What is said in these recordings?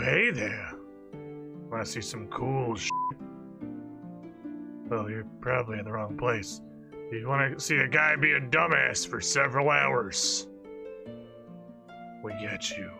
hey there. Wanna see some cool shit? Well, you're probably in the wrong place. You wanna see a guy be a dumbass for several hours? We get you.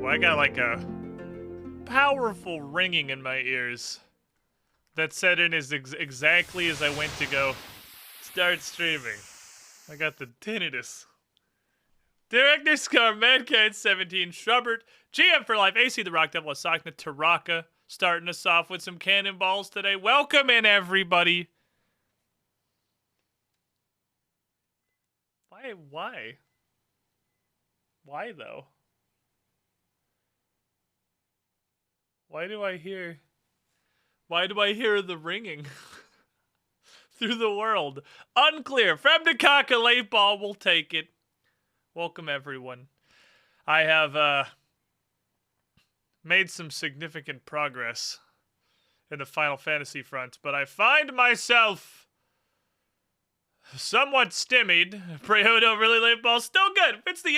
I got like a powerful ringing in my ears that set in as exactly as I went to go start streaming. I got the tinnitus. Director Scar, Madcat 17, Shrubert, GM for Life, AC the Rock Devil, Asakna, Taraka, starting us off with some cannonballs today. Welcome in, everybody. Why? Why though? Why do I hear the ringing through the world? Unclear. From Dakaka, late ball, we'll take it. Welcome, everyone. I have made some significant progress in the Final Fantasy front, but I find myself somewhat stymied. Prehodo, really late ball, still good. Fits the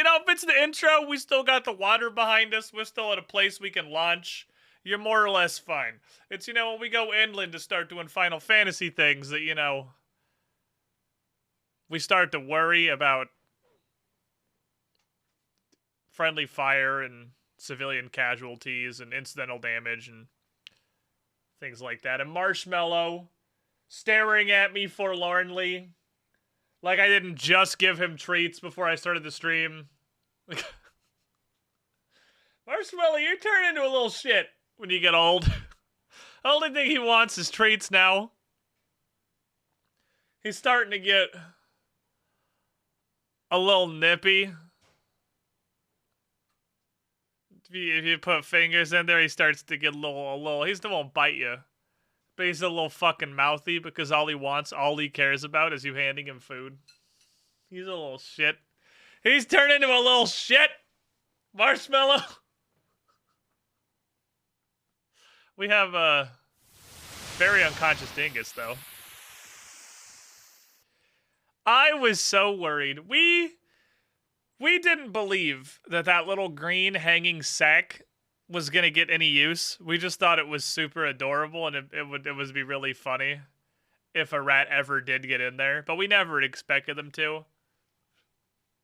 intro. We still got the water behind us. We're still at a place we can launch. You're more or less fine. It's, when we go inland to start doing Final Fantasy things that, we start to worry about friendly fire and civilian casualties and incidental damage and things like that. And Marshmallow staring at me forlornly like I didn't just give him treats before I started the stream. Marshmallow, you turn into a little shit when you get old. The only thing he wants is treats now. He's starting to get a little nippy. If you put fingers in there, he starts to get a little, he still won't bite you. But he's a little fucking mouthy because all he cares about is you handing him food. He's a little shit. He's turned into a little shit. Marshmallow. We have a very unconscious dingus, though. I was so worried. We didn't believe that little green hanging sack was gonna get any use. We just thought it was super adorable, and it would be really funny if a rat ever did get in there. But we never expected them to.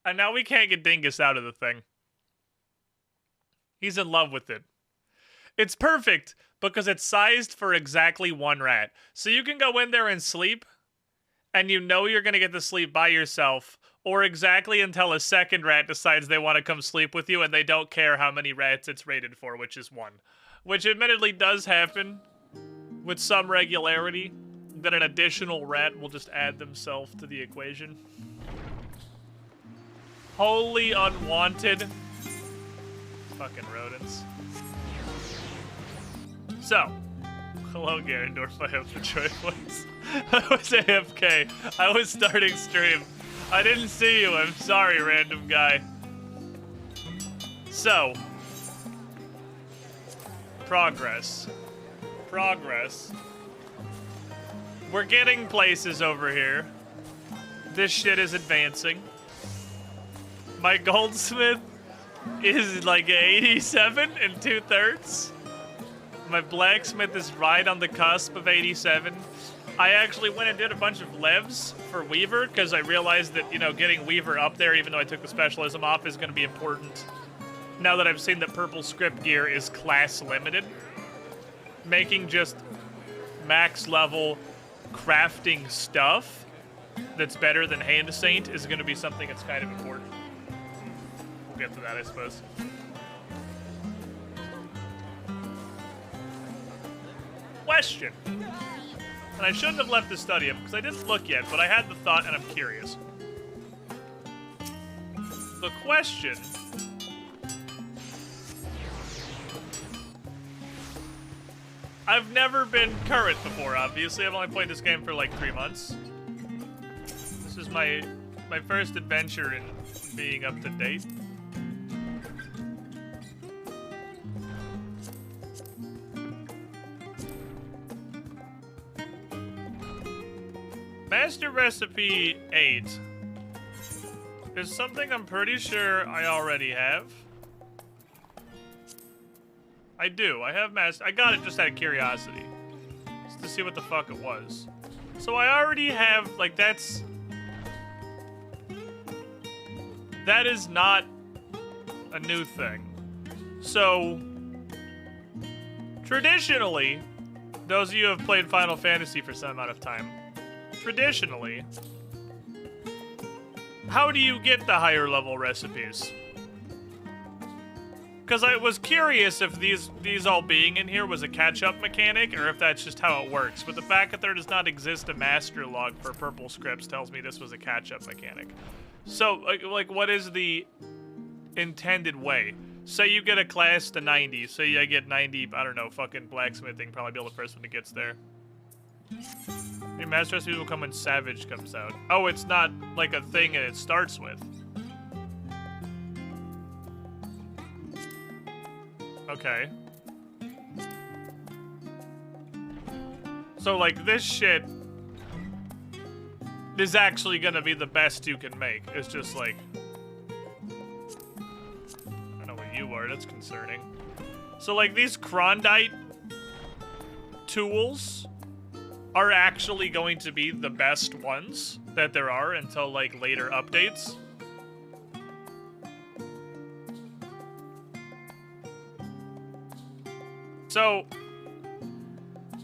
And now we can't get Dingus out of the thing. He's in love with it. It's perfect because it's sized for exactly one rat. So you can go in there and sleep, and you're going to get to sleep by yourself, or exactly until a second rat decides they want to come sleep with you, and they don't care how many rats it's rated for, which is one. Which admittedly does happen with some regularity, that an additional rat will just add themselves to the equation. Wholly unwanted. Fucking rodents. So, hello Garendorf, I hope the joy voice. I was AFK. I was starting stream. I didn't see you, I'm sorry, random guy. So, progress. We're getting places over here. This shit is advancing. My goldsmith is like 87 2/3. My blacksmith is right on the cusp of 87. I actually went and did a bunch of levs for Weaver because I realized that, getting Weaver up there, even though I took the specialism off, is going to be important. Now that I've seen that purple script gear is class limited, making just max level crafting stuff that's better than Hand Saint is going to be something that's kind of important. We'll get to that, I suppose. Question. And I shouldn't have left this study up because I didn't look yet, but I had the thought and I'm curious. the question... I've never been current before, obviously. I've only played this game for like 3 months. This is my first adventure in being up to date. Master Recipe 8 is something I'm pretty sure I already have. I do. I have I got it just out of curiosity. Just to see what the fuck it was. So I already have, like, that is not a new thing. So, traditionally, those of you who have played Final Fantasy for some amount of time, traditionally, how do you get the higher level recipes? Because I was curious if these all being in here was a catch-up mechanic, or if that's just how it works. But the fact that there does not exist a master log for purple scripts tells me this was a catch-up mechanic. So, like, what is the intended way? Say you get a class to 90. Say I get 90, I don't know, fucking blacksmithing. Probably be the first one that gets there. The master recipes will come when Savage comes out. Oh, it's not like a thing and it starts with. Okay. So, like, this shit is actually gonna be the best you can make. It's just, like... I don't know what you are, that's concerning. So, like, these Krondite tools are actually going to be the best ones that there are until, like, later updates. So,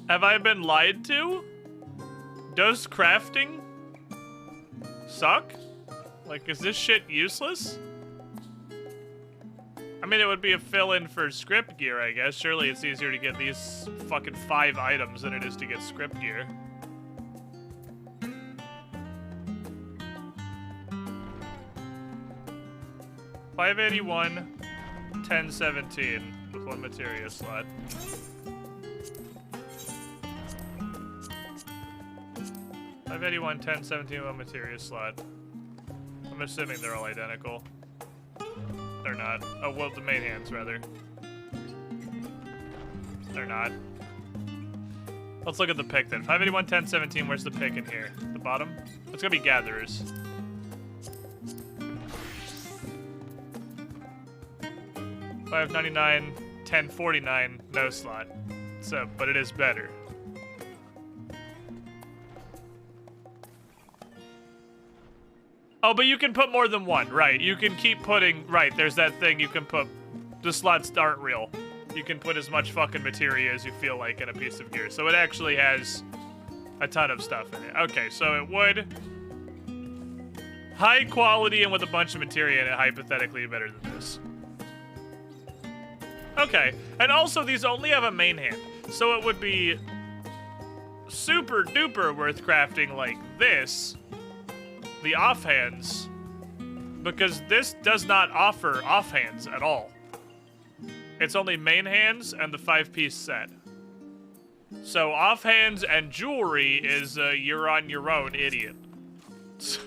have I been lied to? Does crafting suck? Like, is this shit useless? I mean, it would be a fill-in for script gear, I guess. Surely it's easier to get these fucking 5 items than it is to get script gear. $581, $1017 with 1 materia slot. $581, $1017, 1 materia slot. I'm assuming they're all identical. They're not. Oh, well, the main hands, rather. They're not. Let's look at the pick, then. 581, 1017, where's the pick in here? The bottom? It's gonna be gatherers. $599, 1049, no slot. So, but it is better. Oh, but you can put more than one, right? You can keep putting, right, there's that thing you can put, the slots aren't real. You can put as much fucking materia as you feel like in a piece of gear. So it actually has a ton of stuff in it. Okay, so it would, high quality and with a bunch of materia in it, hypothetically better than this. Okay, and also these only have a main hand, so it would be super duper worth crafting like this, the offhands, because this does not offer offhands at all. It's only main hands and the 5-piece set. So offhands and jewelry is you're on your own, idiot. So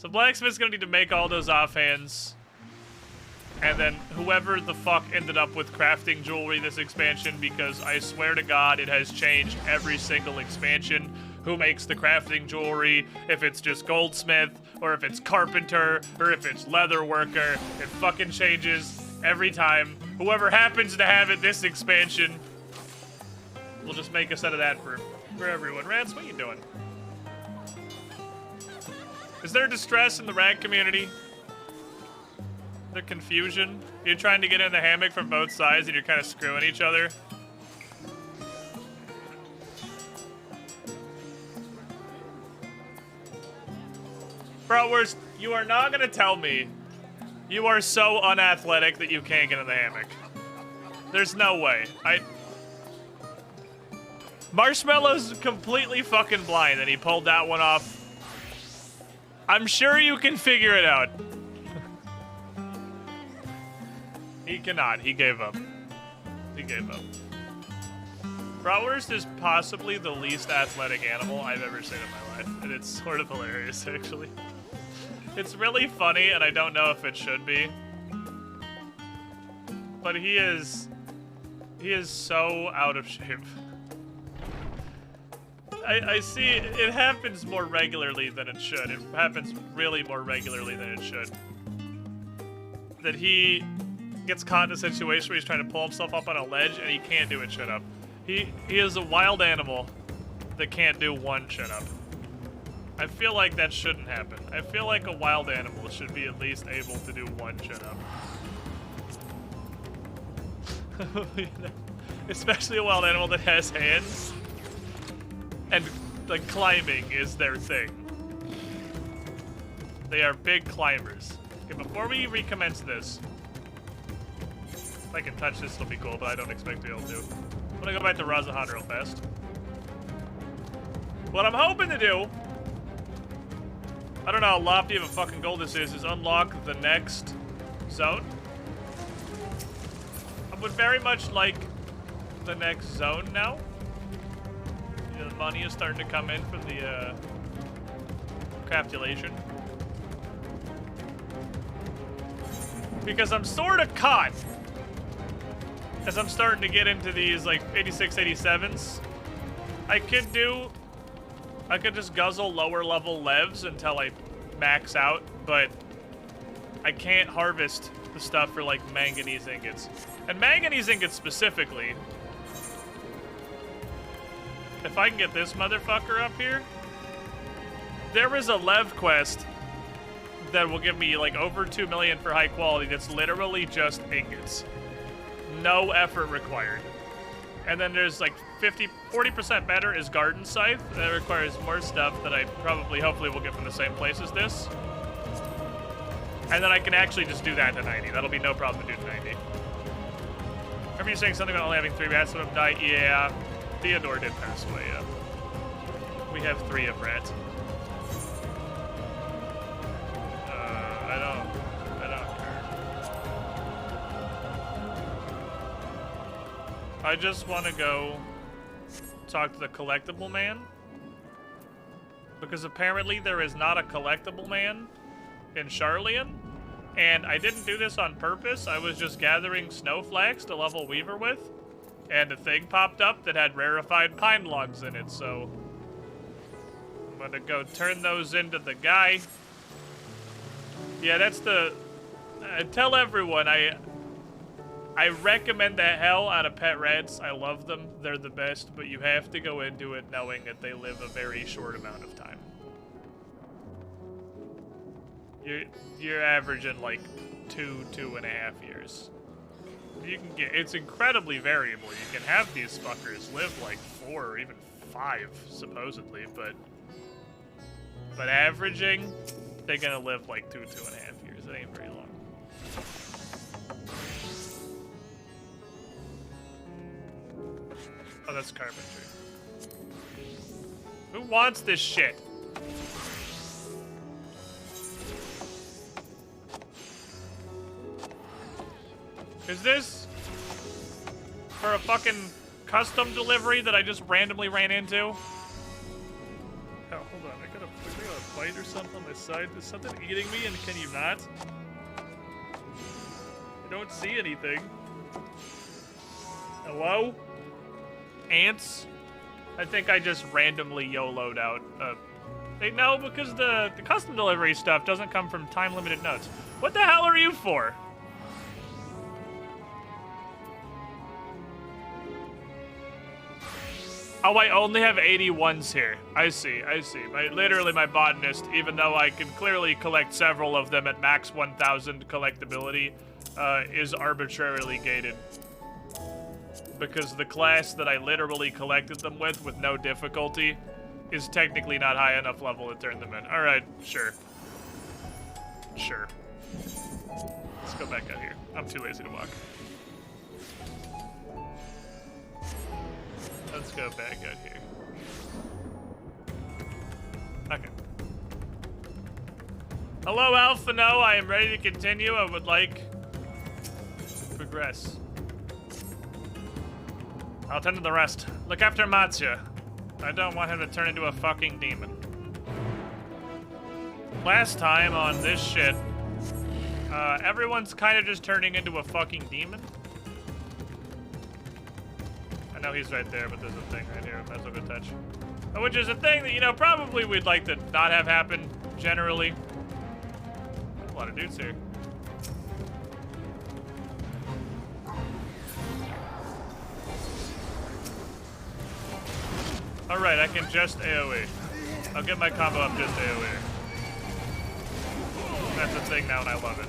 blacksmith's gonna need to make all those offhands. And then whoever the fuck ended up with crafting jewelry this expansion, because I swear to God it has changed every single expansion. Who makes the crafting jewelry, if it's just goldsmith, or if it's carpenter, or if it's leather worker. It fucking changes every time. Whoever happens to have it this expansion, we'll just make a set of that for everyone. Rance, what are you doing? Is there distress in the rag community? The confusion? You're trying to get in the hammock from both sides and you're kind of screwing each other. Bro, you are not gonna tell me you are so unathletic that you can't get in the hammock. There's no way. Marshmallow's completely fucking blind and he pulled that one off. I'm sure you can figure it out. He cannot. He gave up. He gave up. Bratwurst is possibly the least athletic animal I've ever seen in my life, and it's sort of hilarious, actually. It's really funny, and I don't know if it should be. But he is so out of shape. I see it happens more regularly than it should. It happens really more regularly than it should. That he gets caught in a situation where he's trying to pull himself up on a ledge and he can't do it chin up. He is a wild animal that can't do one chin up. I feel like that shouldn't happen. I feel like a wild animal should be at least able to do one chin up. You know? Especially a wild animal that has hands. And, like, climbing is their thing. They are big climbers. Okay, before we recommence this, if I can touch this, it'll be cool, but I don't expect to be able to. I'm gonna go back to Razahan real fast. What I'm hoping to do, I don't know how lofty of a fucking goal this is unlock the next zone. I would very much like the next zone now. You know, the money is starting to come in from the craftulation. Because I'm sort of caught as I'm starting to get into these like 86, 87s. I could just guzzle lower level levs until I max out, but I can't harvest the stuff for like manganese ingots. And manganese ingots specifically, if I can get this motherfucker up here, there is a lev quest that will give me like over 2 million for high quality that's literally just ingots. No effort required. And then there's like 40% better is garden scythe. That requires more stuff that I hopefully will get from the same place as this. And then I can actually just do that to 90. That'll be no problem to do to 90. Remember you saying something about only having 3 rats when I'm die? Yeah, Theodore did pass away, yeah. We have 3 of rats. I don't care. I just want to go talk to the collectible man. Because apparently there is not a collectible man in Charlian. And I didn't do this on purpose. I was just gathering snowflakes to level Weaver with. And a thing popped up that had rarefied pine logs in it, so I'm gonna go turn those into the guy. Yeah, that's the... tell everyone, I recommend the hell out of pet rats. I love them. They're the best, but you have to go into it knowing that they live a very short amount of time. You're averaging like 2.5 years. You can get, it's incredibly variable. You can have these fuckers live like 4 or even 5, supposedly, but averaging, they're gonna live like 2.5 years. It ain't very long. Oh, that's carpentry. Who wants this shit? Is this for a fucking custom delivery that I just randomly ran into? Oh, hold on. I got a bite or something on this side. Is something eating me and can you not? I don't see anything. Hello? Ants? I think I just randomly YOLO'd out. No, because the custom delivery stuff doesn't come from time-limited notes. What the hell are you for? Oh, I only have 81s here. I see. Literally my botanist, even though I can clearly collect several of them at max 1000 collectability, is arbitrarily gated. Because the class that I literally collected them with no difficulty is technically not high enough level to turn them in. Alright, sure. Sure. Let's go back out here. I'm too lazy to walk. Let's go back out here. Okay. Hello, Alpha No. I am ready to continue. I would like progress. I'll tend to the rest. Look after Matsuya. I don't want him to turn into a fucking demon. Last time on this shit, everyone's kind of just turning into a fucking demon. I know he's right there, but there's a thing right here. That's a good touch. Which is a thing that, you know, probably we'd like to not have happen generally. A lot of dudes here. Alright, I can just AoE. I'll get my combo up just AoE. That's a thing now and I love it.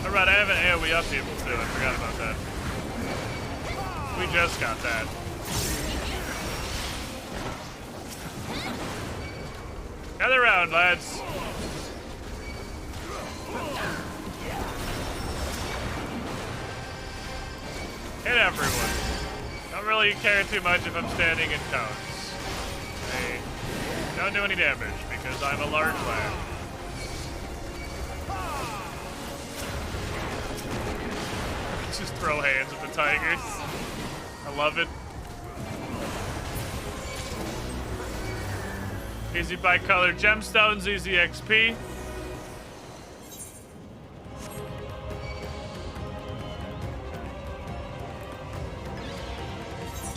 Alright, I have an AoE up people too. I forgot about that. We just got that. Gather round, lads. Hit everyone. Don't really care too much if I'm standing in cones. They don't do any damage because I'm a large lad. Just throw hands at the tigers. I love it. Easy bi-colored gemstones, easy XP.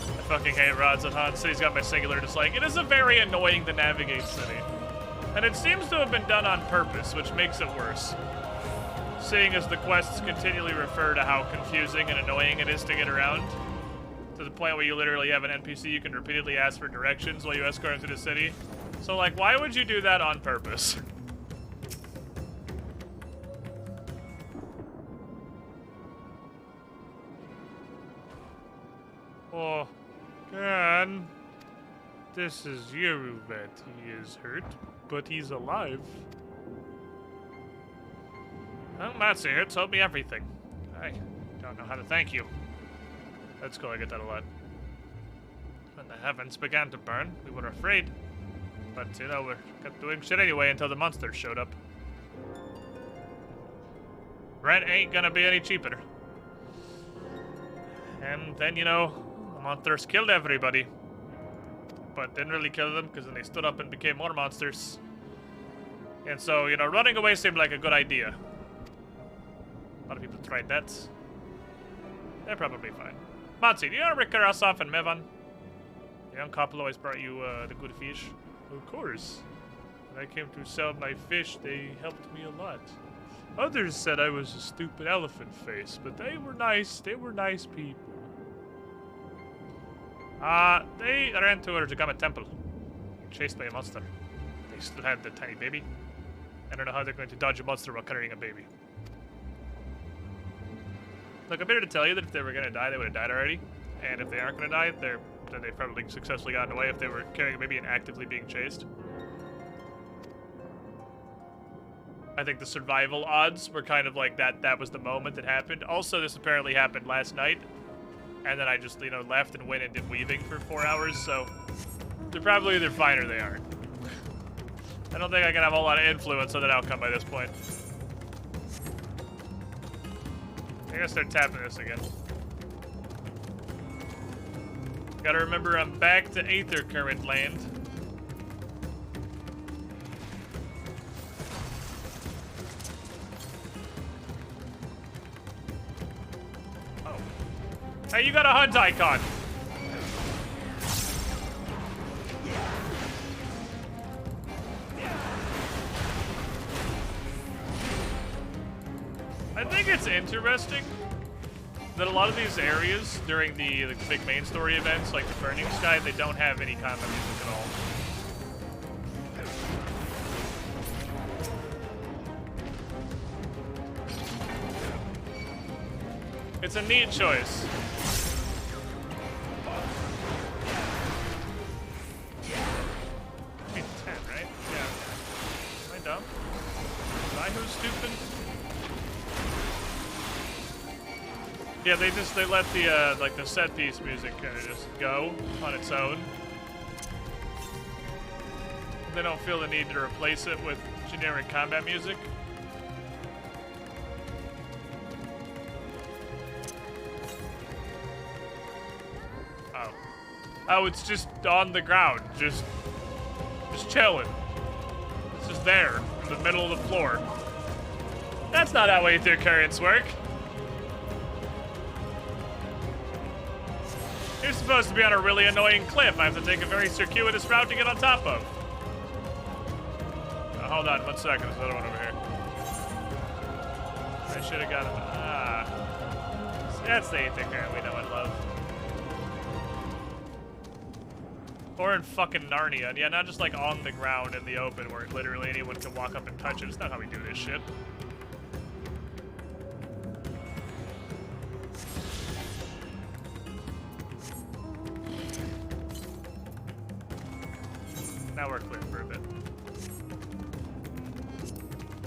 I fucking hate rods on Han. City's got my singular dislike. It is a very annoying to navigate city. And it seems to have been done on purpose, which makes it worse. Seeing as the quests continually refer to how confusing and annoying it is to get around. To the point where you literally have an NPC you can repeatedly ask for directions while you escort him through the city. So, like, why would you do that on purpose? Oh, Gan. This is Yeruvet. He is hurt, but he's alive. Well, Matsu here told me everything. I don't know how to thank you. That's cool, I get that a lot. When the heavens began to burn, we were afraid. But, you know, we kept doing shit anyway until the monsters showed up. Rent ain't gonna be any cheaper. And then, you know, the monsters killed everybody. But didn't really kill them, because then they stood up and became more monsters. And so, you know, running away seemed like a good idea. A lot of people tried that. They're probably fine. Matsu, do you know Rick Karasov and Mevan? The young couple always brought you the good fish. Of course. When I came to sell my fish, they helped me a lot. Others said I was a stupid elephant face, but they were nice. They were nice people. They ran to a Jagama temple. Chased by a monster. They still had the tiny baby. I don't know how they're going to dodge a monster while carrying a baby. Look, I'm here to tell you that if they were going to die, they would have died already. And if they aren't going to die, then they've probably successfully gotten away if they were carrying a baby and actively being chased. I think the survival odds were kind of like that was the moment that happened. Also, this apparently happened last night. And then I just, you know, left and went and did weaving for 4 hours, so they're probably either fine or they aren't. I don't think I can have a whole lot of influence on that outcome by this point. I gotta start tapping this again. Gotta remember I'm back to Aether Current land. Oh. Hey, you got a hunt icon. I think it's interesting that a lot of these areas during the big main story events, like the Burning Sky, they don't have any combat music at all. It's a neat choice. I mean 10, right? Yeah. Am I dumb? Am I who's stupid? Yeah, they let the like the set piece music kind of just go on its own. They don't feel the need to replace it with generic combat music. Oh. Oh, it's just on the ground. Just chilling. It's just there, in the middle of the floor. That's not how ether currents work. You're supposed to be on a really annoying cliff. I have to take a very circuitous route to get on top of. Hold on 1 second. There's another one over here. I should have got him. Ah. That's the ether current we know and love. Or in fucking Narnia. Yeah, not just like on the ground in the open where literally anyone can walk up and touch it. It's not how we do this shit. Now we're clear for a bit.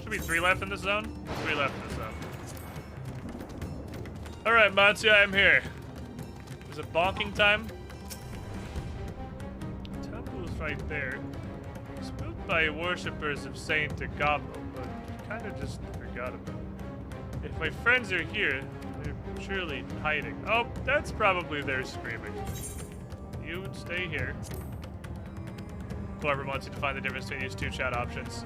Should be 3 left in this zone? 3 left in this zone. Alright, Matsuya, I'm here. Is it bonking time? The temple's right there. It's built by worshippers of Saint Agamo, but kind of just forgot about it. If my friends are here, they're surely hiding. Oh, that's probably their screaming. You would stay here. Whoever wants you to find the difference between these 2 chat options.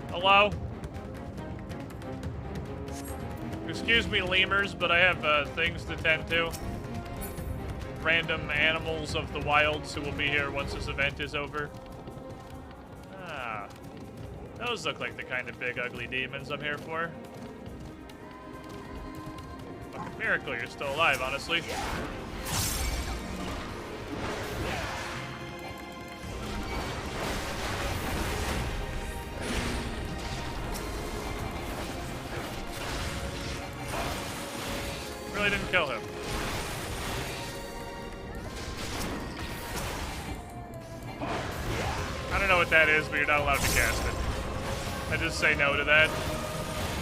Hello? Excuse me, lemurs, but I have things to tend to. Random animals of the wilds who will be here once this event is over. Ah. Those look like the kind of big, ugly demons I'm here for. Fucking miracle you're still alive, honestly. Really didn't kill him. I don't know what that is, but you're not allowed to cast it. I just say no to that.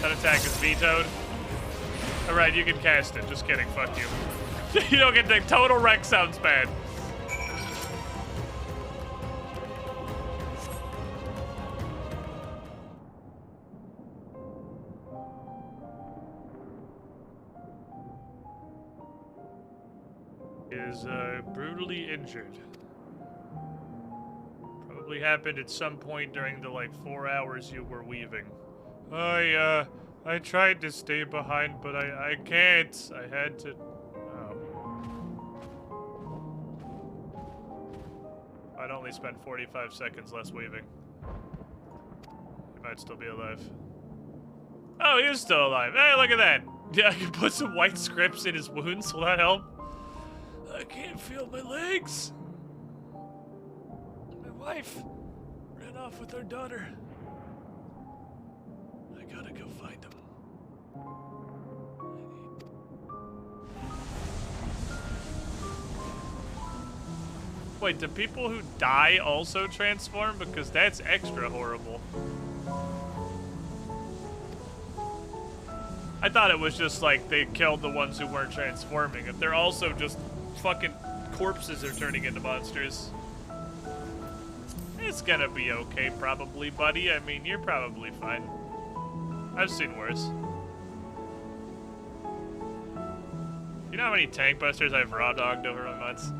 That attack is vetoed. Alright, you can cast it. Just kidding, fuck you. You don't get the total wreck sounds bad. Is brutally injured. Probably happened at some point during the like 4 hours you were weaving. I tried to stay behind, but I can't. I had to. Oh. I'd only spend 45 seconds less weaving. He might still be alive. Oh, he is still alive. Hey, look at that. Yeah, I can put some white scrips in his wounds. Will that help? I can't feel my legs. My wife ran off with our daughter. I gotta go find him. Wait, do people who die also transform? Because that's extra horrible. I thought it was just like they killed the ones who weren't transforming. If they're also just fucking corpses are turning into monsters. It's gonna be okay, probably, buddy. I mean, you're probably fine. I've seen worse. You know how many tank busters I've raw dogged over my months?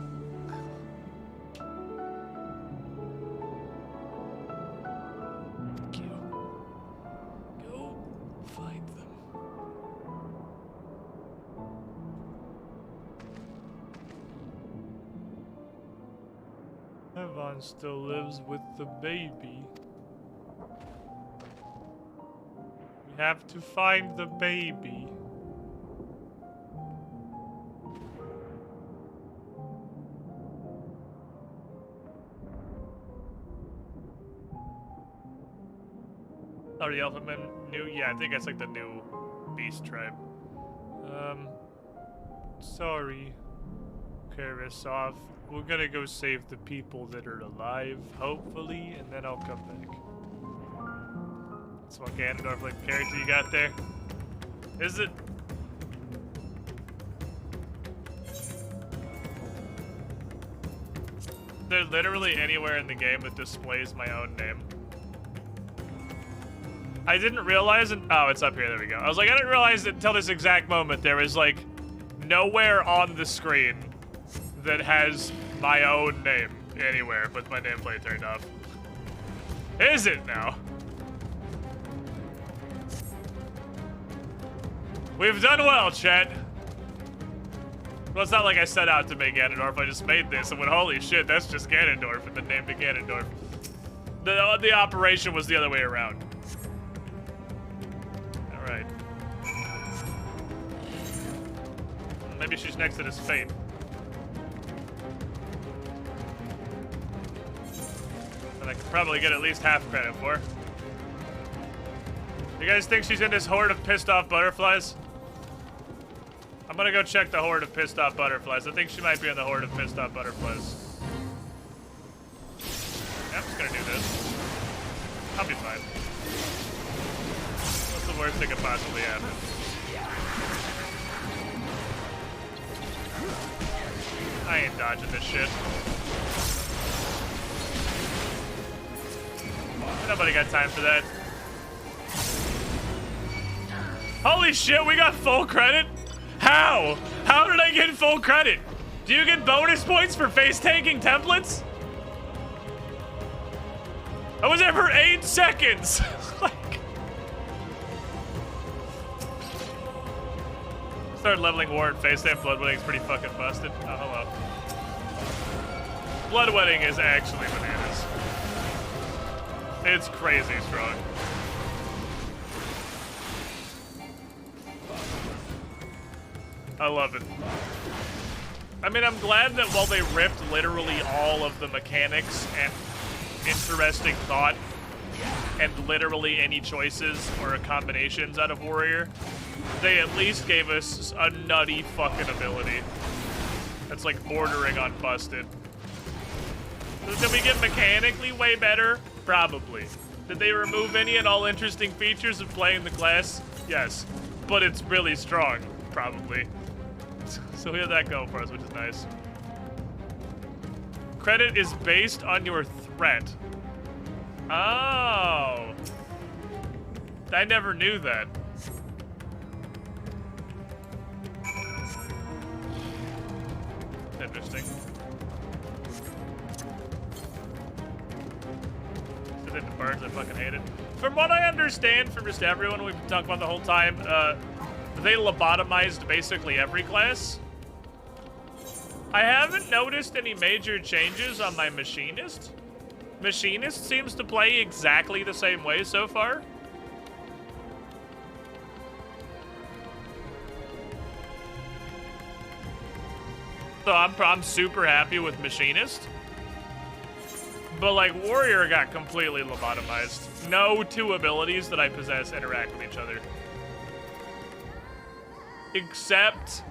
Thank you. Go find them. Evan still lives with the baby. We have to find the baby. Oh, the Elephant Men new? Yeah, I think that's like the new beast tribe. Sorry, Karasov. We're gonna go save the people that are alive, hopefully, and then I'll come back. That's what Ganondorf like character you got there. Is it? There's literally anywhere in the game that displays my own name. I didn't realize it. Oh, it's up here. There we go. I was like, I didn't realize it until this exact moment. There is like nowhere on the screen that has my own name anywhere with my nameplate turned off. Is it now? We've done well, chat. Well, it's not like I set out to make Ganondorf. I just made this and went, holy shit, that's just Ganondorf, and then named it Ganondorf. The operation was the other way around. All right. Maybe she's next to this fate. And I could probably get at least half credit for. You guys think she's in this horde of pissed off butterflies? I'm gonna go check the horde of pissed off butterflies. I think she might be in the horde of pissed off butterflies. Yeah, I'm just gonna do this. I'll be fine. What's the worst that could possibly happen? I ain't dodging this shit. Nobody got time for that. Holy shit, we got full credit? How? How did I get full credit? Do you get bonus points for face-taking templates? I was there for 8 seconds. Like, start leveling war and face-tank bloodwetting's pretty fucking busted. Oh, hello. Bloodwetting is actually bananas. It's crazy strong. I love it. I mean, I'm glad that while they ripped literally all of the mechanics and interesting thought and literally any choices or combinations out of Warrior, they at least gave us a nutty fucking ability that's like bordering on busted. Did we get mechanically way better? Probably. Did they remove any and all interesting features of playing the class? Yes. But it's really strong. Probably. So we have that going for us, which is nice. Credit is based on your threat. Oh. I never knew that. Interesting. So did the birds I fucking hate it. From what I understand from just everyone we've been talking about the whole time, they lobotomized basically every class. I haven't noticed any major changes on my Machinist. Machinist seems to play exactly the same way so far. So I'm super happy with Machinist. But like Warrior got completely lobotomized. No two abilities that I possess interact with each other. Except,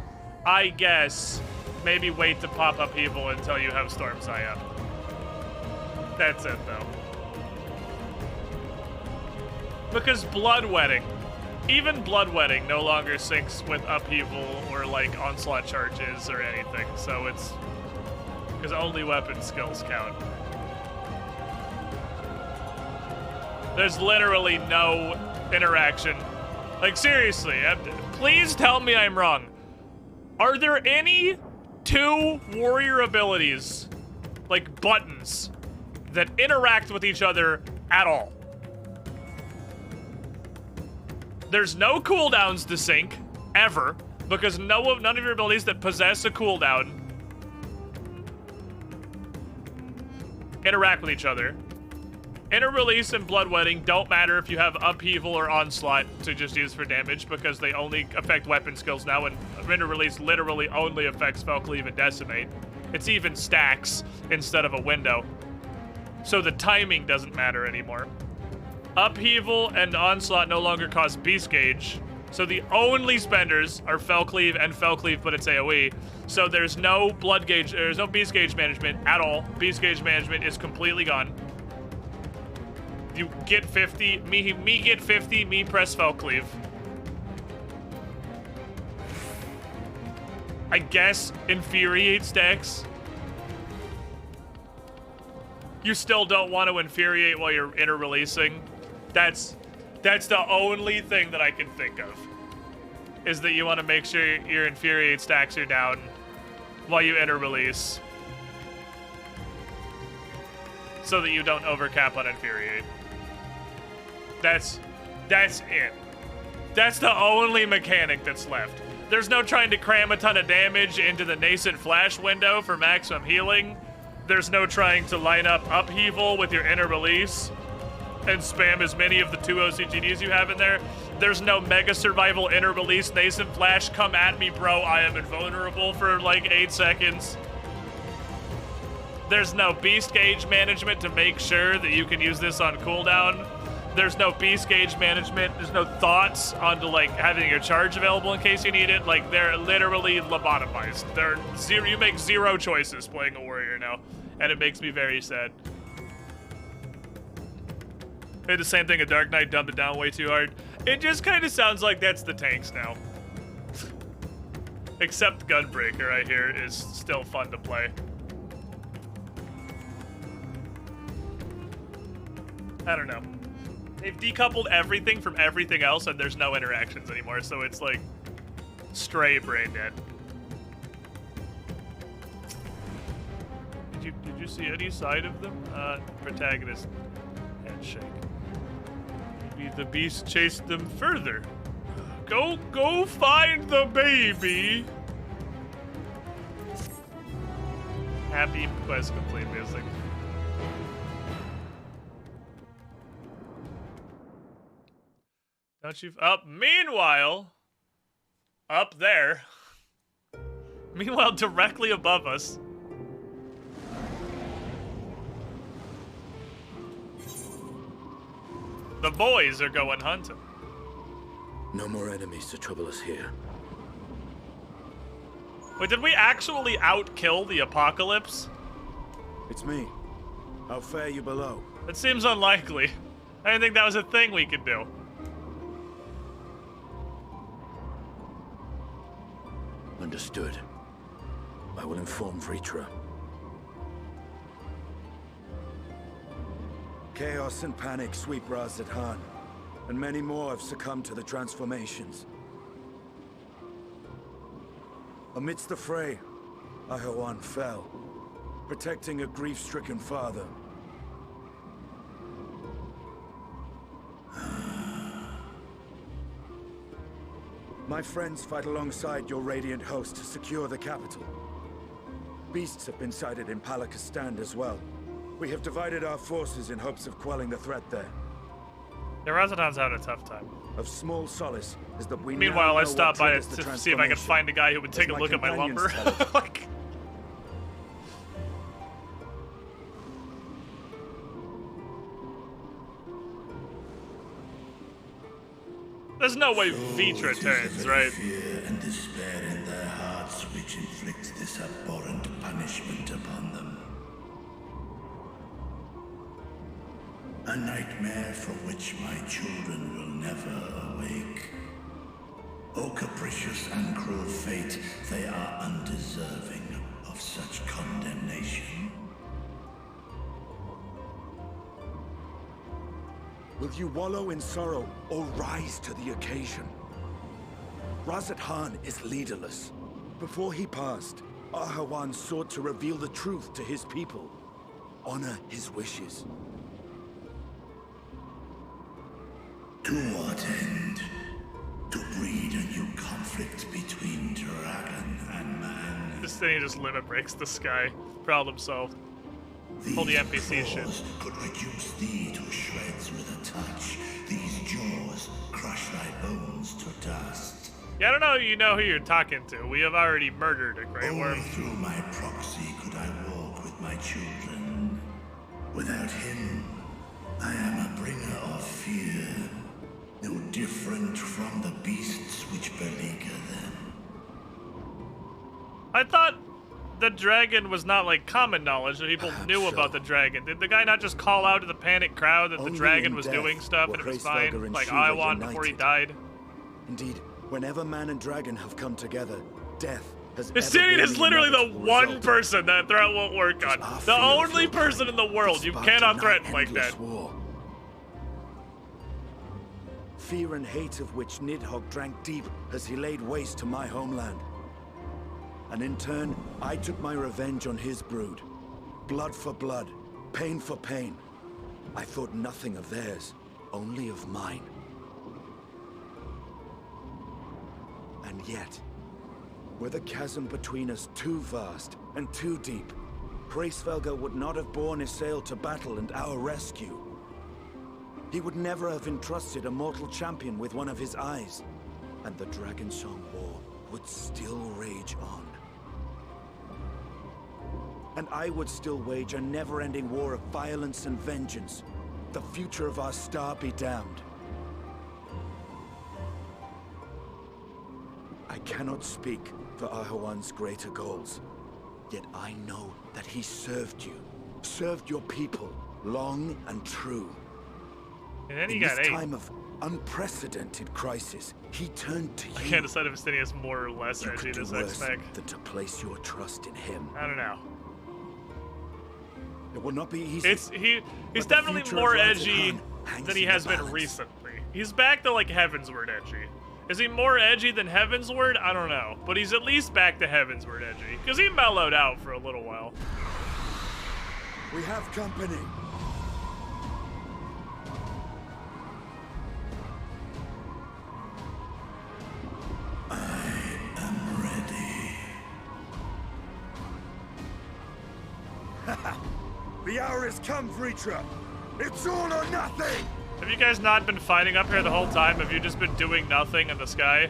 I guess, maybe wait to pop Upheaval until you have Storm Psy up. That's it, though. Because Bloodwetting, even Bloodwetting no longer syncs with Upheaval or, like, Onslaught charges or anything, so it's... because only weapon skills count. There's literally no interaction. Like, seriously, please tell me I'm wrong. Are there any two Warrior abilities, like buttons, that interact with each other at all? There's no cooldowns to sync, ever, because none of your abilities that possess a cooldown interact with each other. Inter-release and Bloodwetting don't matter if you have Upheaval or Onslaught to just use for damage, because they only affect weapon skills now, and Inter-release literally only affects Felcleave and Decimate. It's even stacks instead of a window. So the timing doesn't matter anymore. Upheaval and Onslaught no longer cause Beast Gauge, so the only spenders are Felcleave and Felcleave, but it's AoE. So there's no Blood Gauge, there's no Beast Gauge management at all. Beast Gauge management is completely gone. You get 50, me get 50, me press Felcleave. I guess infuriate stacks. you still don't want to infuriate while you're inter-releasing. That's the only thing that I can think of. Is that you want to make sure your infuriate stacks are down while you inter-release. So that you don't overcap on infuriate. That's it. That's the only mechanic that's left. There's no trying to cram a ton of damage into the nascent flash window for maximum healing. There's no trying to line up upheaval with your inner release and spam as many of the 2 OCGDs you have in there. There's no mega survival inner release nascent flash. Come at me, bro. I am invulnerable for like 8 seconds. There's no beast gauge management to make sure that you can use this on cooldown. There's no beast gauge management. There's no thoughts onto like having your charge available in case you need it. Like they're literally lobotomized. They're zero. You make 0 choices playing a warrior now, and it makes me very sad. I did the same thing. A Dark Knight dumped it down way too hard. It just kind of sounds like that's the tanks now. Except Gunbreaker, I hear, is still fun to play. I don't know. They've decoupled everything from everything else, and there's no interactions anymore, so it's like stray brain dead. Did you see any side of them? Protagonist handshake. Maybe the beast chased them further. Go find the baby. Happy quest complete music. Don't you? Meanwhile, up there. Meanwhile, directly above us. The boys are going hunting. No more enemies to trouble us here. Wait, did we actually outkill the apocalypse? It's me. How fare you below? That seems unlikely. I didn't think that was a thing we could do. Understood. I will inform Vritra. Chaos and panic sweep Raz-at-Han, and many more have succumbed to the transformations. Amidst the fray, Ahawan fell, protecting a grief-stricken father. My friends fight alongside your Radiant host to secure the capital. Beasts have been sighted in Palakistan as well. We have divided our forces in hopes of quelling the threat there. The Raz-at-Han's having a tough time. Of small solace is that we Meanwhile, I now know stopped what by triggers to the see if I could find a guy who would take a my look at my companions lumber. tell us. Like, there's no way Vritra turns, right? Fear and despair in their hearts which inflict this abhorrent punishment upon them. A nightmare from which my children will never awake. O capricious and cruel fate, they are undeserving of such condemnation. Will you wallow in sorrow or rise to the occasion? Raz-at-Han is leaderless. Before he passed, Ahawan sought to reveal the truth to his people. Honor his wishes. To what end? To breed a new conflict between dragon and man. This thing just limit breaks the sky. Problem solved. Pull the NPC shit. Claws could reduce thee to shreds with a touch. These jaws crush thy bones to dust. Yeah, I don't know. You know who you're talking to. We have already murdered a Grey Only Worm. through my proxy could I walk with my children. Without him, I am a bringer of fear. No different from the beasts which beleaguer them. I thought the dragon was not like common knowledge that people Perhaps knew so. about the dragon. Did the guy not just call out to the panic crowd that the Only dragon in was death doing stuff were and it was Hraesvelgr fine? and Like Shiva Iwan before he united. died? Indeed, whenever man and dragon have come together, death has Vistinian ever is been literally the inevitable one result. person that threat won't work on. Our The fear of only your person in the world you sparked cannot a threaten like endless that. war. Fear and hate of which Nidhogg drank deep as he laid waste to my homeland. And in turn, I took my revenge on his brood. Blood for blood, pain for pain. I thought nothing of theirs, only of mine. And yet, were the chasm between us too vast and too deep, Hraesvelgr would not have borne Isael to battle and our rescue. He would never have entrusted a mortal champion with one of his eyes, and the Dragonsong War would still rage on. And I would still wage a never-ending war of violence and vengeance. The future of our star be damned. I cannot speak for Ahuan's greater goals, yet I know that he served you, served your people, long and true. And then he In got this 8. time of unprecedented crisis, he turned to you. I can't decide if Vistinian is more or less You edgy could do this next worse spec. than to place your trust in him. I don't know. It will not be easy. He's But the definitely future more of Rise edgy Khan hangs than he in the has been balance. recently. He's back to like Heavensward edgy. Is he more edgy than Heavensward? I don't know. But he's at least back to Heavensward edgy. Because he mellowed out for a little while. We have company. The hour has come, Vritra. It's all or nothing. Have you guys not been fighting up here the whole time? Have you just been doing nothing in the sky?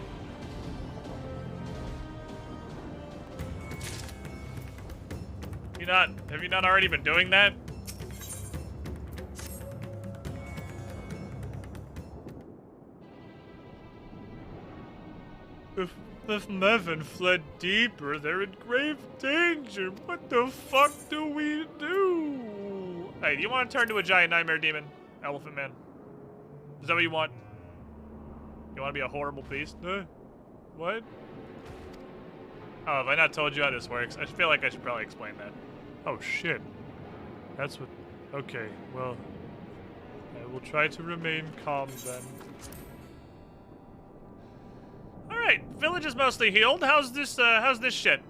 Have you not already been doing that? If Mevin fled deeper, they're in grave danger. What the fuck do we do? Hey, do you want to turn to a giant nightmare demon, Elephant Man? Is that what you want? You want to be a horrible beast? What? Oh, have I not told you how this works? I feel like I should probably explain that. Oh, shit. That's what... Okay, well... I will try to remain calm then. Alright, village is mostly healed. How's this shit?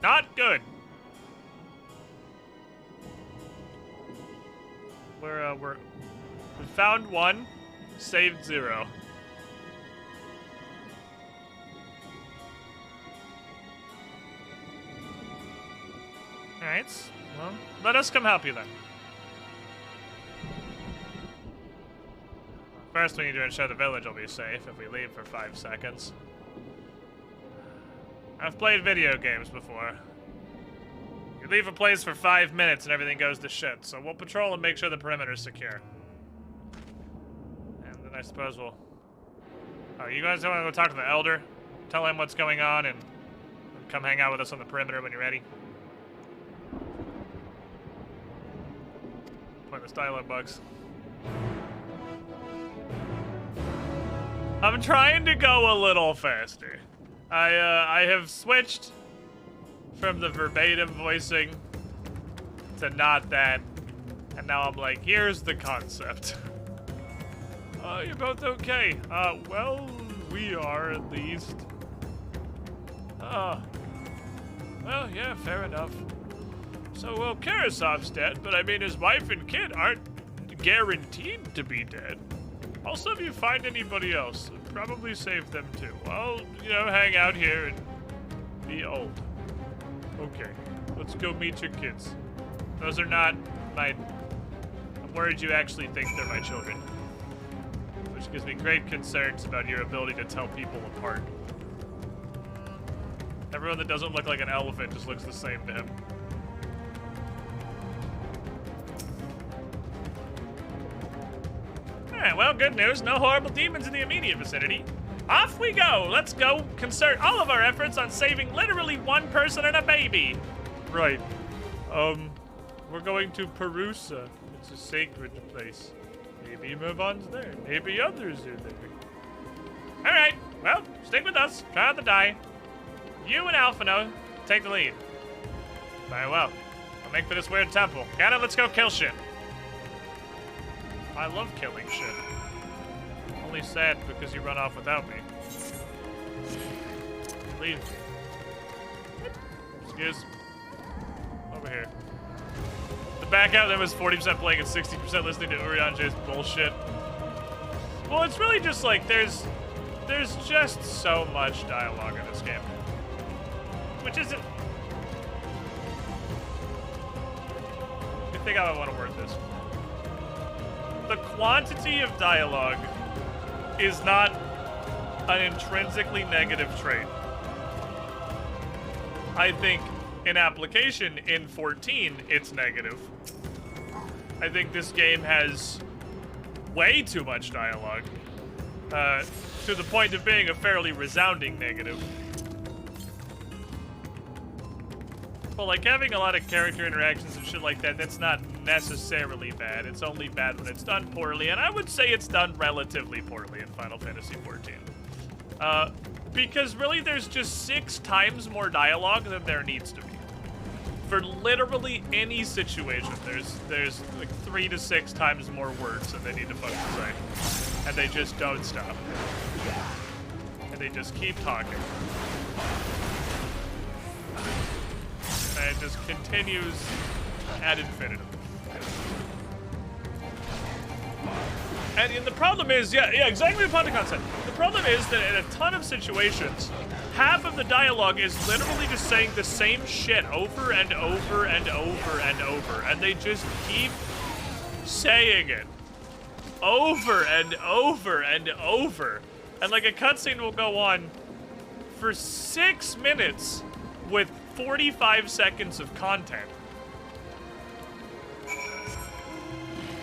Not good. We found 1, saved 0. Alright, well, let us come help you then. First we need to ensure the village will be safe if we leave for 5 seconds. I've played video games before. You leave a place for 5 minutes and everything goes to shit, so we'll patrol and make sure the perimeter's secure. And then I suppose we'll... Oh, you guys don't want to go talk to the Elder? Tell him what's going on and come hang out with us on the perimeter when you're ready. Pointless dialogue bugs. I'm trying to go a little faster. I have switched from the verbatim voicing to not that, and now I'm like, here's the concept. You're both okay. Well, we are at least. Well, yeah, fair enough. So, well, Karasov's dead, but I mean, his wife and kid aren't guaranteed to be dead. Also, if you find anybody else, probably save them too. Well, you know, hang out here and be old. Okay, let's go meet your kids. Those are not my... I'm worried you actually think they're my children. Which gives me great concerns about your ability to tell people apart. Everyone that doesn't look like an elephant just looks the same to him. Alright, well, good news. No horrible demons in the immediate vicinity. Off we go! Let's go concert all of our efforts on saving literally 1 person and a baby! Right. We're going to Perusa. It's a sacred place. Maybe Mavon's there. Maybe others are there. Alright, well, stick with us. Try not to die. You and Alphino take the lead. Very well. We'll make for this weird temple. Gannon, let's go kill shit. I love killing shit. Only sad because you run off without me. Leave. Excuse. Over here. The back out there was 40% playing and 60% listening to Urianje's bullshit. Well, it's really just like there's just so much dialogue in this game. Which isn't... I think I want to word this. The quantity of dialogue is not an intrinsically negative trait. I think in application in 14, it's negative. I think this game has way too much dialogue, to the point of being a fairly resounding negative. But like having a lot of character interactions and shit like that, that's not necessarily bad. It's only bad when it's done poorly, and I would say it's done relatively poorly in Final Fantasy XIV. Because really there's just 6 times more dialogue than there needs to be. For literally any situation, there's like 3 to 6 times more words than they need to fucking say. And they just don't stop. And they just keep talking. And it just continues ad infinitum. And the problem is, yeah, exactly the point of concept. The problem is that in a ton of situations, half of the dialogue is literally just saying the same shit over and over and over and over, and they just keep saying it over and over and over. And like a cutscene will go on for 6 minutes with 45 seconds of content.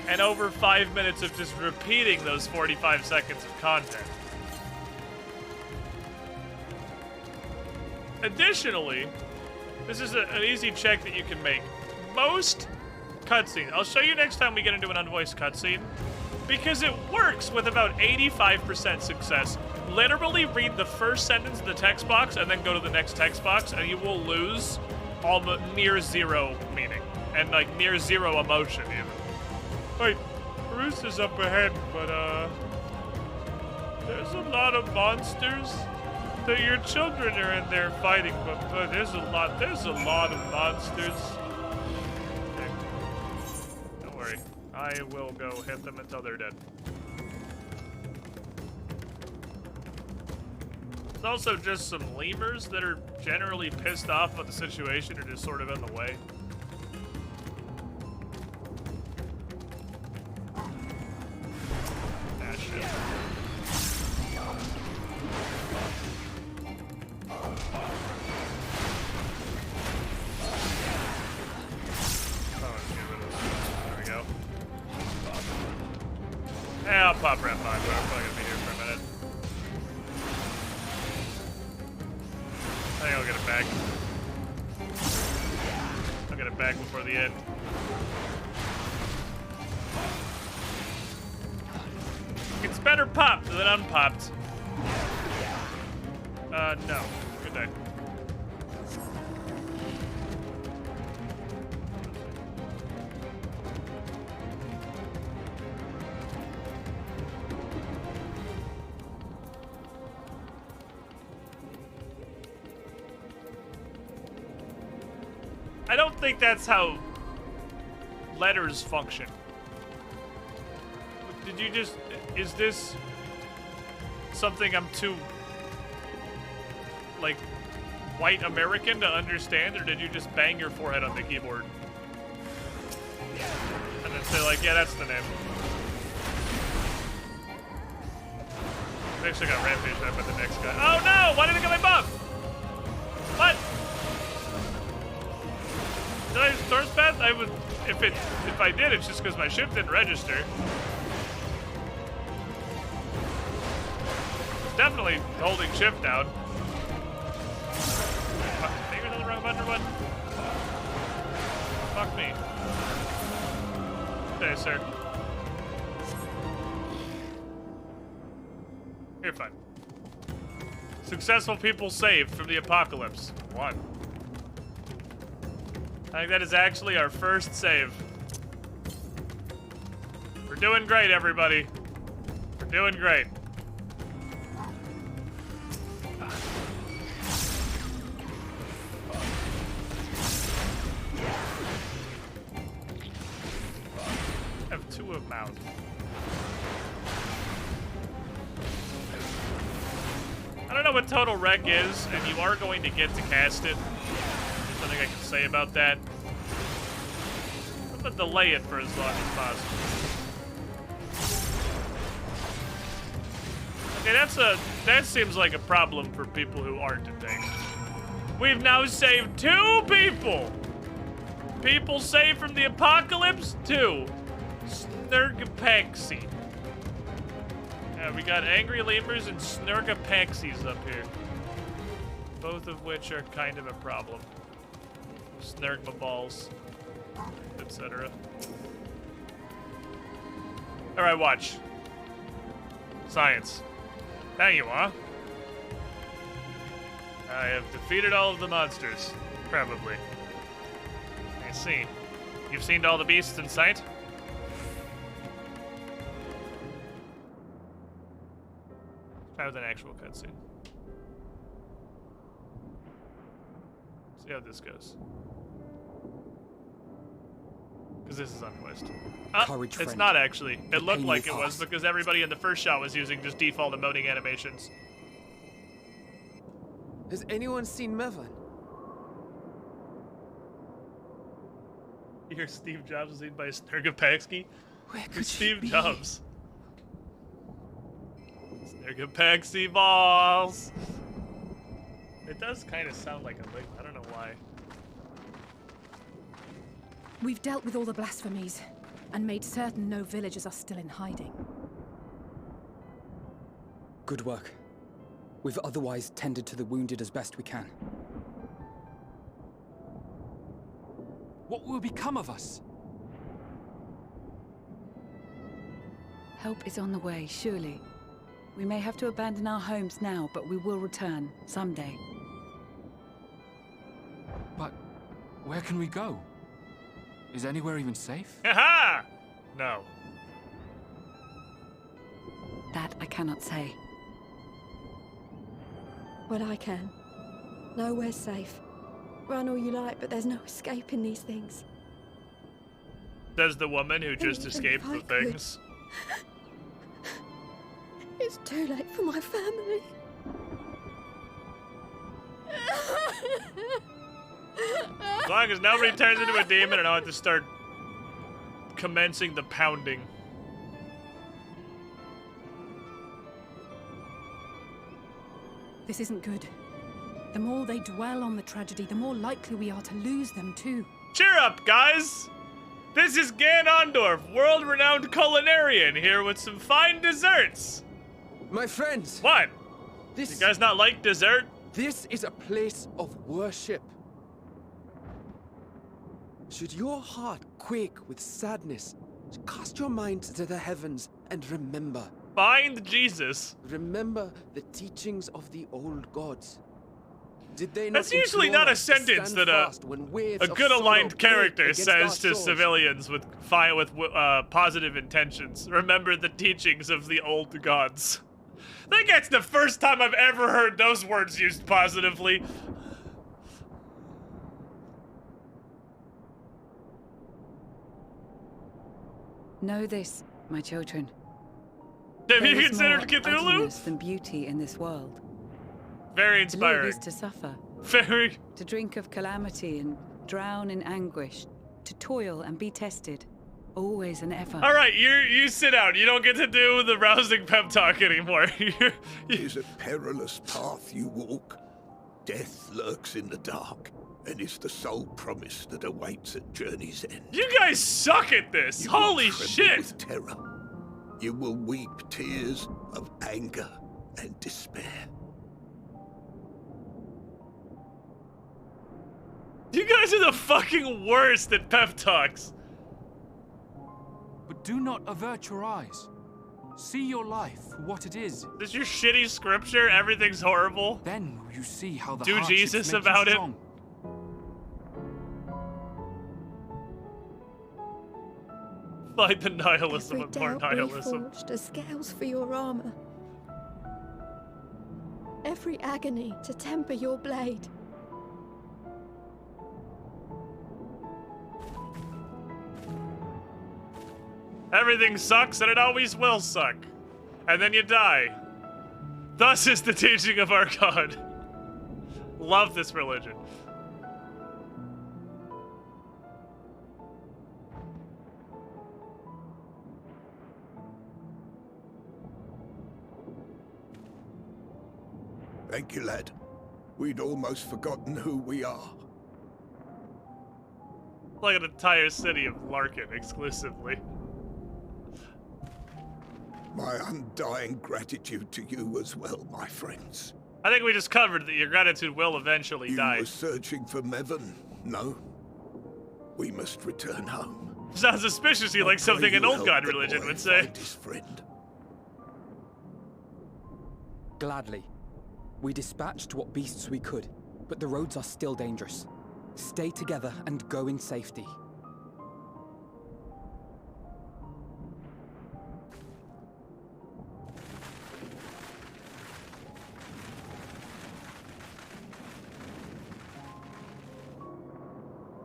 And over 5 minutes of just repeating those 45 seconds of content. Additionally, this is an easy check that you can make. Most cutscenes, I'll show you next time we get into an unvoiced cutscene, because it works with about 85% success. Literally read the first sentence of the text box and then go to the next text box, and you will lose almost near 0 meaning and like near 0 emotion even. Wait, Bruce is up ahead, but there's a lot of monsters. That your children are in there fighting, but there's a lot of monsters. Okay. Don't worry, I will go hit them until they're dead. There's also just some lemurs that are generally pissed off at the situation or just sort of in the way. I'll pop Rep 5, but I'm probably gonna be here for a minute. I think I'll get it back. I'll get it back before the end. It's better popped than unpopped. No. Good day. I don't think that's how letters function. Did you just... Is this something I'm too, like, white American to understand, or did you just bang your forehead on the keyboard? And then say, like, yeah, that's the name. I actually got rampaged by the next guy. Oh no! Why did it get my buff? What? Did I Storm's Path? I would, if I did, it's just because my ship didn't register. It's definitely holding shift down. Fingers on the wrong button or what? Fuck me. Okay, sir. You're fine. Successful people saved from the apocalypse. 1. I think that is actually our first save. We're doing great, everybody. We're doing great. I have 2 of mouth. I don't know what total wreck is, and you are going to get to cast it. There's nothing I can say about that. I'm gonna delay it for as long as possible. Okay, that seems like a problem for people who aren't a thing. We've now saved 2 people! People saved from the apocalypse, 2. Snurgapaxi. We got angry lemurs and snurgapaxis up here. Both of which are kind of a problem. Snurgma balls, etc. Alright, watch. Science. There you are. I have defeated all of the monsters. Probably. I see. You've seen all the beasts in sight? That was an actual cutscene. See how this goes. Because this is on quest. Courage, it's friend. not actually. It looked pain like you it was pass. because everybody in the first shot was using just default emoting animations. Has anyone seen Mervyn? You hear Steve Jobs was eaten by a Snurgapaxi? Where could she Steve be? Jobs. Snurgapaxi balls! It does kind of sound like a lick. I don't know why. We've dealt with all the blasphemies and made certain no villagers are still in hiding. Good work. We've otherwise tended to the wounded as best we can. What will become of us? Help is on the way, surely. We may have to abandon our homes now, but we will return someday. But where can we go? Is anywhere even safe? Haha! No. That I cannot say. Well, I can. Nowhere's safe. Run all you like, but there's no escaping these things. Says the woman who just Even escaped if the I could. things. It's too late for my family. As long as nobody turns into a demon, I don't have to start commencing the pounding. This isn't good. The more they dwell on the tragedy, the more likely we are to lose them too. Cheer up, guys! This is Ganondorf, world-renowned culinarian, here with some fine desserts! My friends! What? This, You guys not like dessert? this is a place of worship. Should your heart quake with sadness, cast your mind to the heavens and remember. Find Jesus. Remember the teachings of the old gods. Did they not That's usually implore not a us to sentence stand that fast when waves a of good sorrow aligned break character against says our to shores? civilians with positive intentions. Remember the teachings of the old gods. I think that's the first time I've ever heard those words used positively. Know this, my children. Have There you is considered more Cthulhu? ugliness than beauty in this world. Very To live inspiring. is to suffer, Very. to drink of calamity and drown in anguish, to toil and be tested, always and ever. All right, you sit down. You don't get to do the rousing pep talk anymore. It is a perilous path you walk. Death lurks in the dark, and is the sole promise that awaits at journey's end. You guys suck at this. You will Holy tremble shit. with terror. You will weep tears of anger and despair. You guys are the fucking worst at pep talks. But do not avert your eyes. See your life for what it is. This is your shitty scripture? Everything's horrible? Then will you see how the Do hardships Jesus make you about it. strong. Fight the nihilism Every of more doubt nihilism. reforged as scales for your armor. Every agony to temper your blade. Everything sucks and it always will suck. And then you die. Thus is the teaching of our God. Love this religion. Thank you, lad. We'd almost forgotten who we are. Like an entire city of Larkin exclusively. My undying gratitude to you as well, my friends. I think we just covered that your gratitude will eventually You die. were searching for Mevon, no? We must return home. Sounds suspiciously like something an old god religion would say. His friend. Gladly. We dispatched what beasts we could, but the roads are still dangerous. Stay together and go in safety.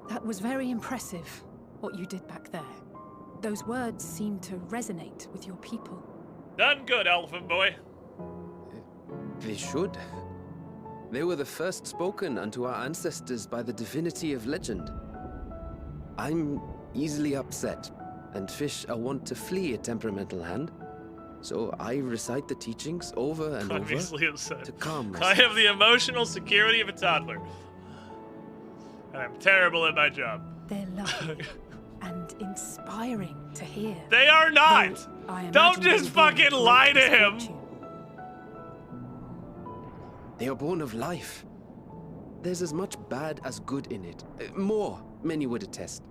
That was very impressive, what you did back there. Those words seem to resonate with your people. Done good, elephant boy. They should. They were the first spoken unto our ancestors by the divinity of legend. I'm easily upset, and fish are wont to flee a temperamental hand. So I recite the teachings over and I'm over easily upset. to calm I myself. have the emotional security of a toddler. And I'm terrible at my job. They're lovely and inspiring to hear. They are not! Though I Don't imagine just they've been fucking great lie to him! misfortune. They are born of life. There's as much bad as good in it. More, many would attest.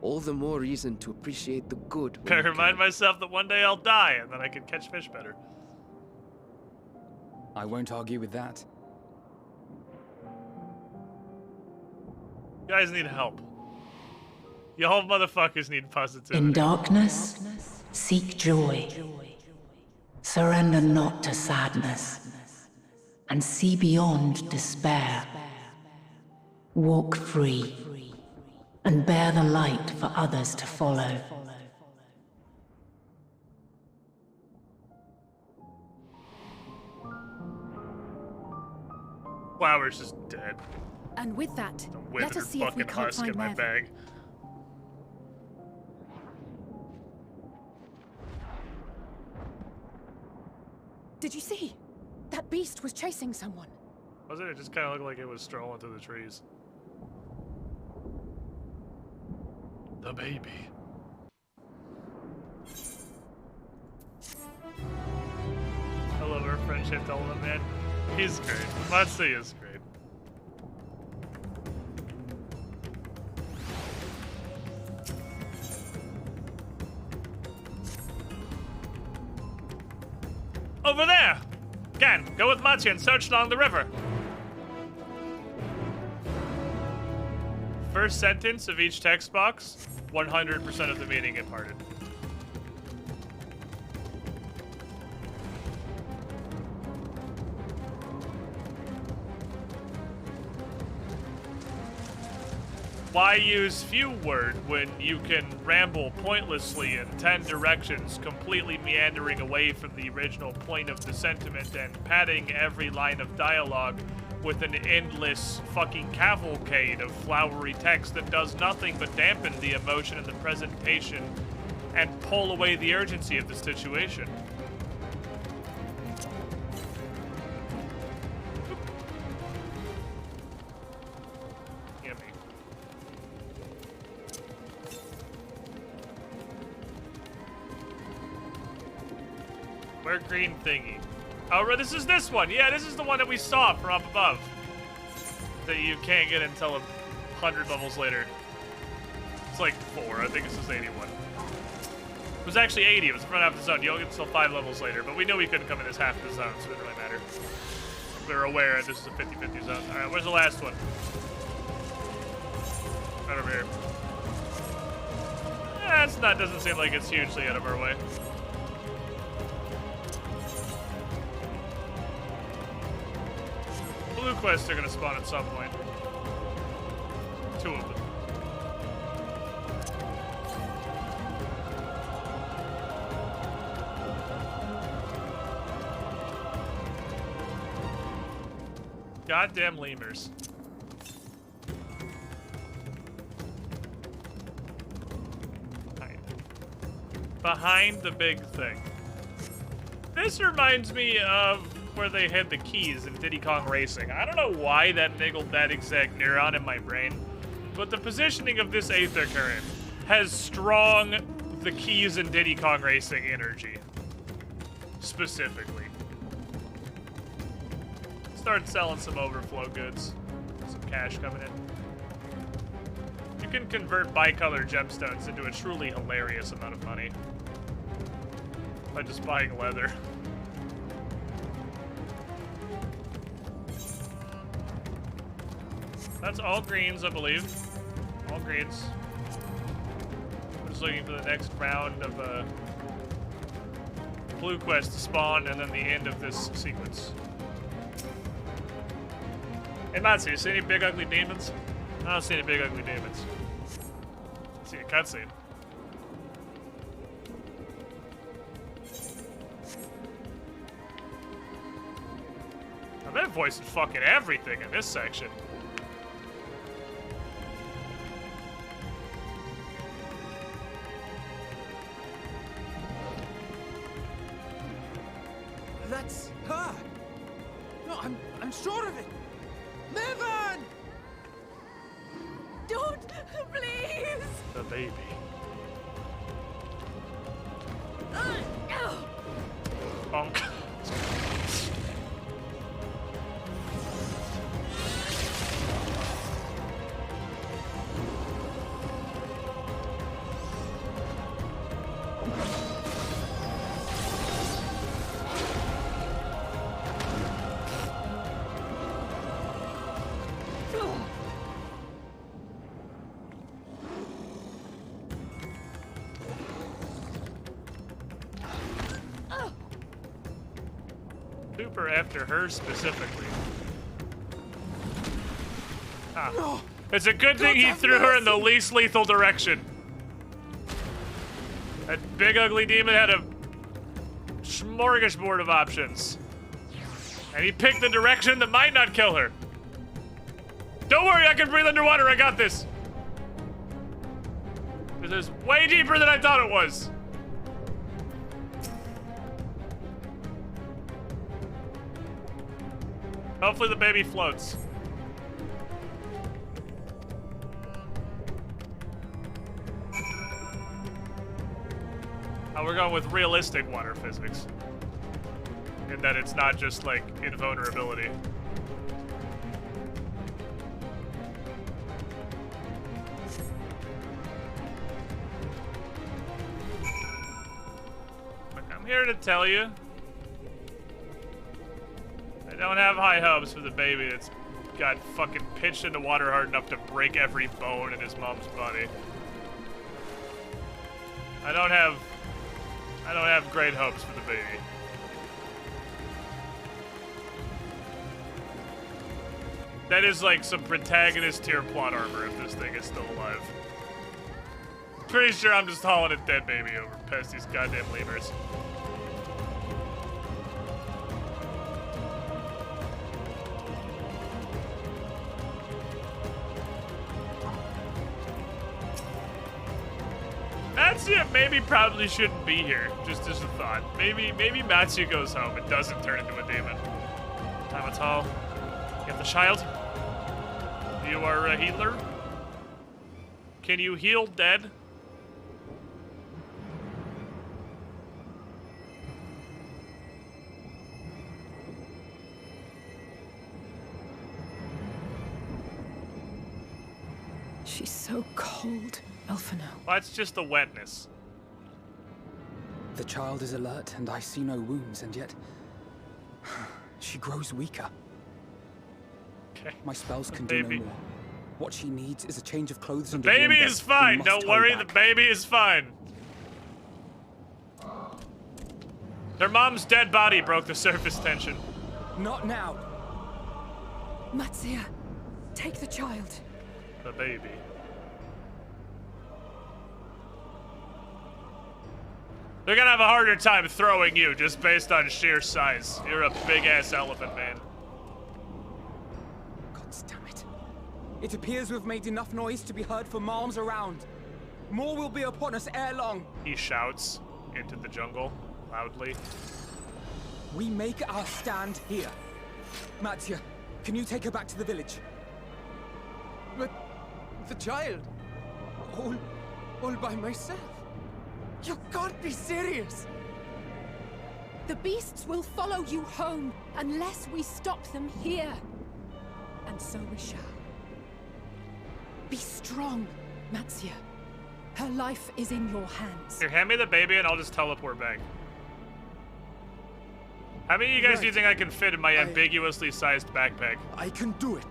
All the more reason to appreciate the good. when Better you remind can. myself that one day I'll die and then I can catch fish better. I won't argue with that. You guys need help. Y'all motherfuckers need positivity. In darkness, seek joy. Surrender not to sadness, and see beyond despair. Walk free, and bear the light for others to follow. Flower's just dead. And with that, The let withered us see if we fucking can't husk find in my Mervyn. bag. Did you see? That beast was chasing someone. Wasn't it? Just kind of looked like it was strolling through the trees. The baby. I love our friendship element, man. He's great. Matsu is great. Over there! Again, go with Matsu and search along the river. First sentence of each text box, 100% of the meaning imparted. Why use few word when you can ramble pointlessly in 10 directions, completely meandering away from the original point of the sentiment and padding every line of dialogue with an endless fucking cavalcade of flowery text that does nothing but dampen the emotion in the presentation and pull away the urgency of the situation. Yummy. Where green thingy? Oh, right, this is this one. Yeah, this is the one that we saw from up above. That you can't get until 100 levels later. It's like 4. I think this is 81. It was actually 80. It was the front half of the zone. You don't get until 5 levels later, but we knew we couldn't come in this half of the zone, so it didn't really matter. We were aware this is a 50-50 zone. All right, where's the last one? Right over here. It's not. Doesn't seem like it's hugely out of our way. Blue quests are gonna spawn at some point. 2 of them. Goddamn lemurs. Behind the big thing. This reminds me of where they had the keys in Diddy Kong Racing. I don't know why that niggled that exact neuron in my brain, but the positioning of this Aether Current has strong the keys in Diddy Kong Racing energy. Specifically. Start selling some overflow goods. Some cash coming in. You can convert bicolor gemstones into a truly hilarious amount of money by just buying leather. That's all greens, I believe. All greens. I'm just looking for the next round of blue quest to spawn and then the end of this sequence. Hey Matsu, you see any big ugly demons? I don't see any big ugly demons. I see a cutscene. I've been voicing fucking everything in this section. That's her. No, I'm sure of it. Mervan! Don't, please! The baby. Bonk. Super after her specifically. Ah. No. It's a good thing he threw her in the least lethal direction. That big ugly demon had a smorgasbord of options. And he picked the direction that might not kill her. Don't worry, I can breathe underwater, I got this. This is way deeper than I thought it was. Hopefully the baby floats. We're going with realistic water physics. In that it's not just like invulnerability. Look, I'm here to tell you. I don't have high hopes for the baby that's got fucking pitched into water hard enough to break every bone in his mom's body. I don't have great hopes for the baby. That is like some protagonist tier plot armor if this thing is still alive. Pretty sure I'm just hauling a dead baby over past these goddamn lemurs. Matsuya maybe probably shouldn't be here, just as a thought. Maybe Matsuya goes home and doesn't turn into a demon. Tamatal, you have the child? You are a healer? Can you heal dead? She's so cold, Elfino. Well, it's just the wetness. The child is alert, and I see no wounds, and yet she grows weaker. Okay. My spells can The do baby. no more. What she needs is a change of clothes and Baby is fine. Don't worry, the baby is fine. Their mom's dead body broke the surface tension. Not now. Matsia, take the child. The baby. They're gonna have a harder time throwing you just based on sheer size. You're a big-ass elephant, man. God damn it. It appears we've made enough noise to be heard for miles around. More will be upon us ere long. He shouts into the jungle loudly. We make our stand here. Matsia, can you take her back to the village? But the child, all by myself. You can't be serious. The beasts will follow you home unless we stop them here. And so we shall. Be strong, Matsia. Her life is in your hands. Here, hand me the baby and I'll just teleport back. How many of you guys do you think I can fit in my ambiguously sized backpack? I can do it.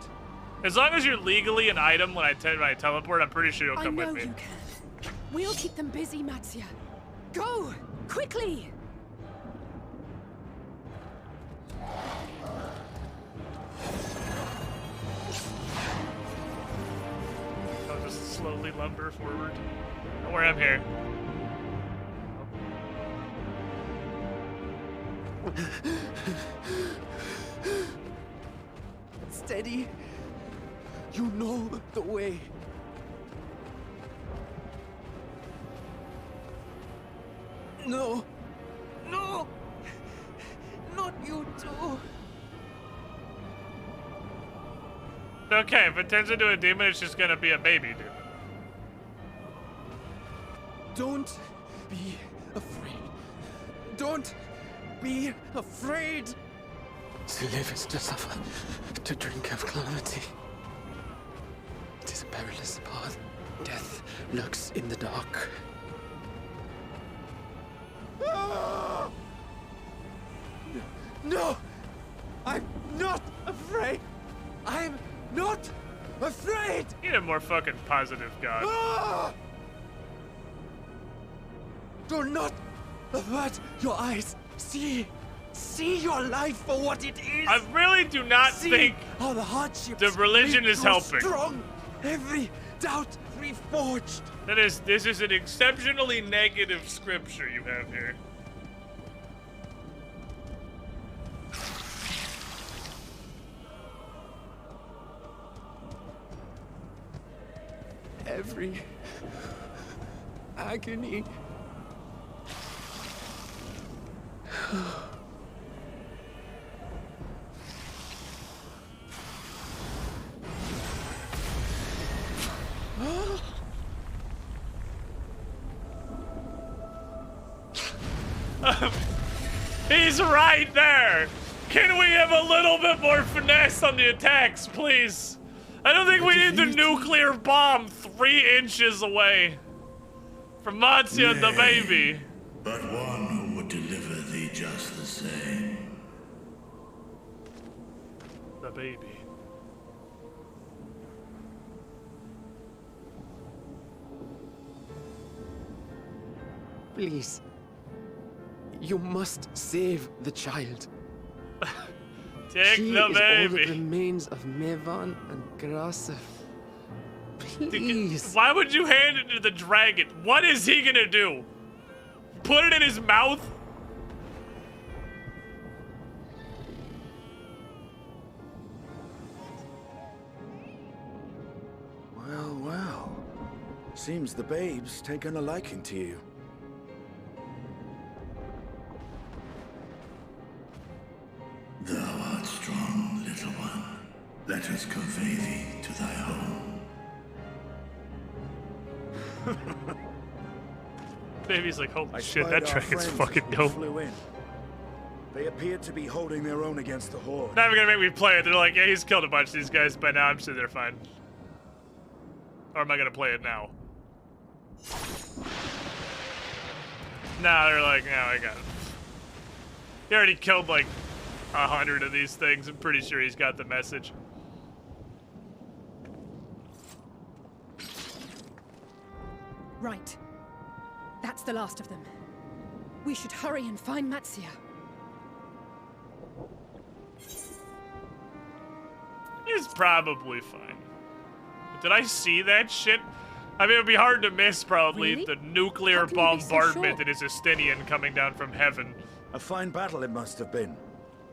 As long as you're legally an item when I teleport, I'm pretty sure you'll come with me. I know you can. We'll keep them busy, Matsia. Go! Quickly! I'll just slowly lumber forward. Don't worry, I'm here. Steady. You know the way. No. No. Not you too. Okay, if it turns into a demon, it's just gonna be a baby demon. Don't be afraid. Don't be afraid. To live is to suffer, to drink of calamity. It is a perilous path. Death lurks in the dark. No! I'm not afraid! I'm not afraid! You need a more fucking positive god. Do not avert your eyes. See your life for what it is. I really do not think how the hardships the religion is helping. Strong. Every doubt reforged. This is an exceptionally negative scripture you have here. Every agony. He's right there! Can we have a little bit more finesse on the attacks, please? I don't think we need the nuclear bomb 3 inches away from Matsia and the baby. But one who would deliver thee just the same. The baby. Please. You must save the child. Take she the is baby. all that remains of Mevan and Grasef. Please. Why would you hand it to the dragon? What is he gonna do? Put it in his mouth? Well, well. Seems the babe's taken a liking to you. Thou art strong, little one. Let us convey thee to thy home. Baby's like, holy I shit, spied that our dragon's friends fucking as we dope. flew in. They appeared to be holding their own against the Horde. Not even gonna make me play it. They're like, yeah, he's killed a bunch of these guys, but now I'm sure they're fine. Or am I gonna play it now? Nah, they're like, no, I got it. He already killed like 100 of these things. I'm pretty sure he's got the message. Right. That's the last of them. We should hurry and find Matsia. He's probably fine. Did I see that shit? I mean, it would be hard to miss, probably, Really? the nuclear How can you be so bombardment sure? that is Estinian coming down from heaven. A fine battle it must have been.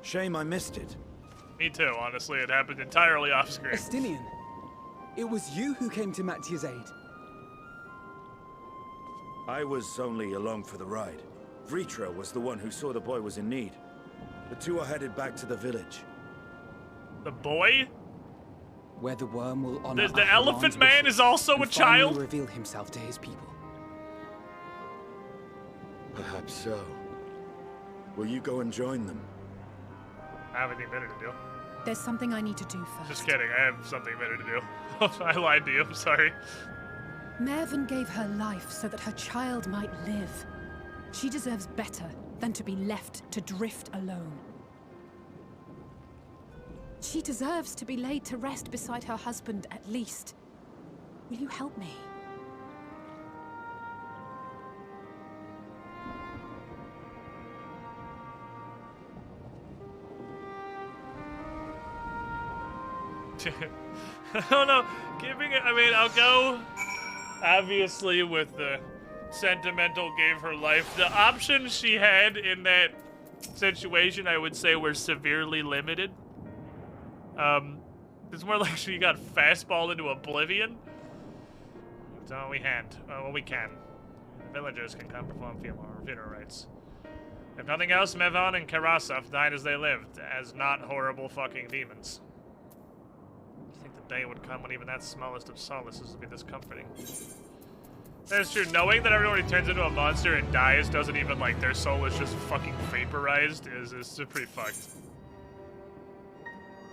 Shame I missed it. Me too, honestly. It happened entirely off screen. Estinian, it was you who came to Matia's aid. I was only along for the ride. Vritra was the one who saw the boy was in need. The two are headed back to the village. The boy? Where the worm will honor The elephant man is also a child? reveal himself to his people. Perhaps so. Will you go and join them? I have anything better to do. There's something I need to do first. Just kidding, I have something better to do. I lied to you, I'm sorry. Mervyn gave her life so that her child might live. She deserves better than to be left to drift alone. She deserves to be laid to rest beside her husband, at least. Will you help me? I don't know, giving it, I mean, I'll go, obviously, with the sentimental gave her life. The options she had in that situation, I would say, were severely limited. It's more like she got fastballed into oblivion. That's all we had. Well, we can. The villagers can come perform funeral rites. If nothing else, Mevan and Karasov died as they lived, as not horrible fucking demons. I think the day would come when even that smallest of solaces would be this comforting. That's true. Knowing that everyone who turns into a monster and dies doesn't even, like, their soul is just fucking vaporized is pretty fucked.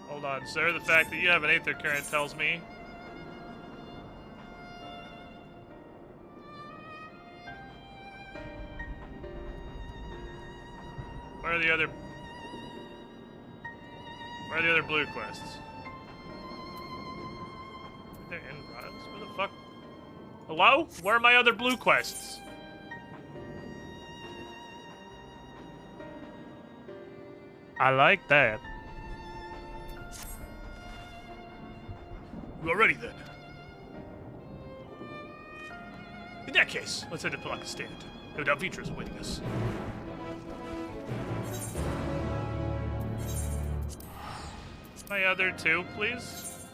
Hold on, sir. The fact that you have an Aether Current tells me... Where are the other blue quests? They're in rods. Where the fuck? Hello? Where are my other blue quests? I like that. You are ready then. In that case, let's head to Palaka Stand. No doubt Vitra is awaiting us. My other two, please.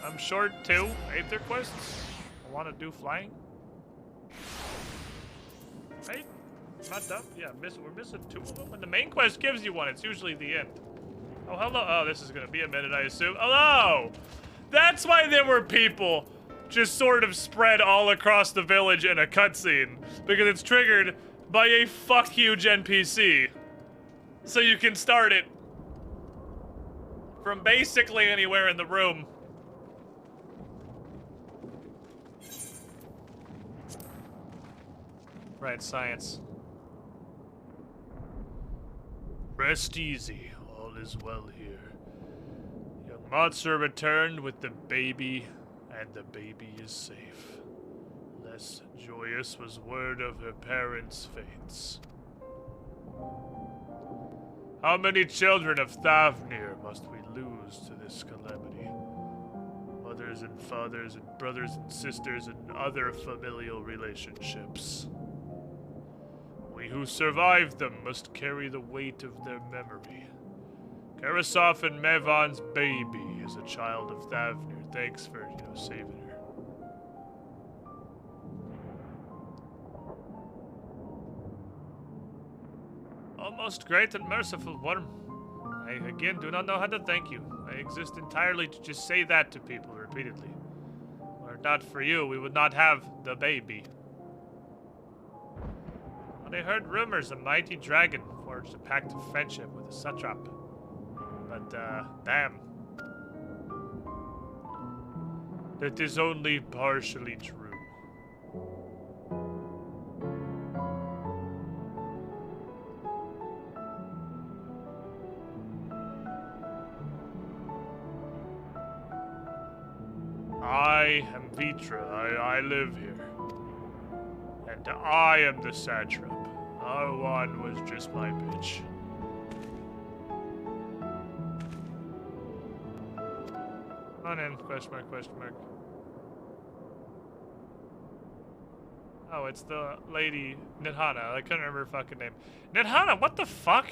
I'm short two Aether quests. I want to do flying. Right? Not done? Yeah, we're missing two of them. When the main quest gives you one, it's usually the end. Oh, hello. Oh, this is going to be a minute, I assume. Hello! That's why there were people just sort of spread all across the village in a cutscene. Because it's triggered by a fuck huge NPC. So you can start it from basically anywhere in the room. Right, science. Rest easy, all is well here. Young Matsu returned with the baby, and the baby is safe. Less joyous was word of her parents' fates. How many children of Thavnir must we lose to this calamity? Mothers and fathers and brothers and sisters and other familial relationships. We who survived them must carry the weight of their memory. Karasov and Mevan's baby is a child of Thavnir. Thanks for, saving her. Oh, most great and merciful one. I, again, do not know how to thank you. I exist entirely to just say that to people repeatedly. Were it not for you, we would not have the baby. I heard rumors a mighty dragon forged a pact of friendship with a satrap. But, damn. That is only partially true. I am Vitra. I live here. And I am the satrap. R1 was just my bitch. Come on in, question mark, question mark. Oh, it's the lady, Nidhana. I couldn't remember her fucking name. Nidhana, what the fuck?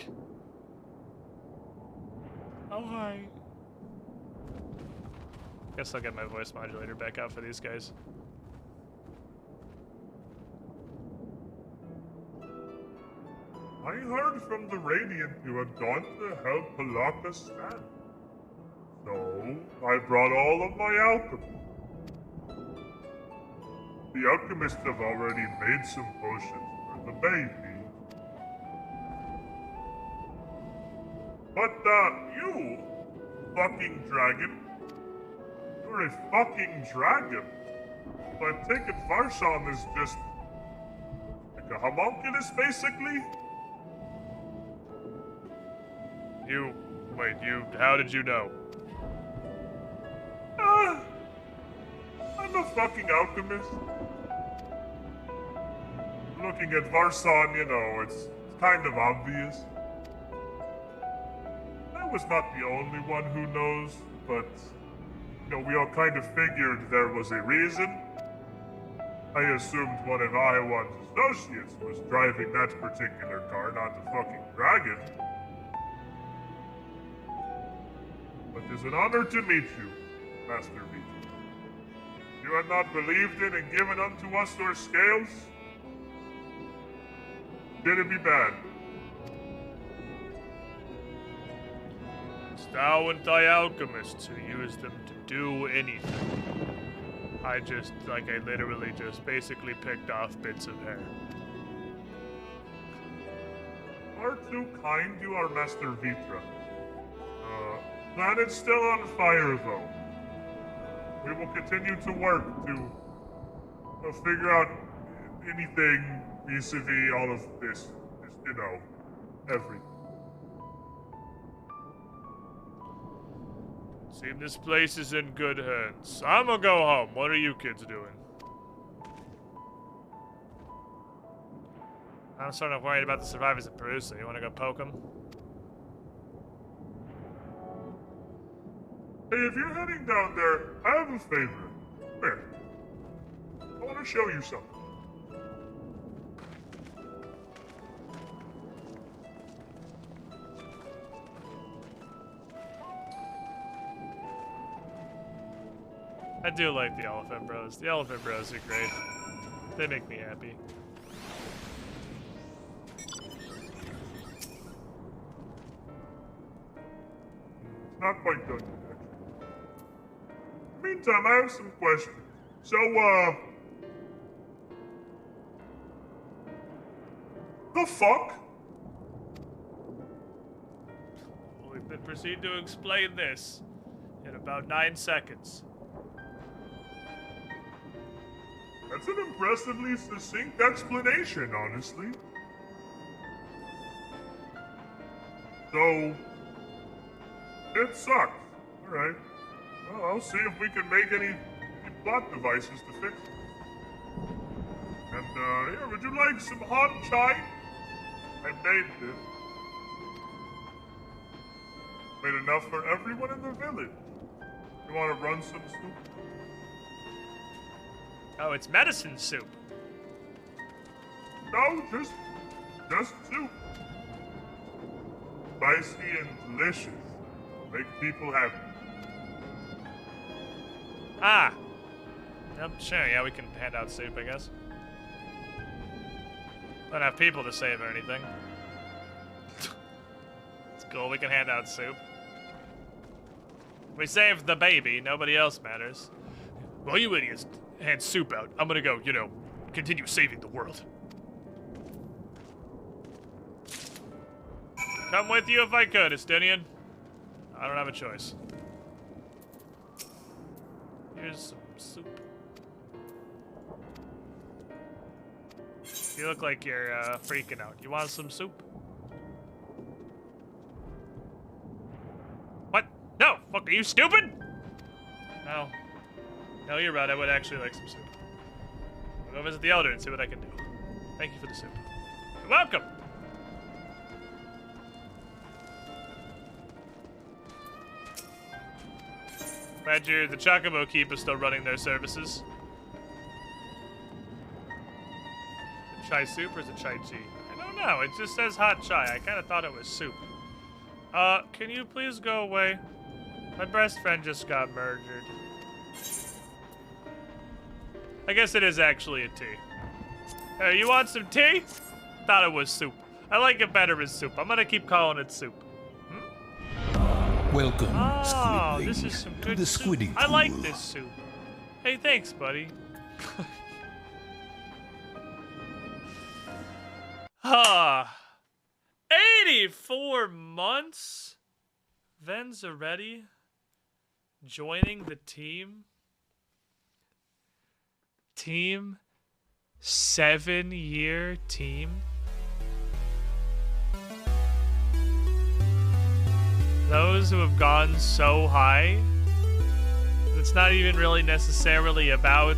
Oh, hi. Guess I'll get my voice modulator back out for these guys. I heard from the Radiant you had gone to help Palaka stand. So, I brought all of my alchemy. The alchemists have already made some potions for the baby. But, you, fucking dragon, you're a fucking dragon. So I'm taking Varsham is just like a homunculus, basically? How did you know? I'm a fucking alchemist. Looking at Varsan, you know, it's kind of obvious. I was not the only one who knows, but, you know, we all kind of figured there was a reason. I assumed one of Iowa's associates was driving that particular car, not the fucking dragon. But it is an honor to meet you, Master Vita. You had not believed in and given unto us your scales? Did it be bad? It's thou and thy alchemists who use them to do anything. I literally just basically picked off bits of hair. Far too kind you are, Master Vitra. Planet's still on fire, though. We will continue to work to figure out anything vis-a-vis all of this. Just, you know, everything. Seems this place is in good hands. I'm gonna go home. What are you kids doing? I'm sort of worried about the survivors of Perusa. You wanna go poke them? Hey, if you're heading down there, I have a favor. Here. I want to show you something. I do like the Elephant Bros. The Elephant Bros are great. They make me happy. Not quite done yet. Meantime, I have some questions. So, the fuck? We can proceed to explain this in about 9 seconds. That's an impressively succinct explanation, honestly. So, it sucks. Alright. Well, I'll see if we can make any plot devices to fix it. And, yeah, would you like some hot chai? I made this. Made enough for everyone in the village. You want to run some soup? Oh, it's medicine soup. No, just soup. Spicy and delicious. Make people happy. Ah! Yep, sure, yeah, we can hand out soup, I guess. Don't have people to save or anything. It's cool, we can hand out soup. We saved the baby, nobody else matters. Well, you idiots hand soup out. I'm gonna go, you know, continue saving the world. Come with you if I could, Estinian. I don't have a choice. Here's some soup. You look like you're freaking out. You want some soup? What? No! Fuck, are you stupid? No. No, you're right. I would actually like some soup. I'll go visit the elder and see what I can do. Thank you for the soup. You're welcome! Glad the Chocobo Keep is still running their services. The chai soup or is it chai tea? I don't know. It just says hot chai. I kind of thought it was soup. Can you please go away? My best friend just got murdered. I guess it is actually a tea. Hey, you want some tea? Thought it was soup. I like it better as soup. I'm gonna keep calling it soup. Welcome, Oh, Squidling, this is some to good the soup. Squiddy I like Pool. this soup. Hey, thanks, buddy. Ah, 84 months? Venzaretti joining the team? Team? 7-year team? Those who have gone so high, it's not even really necessarily about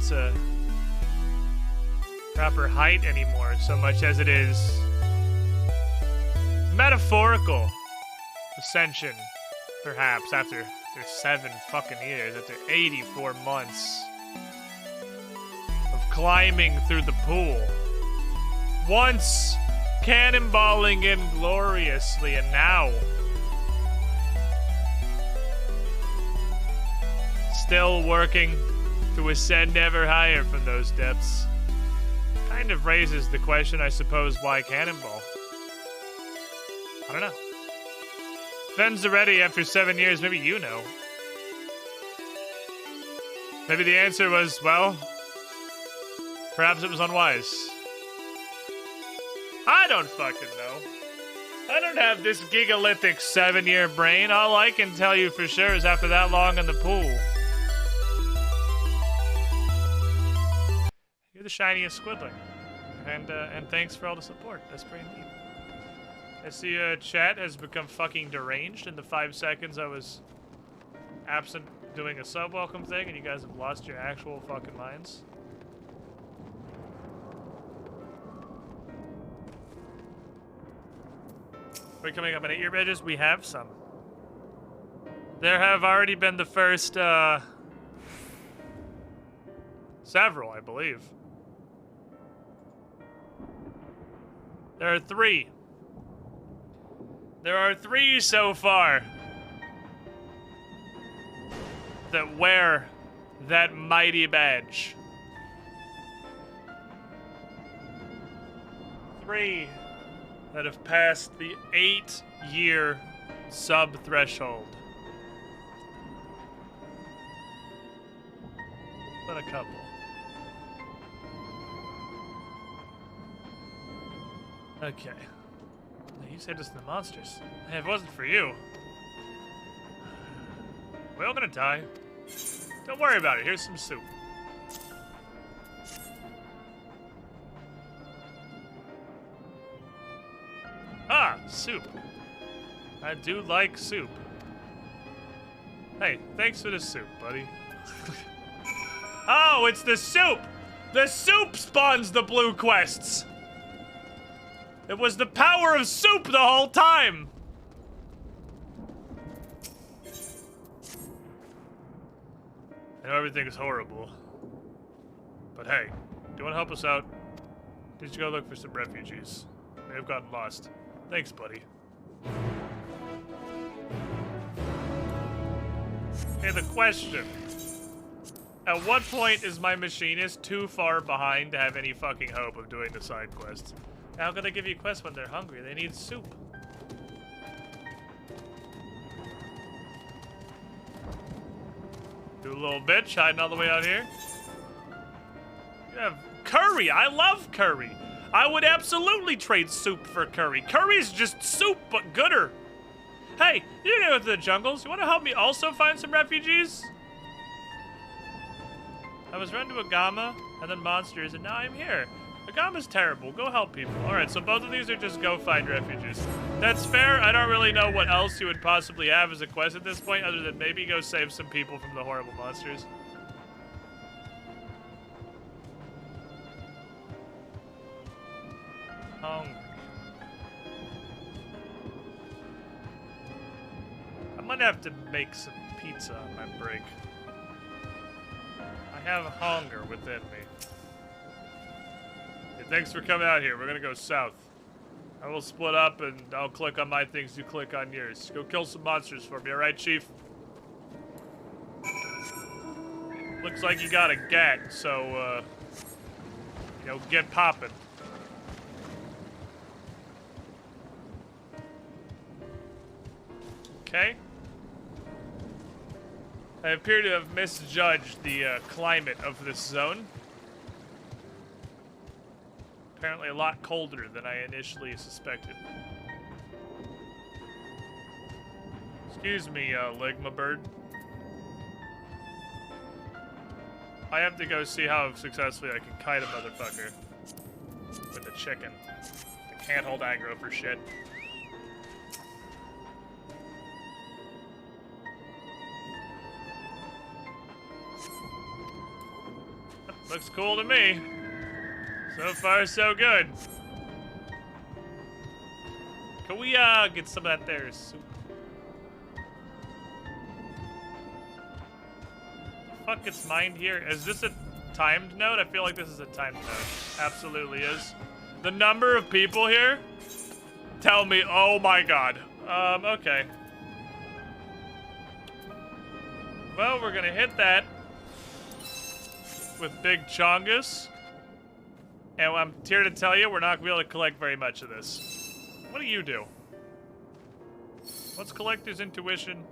proper height anymore, so much as it is metaphorical ascension, perhaps, after 7 fucking years, after 84 months of climbing through the pool. Once cannonballing in gloriously, and now still working to ascend ever higher from those depths. Kind of raises the question, I suppose, why Cannonball? I don't know. Venzaretti, after 7 years, maybe you know. Maybe the answer was, well, perhaps it was unwise. I don't fucking know. I don't have this gigalithic 7-year brain. All I can tell you for sure is after that long in the pool, you're the shiniest Squidling. And thanks for all the support. That's pretty neat. I see chat has become fucking deranged in the 5 seconds I was absent doing a sub-welcome thing, and you guys have lost your actual fucking minds. We're coming up on 8-year badges? We have some. There have already been the first, several, I believe. There are 3. There are 3 so far that wear that mighty badge. 3 that have passed the 8-year sub-threshold. But a couple. Okay. You said us the monsters. Hey, if it wasn't for you, we're all gonna die. Don't worry about it. Here's some soup. Ah, soup. I do like soup. Hey, thanks for the soup, buddy. Oh, it's the soup! The soup spawns the blue quests! It was the power of soup the whole time! I know everything is horrible. But hey, do you want to help us out? Did you go look for some refugees? They have gotten lost. Thanks, buddy. Hey, the question. At what point is my machinist too far behind to have any fucking hope of doing the side quests? How can they give you quests when they're hungry? They need soup. You little bitch hiding all the way out here. You have curry. I love curry. I would absolutely trade soup for curry. Curry's just soup, but gooder. Hey, you go to the jungles. You want to help me also find some refugees? I was run to Agama, and then monsters, and now I'm here. Agama's terrible. Go help people. Alright, so both of these are just go find refugees. That's fair. I don't really know what else you would possibly have as a quest at this point, other than maybe go save some people from the horrible monsters. hungry. I might have to make some pizza on my break. I have hunger within me. Hey, thanks for coming out here. We're gonna go south. I will split up and I'll click on my things, you click on yours. Go kill some monsters for me, alright, Chief? Looks like you got a gat, so, you know, get poppin'. Okay. I appear to have misjudged the climate of this zone. Apparently a lot colder than I initially suspected. Excuse me, Ligma Bird. I have to go see how successfully I can kite a motherfucker with a chicken. I can't hold aggro for shit. Looks cool to me. So far, so good. Can we, get some of that there soup? The fuck gets mined here? Is this a timed node? I feel like this is a timed node. Absolutely is. The number of people here? Tell me, oh my god. Okay. Well, we're gonna hit that with Big Chongus. And I'm here to tell you, we're not going to be able to collect very much of this. What do you do? What's Collector's Intuition?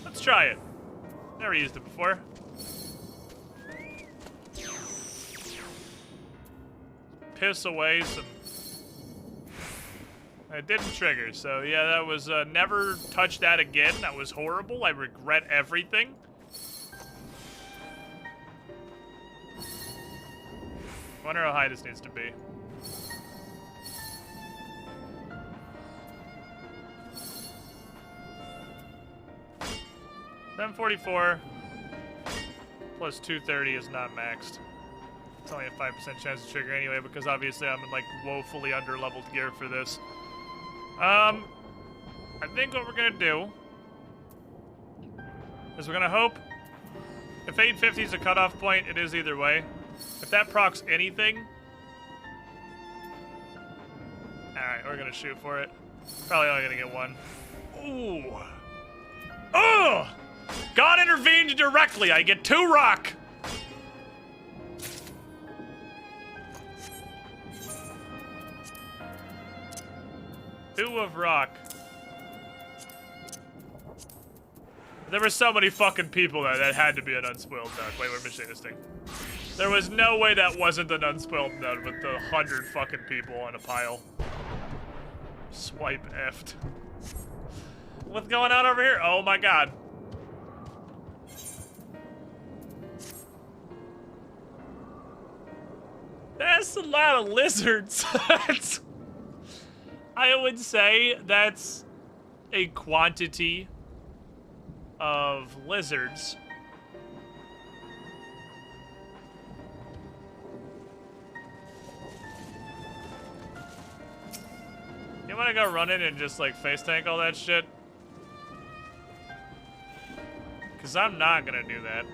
Let's try it. Never used it before. Piss away some... It didn't trigger, so yeah, that was, never touch that again. That was horrible. I regret everything. Wonder how high this needs to be. $744 plus 230 is not maxed. It's only a 5% chance to trigger anyway, because obviously I'm in, like, woefully under-leveled gear for this. I think what we're gonna do is we're gonna hope if 850 is a cutoff point, it is either way. If that procs anything, alright, we're gonna shoot for it. Probably only gonna get one. Ooh. Oh! God intervened directly. I get 2 rock. Two of rock. There were so many fucking people there that had to be an unspoiled node. Wait, we're missing this thing. There was no way that wasn't an unspoiled node with the 100 fucking people on a pile. Swipe effed. What's going on over here? Oh my god. That's a lot of lizards. I would say that's a quantity of lizards. You wanna go run in and just like face tank all that shit? Cause I'm not gonna do that.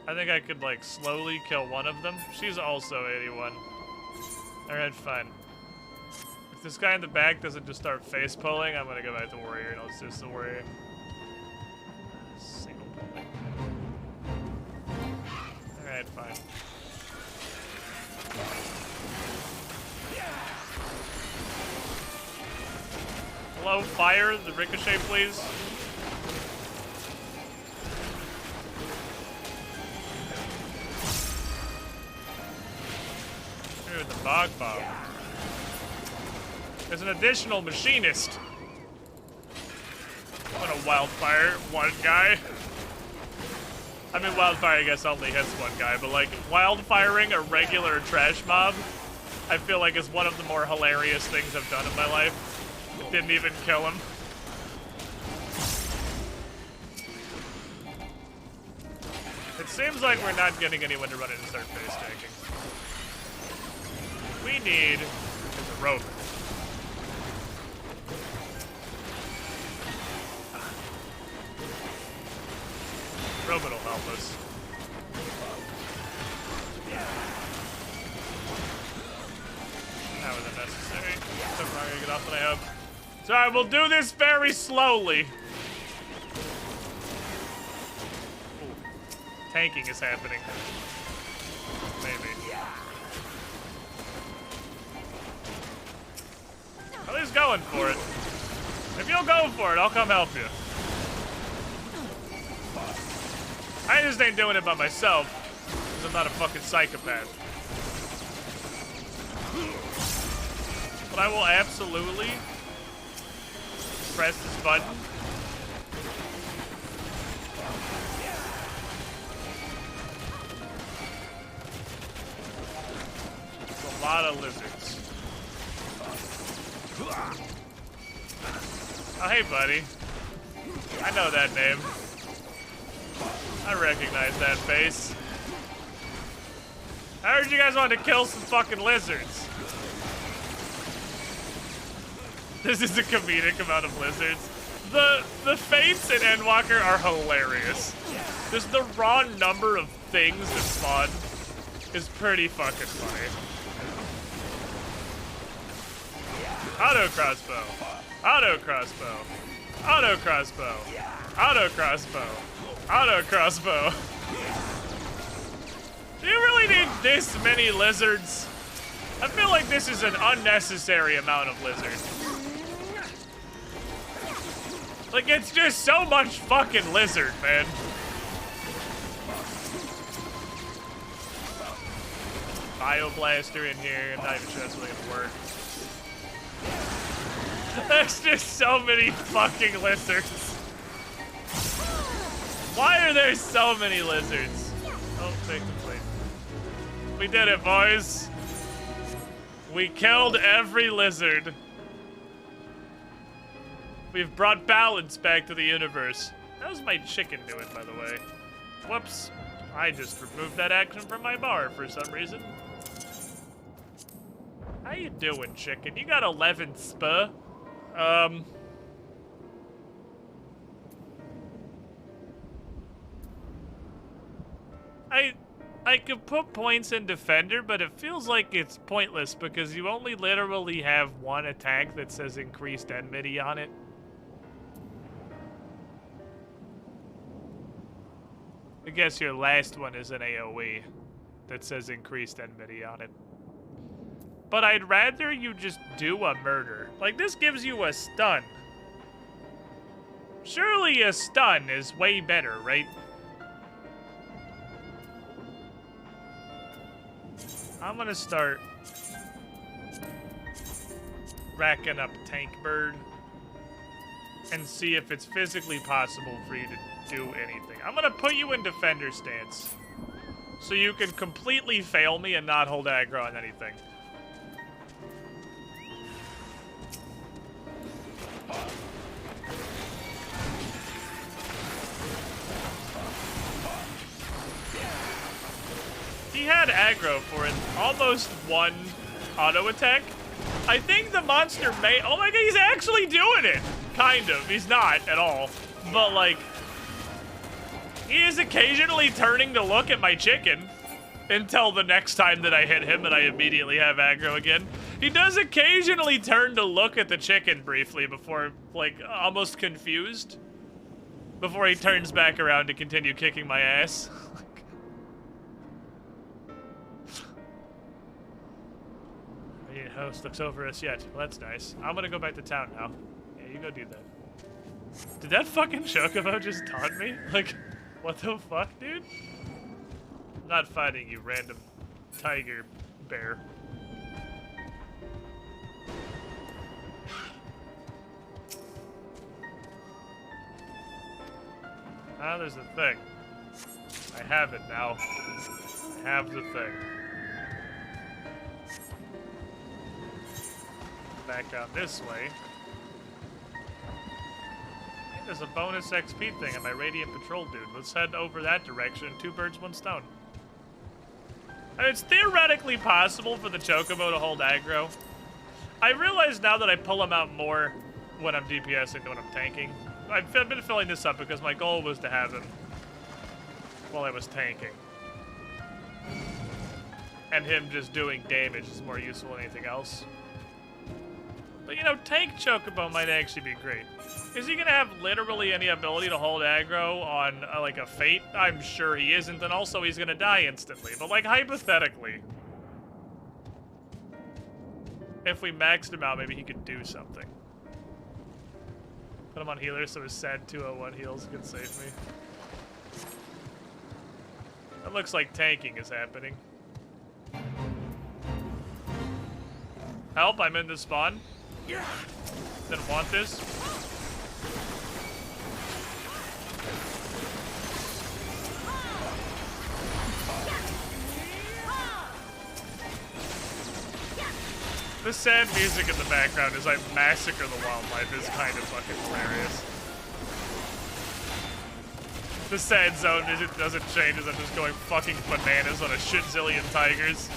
I think I could like slowly kill one of them. She's also 81. Alright, fine. If this guy in the back doesn't just start face pulling, I'm gonna go back to warrior and I'll assist the warrior. Single pulling. Alright, fine. Hello, fire the ricochet, please. With the bog bomb. There's an additional machinist. What a wildfire, one guy. I mean, wildfire, I guess, only hits one guy, but like, wildfiring a regular trash mob, I feel like is one of the more hilarious things I've done in my life. It didn't even kill him. It seems like we're not getting anyone to run in and start face taking. We need is a rope. Robot will help us. That was unnecessary. So we're not gonna get off than I hope. Sorry, we'll do this very slowly. Ooh. Tanking is happening. Maybe. At least going for it. If you'll go for it, I'll come help you. I just ain't doing it by myself, because I'm not a fucking psychopath. But I will absolutely press this button. It's a lot of lizards. Oh, hey, buddy. I know that name. I recognize that face. I heard you guys wanted to kill some fucking lizards. This is a comedic amount of lizards. The fates in Endwalker are hilarious. Just the raw number of things that spawn is pretty fucking funny. Auto crossbow. Auto crossbow. Auto crossbow. Auto crossbow. Auto crossbow. Do you really need this many lizards? I feel like this is an unnecessary amount of lizards. Like, it's just so much fucking lizard, man. Bioblaster in here. I'm not even sure that's really gonna work. There's just so many fucking lizards. Why are there so many lizards? Oh, take the plate. We did it, boys. We killed every lizard. We've brought balance back to the universe. How's my chicken doing, by the way? Whoops. I just removed that action from my bar for some reason. How you doing, chicken? You got 11 spa. I could put points in Defender, but it feels like it's pointless because you only literally have one attack that says increased enmity on it. I guess your last one is an AoE that says increased enmity on it. But I'd rather you just do a murder. Like, this gives you a stun. Surely a stun is way better, right? I'm gonna start racking up Tank Bird and see if it's physically possible for you to do anything. I'm gonna put you in Defender stance so you can completely fail me and not hold aggro on anything. He had aggro for an almost one auto attack. I think the monster may... Oh my god, he's actually doing it! Kind of. He's not at all. But, like... He is occasionally turning to look at my chicken until the next time that I hit him and I immediately have aggro again. He does occasionally turn to look at the chicken briefly before, like, almost confused. Before he turns back around to continue kicking my ass. Host looks over us yet. Well, that's nice. I'm gonna go back to town now. Yeah, you go do that. Did that fucking Chocobo just taunt me? Like, what the fuck, dude? I'm not fighting you, random tiger bear. Ah, there's the thing. I have it now. I have the thing. Back out this way. There's a bonus XP thing on my Radiant Patrol dude. Let's head over that direction. 2 birds, 1 stone. I mean, it's theoretically possible for the Chocobo to hold aggro. I realize now that I pull him out more when I'm DPSing than when I'm tanking. I've been filling this up because my goal was to have him while I was tanking. And him just doing damage is more useful than anything else. But, you know, tank Chocobo might actually be great. Is he going to have literally any ability to hold aggro on, like, a Fate? I'm sure he isn't, and also he's going to die instantly. But, like, hypothetically, if we maxed him out, maybe he could do something. Put him on healer so his sad 201 heals can save me. That looks like tanking is happening. Help, I'm in the spawn. Didn't want this. The sad music in the background as I massacre the wildlife is kind of fucking hilarious. The sad zone doesn't change as I'm just going fucking bananas on a shit zillion tigers.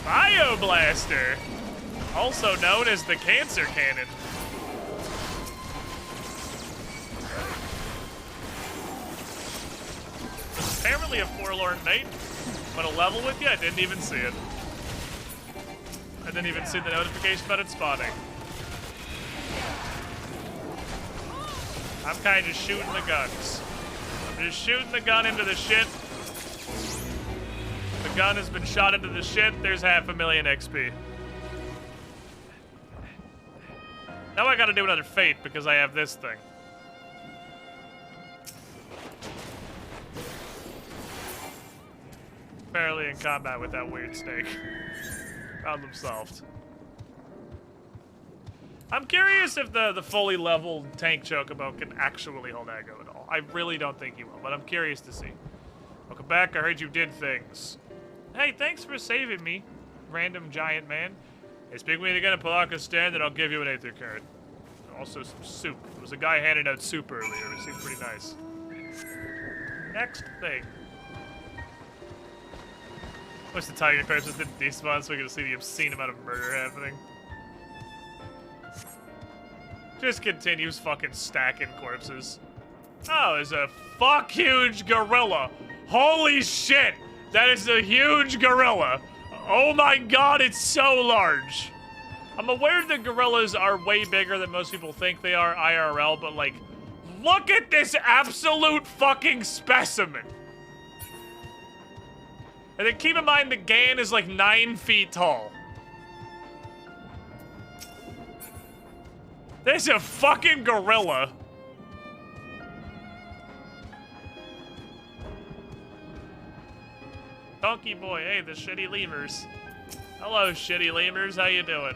Bioblaster! Also known as the Cancer Cannon. There's apparently a forlorn mate. I'm gonna level with you, I didn't even see it. I didn't even see the notification about it spawning. I'm kind of just shooting the guns. I'm just shooting the gun into the shit. The gun has been shot into the shit. There's 500,000 XP. Now I gotta do another Fate because I have this thing. Apparently in combat with that weird snake. Problem solved. I'm curious if the fully leveled tank Chocobo can actually hold aggro at all. I really don't think he will, but I'm curious to see. Welcome back, I heard you did things. Hey, thanks for saving me, random giant man. Hey, speak with me again and pull out a stand, and I'll give you an Aether card. Also some soup. There was a guy handing out soup earlier. It seemed pretty nice. Next thing. Wish the tiger cards just didn't despawn so we could see the obscene amount of murder happening. Just continues fucking stacking corpses. Oh, there's a fuck huge gorilla. Holy shit! That is a huge gorilla. Oh my god, it's so large. I'm aware that gorillas are way bigger than most people think they are IRL, but like, look at this absolute fucking specimen. And then keep in mind the Gan is like 9 feet tall. There's a fucking gorilla. Donkey boy, hey, the shitty lemurs. Hello, shitty lemurs, how you doing?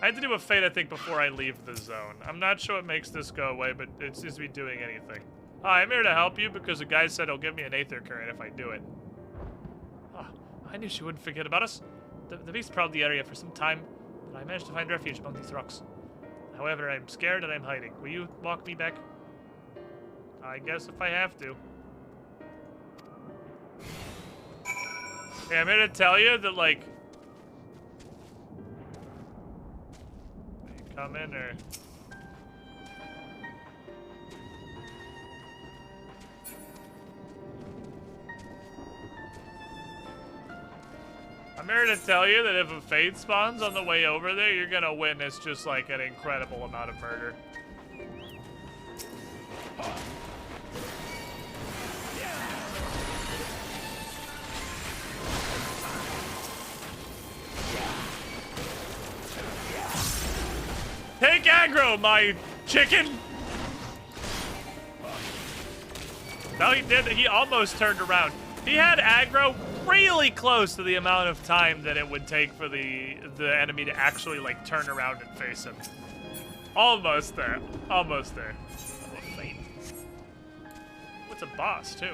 I had to do a Fate, I think, before I leave the zone. I'm not sure what makes this go away, but it seems to be doing anything. Hi, I'm here to help you because the guy said he'll give me an Aether current if I do it. Oh, I knew she wouldn't forget about us. The beast prowled the area for some time, but I managed to find refuge among these rocks. However, I'm scared and I'm hiding. Will you walk me back? I guess if I have to. Yeah, I'm here to tell you that, like... You come in, or... I'm here to tell you that if a Fate spawns on the way over there, you're gonna witness just like an incredible amount of murder. Take aggro, my chicken! No, he did. He almost turned around. He had aggro really close to the amount of time that it would take for the enemy to actually like turn around and face him. Almost there. Almost there. Oh, Fate. What's a boss too?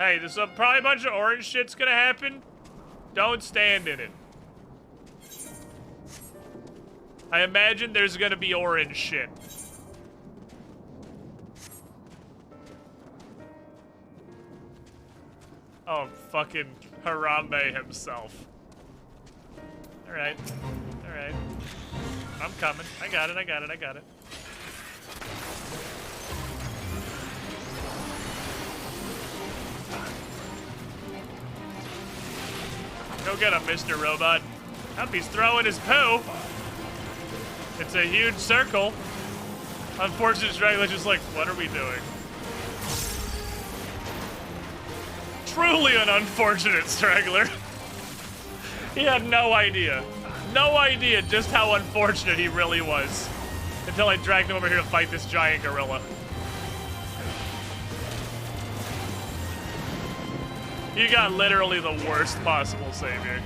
Hey, there's probably a bunch of orange shit's gonna happen. Don't stand in it. I imagine there's gonna be orange shit. Oh, fucking Harambe himself. Alright. Alright. I'm coming. I got it, I got it, I got it. Go get him, Mr. Robot. Up, he's throwing his poo. It's a huge circle. Unfortunate Straggler's just like, what are we doing? Truly an unfortunate Straggler. He had no idea. No idea just how unfortunate he really was. Until I dragged him over here to fight this giant gorilla. You got literally the worst possible savior.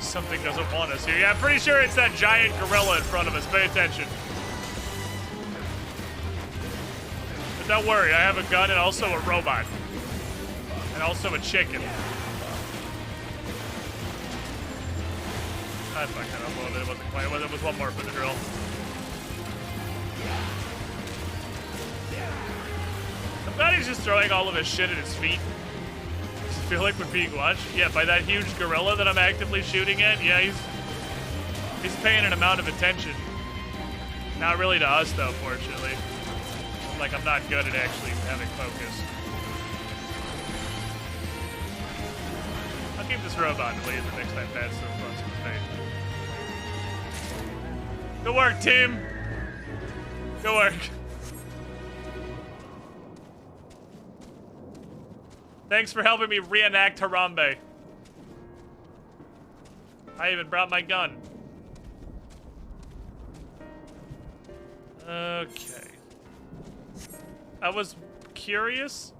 Something doesn't want us here. Yeah, I'm pretty sure it's that giant gorilla in front of us. Pay attention. But don't worry, I have a gun and also a robot. And also a chicken. I fucking unloaded. It wasn't quite. It was one more for the drill. I'm glad he's just throwing all of his shit at his feet. Does it feel like we're being watched? Yeah, by that huge gorilla that I'm actively shooting at? Yeah, he's paying an amount of attention. Not really to us, though, fortunately. Like, I'm not good at actually having focus. I'll keep this robot please the next time Pat's so close to the face. Good work, team! Good work. Thanks for helping me reenact Harambe. I even brought my gun. Okay. I was curious.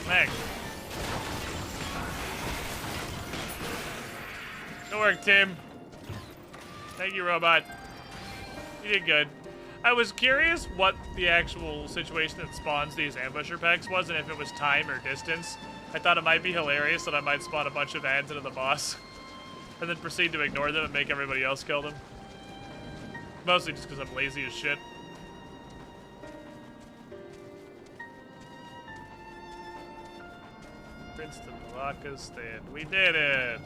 Smack. Good work, Tim. Thank you, robot. You did good. I was curious what the actual situation that spawns these ambusher packs was, and if it was time or distance. I thought it might be hilarious that I might spawn a bunch of ads into the boss, and then proceed to ignore them and make everybody else kill them. Mostly just because I'm lazy as shit. Princeton Malacca stand. We did it!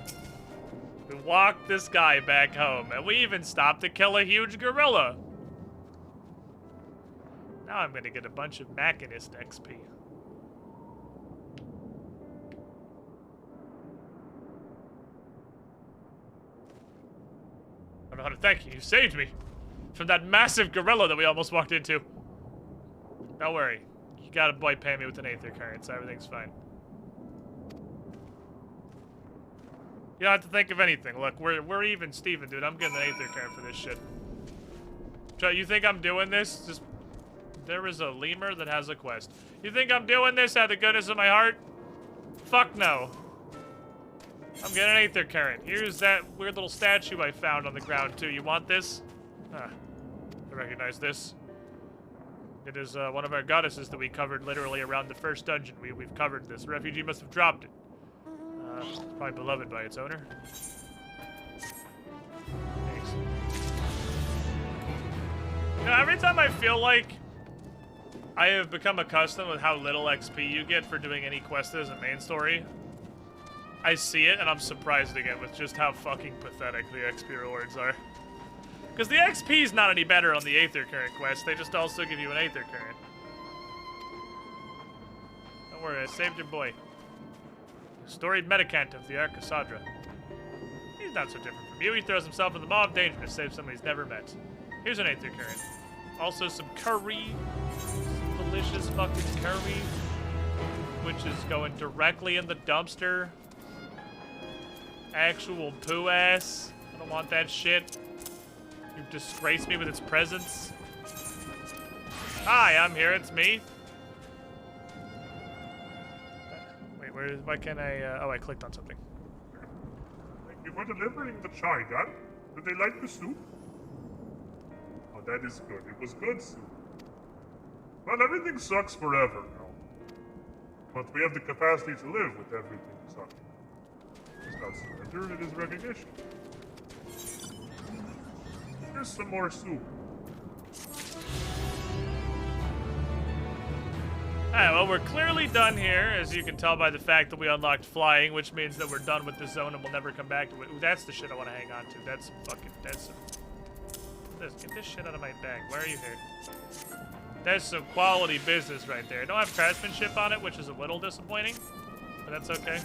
We walked this guy back home, and we even stopped to kill a huge gorilla. Now I'm gonna get a bunch of Machinist XP. I don't know how to thank you. You saved me from that massive gorilla that we almost walked into. Don't worry. You got a boy pay me with an aether current, so everything's fine. You don't have to think of anything. Look, we're even Steven, dude. I'm getting an aether current for this shit. You think I'm doing this? Just there is a lemur that has a quest. You think I'm doing this out of the goodness of my heart? Fuck no. I'm getting an aether current. Here's that weird little statue I found on the ground, too. You want this? Ah, I recognize this. It is one of our goddesses that we covered literally around the first dungeon. We've covered this. Refugee must have dropped it. Probably beloved by its owner. Thanks. You know, every time I feel like I have become accustomed with how little XP you get for doing any quest as a main story, I see it and I'm surprised again with just how fucking pathetic the XP rewards are. Because the XP is not any better on the Aether Current quest, they just also give you an Aether Current. Don't worry, I saved your boy. Storied Medicant of the Arcasadra. He's not so different from you. He throws himself in the maw of danger to save somebody he's never met. Here's an Aether Current. Also some curry. Some delicious fucking curry. Which is going directly in the dumpster. Actual poo ass. I don't want that shit. You've disgraced me with its presence. Hi, I'm here. It's me. Why can't I, oh, I clicked on something. Thank you for delivering the chai, Dad. Did they like the soup? Oh, that is good. It was good soup. Well, everything sucks forever now. But we have the capacity to live with everything sucking. It's not surrender, it is recognition. Here's some more soup. Alright, well, we're clearly done here, as you can tell by the fact that we unlocked flying, which means that we're done with this zone and we'll never come back to it. Ooh, that's the shit I want to hang on to. That's fucking, that's some... Get this shit out of my bag. Why are you here? That's some quality business right there. I don't have craftsmanship on it, which is a little disappointing, but that's okay.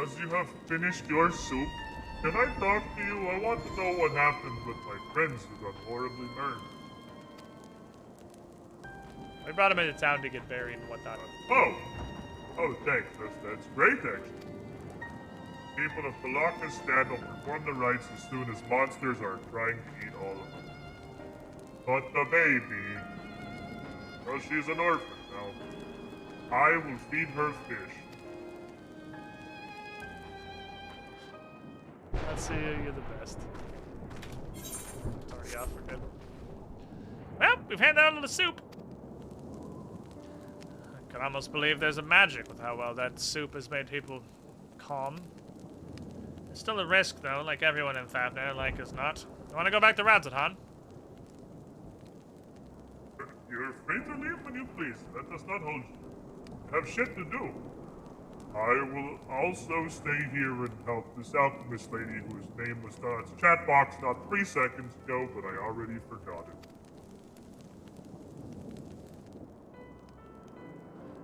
As you have finished your soup, can I talk to you? I want to know what happened with my friends who got horribly burned. We brought him into town to get buried and whatnot. Oh! Oh, thanks. That's great, actually. People of Palakistan will perform the rites as soon as monsters are trying to eat all of them. But the baby... Well, she's an orphan now. I will feed her fish. Let's see, you're the best. Already off, we're good. Well, we've had that on the soup. I can almost believe there's a magic with how well that soup has made people calm. It's still a risk, though, like everyone in Fafnir, like is not. You want to go back to Radset, Han? You're free to leave when you please. That does not hold you. You have shit to do. I will also stay here and help this alchemist lady whose name was done in the chat box not 3 seconds ago, but I already forgot it.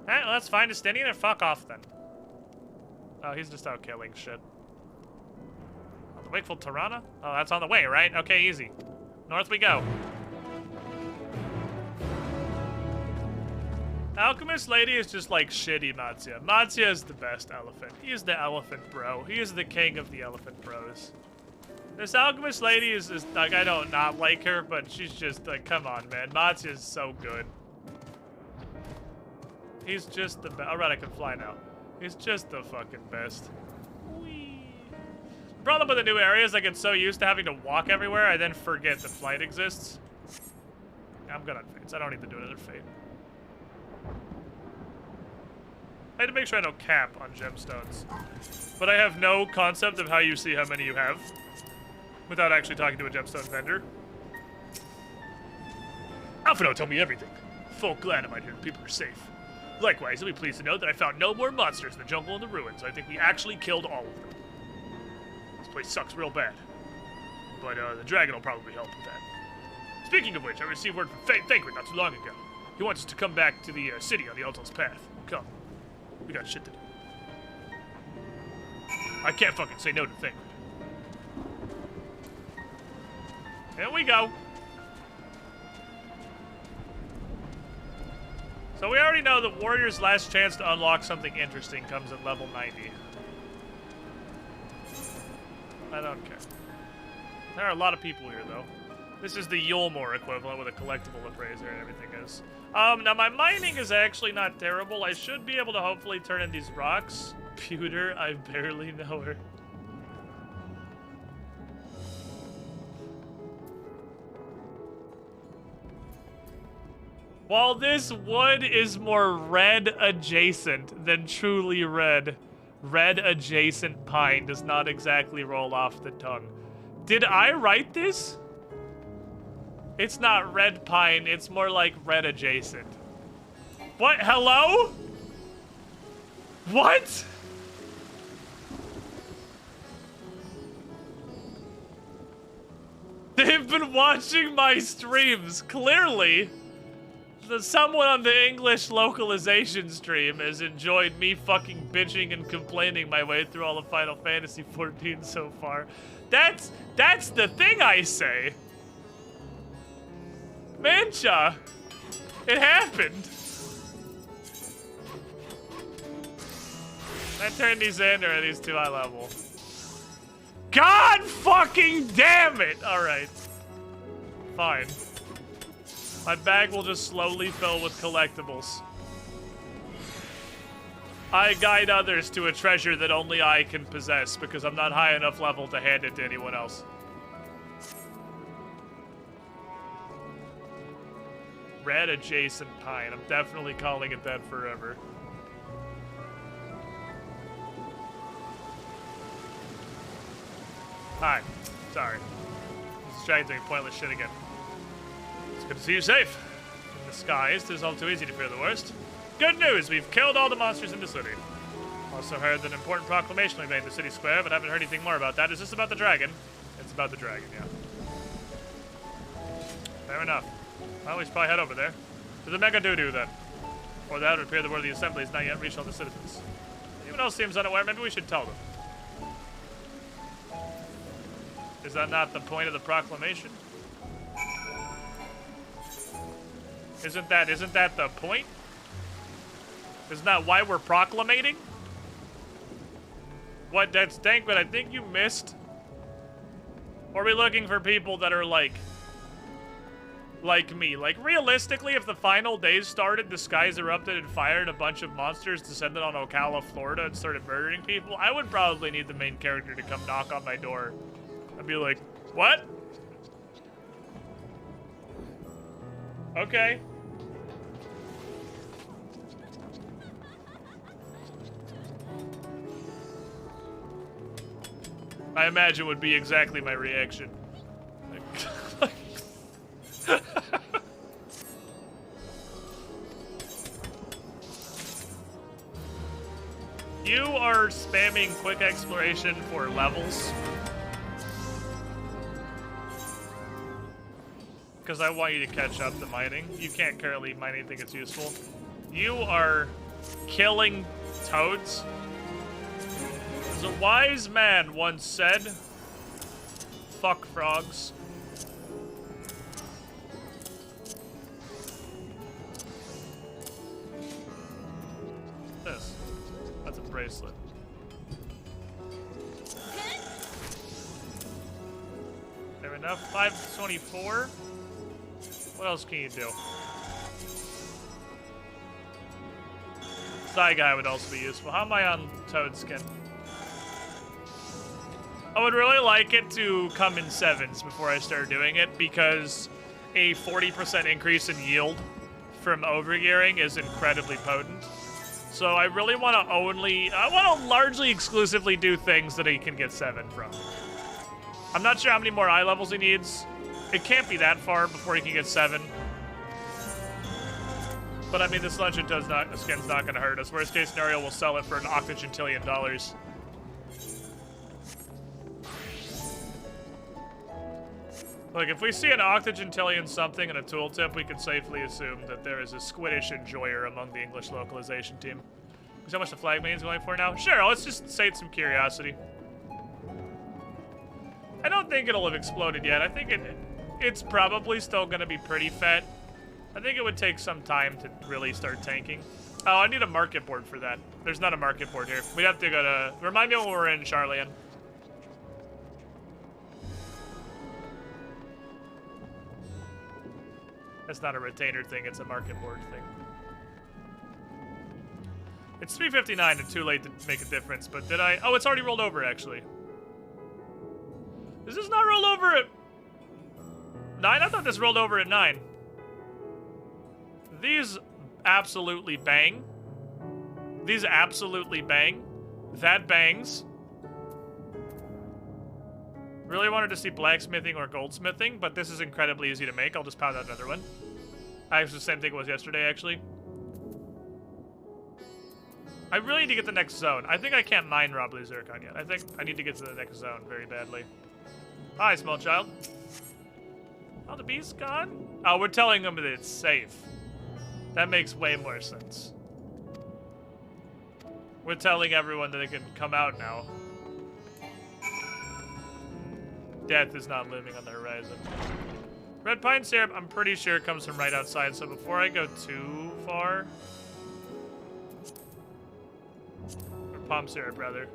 Alright, well, let's find Justinian and fuck off then. Oh, he's just out killing shit. Oh, the Wakeful Tirana? Oh, that's on the way, right? Okay, easy. North we go. Alchemist Lady is just like shitty Matsya. Matsya is the best elephant. He is the elephant bro. He is the king of the elephant bros. This Alchemist Lady is like, I don't not like her, but she's just like, come on, man. Matsya is so good. He's just the best. Alright, I can fly now. He's just the fucking best. Whee. The problem with the new area is I get so used to having to walk everywhere, I then forget that flight exists. I'm good on fates. I don't need to do another fate. I had to make sure I don't cap on gemstones. But I have no concept of how you see how many you have without actually talking to a gemstone vendor. Alphino told me everything. Full glad I'm out here and people are safe. Likewise, I'll be pleased to know that I found no more monsters in the jungle and the ruins. I think we actually killed all of them. This place sucks real bad. But the dragon will probably help with that. Speaking of which, I received word from Thancred not too long ago. He wants us to come back to the city on the Altos path. Come. We got shit to do. I can't fucking say no to Thancred. Here we go. So we already know that Warrior's last chance to unlock something interesting comes at level 90. I don't care. There are a lot of people here, though. This is the Yulmore equivalent with a collectible appraiser and everything is. Now my mining is actually not terrible. I should be able to hopefully turn in these rocks. Pewter, I barely know her. While this wood is more red adjacent than truly red, red adjacent pine does not exactly roll off the tongue. Did I write this? It's not red pine, it's more like red adjacent. What? Hello? What? They've been watching my streams, clearly. Someone on the English localization stream has enjoyed me fucking bitching and complaining my way through all of Final Fantasy XIV so far. That's the thing I say. Mancha, it happened. I turned these in, or are these too high level? God fucking damn it! All right, fine. My bag will just slowly fill with collectibles. I guide others to a treasure that only I can possess because I'm not high enough level to hand it to anyone else. Red adjacent pine. I'm definitely calling it that forever. Hi. Sorry. I'm distracted doing pointless shit again. It's good to see you safe. In the skies, it's all too easy to fear the worst. Good news! We've killed all the monsters in the city. Also heard that an important proclamation we made in the city square, but haven't heard anything more about that. Is this about the dragon? It's about the dragon, yeah. Fair enough. Well, we should probably head over there. To the Mega Doo-Doo, then. For that, it would appear the word of the assembly has not yet reached all the citizens. Anyone else seems unaware, maybe we should tell them. Is that not the point of the proclamation? Isn't that the point? Isn't that why we're proclamating? What, that's dank, but I think you missed. Or are we looking for people that are like me? Like, realistically, if the final days started, the skies erupted and fired, a bunch of monsters descended on Ocala, Florida, and started murdering people, I would probably need the main character to come knock on my door. I'd be like, what? Okay. I imagine would be exactly my reaction. You are spamming quick exploration for levels. Because I want you to catch up to mining. You can't currently mine anything that's useful. You are killing toads. As a wise man once said, fuck frogs. This. That's a bracelet. Fair enough. 524. What else can you do? Side guy would also be useful. How am I on toad skin? I would really like it to come in 7s before I start doing it, because a 40% increase in yield from overgearing is incredibly potent. So I really want to I want to largely exclusively do things that he can get 7 from. I'm not sure how many more eye levels he needs. It can't be that far before he can get 7. But I mean, this luncheon skin's not going to hurt us. Worst case scenario, we'll sell it for an octogentillion dollars. Look, if we see an octogentillion something in a tooltip, we can safely assume that there is a Squiddish enjoyer among the English localization team. Is how much the flag main's going for now? Sure, let's just sate some curiosity. I don't think it'll have exploded yet. I think it's probably still going to be pretty fat. I think it would take some time to really start tanking. Oh, I need a market board for that. There's not a market board here. We'd have to go to... Remind me when we're in Charlian. That's not a retainer thing, it's a market board thing. It's 3:59 and too late to make a difference, but did I... Oh, it's already rolled over, actually. Does this not roll over at 9? I thought this rolled over at 9. These absolutely bang. These absolutely bang. That bangs. Really wanted to see blacksmithing or goldsmithing, but this is incredibly easy to make. I'll just pound out another one. Actually, the same thing it was yesterday, actually. I really need to get the next zone. I think I can't mine Robley Zircon yet. I think I need to get to the next zone very badly. Hi, small child. Oh, the bee's gone? Oh, we're telling them that it's safe. That makes way more sense. We're telling everyone that they can come out now. Death is not looming on the horizon. Red pine syrup, I'm pretty sure comes from right outside, so before I go too far... Or palm syrup, rather.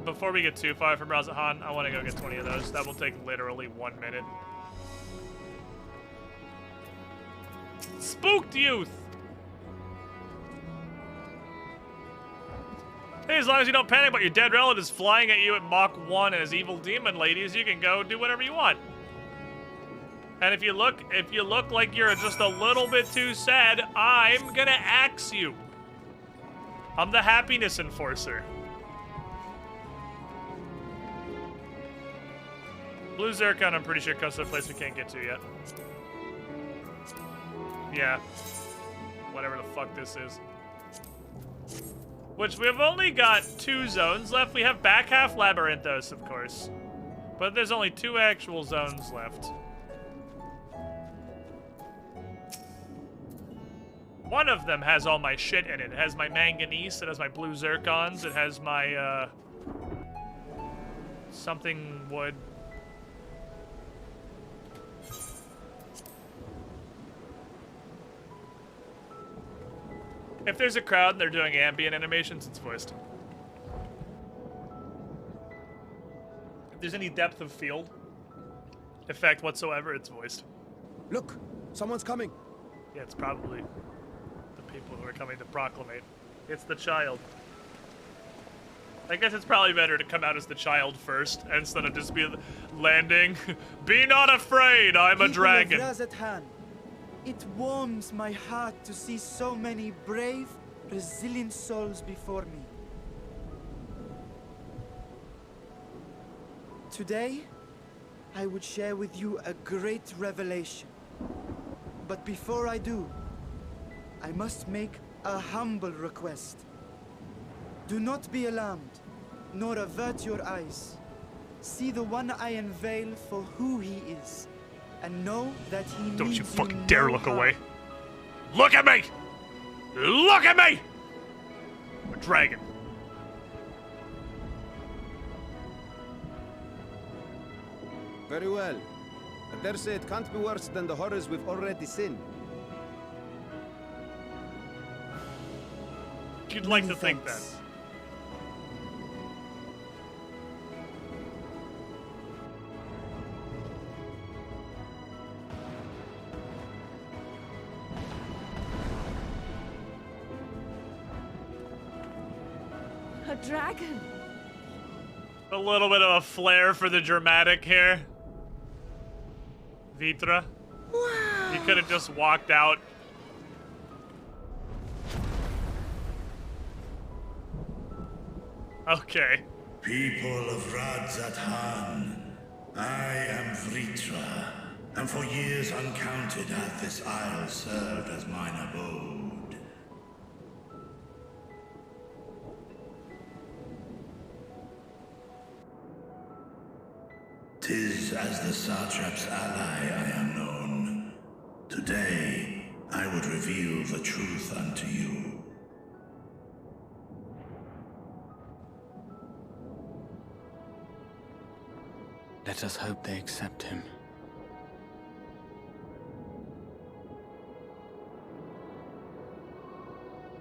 Before we get too far from Razahan, I want to go get 20 of those. That will take literally 1 minute. spooked youth. Hey, as long as you don't panic about your dead relatives flying at you at Mach 1 as evil demon ladies, you can go do whatever you want. And if you look like you're just a little bit too sad, I'm gonna axe you. I'm the happiness enforcer. Blue Zircon, I'm pretty sure, comes to a place we can't get to yet. Yeah. Whatever the fuck this is. Which we've only got 2 zones left. We have back half Labyrinthos, of course. But there's only 2 actual zones left. One of them has all my shit in it. It has my manganese, it has my blue zircons, it has my, something wood. If there's a crowd and they're doing ambient animations, it's voiced. If there's any depth of field effect whatsoever, it's voiced. Look, someone's coming. Yeah, it's probably the people who are coming to proclamate. It's the child. I guess it's probably better to come out as the child first instead of just be landing. Be not afraid, I'm a dragon. It warms my heart to see so many brave, resilient souls before me. Today, I would share with you a great revelation. But before I do, I must make a humble request. Do not be alarmed, nor avert your eyes. See the one I unveil for who he is. And know that he Don't means you fucking dare no look harm. away. Look at me! Look at me! I'm a dragon. Very well. I dare say it can't be worse than the horrors we've already seen. You'd like to think that. A dragon. A little bit of a flair for the dramatic here. Vitra. Wow. You could have just walked out. Okay. People of Radzathan, I am Vritra, and for years uncounted hath this isle served as mine abode. 'Tis as the Satrap's ally I am known. Today, I would reveal the truth unto you. Let us hope they accept him.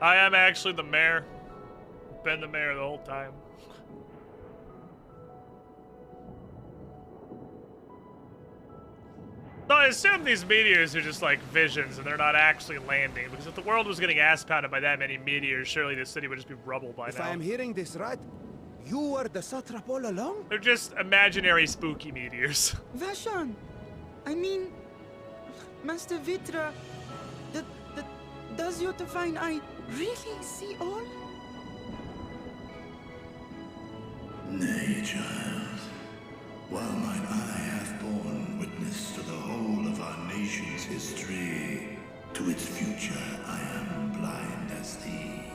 I am actually the mayor. Been the mayor the whole time. So I assume these meteors are just like visions and they're not actually landing, because if the world was getting ass-pounded by that many meteors, surely the city would just be rubble by If now. I am hearing this right, you were the satrap all along? They're just imaginary spooky meteors. Vashan, I mean, Master Vitra, does your divine eye really see all? Nay, child. While mine eye hath borne witness to the whole of our nation's history, to its future I am blind as thee.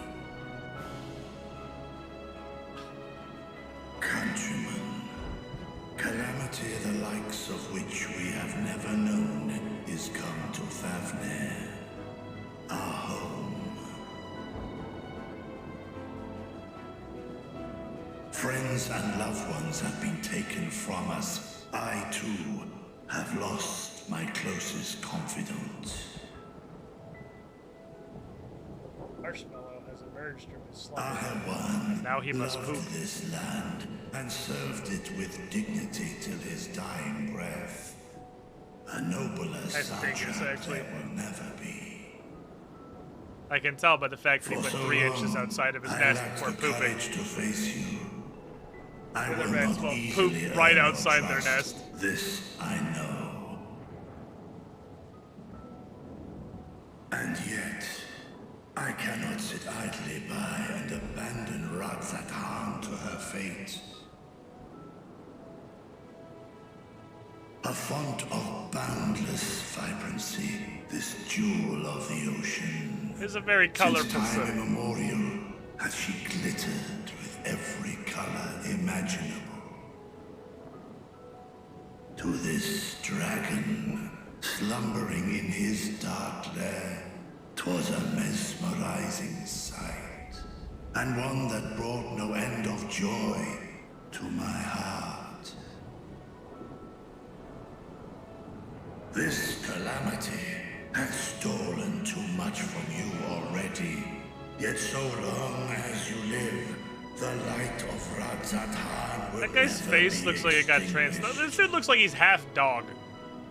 Countrymen, calamity the likes of which we have never known is come to Fafnir, our home. Friends and loved ones have been taken from us. I, too, have lost my closest confidant. Marshmallow has emerged from his slumber. Ahawan Now he must loved poop. this land and served it with dignity till his dying breath. A nobler Nice fingers, satrap actually. there will never be. I can tell by the fact that he went 3 inches outside of his nest before pooping. To face you. I The will rats not will easily poop right earn your outside their trust. nest. This I know. And yet, I cannot sit idly by and abandon Ratzathan to her fate. A font of boundless vibrancy, this jewel of the ocean. It's a very colorful Since time city. immemorial, has she glittered with every color imaginable. To this dragon, slumbering in his dark lair, 'twas a mesmerizing sight, and one that brought no end of joy to my heart. This calamity hath stolen too much from you already, yet so long as you live, the light of Ratzathan will That guy's never face be looks like it got extinguished. This dude looks like he's half dog.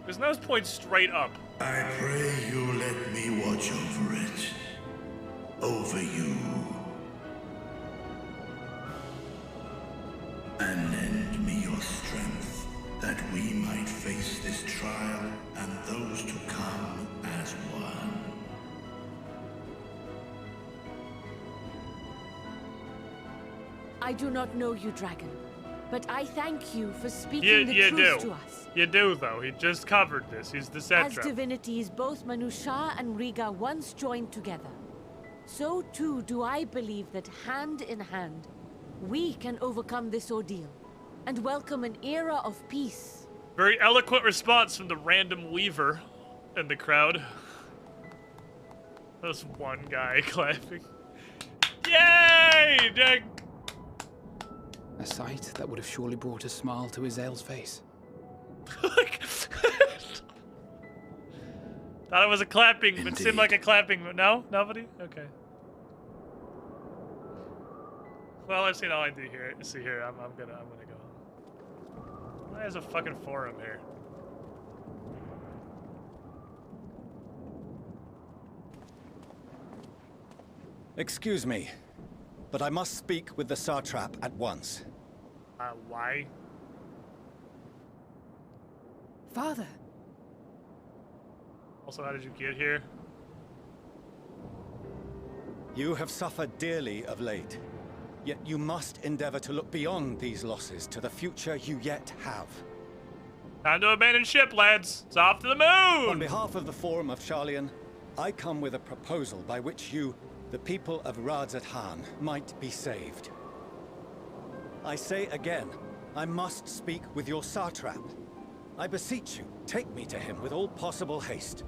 His nose points straight up. I pray you let me watch over it. Over you. And lend me your strength, that we might face this trial and those to come as one. I do not know you, dragon, but I thank you for speaking the You truth do. to us. You do, though. He just covered this. He's the As satrap. divinities, both Manusha and Riga once joined together. So too do I believe that hand in hand, we can overcome this ordeal and welcome an era of peace. Very eloquent response from the random weaver in the crowd. There's one guy clapping. Yay! Dick! A sight that would have surely brought a smile to Azael's face. Thought it was a clapping, but it seemed like a clapping. But no? Nobody? Okay. Well, I've seen all I do here. See here, I'm gonna go. Why is a fucking forum here? Excuse me, but I must speak with the Satrap at once. Why? Father. Also, how did you get here? You have suffered dearly of late, yet you must endeavor to look beyond these losses to the future you yet have. Time to abandon ship, lads. It's off to the moon! On behalf of the Forum of Sharlayan, I come with a proposal by which you, the people of Ratzathan, might be saved. I say again, I must speak with your Satrap. I beseech you, take me to him with all possible haste.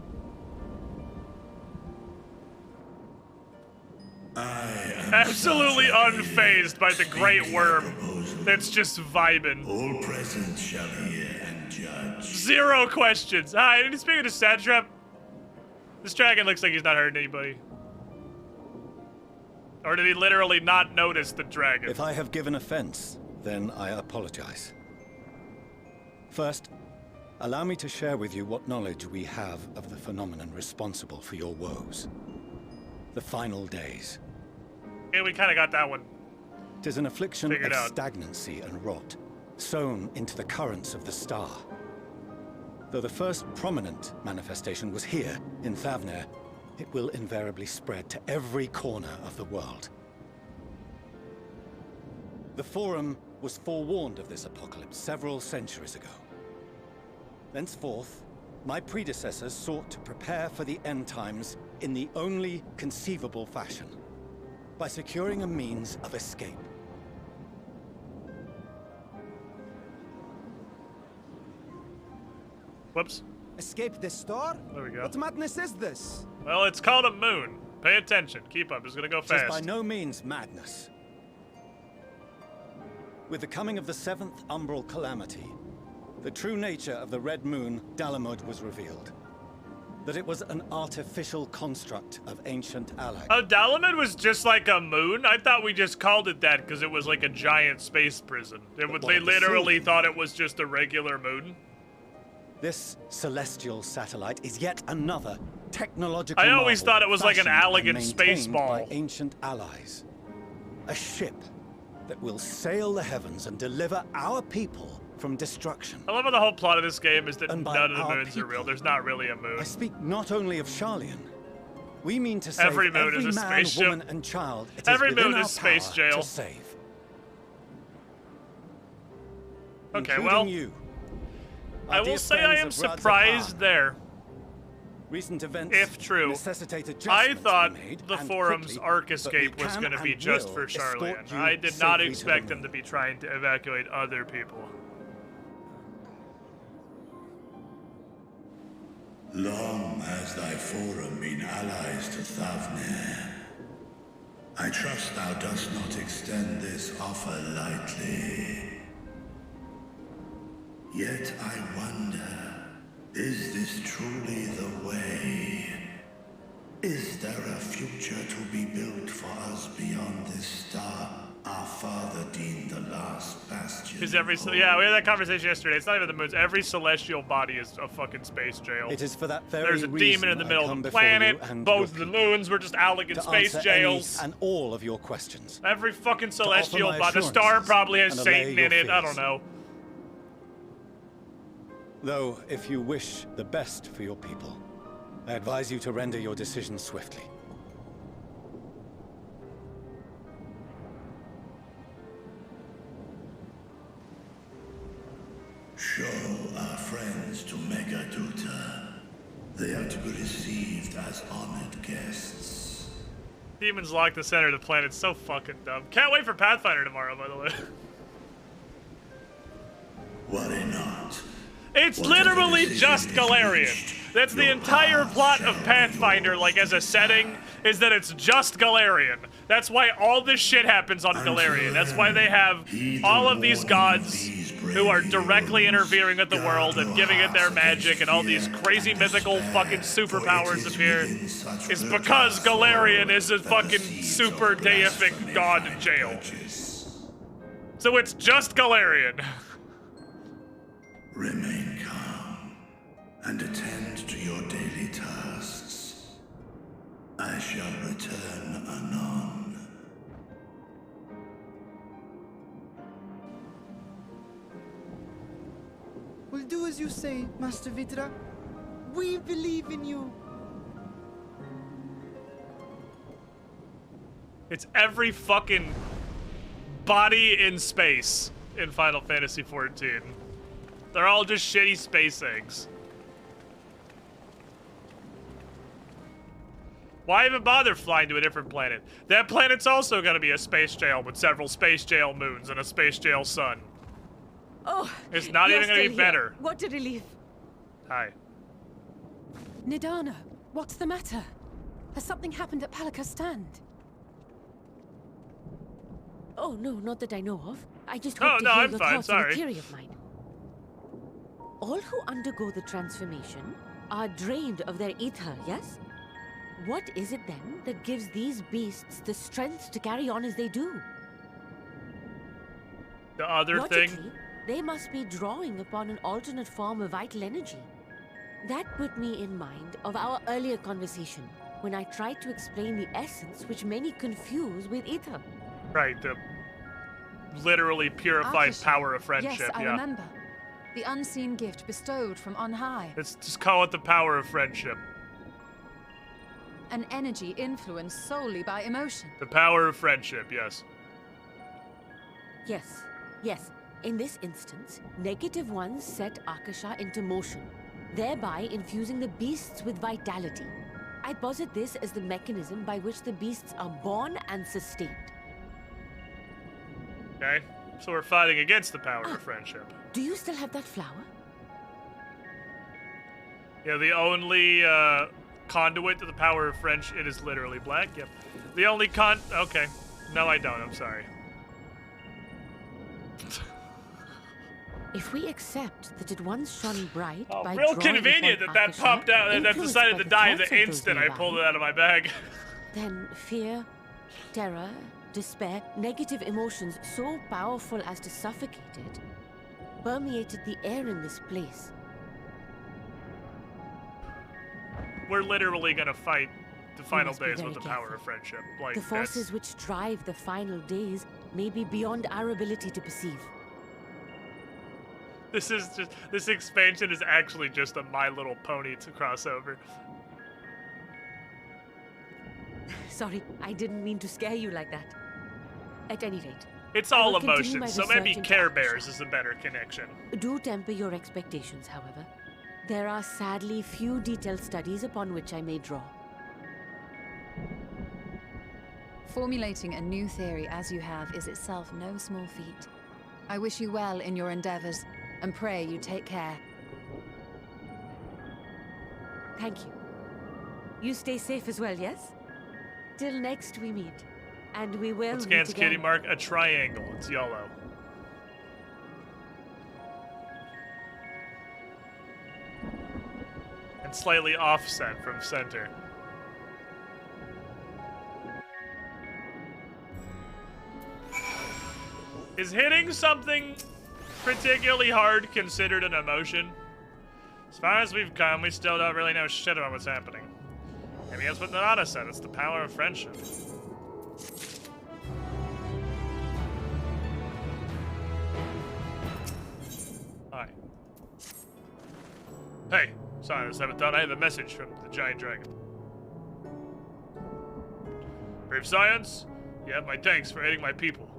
Absolutely unfazed by the great worm that's just vibing. All present shall hear and judge. 0 questions. Hi, did he speak to Satrap? This dragon looks like he's not hurting anybody. Or did he literally not notice the dragon? If I have given offense, then I apologize. First, allow me to share with you what knowledge we have of the phenomenon responsible for your woes. The final days. Yeah, we kind of got that one. It is an affliction Figured of out. stagnancy and rot, sown into the currents of the star. Though the first prominent manifestation was here, in Thavner, it will invariably spread to every corner of the world. The Forum was forewarned of this apocalypse several centuries ago. Thenceforth, my predecessors sought to prepare for the end times in the only conceivable fashion, by securing a means of escape. Whoops. Escape the star? There we go. What madness is this? Well, it's called a moon. Pay attention. Keep up. It's gonna go It is fast. by no means madness. With the coming of the 7th Umbral Calamity, the true nature of the Red Moon, Dalamud, was revealed. That it was an artificial construct of ancient Alag. Oh, Dalamud was just like a moon? I thought we just called it that because it was like a giant space prison. They literally thought it was just a regular moon. This celestial satellite is yet another technological I always marvel thought it was like an fashioned and elegant space maintained ball. by ancient allies. A ship that will sail the heavens and deliver our people from destruction. I love how the whole plot of this game is that And by none of the our moons are real. people, There's not really a moon. I speak not only of Sharlayan. We mean to save Every moon is a man, spaceship. woman, and child. It is Every within moon our is space power jail. to save. Okay, Including well, you, I our dear will say I friends am of Radz surprised Apar. there. Recent events If true, necessitated I adjustments thought to be made, the and forum's quickly, arc but we escape was can going to be and just will for escort Sharlayan. you I did not safely to expect the them to be trying to evacuate other people. Long has thy forum been allies to Thavnir. I trust thou dost not extend this offer lightly. Yet I wonder, is this truly the way? Is there a future to be built for us beyond this star our father deemed the last bastion? Because yeah, we had that conversation yesterday. It's not even the moons. Every celestial body is a fucking space jail. It is for that very There's a demon in the reason middle I come of the before you planet. and Both your the moons were just elegant to space answer any jails. and all of your questions. Every fucking offer celestial my body. The star assurances probably has and allay Satan your in it. I don't fears. know. Though, if you wish the best for your people, I advise you to render your decision swiftly. Show our friends to Megaduta. They are to be received as honored guests. Demons lock the center of the planet. So fucking dumb. Can't wait for Pathfinder tomorrow, by the way. Worry not. It's literally just Galarian. That's the entire plot of Pathfinder, like as a setting, is that it's just Galarian. That's why all this shit happens on Galarian. That's why they have all of these gods who are directly interfering with the world and giving it their magic, and all these crazy mythical fucking superpowers appear. It's because Galarian is a fucking super deific god jail. So it's just Galarian. Remain calm and attend to your daily tasks. I shall return anon. We'll do as you say, Master Vidra. We believe in you. It's every fucking body in space in Final Fantasy XIV. They're all just shitty space eggs. Why even bother flying to a different planet? That planet's also gonna be a space jail with several space jail moons and a space jail sun. Oh, It's not you're even gonna be still here. better. What a relief. Hi. Nidana, what's the matter? Has something happened at Palaka's stand? Oh, no, not that I know of. I just Oh, hope to no, heal I'm the fine, thoughts of sorry. a theory of mine. All who undergo the transformation are drained of their ether, yes? What is it then that gives these beasts the strength to carry on as they do? The other Logically, thing. they must be drawing upon an alternate form of vital energy. That put me in mind of our earlier conversation, when I tried to explain the essence which many confuse with ether. Right, the literally purified Akasha. power of friendship, Yes, I yeah. remember. The unseen gift bestowed from on high. Let's just call it the power of friendship. An energy influenced solely by emotion. The power of friendship, yes. Yes, yes. In this instance, negative ones set Akasha into motion, thereby infusing the beasts with vitality. I posit this as the mechanism by which the beasts are born and sustained. Okay, so we're fighting against the power of friendship. Do you still have that flower? Yeah, the only conduit to the power of friendship, it is literally black, yep. The only okay. No, I don't, I'm sorry. If we accept that it once shone bright by Real drawing convenient upon that Akasha, popped out and that influenced decided by to die thoughts the of those instant I nearby, pulled it out of my bag. then fear, terror, despair, negative emotions so powerful as to suffocate it, permeated the air in this place. we're literally gonna fight the final must be days very with the power careful. of friendship. Like, The forces that's- which drive the final days may be beyond our ability to perceive. this expansion is actually just a My Little Pony to crossover. Sorry, I didn't mean to scare you like that. At any rate, It's I all will continue my emotions, so maybe research into Care action. Bears is a better connection. Do temper your expectations, however. There are sadly few detailed studies upon which I may draw. Formulating a new theory as you have is itself no small feat. I wish you well in your endeavors, and pray you take care. Thank you. You stay safe as well, yes? Till next we meet. And we will What meet scans Kitty again. Mark? A triangle. It's YOLO. And slightly offset from center. Is hitting something particularly hard considered an emotion? As far as we've come, we still don't really know shit about what's happening. Maybe that's what Narada said, it's the power of friendship. Hi. Hey, sorry, I haven't thought I have a message from the giant dragon. Brave Science, you have my thanks for aiding my people.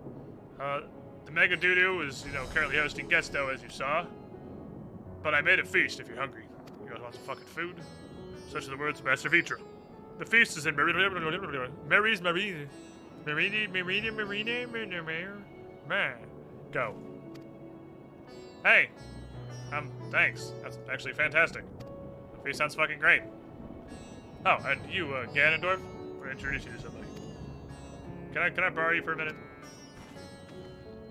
The Mega Doodoo is, currently hosting Gesto, as you saw. But I made a feast if you're hungry. You guys want some fucking food? Such are the words of Master Vitra. The feast is in Mary's Go. Hey. Thanks. That's actually fantastic. The feast sounds fucking great. Oh, and you, Ganondorf? We're introducing you to somebody. Can I borrow you for a minute?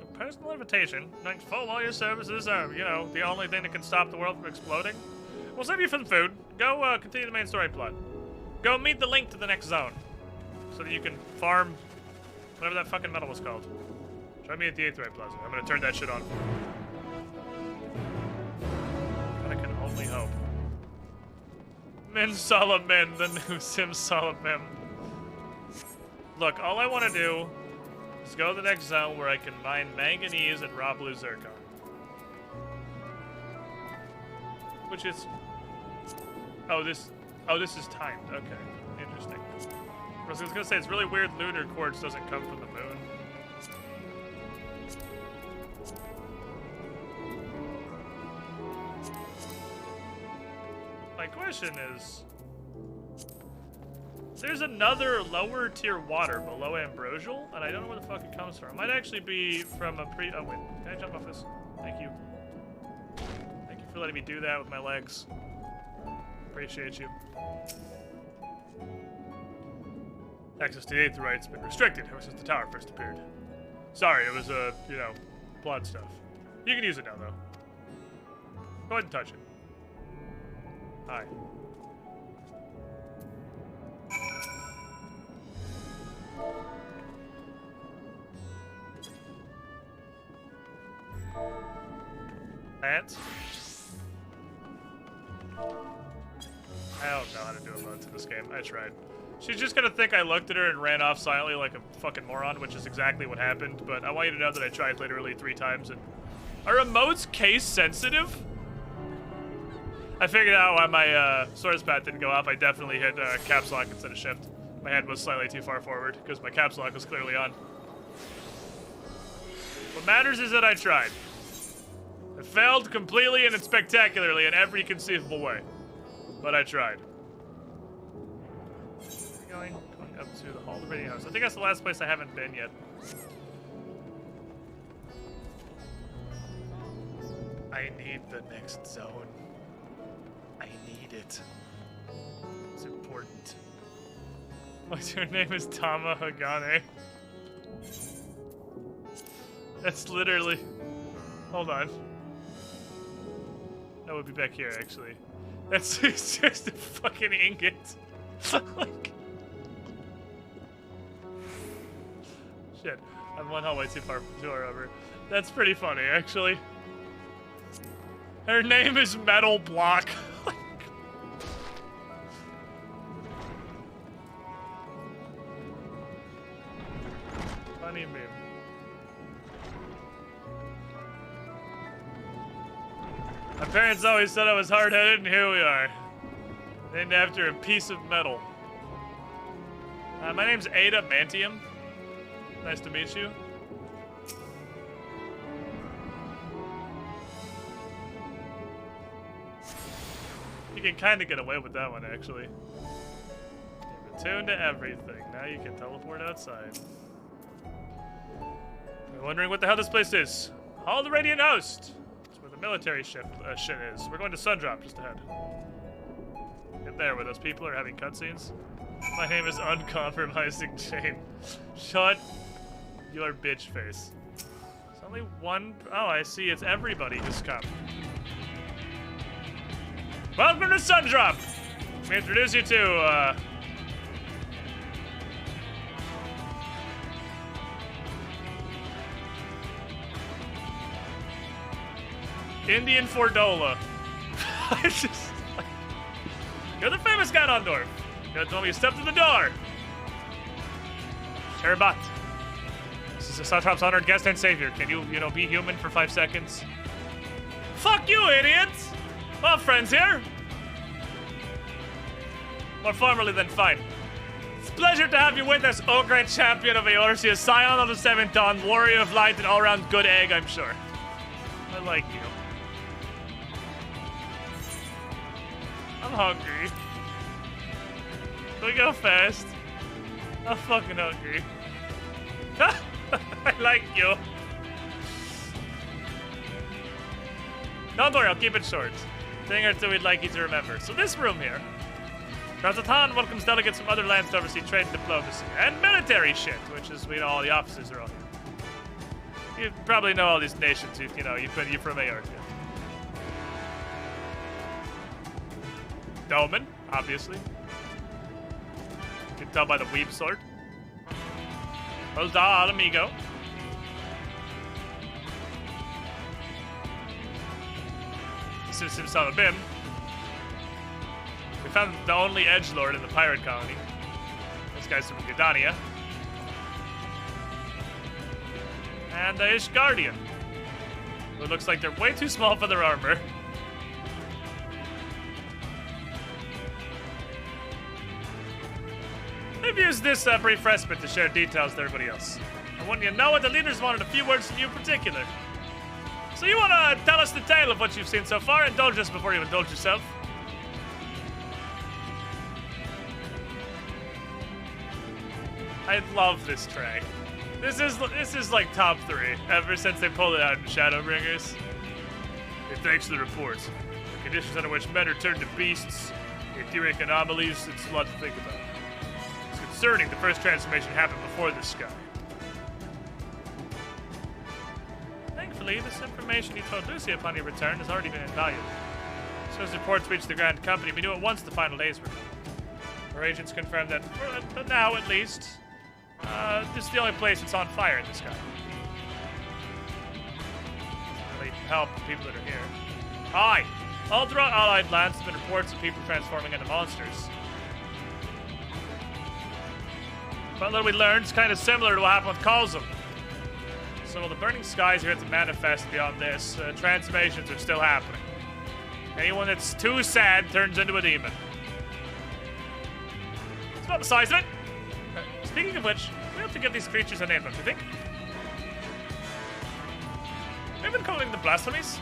A personal invitation. Thanks for all your services are, the only thing that can stop the world from exploding. We'll save you some food. Go, continue the main story plot. Go meet the link to the next zone. So that you can farm whatever that fucking metal was called. Join me at the Aetheryte Plaza. I'm gonna turn that shit on. God, I can only hope. Min Solomon, the new Sim Solomon. Look, all I want to do is go to the next zone where I can mine manganese and raw blue zircon. Which is... Oh, this is timed. Okay, interesting. I was gonna say, it's really weird lunar quartz doesn't come from the moon. My question is... There's another lower tier water below Ambrosial, and I don't know where the fuck it comes from. It might actually be from a Oh, wait. Can I jump off this? Thank you. Thank you for letting me do that with my legs. Appreciate you. Access to the Aetherite's been restricted ever since the tower first appeared. Sorry, it was, blood stuff. You can use it now, though. Go ahead and touch it. Hi. Plants? I don't know how to do emotes in this game. I tried. She's just gonna think I looked at her and ran off silently like a fucking moron, which is exactly what happened, but I want you to know that I tried literally 3 times and... Are emotes case sensitive? I figured out why my source path didn't go off. I definitely hit caps lock instead of shift. My head was slightly too far forward because my caps lock was clearly on. What matters is that I tried. I failed completely and spectacularly in every conceivable way. But I tried. Going up to the Hall of the Radiant House. I think that's the last place I haven't been yet. I need the next zone. I need it. It's important. What's your name is Tama Hagane? That's literally... Hold on. That would be back here, actually. That's just a fucking ingot. Like... Shit. I'm one hallway too far over. That's pretty funny, actually. Her name is Metal Block. Funny meme. My parents always said I was hard-headed, and here we are. Named after a piece of metal. My name's Ada Mantium. Nice to meet you. You can kind of get away with that one, actually. You're attuned to everything. Now you can teleport outside. You're wondering what the hell this place is? Hall of the Radiant Host. It's where the military shit is. We're going to Sundrop just ahead. Get there where those people are having cutscenes. My name is Uncompromising Jane. Shut your bitch face. There's only one. Oh, I see. It's everybody who's come. Welcome to Sundrop! Let me introduce you to, Indian Fordola. You're the famous Ganondorf. You gotta tell me you step through the door. Sheribat. This is Sundrop's honored guest and savior. Can you be human for 5 seconds? Fuck you, idiots! Well, friends here. More formally than fine. It's a pleasure to have you with us, O Great Champion of Eorzea, Scion of the Seventh Dawn, Warrior of Light, and all-around good egg, I'm sure. I like you. I'm hungry. Can we go fast? I'm fucking hungry. I like you. Don't worry, I'll keep it short. Thing or two we'd like you to remember. So this room here. Razatan welcomes delegates from other lands to oversee trade and diplomacy. And military shit, which is, all the officers are all here. You probably know all these nations, you're from Eorzea. Doman, obviously. You can tell by the weeb sword. Hola, amigo. Sim Son of Bim. We found the only edgelord in the pirate colony. This guy's from Gridania. And the Ishgardian. Who looks like they're way too small for their armor. They've used this brief respite to share details with everybody else. And when you know it, the leaders wanted a few words from you in particular. So you want to tell us the tale of what you've seen so far? Indulge us before you indulge yourself. I love this tray. This is like top 3 ever since they pulled it out in Shadowbringers. Hey, thanks for the report. The conditions under which men are turned to beasts, the etheric anomalies, it's a lot to think about. It's concerning the first transformation happened before the sky. Thankfully, this information you told Lucy upon your return has already been invaluable. As soon as reports reached the Grand Company, we knew at once the final days were coming. Our agents confirmed that, for now at least, this is the only place that's on fire in the sky. Doesn't really help the people that are here. Aye! All throughout Allied lands, there have been reports of people transforming into monsters. But little we learned is kind of similar to what happened with Kalzum. So while the burning skies are yet to manifest beyond this, transformations are still happening. Anyone that's too sad turns into a demon. It's about the size of it. Speaking of which, we have to give these creatures a name, don't you think? We've been calling them blasphemies.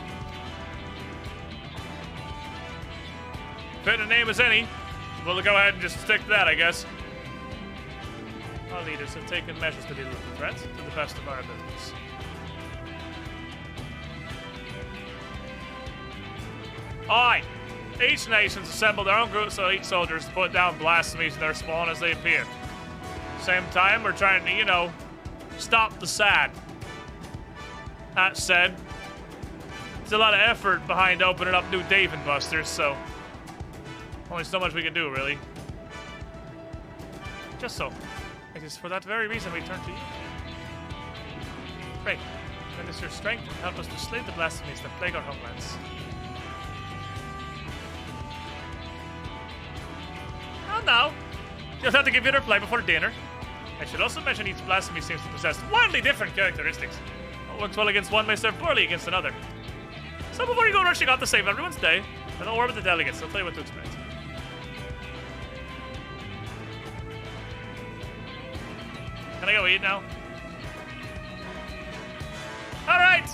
Fit a name as any. We'll go ahead and just stick to that, I guess. Our leaders have taken measures to deal with the threat to the best of our abilities. Aye! Each nation's assembled their own groups of elite soldiers to put down blasphemies in their spawn as they appear. Same time, we're trying to, stop the sad. That said, there's a lot of effort behind opening up new Dave and Busters, so only so much we can do, really. Just so. It is for that very reason we turn to you. Pray, lend us your strength and help us to slay the blasphemies that plague our homelands. Oh no! You'll have to give it a play before dinner. I should also mention each blasphemy seems to possess wildly different characteristics. What works well against one may serve poorly against another. So before you go rushing out to save everyone's day, and don't worry about the delegates, I'll tell you what to expect. Can I go eat now? Alright!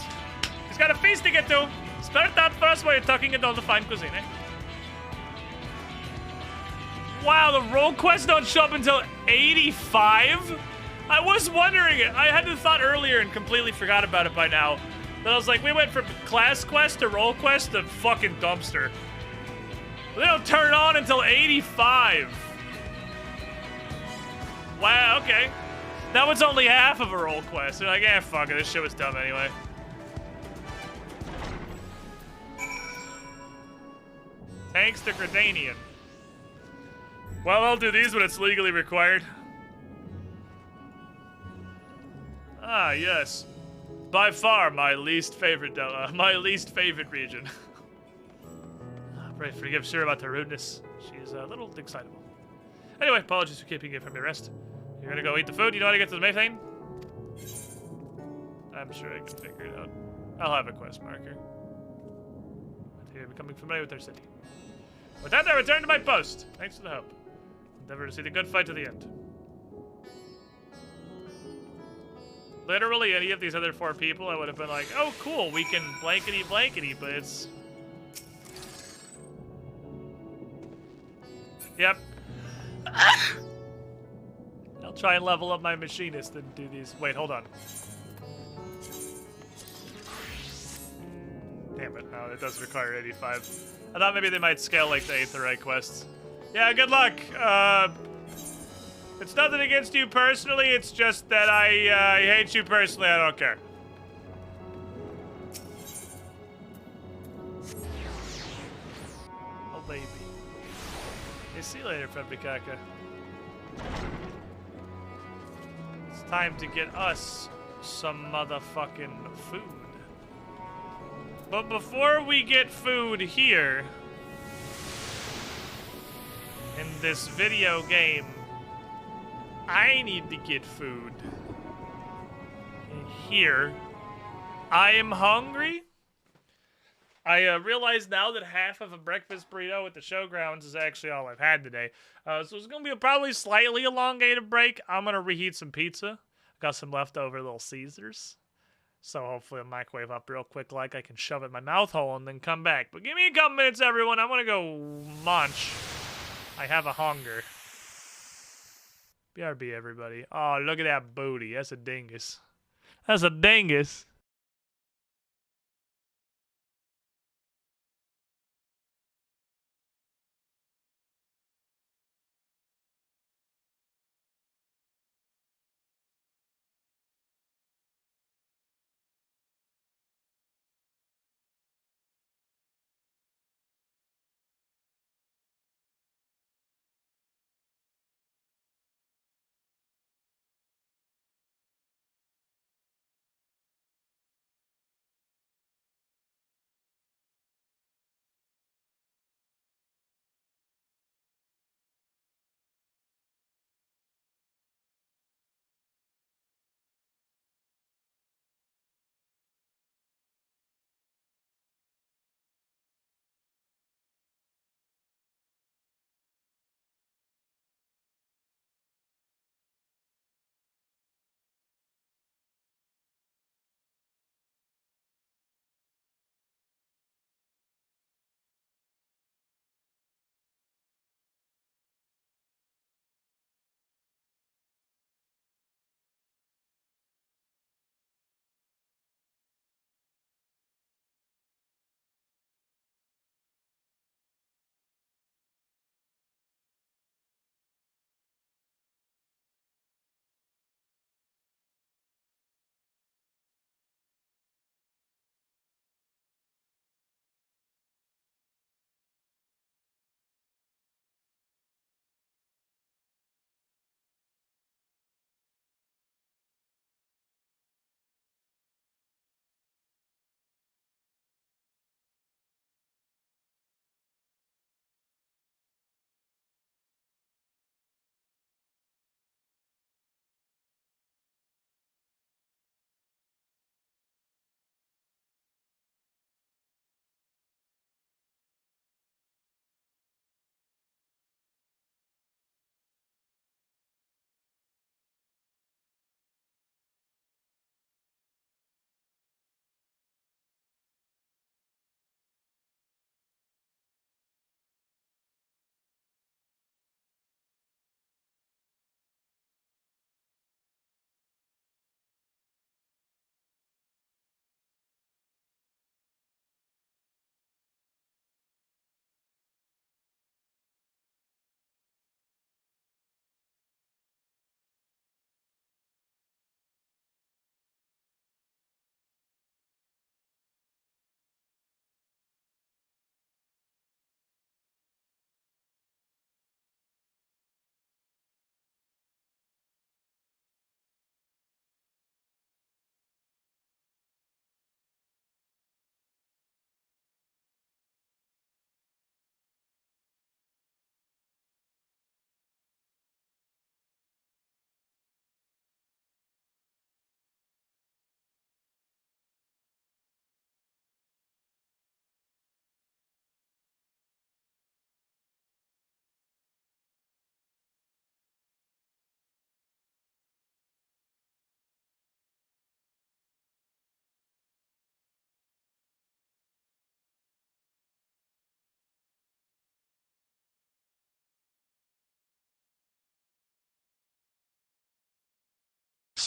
He's got a feast to get to. Spare that for us while you're tucking into all the fine cuisine, eh? Wow, the role quests don't show up until 85? I was wondering it. I had the thought earlier and completely forgot about it by now. But I was like, we went from class quest to role quest to fucking dumpster. They don't turn on until 85. Wow, okay. Now it's only half of a role quest. They're like, fuck it, this shit was dumb anyway. Thanks to Gradanian. Well, I'll do these when it's legally required. Ah, yes. By far my least favorite region. Pray forgive Sir about the rudeness. She's a little excitable. Anyway, apologies for keeping you from your rest. You're gonna go eat the food? You know how to get to the methane? I'm sure I can figure it out. I'll have a quest marker. You're becoming familiar with their city. With that, I return to my post. Thanks for the help. Endeavor to see the good fight to the end. Literally, any of these other 4 people, I would have been like, oh, cool, we can blankety blankety, but it's... Yep. I'll try and level up my machinist and do these. Wait, hold on. Damn it, no, it does require 85. I thought maybe they might scale like the Aetheryte quests. Yeah, good luck. It's nothing against you personally, it's just that I hate you personally, I don't care. Oh, baby. Hey, see you later, Febikaka. It's time to get us some motherfucking food. But before we get food here, in this video game, I need to get food. Here, I am hungry. I realize now that half of a breakfast burrito at the showgrounds is actually all I've had today. So it's going to be a probably slightly elongated break. I'm going to reheat some pizza. Got some leftover Little Caesars. So hopefully I'll microwave up real quick like I can shove it in my mouth hole and then come back. But give me a couple minutes, everyone. I want to go munch. I have a hunger. BRB, everybody. Oh, look at that booty. That's a dingus. That's a dingus.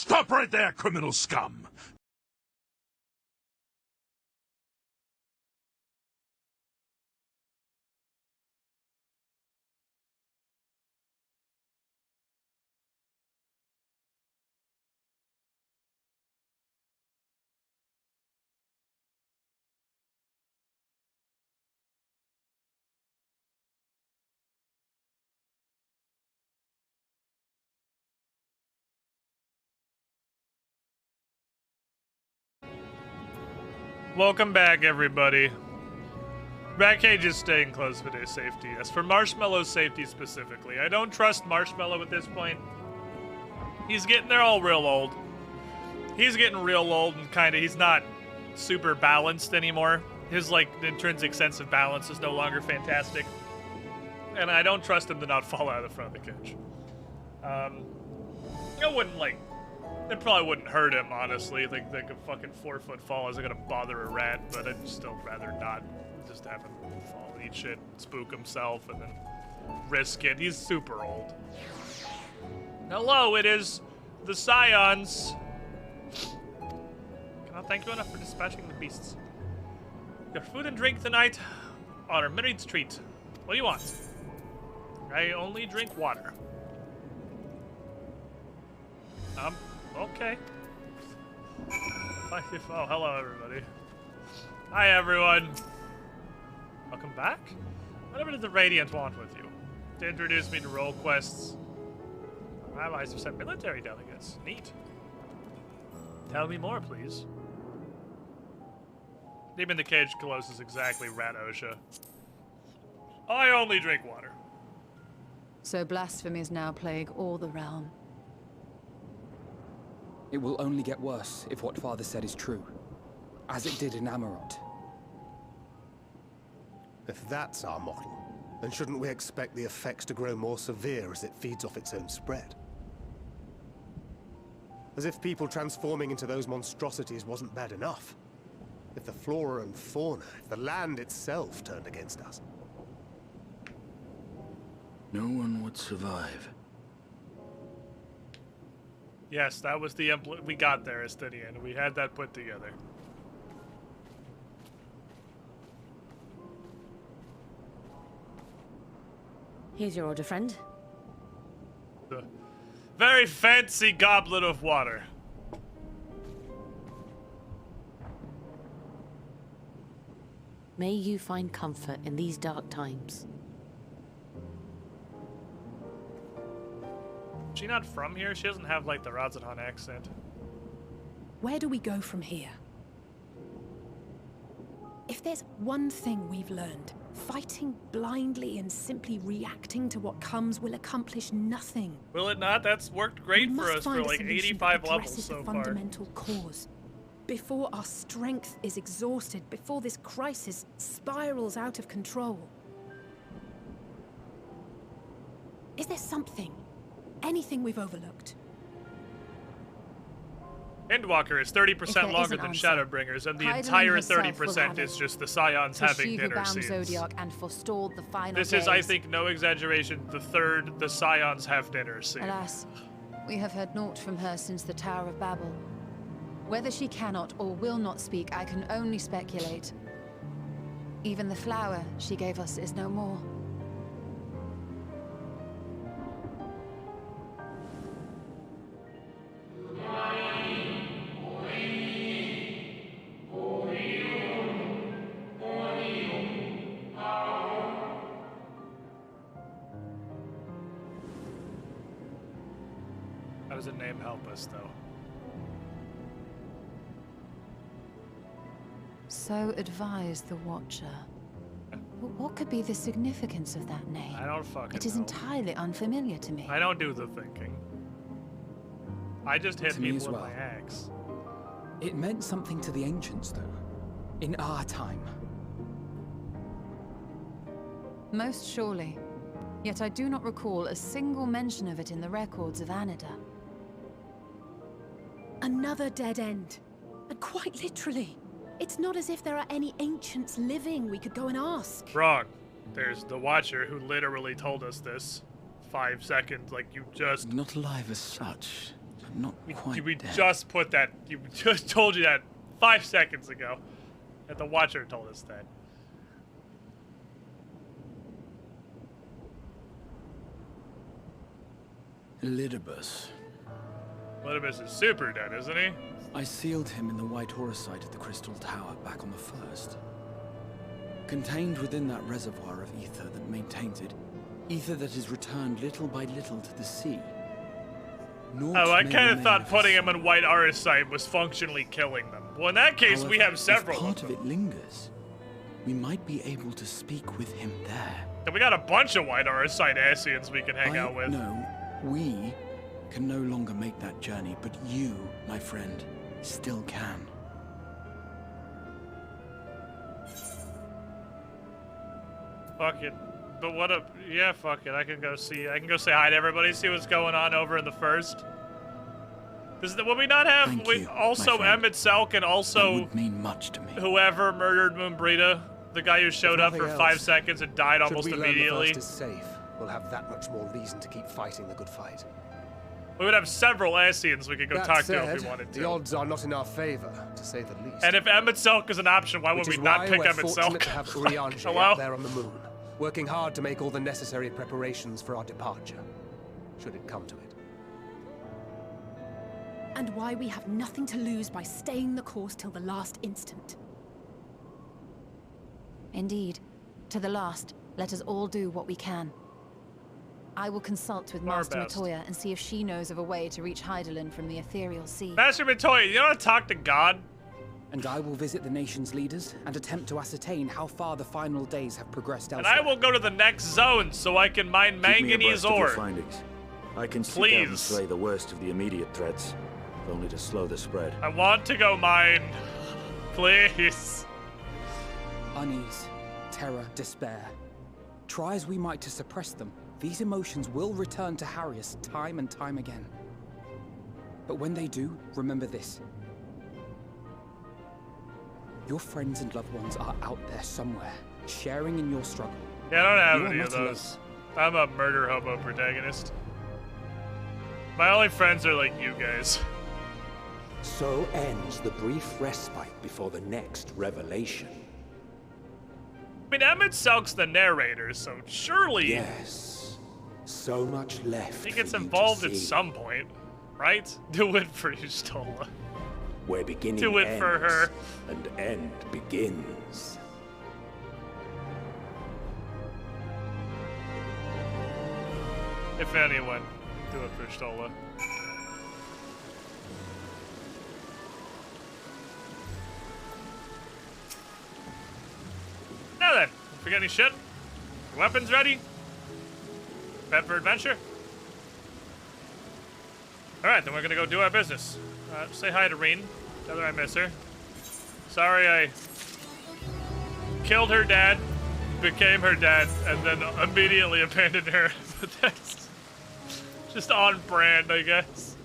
Stop right there, criminal scum! Welcome back, everybody. Ratcage is staying close for their safety. As for Marshmallow's safety specifically, I don't trust Marshmallow at this point. They're all real old. He's getting real old and he's not super balanced anymore. His, intrinsic sense of balance is no longer fantastic. And I don't trust him to not fall out of the front of the coach. It probably wouldn't hurt him, honestly. Like a fucking 4-foot fall isn't gonna bother a rat, but I'd still rather not just have him fall and eat shit, spook himself, and then risk it. He's super old. Hello, it is the Scions. Cannot thank you enough for dispatching the beasts. Your food and drink tonight are a married treat. What do you want? I only drink water. Okay. Oh, hello, everybody. Hi, everyone. Welcome back. Whatever did the Radiant want with you? To introduce me to role quests. Our allies have sent military delegates. Neat. Tell me more, please. Deep in the Cage Close is exactly Rat OSHA. I only drink water. So blasphemies now plague all the realm. It will only get worse if what Father said is true, as it did in Amarot. If that's our model, then shouldn't we expect the effects to grow more severe as it feeds off its own spread? As if people transforming into those monstrosities wasn't bad enough. If the flora and fauna, if the land itself turned against us. No one would survive. Yes, that was the we got there, Estinian. We had that put together. Here's your order, friend. The very fancy goblet of water. May you find comfort in these dark times. Is she not from here? She doesn't have, the Radzahan accent. Where do we go from here? If there's one thing we've learned, fighting blindly and simply reacting to what comes will accomplish nothing. Will it not? That's worked great for us for 85 levels so far. Fundamental cause. Before our strength is exhausted, before this crisis spirals out of control. Is there something? Anything we've overlooked? Endwalker is 30% longer than Shadowbringers, and the entire 30% is just the Scions having dinner scenes. Zodiac and forestalled the final This is, I think, no exaggeration, the Scions have dinner scene. Alas, we have heard naught from her since the Tower of Babel. Whether she cannot or will not speak, I can only speculate. Even the flower she gave us is no more. How does a name help us, though? So advised the Watcher. What could be the significance of that name? I don't fucking It is know. entirely unfamiliar to me. I don't do the thinking. I just hit To me people as with well. my axe. It meant something to the ancients, though. In our time. Most surely. Yet I do not recall a single mention of it in the records of Anida. Another dead end. And quite literally. It's not as if there are any ancients living we could go and ask. Wrong. There's the Watcher who literally told us this 5 seconds, like you just... Not alive as such, not quite We dead. just put that. You just told you that 5 seconds ago. That the Watcher told us that. Elidibus. Elidibus is super dead, isn't he? I sealed him in the White Horusite of the Crystal Tower back on the first. Contained within that reservoir of ether that maintains it, ether that is returned little by little to the sea. Oh, I kind of thought putting him in White Horusite was functionally killing them. Well, in that case, we have several. If part of it lingers, we might be able to speak with him there. And we got a bunch of White Horusite Ascians we can hang out with. No, we can no longer make that journey, but you, my friend, still can. Fuck it. But what a... Yeah, fuck it. I can go say hi to everybody, see what's going on over in the first. Will we not have... also Emmett Selk and also... That would mean much to me. Whoever murdered Moonbrita, the guy who showed up for 5 seconds and died almost immediately. Should we learn the first is safe, we'll have that much more reason to keep fighting the good fight. We would have several Ascians we could go talk to if we wanted to. The odds are not in our favor, to say the least. And if Emmett Selk is an option, why would we not pick Emmett Selk? To have Urianger up there on the moon, working hard to make all the necessary preparations for our departure, should it come to it. And why we have nothing to lose by staying the course till the last instant. Indeed. To the last, let us all do what we can. I will consult with Master Matoya and see if she knows of a way to reach Hydaelyn from the ethereal sea. Master Matoya, you know how to talk to God? And I will visit the nation's leaders and attempt to ascertain how far the final days have progressed elsewhere. And I will go to the next zone so I can mine manganese ore. Findings. I can seek out and slay the worst of the immediate threats, if only to slow the spread. I want to go mine. Please. Unease, terror, despair. Try as we might to suppress them, these emotions will return to harry us time and time again. But when they do, remember this. Your friends and loved ones are out there somewhere, sharing in your struggle. Yeah, I don't have any of those. I'm a murder hobo protagonist. My only friends are like you guys. So ends the brief respite before the next revelation. I mean, Emmett Selk's the narrator, so surely... Yes. So much left. He gets involved at some point, right? Do it for you, Stola. Where beginning do it ends, for her. And end begins. If anyone, do it for Stola. Now then, don't forget any shit. Your weapons ready? Prep for adventure? Alright, then we're gonna go do our business. Say hi to Reen. Tell her I miss her. Sorry I killed her dad, became her dad, and then immediately abandoned her. But that's just on brand, I guess.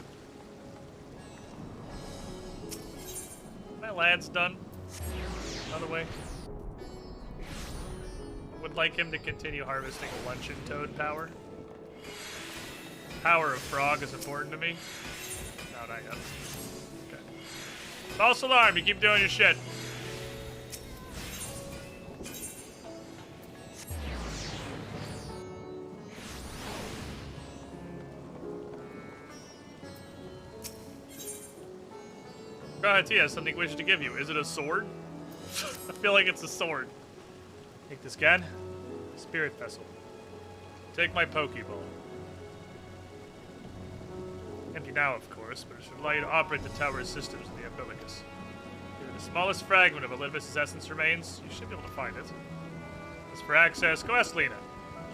My lad's done. By the way. Would like him to continue harvesting luncheon toad power. Power of frog is important to me. No, not yet. Okay. False alarm, you keep doing your shit. He has something he wishes to give you. Is it a sword? I feel like it's a sword. Take this gun. Spirit vessel. Take my Pokeball. Empty now, of course, but it should allow you to operate the tower's systems in the umbilicus. If the smallest fragment of Elidibus' essence remains, you should be able to find it. As for access, go ask Lena.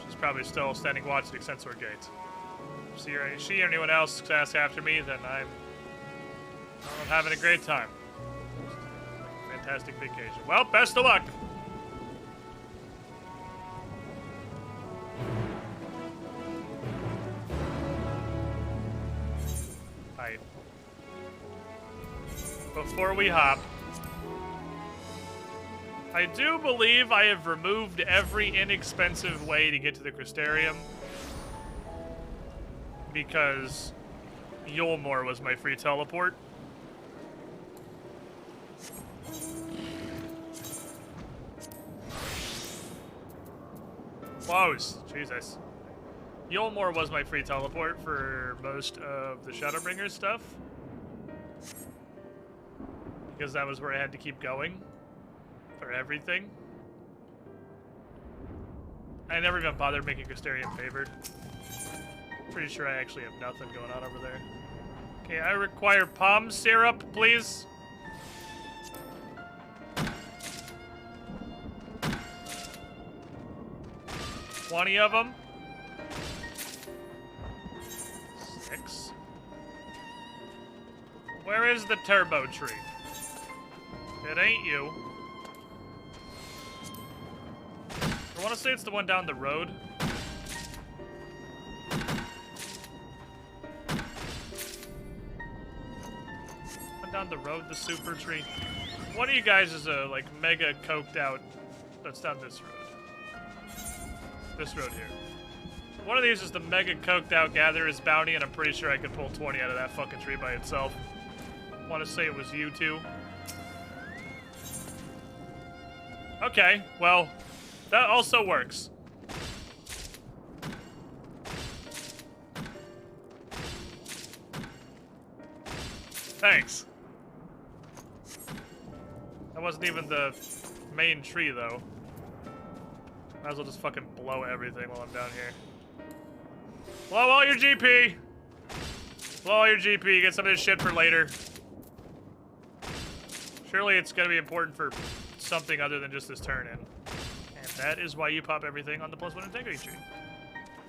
She's probably still standing watch at the Extensor Gate. If she or anyone else asks after me, then I'm having a great time. Fantastic vacation. Well, best of luck! Alright. Before we hop, I do believe I have removed every inexpensive way to get to the Crystarium. Because Yulmore was my free teleport. Close. Jesus. Yulmore was my free teleport for most of the Shadowbringers stuff. Because that was where I had to keep going for everything. I never even bothered making Crystarium favored. Pretty sure I actually have nothing going on over there. Okay, I require palm syrup, please. $20 of them. 6. Where is the turbo tree? It ain't you. I want to say it's the one down the road. One down the road, the super tree. One of you guys is a like mega coked out. That's down this road. This road here. One of these is the mega coked out Gatherer's Bounty, and I'm pretty sure I could pull 20 out of that fucking tree by itself. I want to say it was you two. Okay, well, that also works. Thanks. That wasn't even the main tree, though. Might as well just fucking blow everything while I'm down here. Blow all your GP! Blow all your GP, get some of this shit for later. Surely it's gonna be important for something other than just this turn-in. And that is why you pop everything on the +1 integrity tree.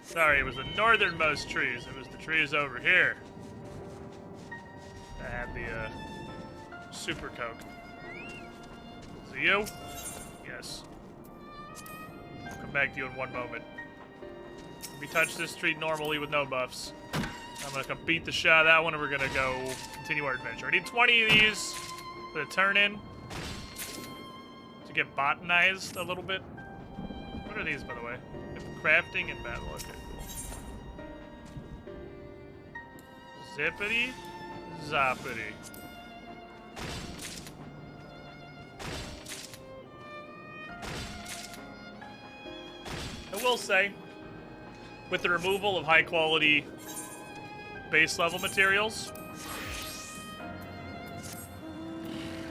Sorry, it was the northernmost trees. It was the trees over here that had the super coke. Is it you? Yes. I'll come back to you in one moment. We touch this tree normally with no buffs. I'm gonna come beat the shit out of that one, and we're gonna go continue our adventure. I need 20 of these for the turn-in to get botanized a little bit. What are these, by the way? Crafting and battle. Okay, cool. Zippity zoppity. I will say, with the removal of high-quality base-level materials,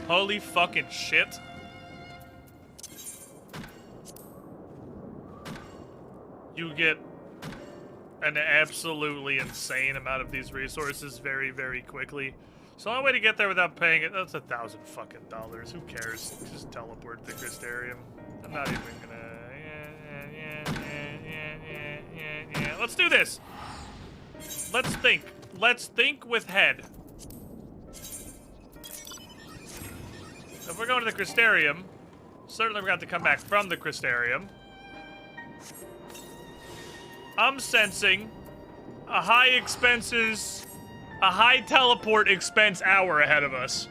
holy fucking shit. You get an absolutely insane amount of these resources very, very quickly. So the only way to get there without paying it, that's $1,000 fucking dollars. Who cares? Just teleport to Crystarium. I'm not even gonna... Yeah. Let's do this. Let's think. Let's think with head. If we're going to the Crystarium, certainly we're going to have to come back from the Crystarium. I'm sensing a high expenses, a high teleport expense hour ahead of us.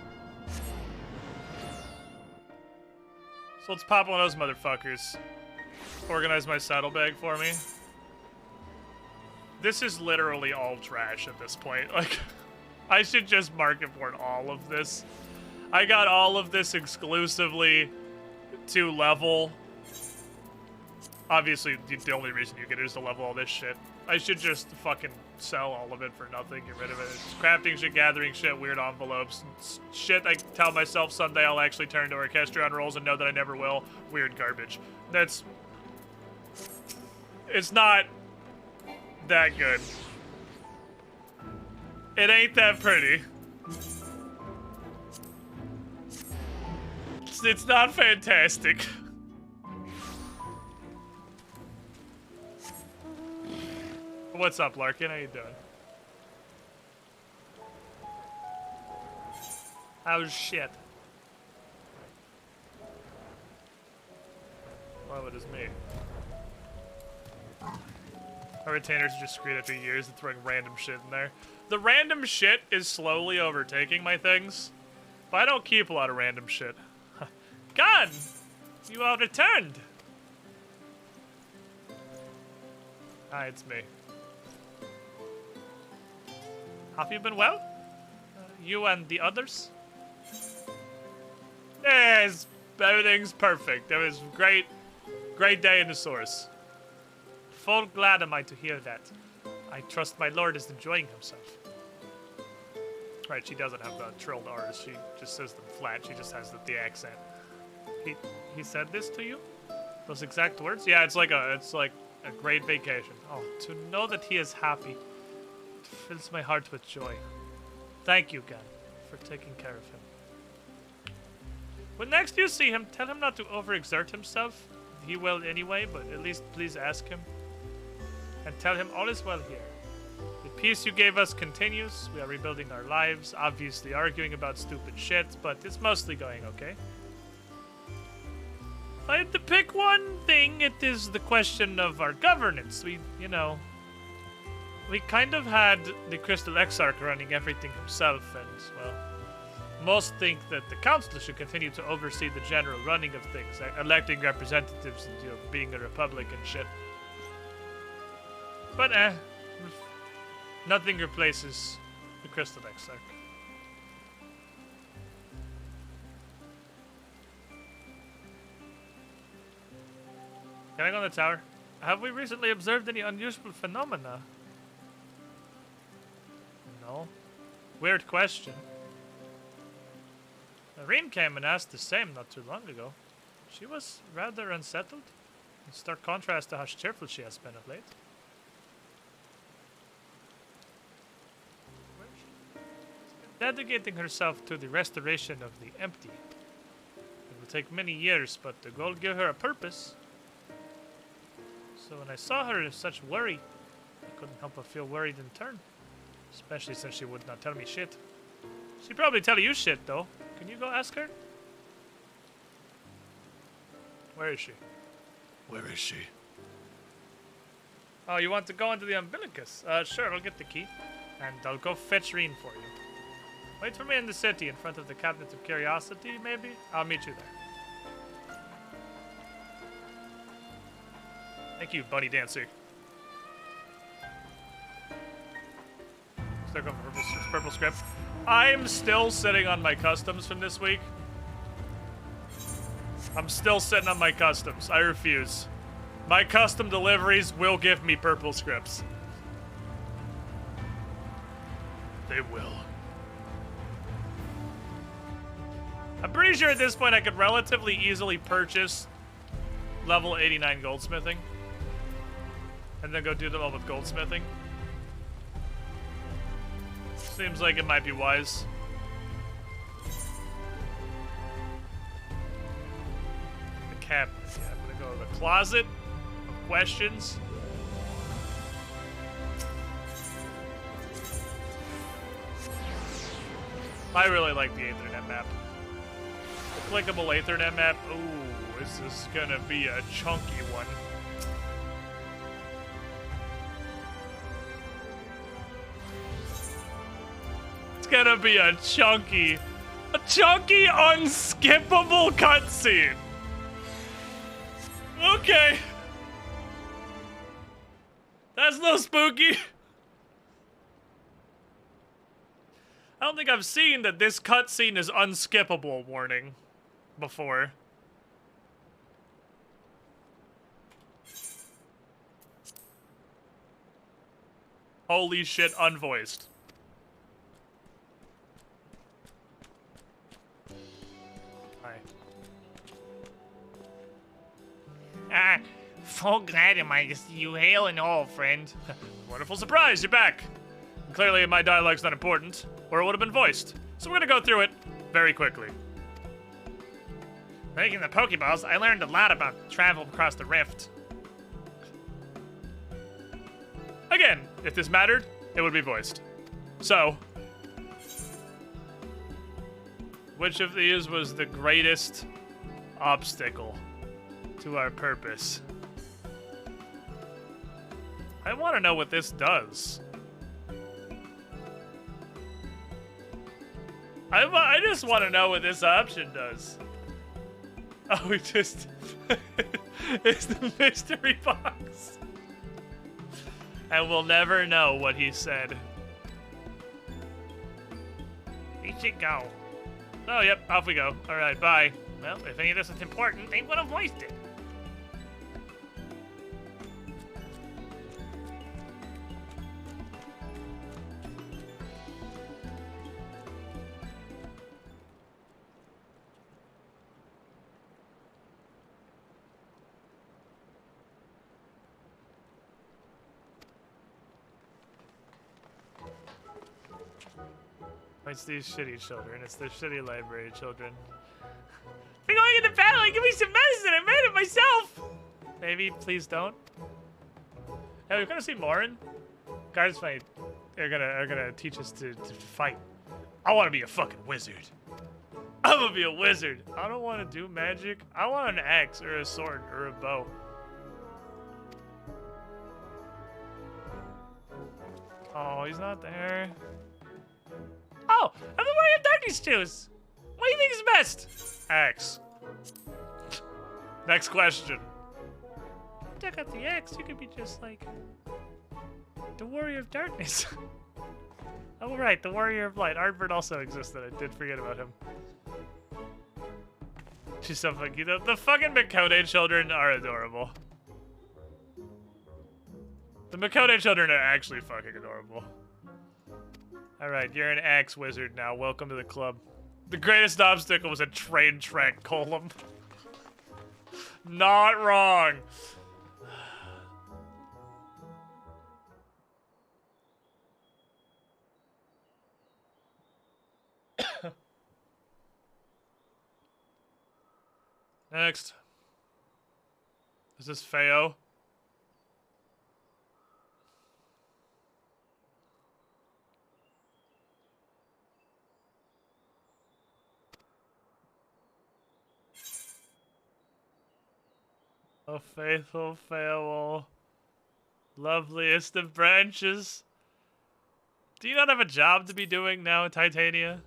So let's pop one of those motherfuckers. Organize my saddlebag for me. This is literally all trash at this point. Like, I should just market for all of this. I got all of this exclusively to level. Obviously, the only reason you get it is to level all this shit. I should just fucking sell all of it for nothing, get rid of it. It's crafting shit, gathering shit, weird envelopes. Shit I tell myself someday I'll actually turn to Orchestrion rolls and know that I never will. Weird garbage. That's... It's not that good. It ain't that pretty. It's not fantastic. What's up, Larkin? How you doing? How's shit? Well, it is me. Our retainers are just screwed after years of throwing random shit in there. The random shit is slowly overtaking my things, but I don't keep a lot of random shit. Gun! You are returned! Hi, it's me. Have you been well? You and the others? Yes, everything's perfect. It was great day in the source. Full glad am I to hear that. I trust my lord is enjoying himself. Right, she doesn't have the trilled R's. She just says them flat. She just has the accent. He said this to you? Those exact words? Yeah, it's like a great vacation. Oh, to know that he is happy, it fills my heart with joy. Thank you, Gan, for taking care of him. When next you see him, tell him not to overexert himself. He will anyway, but at least please ask him. And tell him all is well here. The peace you gave us continues. We are rebuilding our lives, obviously arguing about stupid shit, but it's mostly going okay. If I had to pick one thing, it is the question of our governance. We kind of had the Crystal Exarch running everything himself, and, well, most think that the council should continue to oversee the general running of things, electing representatives and, being a republic and shit. But, nothing replaces the Crystal Exarch. Can I go on the tower? Have we recently observed any unusual phenomena? No. Weird question. Irene came and asked the same not too long ago. She was rather unsettled, in stark contrast to how cheerful she has been of late. Dedicating herself to the restoration of the empty. It will take many years, but the goal give her a purpose. So when I saw her in such worry, I couldn't help but feel worried in turn. Especially since she would not tell me shit. She'd probably tell you shit, though. Can you go ask her? Where is she? Where is she? Oh, you want to go into the umbilicus? Sure, I'll get the key. And I'll go fetch Reen for you. Wait for me in the city, in front of the Cabinet of Curiosity, maybe? I'll meet you there. Thank you, Bunny Dancer. Still going for purple script. I'm still sitting on my customs from this week. I'm still sitting on my customs. I refuse. My custom deliveries will give me purple scripts. They will. I'm pretty sure at this point I could relatively easily purchase level 89 goldsmithing. And then go do them all with goldsmithing. Seems like it might be wise. The cabinet. Yeah, I'm gonna go to the closet of questions. I really like the Aethernet map. The clickable Aethernet map. Ooh, this is gonna be a chunky one. It's gonna be a chunky, unskippable cutscene. Okay. That's no spooky. I don't think I've seen that this cutscene is unskippable warning before. Holy shit, unvoiced. Full glad am I to see you hail and all, friend. Wonderful surprise, you're back. Clearly my dialogue's not important, or it would have been voiced. So we're gonna go through it very quickly. Making the Pokeballs, I learned a lot about travel across the rift. Again, if this mattered, it would be voiced. So, which of these was the greatest obstacle to our purpose? I want to know what this does. I just want to know what this option does. Oh, it just... it's the mystery box. And we'll never know what he said. should go. Oh, yep, off we go. All right, bye. Well, if any of this is important, they would have voiced it. It's these shitty children. It's the shitty library children. We're going into battle. Give me some medicine. I made it myself. Maybe, please don't. Yeah, we're gonna see Morin. Guards fight. They're gonna teach us to fight. I want to be a fucking wizard. I'm gonna be a wizard. I don't want to do magic. I want an axe or a sword or a bow. Oh, he's not there. Oh, I'm the Warrior of Darkness shoes. What do you think is best? Axe. Next question. Check out the axe. You could be just like the Warrior of Darkness. Oh, right, the Warrior of Light. Artbird also existed. I did forget about him. She's so funky. The fucking Makode children are adorable. The Makode children are actually fucking adorable. Alright, you're an axe wizard now. Welcome to the club. The greatest obstacle was a train track column. Not wrong. Next. Is this Feo? Oh, faithful farewell, loveliest of branches. Do you not have a job to be doing now, Titania?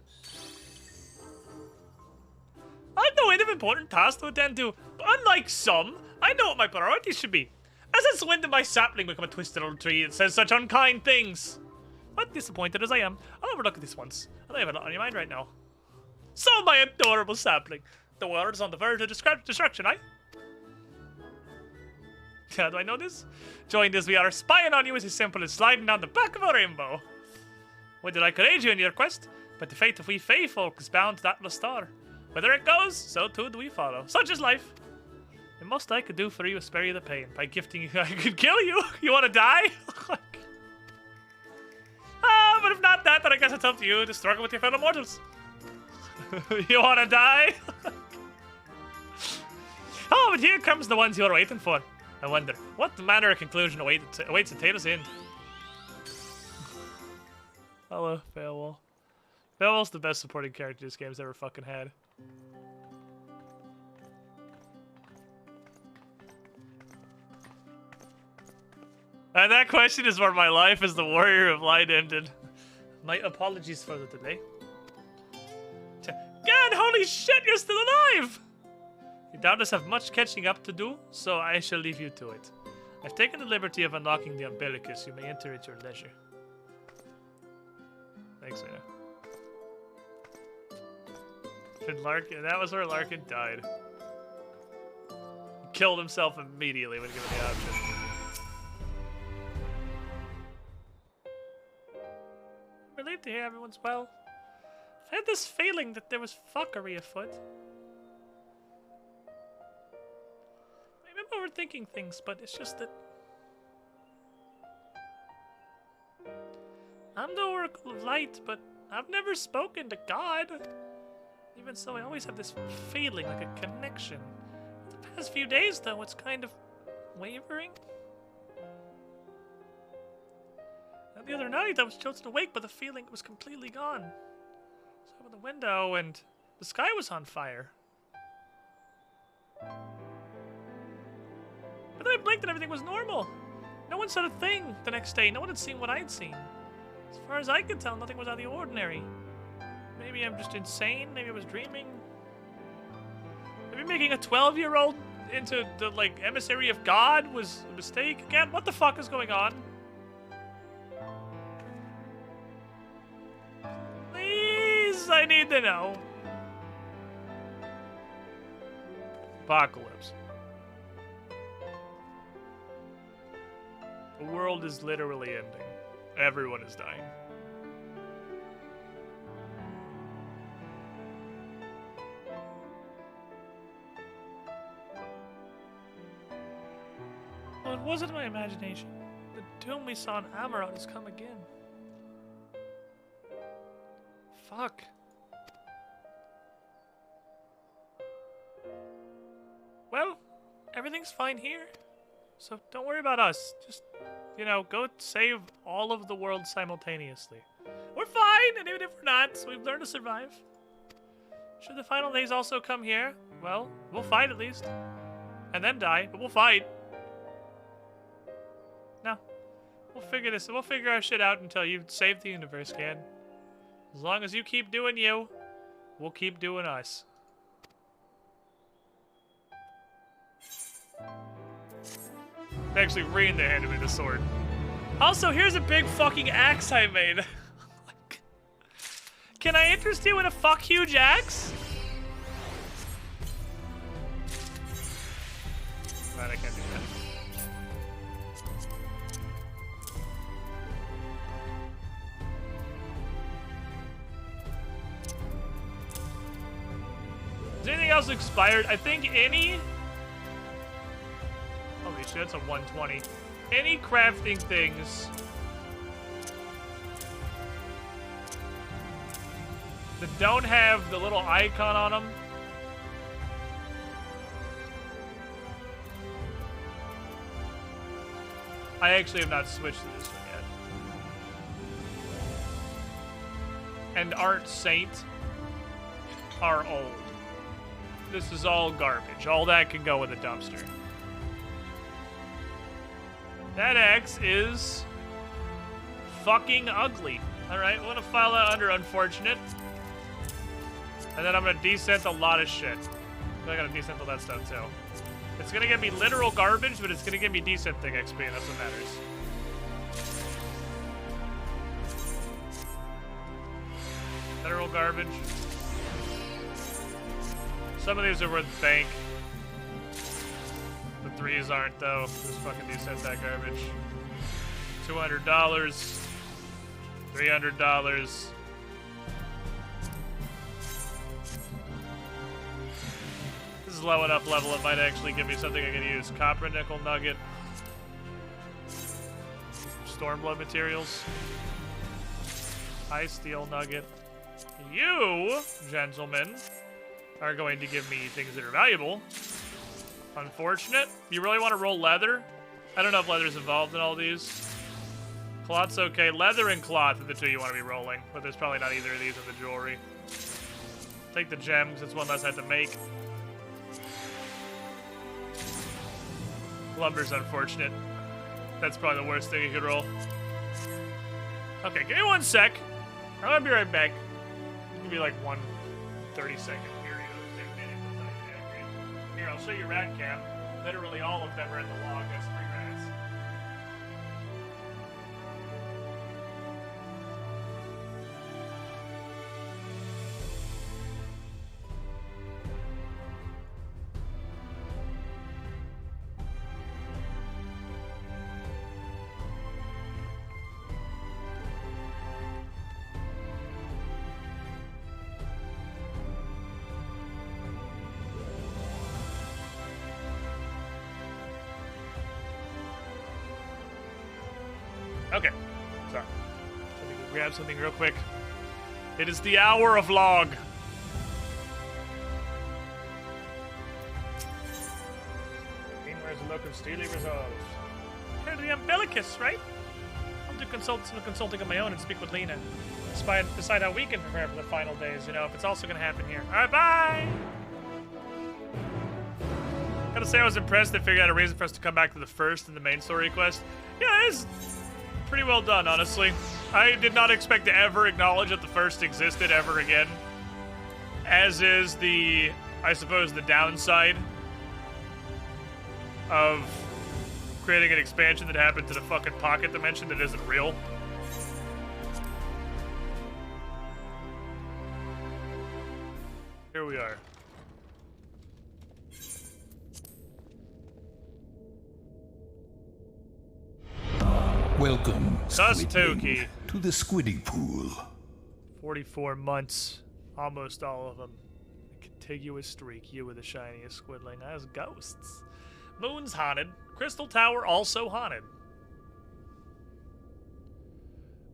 I have no end of important tasks to attend to, but unlike some, I know what my priorities should be. As I swing my sapling become a twisted old tree that says such unkind things. But disappointed as I am, I'll overlook it this once. I don't have a lot on your mind right now. So, my adorable sapling, the world is on the verge of destruction, How do I know this? Join us, we are spying on you as simple as sliding down the back of a rainbow. Whether I could aid you in your quest, but the fate of we Fae folk is bound to that lost star. Whether it goes, so too do we follow. Such is life. The most I could do for you is spare you the pain. By gifting you, I could kill you. You want to die? But if not that, then I guess it's up to you to struggle with your fellow mortals. You want to die? Oh, but here comes the ones you are waiting for. I wonder, what manner of conclusion awaits a tale's end? Hello, Farewell. Farewell's the best supporting character this game's ever fucking had. And that question is where my life as the Warrior of Light ended. My apologies for the delay. God, holy shit, you're still alive! You doubtless have much catching up to do, so I shall leave you to it. I've taken the liberty of unlocking the umbilicus. You may enter at your leisure. Thanks, Anna. And Larkin, that was where Larkin died. He killed himself immediately when given the option. Relieved to hear everyone's well. I had this feeling that there was fuckery afoot. I'm overthinking things, but it's just that I'm the Oracle of Light, but I've never spoken to God. Even so, I always have this feeling like a connection. The past few days, though, it's kind of wavering. And the other night, I was jolted awake, but the feeling was completely gone. So I opened the window, and the sky was on fire. But then I blinked and everything was normal. No one said a thing the next day. No one had seen what I'd seen. As far as I could tell, nothing was out of the ordinary. Maybe I'm just insane. Maybe I was dreaming. Maybe making a 12-year-old into the, like, emissary of God was a mistake again. What the fuck is going on? Please! else I need to know? Apocalypse. The world is literally ending. Everyone is dying. Well, it wasn't my imagination. The doom we saw in Amarant has come again. Fuck. Well, everything's fine here. So don't worry about us. Just, you know, go save all of the world simultaneously. We're fine, and even if we're not, we've learned to survive. Should the final days also come here, well, we'll fight at least. And then die, but we'll fight. No. We'll figure our shit out until you've saved the universe, kid. As long as you keep doing you, we'll keep doing us. They actually read they handed me the sword. Also, here's a big fucking axe I made. Can I interest you in a fuck huge axe? Right, I can't do that. Is anything else expired? I think any... Holy shit, that's a 120. Any crafting things that don't have the little icon on them. I actually have not switched to this one yet. And Art Saint are old. This is all garbage. All that can go in the dumpster. That X is fucking ugly. Alright, I'm gonna file that under unfortunate. And then I'm gonna descent a lot of shit. I gotta descent all that stuff too. It's gonna give me literal garbage, but it's gonna give me decent thing XP, and that's what matters. Literal garbage. Some of these are worth bank. The 3s aren't, though. Just fucking descent that garbage. $200. $300. This is low enough level, it might actually give me something I can use. Copper nickel nugget. Stormblood materials. High steel nugget. You, gentlemen, are going to give me things that are valuable. Unfortunate. You really want to roll leather? I don't know if leather's involved in all these. Cloth's okay. Leather and cloth are the two you want to be rolling, but there's probably not either of these in the jewelry. Take the gems, it's one less I have to make. Lumber's unfortunate. That's probably the worst thing you could roll. Okay, give me 1 sec. I'm gonna be right back. It's gonna be like 1 30-second period. Here, I'll show you rad cam. Literally all of them are in the log. That's 3 rads. Okay, sorry. Let me go grab something real quick. It is the hour of log. Where's the look of steely resolve? Here to the umbilicus, right? I'll do some consulting of my own and speak with Lena. Decide how we can prepare for the final days, you know, if it's also gonna happen here. Alright, bye! Gotta say I was impressed they figured out a reason for us to come back to the first in the main story quest. Yeah, it's pretty well done, honestly. I did not expect to ever acknowledge that the first existed ever again. As is the, I suppose, the downside of creating an expansion that happened to the fucking pocket dimension that isn't real. Here we are. Welcome, Tuki. to the Squiddy Pool. 44 months. Almost all of them. A contiguous streak. You were the shiniest squidling as ghosts. Moon's haunted. Crystal Tower also haunted.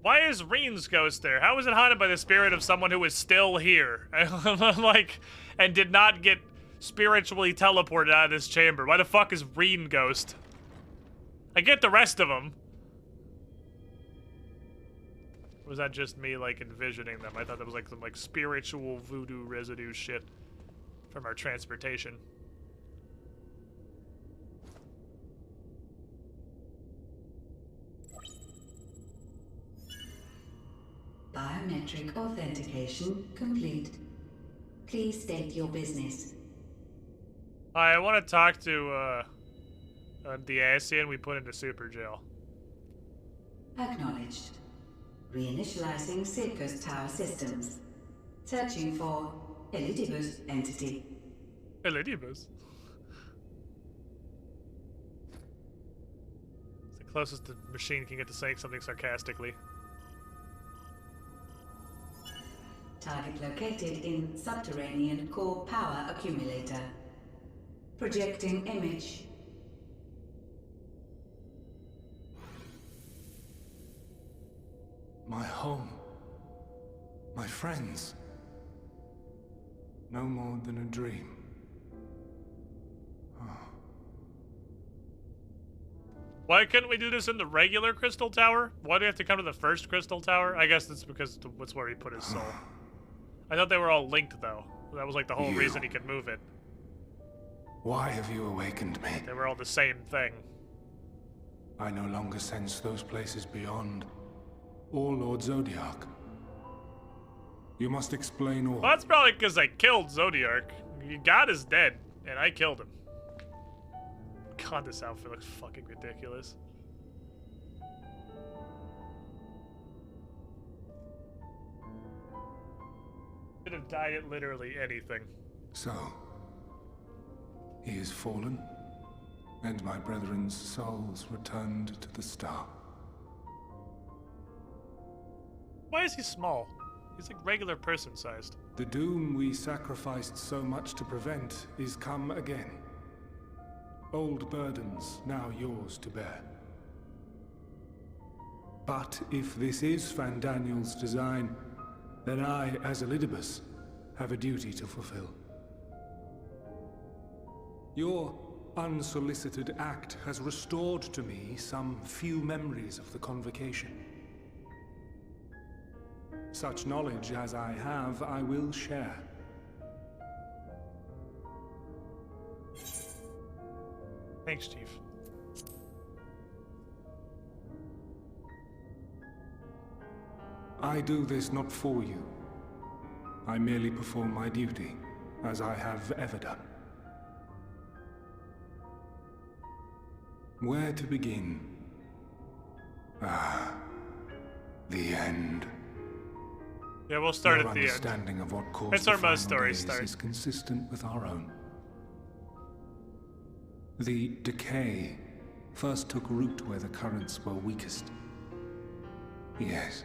Why is Reen's ghost there? How is it haunted by the spirit of someone who is still here? Like, and did not get spiritually teleported out of this chamber. Why the fuck is Reen ghost? I get the rest of them. Or was that just me, like, envisioning them? I thought that was, like, some, like, spiritual voodoo residue shit from our transportation. Biometric authentication complete. Please state your business. Hi, I want to talk to, the Asian we put into super jail. Acknowledged. Reinitializing Circus Tower systems. Searching for Elidibus entity. Elidibus? It's the closest the machine can get to saying something sarcastically. Target located in subterranean core power accumulator. Projecting image. My home. My friends. No more than a dream. Why couldn't we do this in the regular Crystal Tower? Why do we have to come to the first Crystal Tower? I guess that's because that's where he put his soul. I thought they were all linked, though. That was like the whole reason he could move it. Why have you awakened me? They were all the same thing. I no longer sense those places beyond, or Lord Zodiac. You must explain all. Well, that's probably because I killed Zodiac. God is dead, and I killed him. God, this outfit looks fucking ridiculous. Could have died at literally anything. So, he is fallen, and my brethren's souls returned to the star. Why is he small? He's like regular person-sized. The doom we sacrificed so much to prevent is come again. Old burdens now yours to bear. But if this is Fandaniel's design, then I, as Elidibus, have a duty to fulfill. Your unsolicited act has restored to me some few memories of the convocation. Such knowledge as I have, I will share. Thanks, Chief. I do this not for you. I merely perform my duty, as I have ever done. Where to begin? Ah, the end. Yeah, we'll start Your at the end. understanding of what caused That's the where most final stories days start. is consistent with our own. The decay first took root where the currents were weakest. Yes,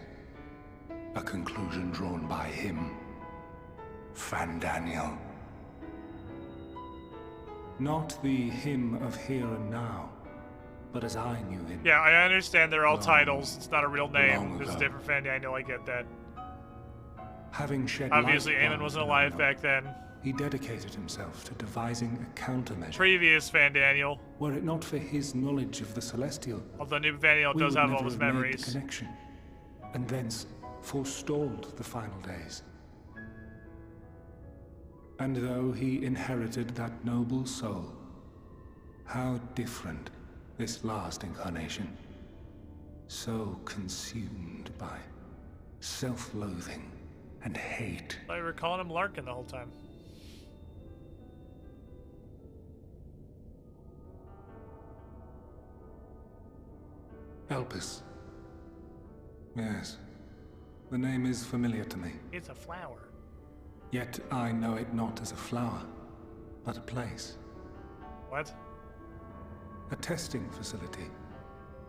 a conclusion drawn by him, Fandaniel. Not the him of here and now, but as I knew him. Yeah, I understand they're all Long, titles. It's not a real name. long There's a ago. different Fandaniel, I get that. Having shed Obviously, light Aemon on wasn't the alive phenomenon, back then. he dedicated himself to devising a countermeasure. Previous Fandaniel. Were it not for his knowledge of the Celestial, Although new Fandaniel we does would have never all his made the memories. connection, and thence forestalled the final days. And though he inherited that noble soul, how different this last incarnation. So consumed by self-loathing and hate. I were calling him Larkin the whole time. Elpis. Yes. The name is familiar to me. It's a flower. Yet I know it not as a flower, but a place. What? A testing facility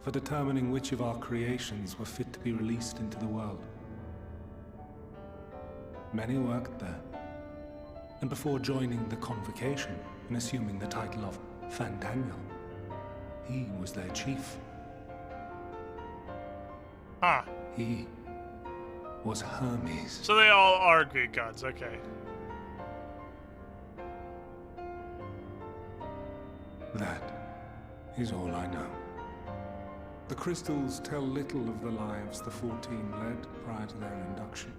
for determining which of our creations were fit to be released into the world. Many worked there, and before joining the convocation and assuming the title of Fandaniel, he was their chief. Huh. He was Hermes. So they all are Greek gods, okay. That is all I know. The crystals tell little of the lives the 14 led prior to their induction.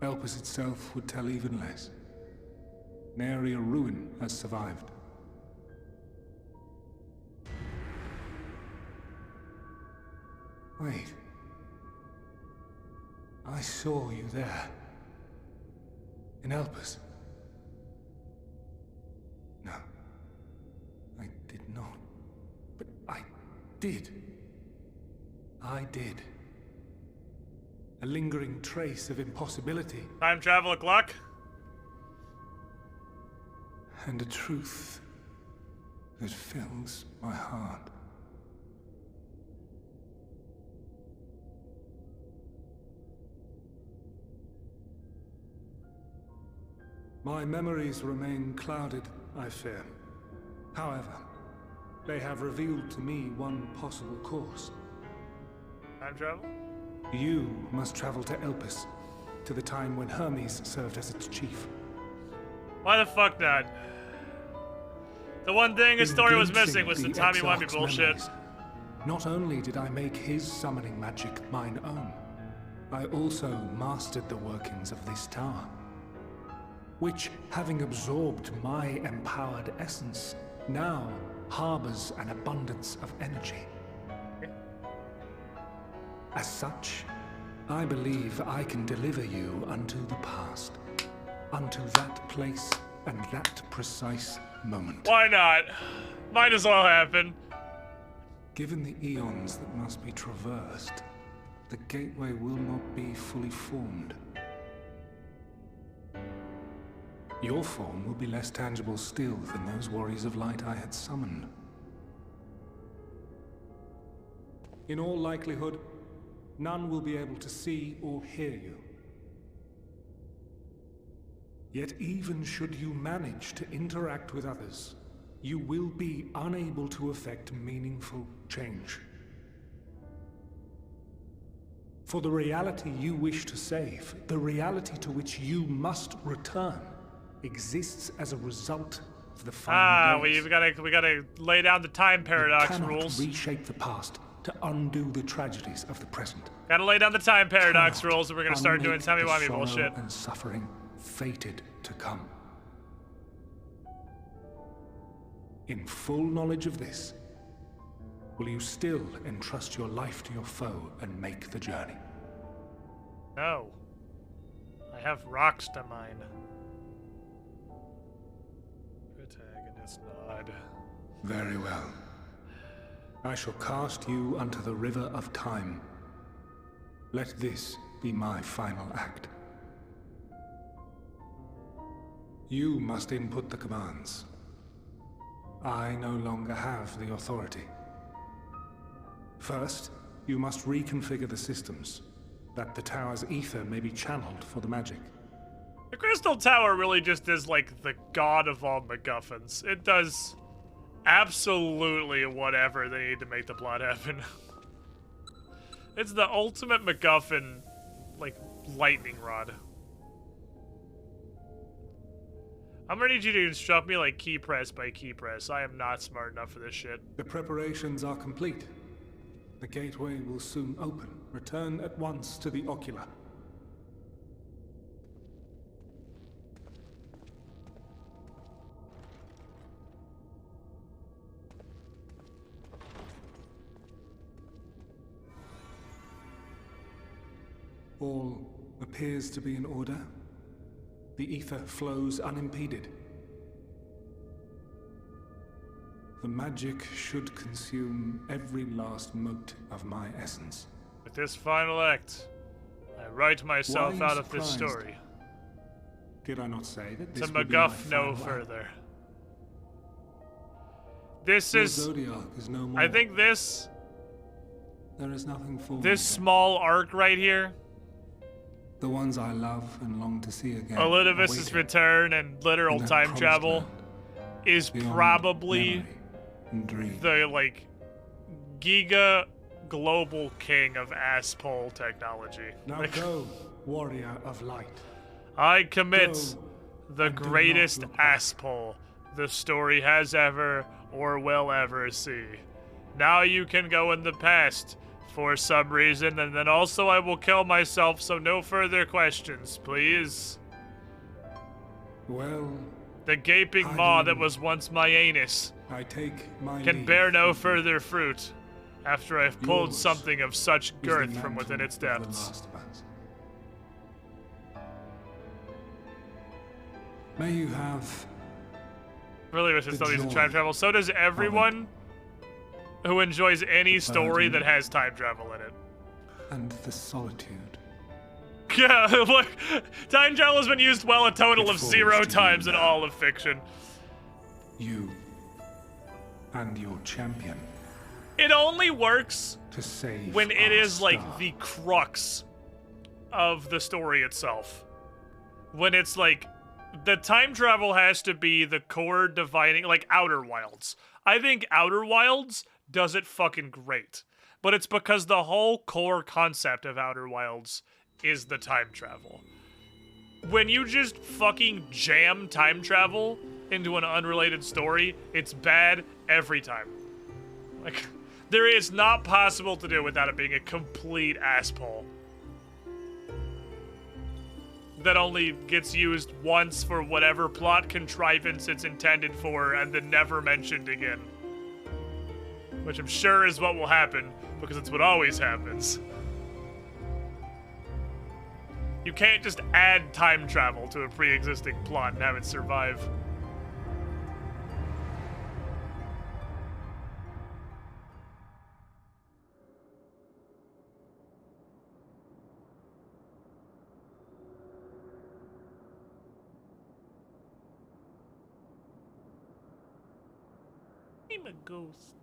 Elpis itself would tell even less. Nary a ruin has survived. Wait. I saw you there. In Elpis. No. I did not. But I did. I did. A lingering trace of impossibility. Time travel o'clock? And a truth that fills my heart. My memories remain clouded, I fear. However, they have revealed to me one possible course. Time travel? You must travel to Elpis, to the time when Hermes served as its chief. Why the fuck not? The one thing his story was missing was the timey-wimey Exarch's bullshit. memories. Not only did I make his summoning magic mine own, I also mastered the workings of this tower, which, having absorbed my empowered essence, now harbors an abundance of energy. As such, I believe I can deliver you unto the past, unto that place and that precise moment. Why not? Might as well happen. Given the eons that must be traversed, the gateway will not be fully formed. Your form will be less tangible still than those warriors of light I had summoned. In all likelihood, none will be able to see or hear you. Yet even should you manage to interact with others, you will be unable to effect meaningful change. For the reality you wish to save, the reality to which you must return, exists as a result of the final days. we gotta lay down the time paradox You cannot rules. reshape the past to undo the tragedies of the present. Gotta lay down the time paradox rules, and we're gonna start doing Unmake the timey-wimey sorrow bullshit. and suffering fated to come. In full knowledge of this, will you still entrust your life to your foe and make the journey? No. I have rocks to mine. Protagonist nod. Very well. I shall cast you unto the river of time. Let this be my final act. You must input the commands. I no longer have the authority. First, you must reconfigure the systems, that the tower's ether may be channeled for the magic. The Crystal Tower really just is like the god of all MacGuffins. It does absolutely whatever they need to make the plot happen. It's the ultimate MacGuffin, like, lightning rod. I'm gonna need you to instruct me like key press by key press. I am not smart enough for this shit. The preparations are complete. The gateway will soon open. Return at once to the ocular. All appears to be in order. The ether flows unimpeded. The magic should consume every last mote of my essence. With this final act, I write myself Why are you out of this surprised? story. Did I not say that To this would be my McGuff no final act? further. This Your is... Zodiac is no more. I think this... There is nothing for This me. small arc right here, The ones I love and long to see again. Elidibus's awaiting return and literal in that time promised travel, land, is beyond probably memory and dream. the, like, giga global king of ass-pole technology. Now Like, go, warrior of light. I commit Go the and do not greatest look back. ass-pole the story has ever or will ever see. Now you can go in the past for some reason, and then also I will kill myself, so no further questions, please. Well, The gaping I maw do- that was once my anus I take my can leave bear no of you. further fruit after I've pulled Yours something of such is the girth from within mantle its of the depths. Last of Us. May you have Really with his the studies in joy time travel, so does everyone who enjoys any story that has time travel in it. and the solitude. Yeah, look, time travel has been used well a total It of falls 0 to you times in now. all of fiction. You and your champion It only works to save when it our is like star. the crux of the story itself. When it's like the time travel has to be the core dividing, like Outer Wilds. I think Outer Wilds does it fucking great, but it's because the whole core concept of Outer Wilds is the time travel. When you just fucking jam time travel into an unrelated story, it's bad every time. Like, there is not possible to do without it being a complete asshole that only gets used once for whatever plot contrivance it's intended for and then never mentioned again. Which I'm sure is what will happen, because it's what always happens. You can't just add time travel to a pre-existing plot and have it survive. I'm a ghost.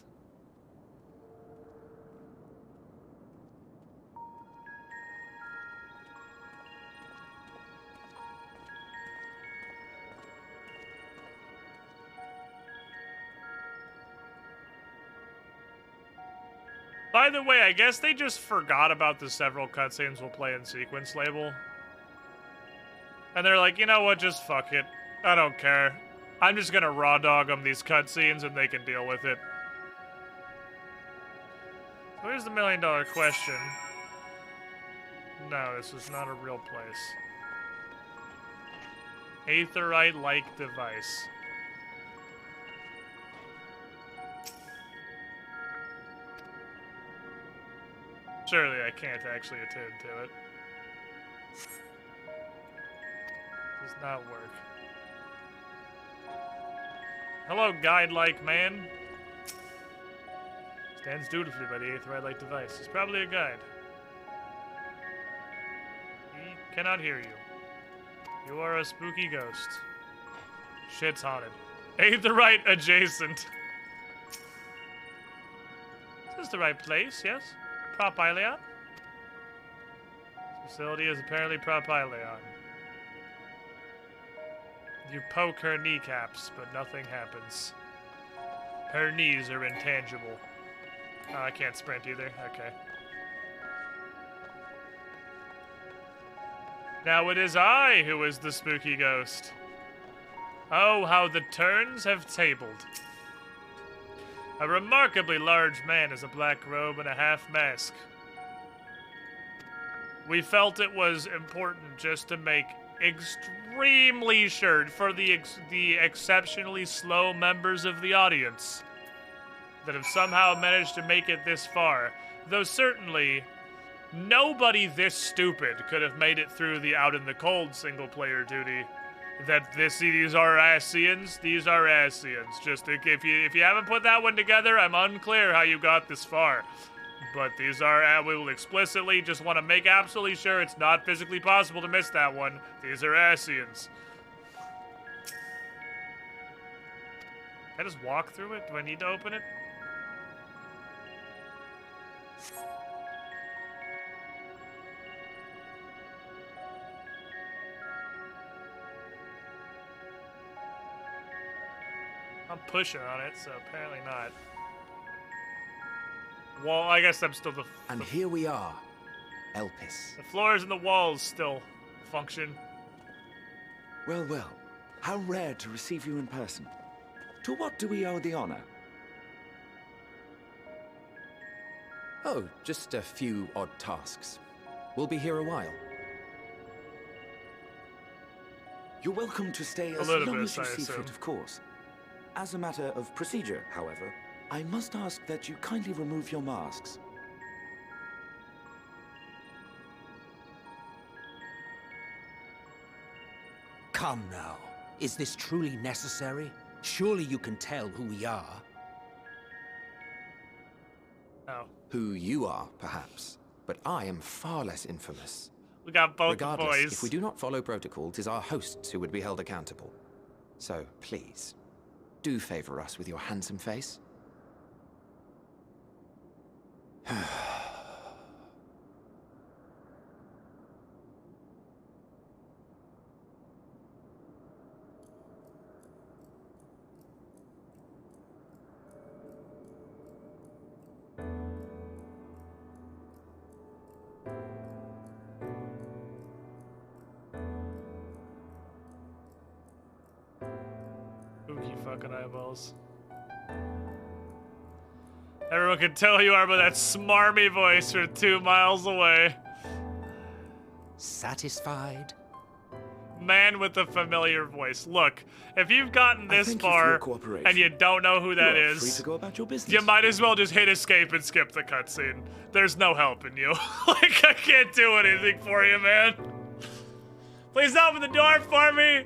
By the way, I guess they just forgot about the several cutscenes we'll play in sequence label. And they're like, you know what, just fuck it. I don't care. I'm just gonna raw dog them these cutscenes and they can deal with it. So here's the $1 million question. No, this is not a real place. Aetherite-like device. Surely I can't actually attune to it. Does not work. Hello, guide-like man. Stands dutifully by the Aetherite-like device. He's probably a guide. He cannot hear you. You are a spooky ghost. Shit's haunted. Aetherite adjacent. Is this the right place? Yes? Propyleon? This facility is apparently Propyleon. You poke her kneecaps, but nothing happens. Her knees are intangible. Oh, I can't sprint either. Okay. Now it is I who is the spooky ghost. Oh, how the turns have tabled. A remarkably large man in a black robe and a half mask. We felt it was important just to make extremely sure for the exceptionally slow members of the audience that have somehow managed to make it this far, though certainly nobody this stupid could have made it through the out in the cold single-player duty. That these are Ascians. These are Ascians. Just if you haven't put that one together, I'm unclear how you got this far. But these are, we will explicitly just want to make absolutely sure it's not physically possible to miss that one. These are Asians. Can I just walk through it? Do I need to open it? I'm pushing on it, so apparently not. Well, I guess I'm still And here we are, Elpis. The floors and the walls still function. Well, well. How rare to receive you in person. To what do we owe the honor? Oh, just a few odd tasks. We'll be here a while. You're welcome to stay as long as you see fit, of course. As a matter of procedure, however, I must ask that you kindly remove your masks. Come now. Is this truly necessary? Surely you can tell who we are. Oh. Who you are, perhaps. But I am far less infamous. We got both Regardless, boys. if we do not follow protocol, 'tis our hosts who would be held accountable. So, please, do favor us with your handsome face. Spooky fucking eyeballs. Everyone can tell who you are by that smarmy voice from 2 miles away. Satisfied? Man with a familiar voice. Look, if you've gotten this far and you don't know who that is, free to go about your business. you might as well just hit escape and skip the cutscene. There's no helping you. Like, I can't do anything for you, man. Please open the door for me.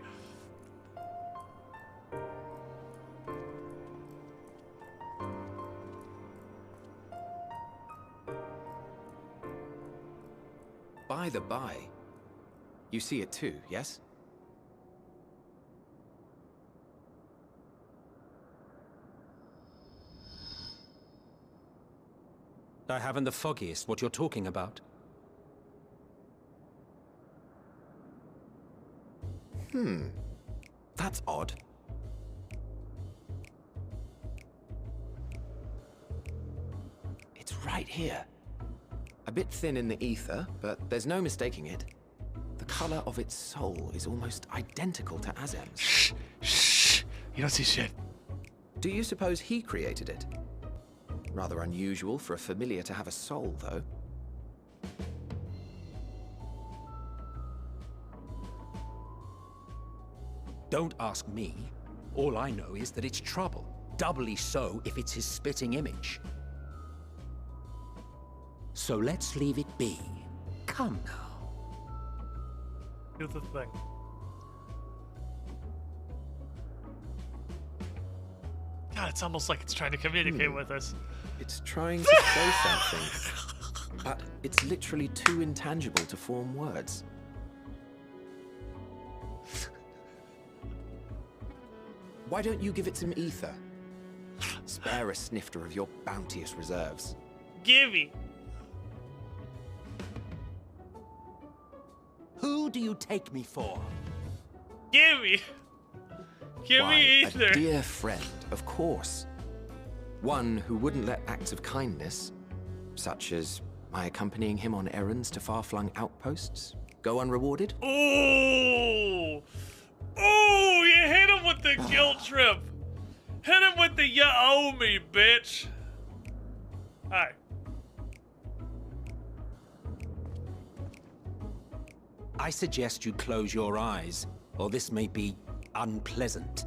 By the by, you see it too, yes? I haven't the foggiest what you're talking about. That's odd. It's right here. A bit thin in the ether, but there's no mistaking it. The color of its soul is almost identical to Azem's. Shh, shh. You don't see shit. Do you suppose he created it? Rather unusual for a familiar to have a soul, though. Don't ask me. All I know is that it's trouble. Doubly so if it's his spitting image. So let's leave it be. Come now. Do the thing. God, it's almost like it's trying to communicate with us. It's trying to say something, but it's literally too intangible to form words. Why don't you give it some ether? Spare a snifter of your bounteous reserves. Gimme. Who do you take me for? Gimme. Give Why, me ether. a dear friend, of course. One who wouldn't let acts of kindness, such as my accompanying him on errands to far-flung outposts, go unrewarded. Ooh. Ooh, you hit him with the guilt trip. Hit him with the you owe me, bitch. Hi. I suggest you close your eyes, or this may be unpleasant.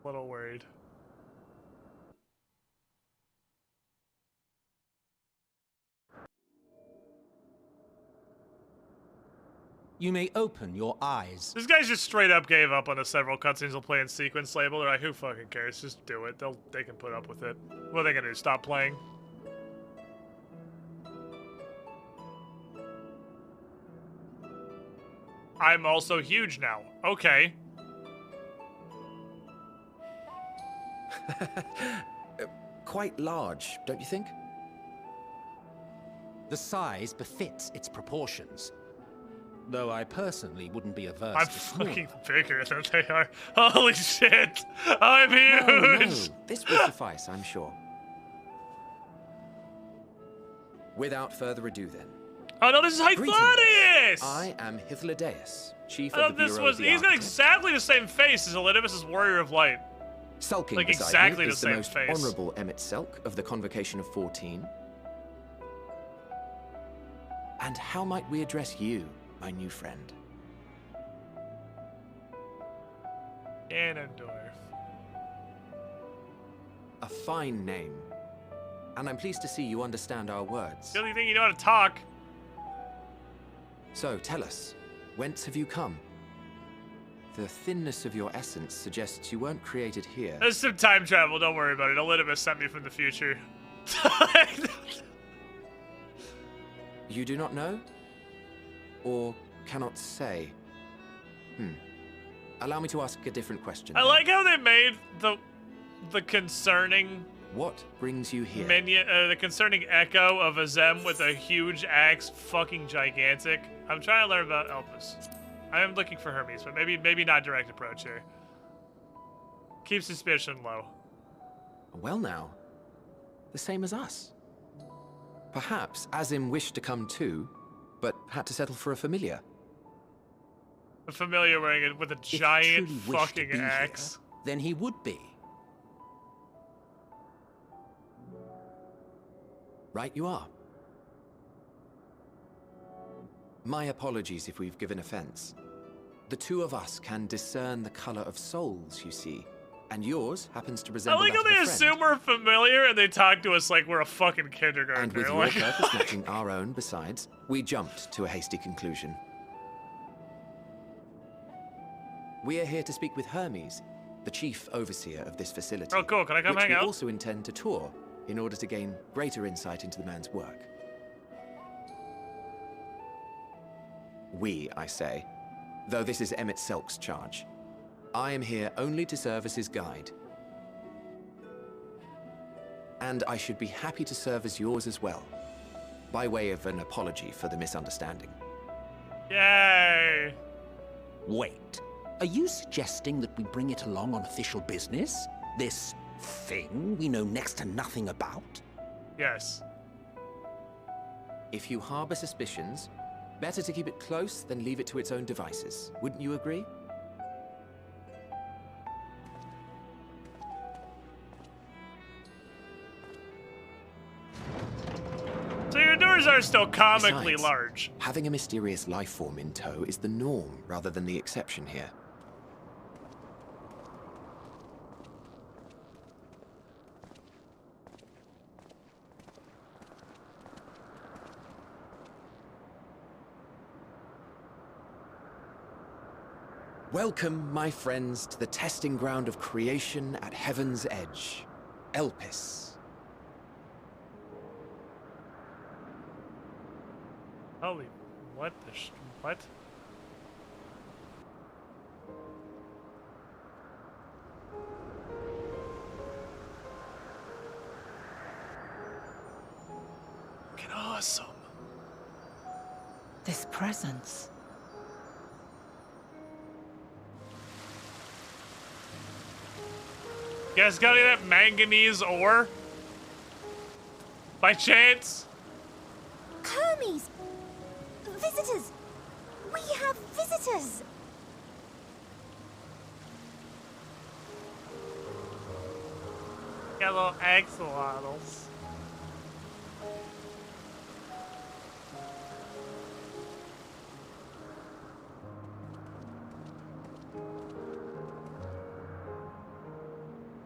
A little worried. You may open your eyes. This guy just straight up gave up on the several cutscenes will play in sequence label. They're like, who fucking cares? Just do it. They can put up with it. What are they gonna do? Stop playing? I'm also huge now. Okay. Quite large, don't you think? The size befits its proportions. Though I personally wouldn't be averse I'm to smaller. fucking bigger than they are. Holy shit! I'm huge! No, this will suffice, I'm sure. Without further ado then. Oh no, this is Hythonius! I am Hythlodaeus, chief I of the thought this Bureau was. of the He's got Architect. exactly the same face as Elidibus' Warrior of Light. Sulking like beside exactly me the is the same most face. honorable Emmett Selk of the Convocation of 14. And how might we address you, my new friend? Ganondorf. A fine name. And I'm pleased to see you understand our words. The only thing you know how to talk. So, tell us, whence have you come? The thinness of your essence suggests you weren't created here. There's some time travel, don't worry about it. Elidibus sent me from the future. You do not know? Or cannot say? Allow me to ask a different question. I like how they made the concerning... What brings you here? Minion, the concerning echo of a Zem with a huge axe, fucking gigantic. I'm trying to learn about Elpis. I am looking for Hermes, but maybe not direct approach here. Keep suspicion low. Well now, the same as us. Perhaps Azim wished to come too, but had to settle for a familiar. A familiar wearing it with a giant fucking axe. Here, then he would be. Right you are. My apologies if we've given offense. The two of us can discern the color of souls, you see. And yours happens to resemble I like how that of they a friend. assume we're familiar and they talk to us like we're a fucking kindergartner. And with your like... purpose matching our own besides, we jumped to a hasty conclusion. We are here to speak with Hermes, the chief overseer of this facility. Oh cool, can I come which hang we out? also intend to tour in order to gain greater insight into the man's work. We, I say, though this is Emmett Selk's charge. I am here only to serve as his guide. And I should be happy to serve as yours as well, by way of an apology for the misunderstanding. Yay! Wait, are you suggesting that we bring it along on official business? This thing we know next to nothing about? Yes. If you harbor suspicions, better to keep it close than leave it to its own devices. Wouldn't you agree? So your doors are still comically Besides, large. Having a mysterious life form in tow is the norm rather than the exception here. Welcome, my friends, to the testing ground of creation at Heaven's Edge, Elpis. Holy, what the what? Fucking awesome. This presence. You guys got any of that manganese ore? By chance? Hermes! Visitors! We have visitors! Got little axolotls.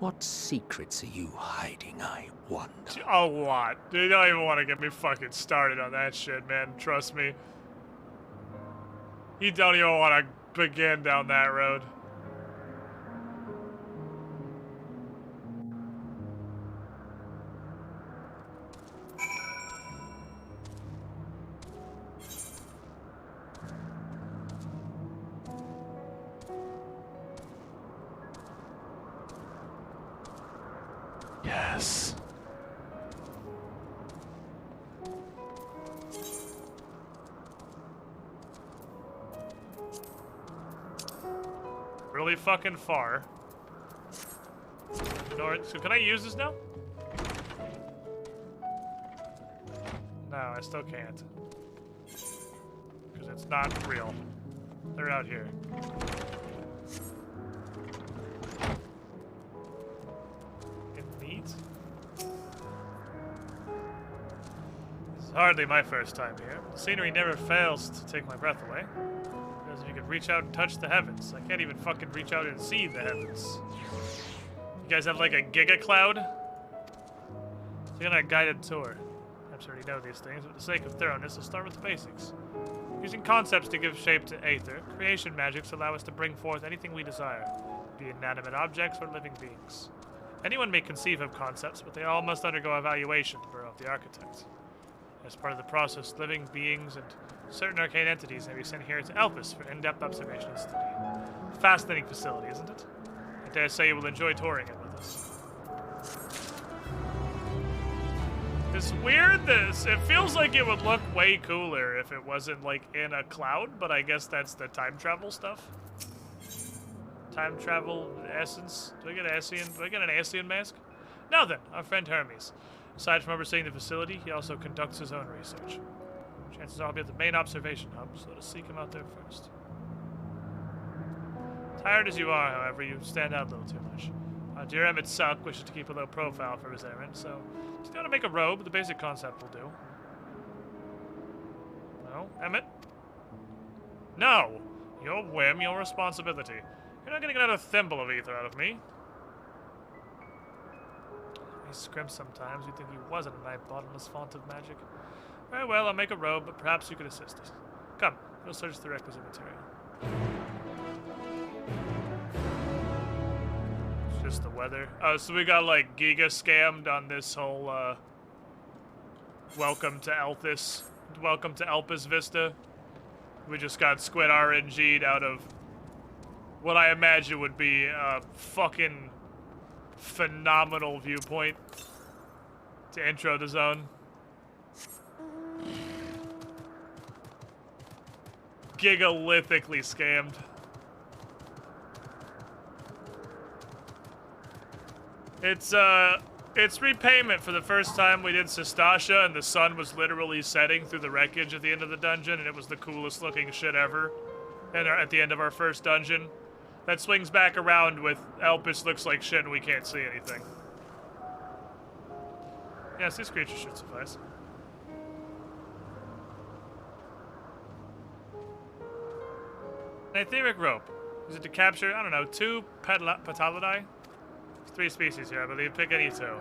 What secrets are you hiding, I wonder? A lot. You don't even want to get me fucking started on that shit, man. Trust me. You don't even want to begin down that road. Yes. Really fucking far. North. So can I use this now? No, I still can't. Because it's not real. They're out here. This is hardly my first time here. The scenery never fails to take my breath away. Because if you could reach out and touch the heavens. I can't even fucking reach out and see the heavens. You guys have like a giga cloud? So you're on a guided tour. I'm sure you know these things, but for the sake of thoroughness, I'll start with the basics. Using concepts to give shape to aether, creation magics allow us to bring forth anything we desire, be it inanimate objects or living beings. Anyone may conceive of concepts, but they all must undergo evaluation of the architect. As part of the process, living beings and certain arcane entities may be sent here to Elpis for in-depth observation and study. Fascinating facility, isn't it? I dare say you will enjoy touring it with us. It's weird, it feels like it would look way cooler if it wasn't like in a cloud, but I guess that's the time travel stuff. Time travel essence. Do I get an Ascian mask? Now then, our friend Hermes. Aside from overseeing the facility, he also conducts his own research. Chances are I'll be at the main observation hub, so let us seek him out there first. Tired as you are, however, you stand out a little too much. Dear Emmett Suck wishes to keep a low profile for his errand, so just got to make a robe. The basic concept will do. No, Emmett? No! Your whim, your responsibility. You're not getting another thimble of ether out of me. He scrimps sometimes. You'd think he wasn't a night bottomless font of magic. Very well, I'll make a robe, but perhaps you could assist us. Come, we'll search the requisite material. It's just the weather. Oh, so we got like giga scammed on this whole welcome to Elpis Vista. We just got squid RNG'd out of what I imagine would be a fucking phenomenal viewpoint to intro the zone. Gigalithycally scammed. It's repayment for the first time we did Sestasha and the sun was literally setting through the wreckage at the end of the dungeon and it was the coolest looking shit ever. And at the end of our first dungeon. That swings back around with Elpis looks like shit and we can't see anything. Yes, these creatures should suffice. An etheric rope. Is it to capture, I don't know, 2 Petalidae? There's 3 species here, I believe. Pick any 2. The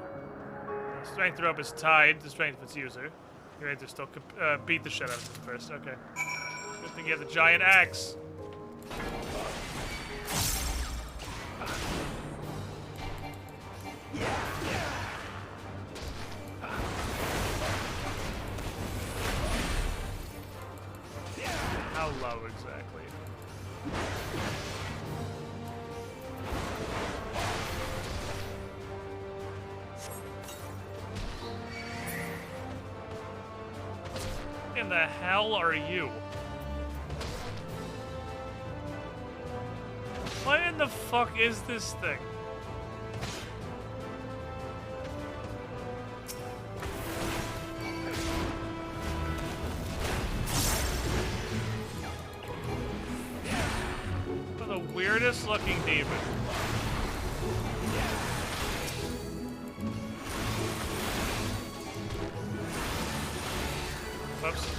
strength rope is tied to strength of its user. You have to still beat the shit out of it first. Okay. Good thing you have the giant axe. How low exactly? What in the hell are you? What in the fuck is this thing? The weirdest looking demon. Whoops.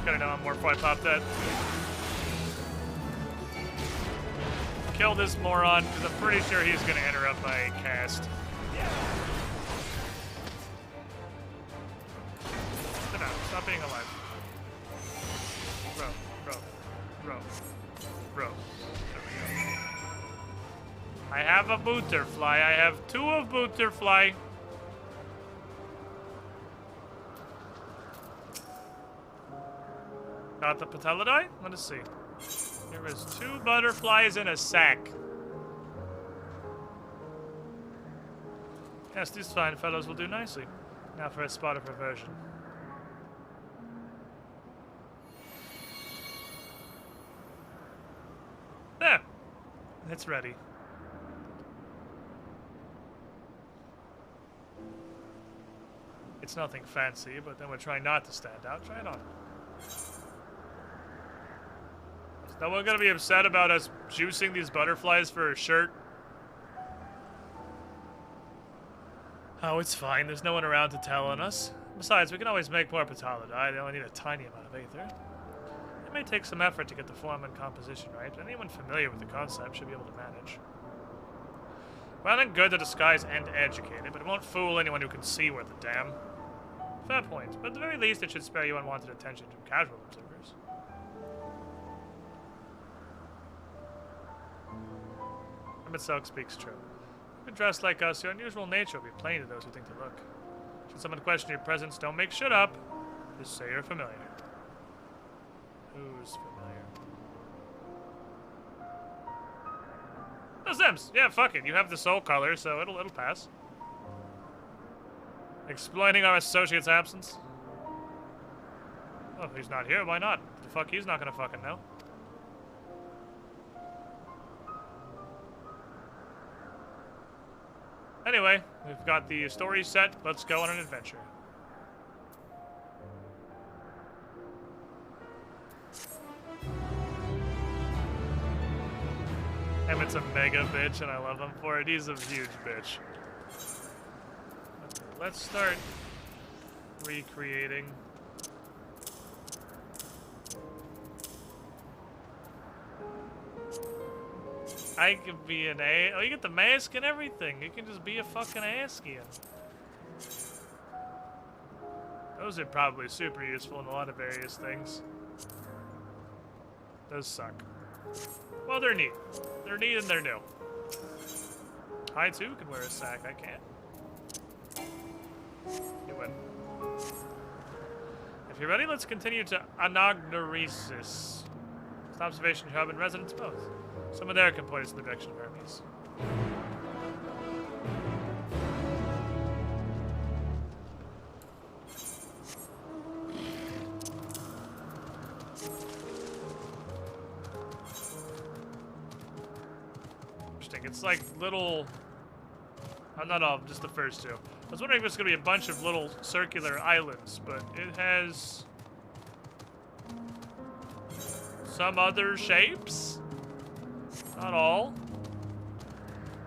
Gotta know I'm more before I pop that. Kill this moron, because I'm pretty sure he's gonna interrupt my cast. Sit down. Stop being alive. Bro. have a butterfly. I have 2 of butterfly. Got the patellidae? Let us see. There is 2 butterflies in a sack. Yes, these fine fellows will do nicely. Now for a spot of reversion. There. It's ready. It's nothing fancy, but then we're trying not to stand out. Try it on. Is no one gonna be upset about us juicing these butterflies for a shirt? Oh, it's fine. There's no one around to tell on us. Besides, we can always make more patellidae. They only need a tiny amount of aether. It may take some effort to get the form and composition right, but anyone familiar with the concept should be able to manage. Well and good to disguise and educated, but it won't fool anyone who can see worth a damn. Fair point, but at the very least it should spare you unwanted attention from casual observers. Mitselk speaks true. If you're dressed like us, your unusual nature will be plain to those who think to look. Should someone question your presence, don't make shit up. Just say you're familiar. Who's familiar? Oh, Sims! Yeah, fuck it. You have the soul color, so it'll pass. Exploiting our associate's absence? Oh, he's not here. Why not? The fuck, he's not gonna fucking know. Anyway, we've got the story set. Let's go on an adventure. Emmett's a mega bitch, and I love him for it. He's a huge bitch. Okay, let's start recreating. I could be an A. Oh, you get the mask and everything. You can just be a fucking Askian. Those are probably super useful in a lot of various things. Those suck. Well, they're neat. They're neat and they're new. I too can wear a sack. I can't. You win. If you're ready, let's continue to Anagnoresis. It's an observation hub and residence both. Someone there can point us in the direction of Hermes. Interesting. It's like little... not all, just the first 2. I was wondering if it's going to be a bunch of little circular islands, but it has... some other shapes? Not all.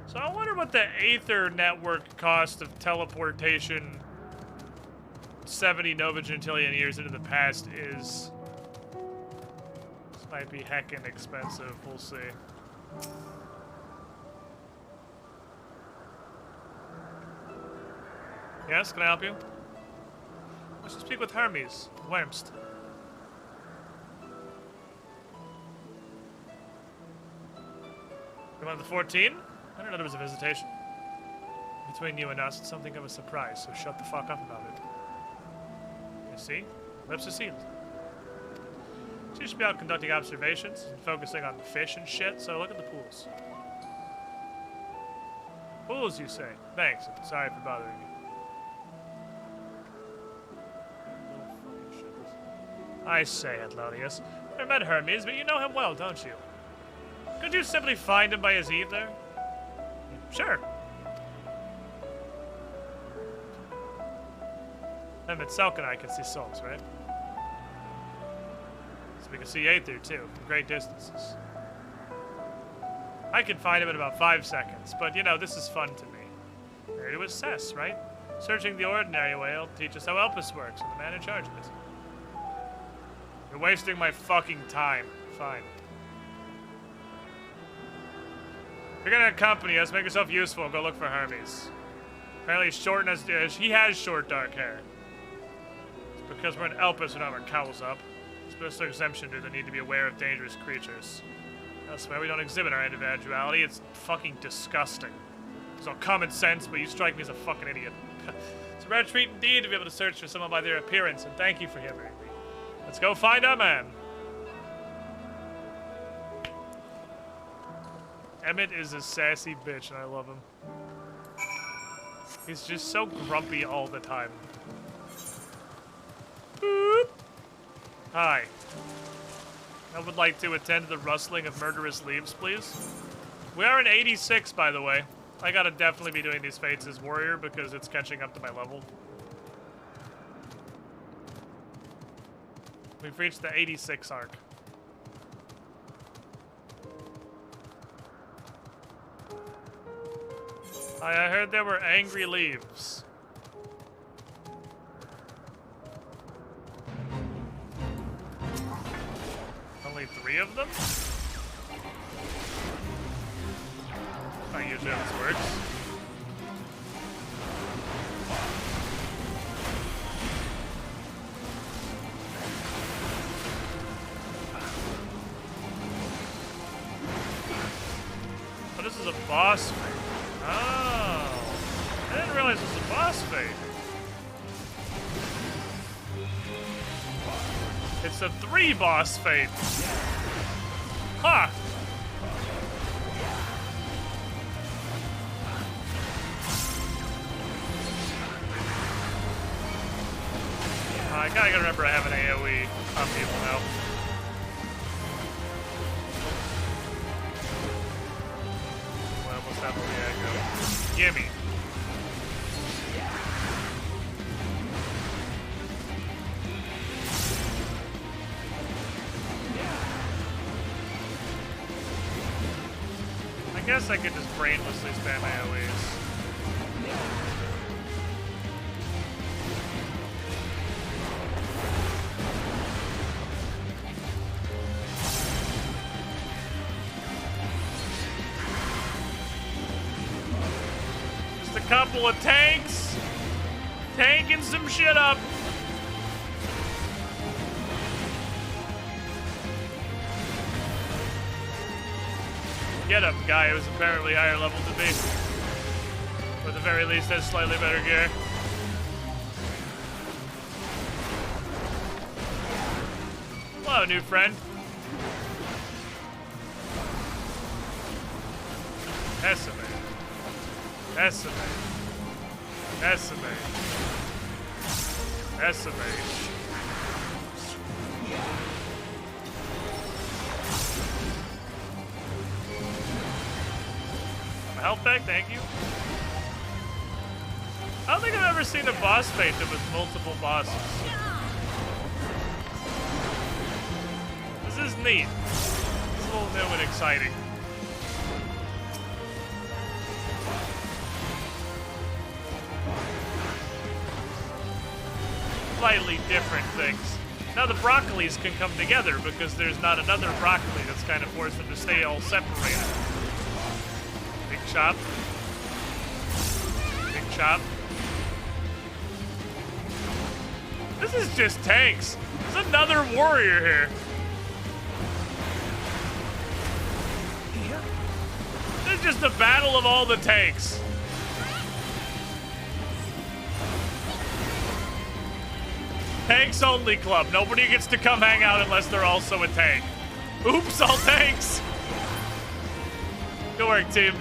So I wonder what the Aether network cost of teleportation 70 Novagentillion years into the past is. This might be heckin' expensive. We'll see. Yes, can I help you? I should speak with Hermes, Wormst. You want the 14? I didn't know there was a visitation. Between you and us, it's something of a surprise, so shut the fuck up about it. You see? Lips are sealed. So you should be out conducting observations and focusing on the fish and shit, so look at the pools. Pools, you say? Thanks, I'm sorry for bothering you. I say, Atlonius. I met Hermes, but you know him well, don't you? Could you simply find him by his ether? Sure. Mitselk and I can see souls, right? So we can see aether too, from great distances. I can find him in about 5 seconds, but you know, this is fun to me. We're to assess, right? Searching the ordinary way will teach us how Elpis works and the man in charge of it. You're wasting my fucking time. Fine. If you're gonna accompany us, make yourself useful and go look for Hermes. Apparently he has short dark hair. It's because we're in Elpis and have our cowls up. Special exemption to the need to be aware of dangerous creatures. I swear we don't exhibit our individuality. It's fucking disgusting. It's all common sense, but you strike me as a fucking idiot. It's a rare treat indeed to be able to search for someone by their appearance, and thank you for hearing me. Let's go find our man. Emmett is a sassy bitch, and I love him. He's just so grumpy all the time. Boop. Hi. I would like to attend to the rustling of murderous leaves, please. We are in 86, by the way. I gotta definitely be doing these fates as warrior because it's catching up to my level. We've reached the 86 arc. I heard there were angry leaves. Only 3 of them? Not usually how this works. Oh, this is a boss fight. Oh. I didn't realize this was a boss fight. It's a 3 boss fight. Huh. I kinda gotta remember I have an AoE on people now. Well, I almost have the aggro. Gimme. I guess I could just brainlessly spam AoEs. Just a couple of tanks. Tanking some shit up. Get him, guy who's apparently higher level to me. Or at the very least has slightly better gear. Hello, new friend. Decimate. Decimate. Decimate. Decimate. Health pack, thank you. I don't think I've ever seen a boss fight that was multiple bosses. This is neat. It's a little new and exciting. Slightly different things. Now the broccolis can come together because there's not another broccoli that's kind of forced them to stay all separated. Big chop. Big chop. This is just tanks. There's another warrior here. This is just a battle of all the tanks. Tanks only club. Nobody gets to come hang out unless they're also a tank. Oops, all tanks. Good work, team.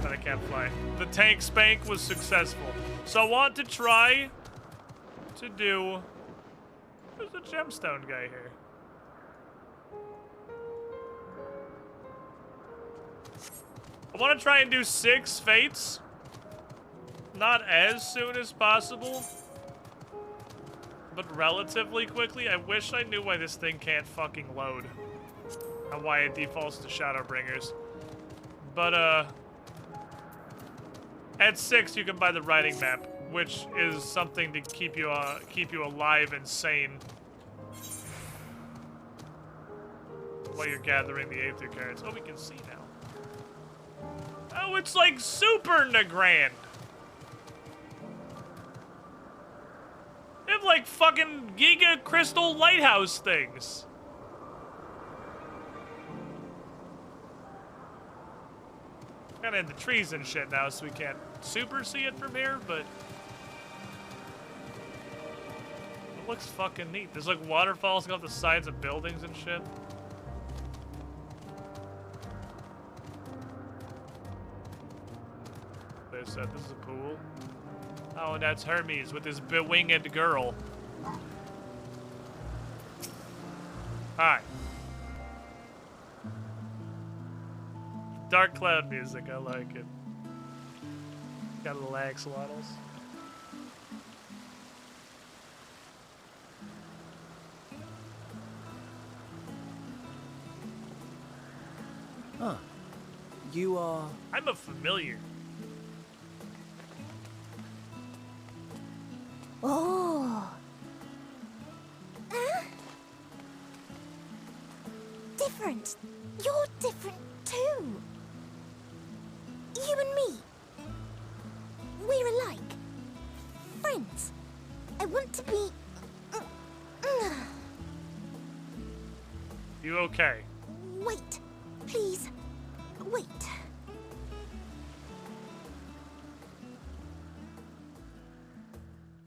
But I can't fly. The tank spank was successful. So I want to try to do... There's a gemstone guy here. I want to try and do 6 fates. Not as soon as possible, but relatively quickly. I wish I knew why this thing can't fucking load. And why it defaults to Shadowbringers. But, at 6 you can buy the writing map, which is something to keep you alive and sane while you're gathering the Aether cards. Oh, we can see now. Oh, it's like Super Nagrand. They have like fucking Giga Crystal Lighthouse things. Kind of in the trees and shit now, so we can't super see it from here, but it looks fucking neat. There's like waterfalls going off the sides of buildings and shit. They said this is a pool. Oh, and that's Hermes with his bewinged girl. Hi. Dark cloud music, I like it. Got a little axolotls. Huh. You are... I'm a familiar. Oh. Different. You're different too. You and me. We're alike. Friends. I want to be... You okay? Wait. Please. Wait.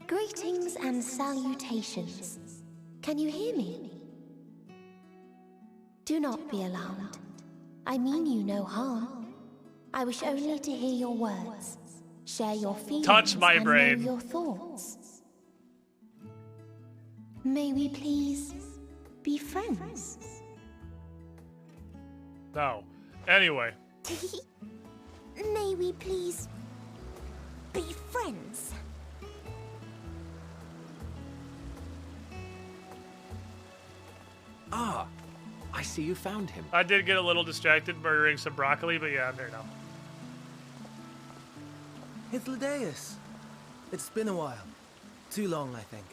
Greetings and salutations. Can you hear me? Do not be alarmed. I mean you no harm. I wish only to hear your words, share your feelings, touch my and brain. know your thoughts. May we please be friends? No. Anyway. May we please be friends? Ah, I see you found him. I did get a little distracted murdering some broccoli, but yeah, I'm here now. It's Ladeus. It's been a while. Too long, I think.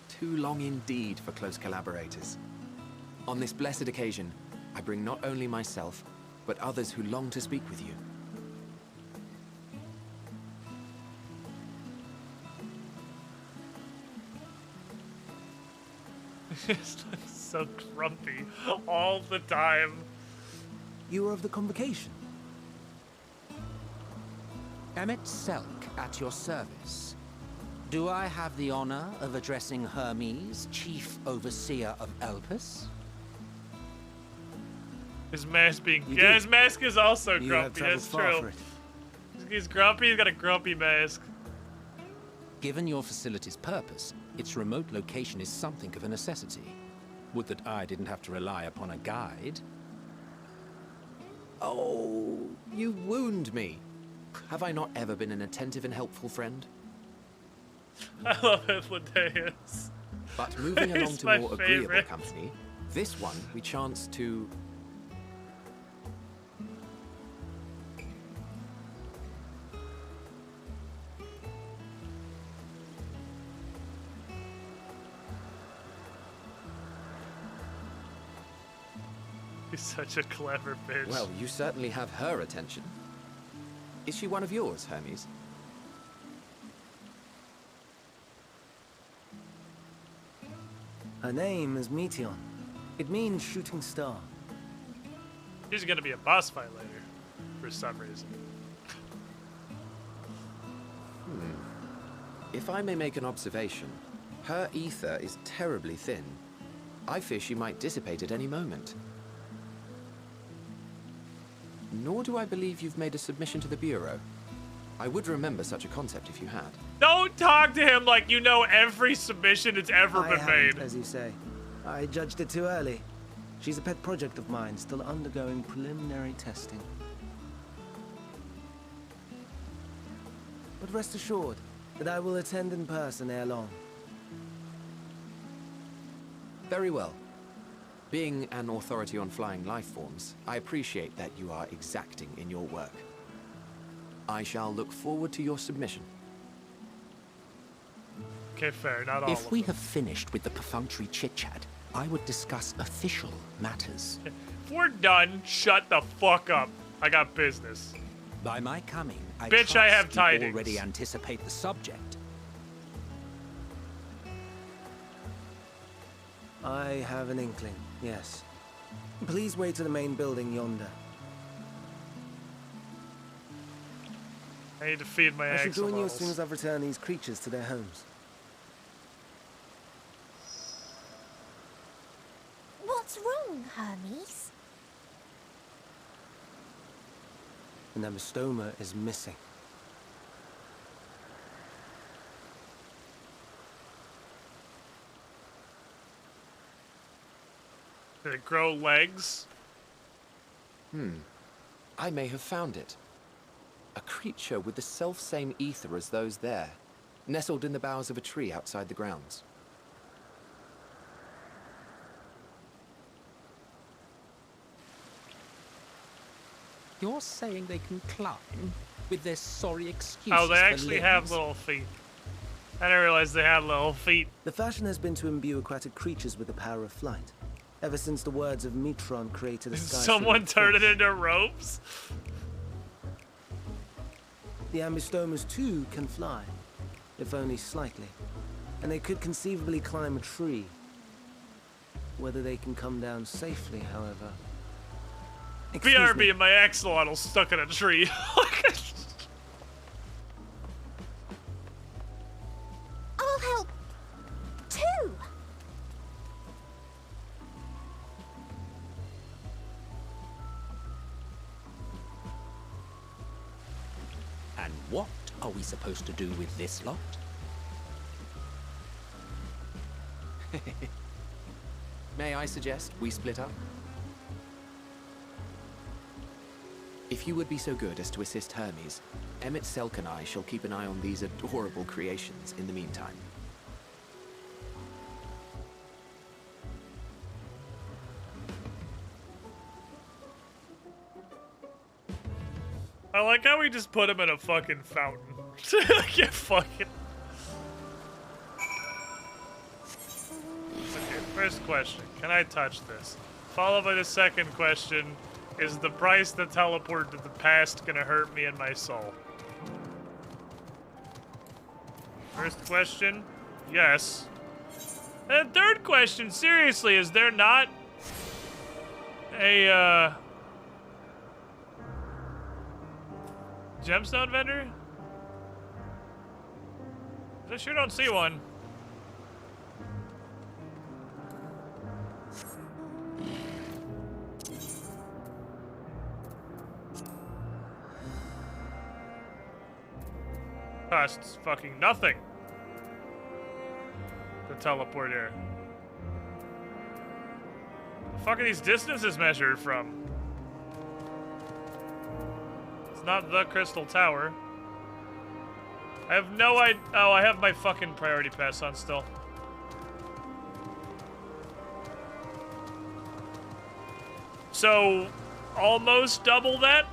Too long indeed for close collaborators. On this blessed occasion, I bring not only myself, but others who long to speak with you. It's so grumpy all the time. You are of the convocation. Emmett Selk at your service. Do I have the honor of addressing Hermes, Chief Overseer of Elpis? His mask being... Yeah, his mask is also You grumpy, have that's traveled far true. for it. He's grumpy, he's got a grumpy mask. Given your facility's purpose, its remote location is something of a necessity. Would that I didn't have to rely upon a guide. Oh, you wound me. Have I not ever been an attentive and helpful friend? I love it, Ladeus. But moving along He's to my more agreeable favorite. company, this one we chance to... He's such a clever bitch. Well, you certainly have her attention. Is she one of yours, Hermes? Her name is Meteon. It means shooting star. He's gonna be a boss fight later, for some reason. If I may make an observation, her ether is terribly thin. I fear she might dissipate at any moment. Nor do I believe you've made a submission to the Bureau. I would remember such a concept if you had. Don't talk to him like you know every submission that's ever I been haven't, made. as you say. I judged it too early. She's a pet project of mine, still undergoing preliminary testing. But rest assured that I will attend in person ere long. Very well. Being an authority on flying life forms, I appreciate that you are exacting in your work. I shall look forward to your submission. Okay, fair, not all If of we them. have finished with the perfunctory chit-chat, I would discuss official matters. If we're done, shut the fuck up. I got business. By my coming, I Bitch, trust I have you tidings. already anticipate the subject. I have an inkling, yes. Please wait to the main building yonder. I need to feed my I shall join you as axolotls. soon as I've returned these creatures to their homes. What's wrong, Hermes? The Namastoma is missing. Did it grow legs? I may have found it. A creature with the self-same ether as those there, nestled in the boughs of a tree outside the grounds. You're saying they can climb with their sorry excuses? Oh, they for actually have limbs? little feet. I didn't realize they had little feet. The fashion has been to imbue aquatic creatures with the power of flight, ever since the words of Metron created a sky. Someone turned it into ropes? The Ambistomas too can fly, if only slightly, and they could conceivably climb a tree. Whether they can come down safely, however. BRB and my axolotl stuck in a tree. I'll help too. And what are we supposed to do with this lot? May I suggest we split up? If you would be so good as to assist Hermes, Emmett Selk and I shall keep an eye on these adorable creations in the meantime. I like how we just put him in a fucking fountain. Yeah, fuck it. Okay, first question. Can I touch this? Followed by the second question. Is the price to teleport to the past gonna hurt me and my soul? First question, yes. And third question, seriously, is there not a, gemstone vendor? I sure don't see one. Costs fucking nothing to teleport here. The fuck are these distances measured from? It's not the Crystal Tower. I have no idea. Oh, I have my fucking priority pass on still. So, almost double that,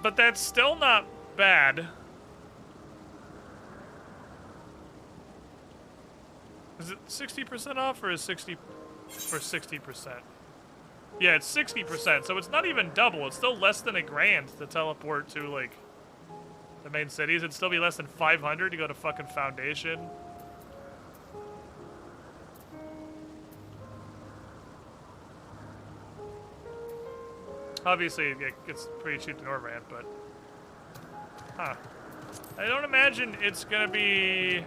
but that's still not bad. Is it 60% off or is 60%? Yeah, it's 60%, so it's not even double. It's still less than $1,000 to teleport to, like, the main cities. It'd still be less than 500 to go to fucking Foundation. Obviously, it's pretty cheap to Norrand, but... Huh. I don't imagine it's gonna be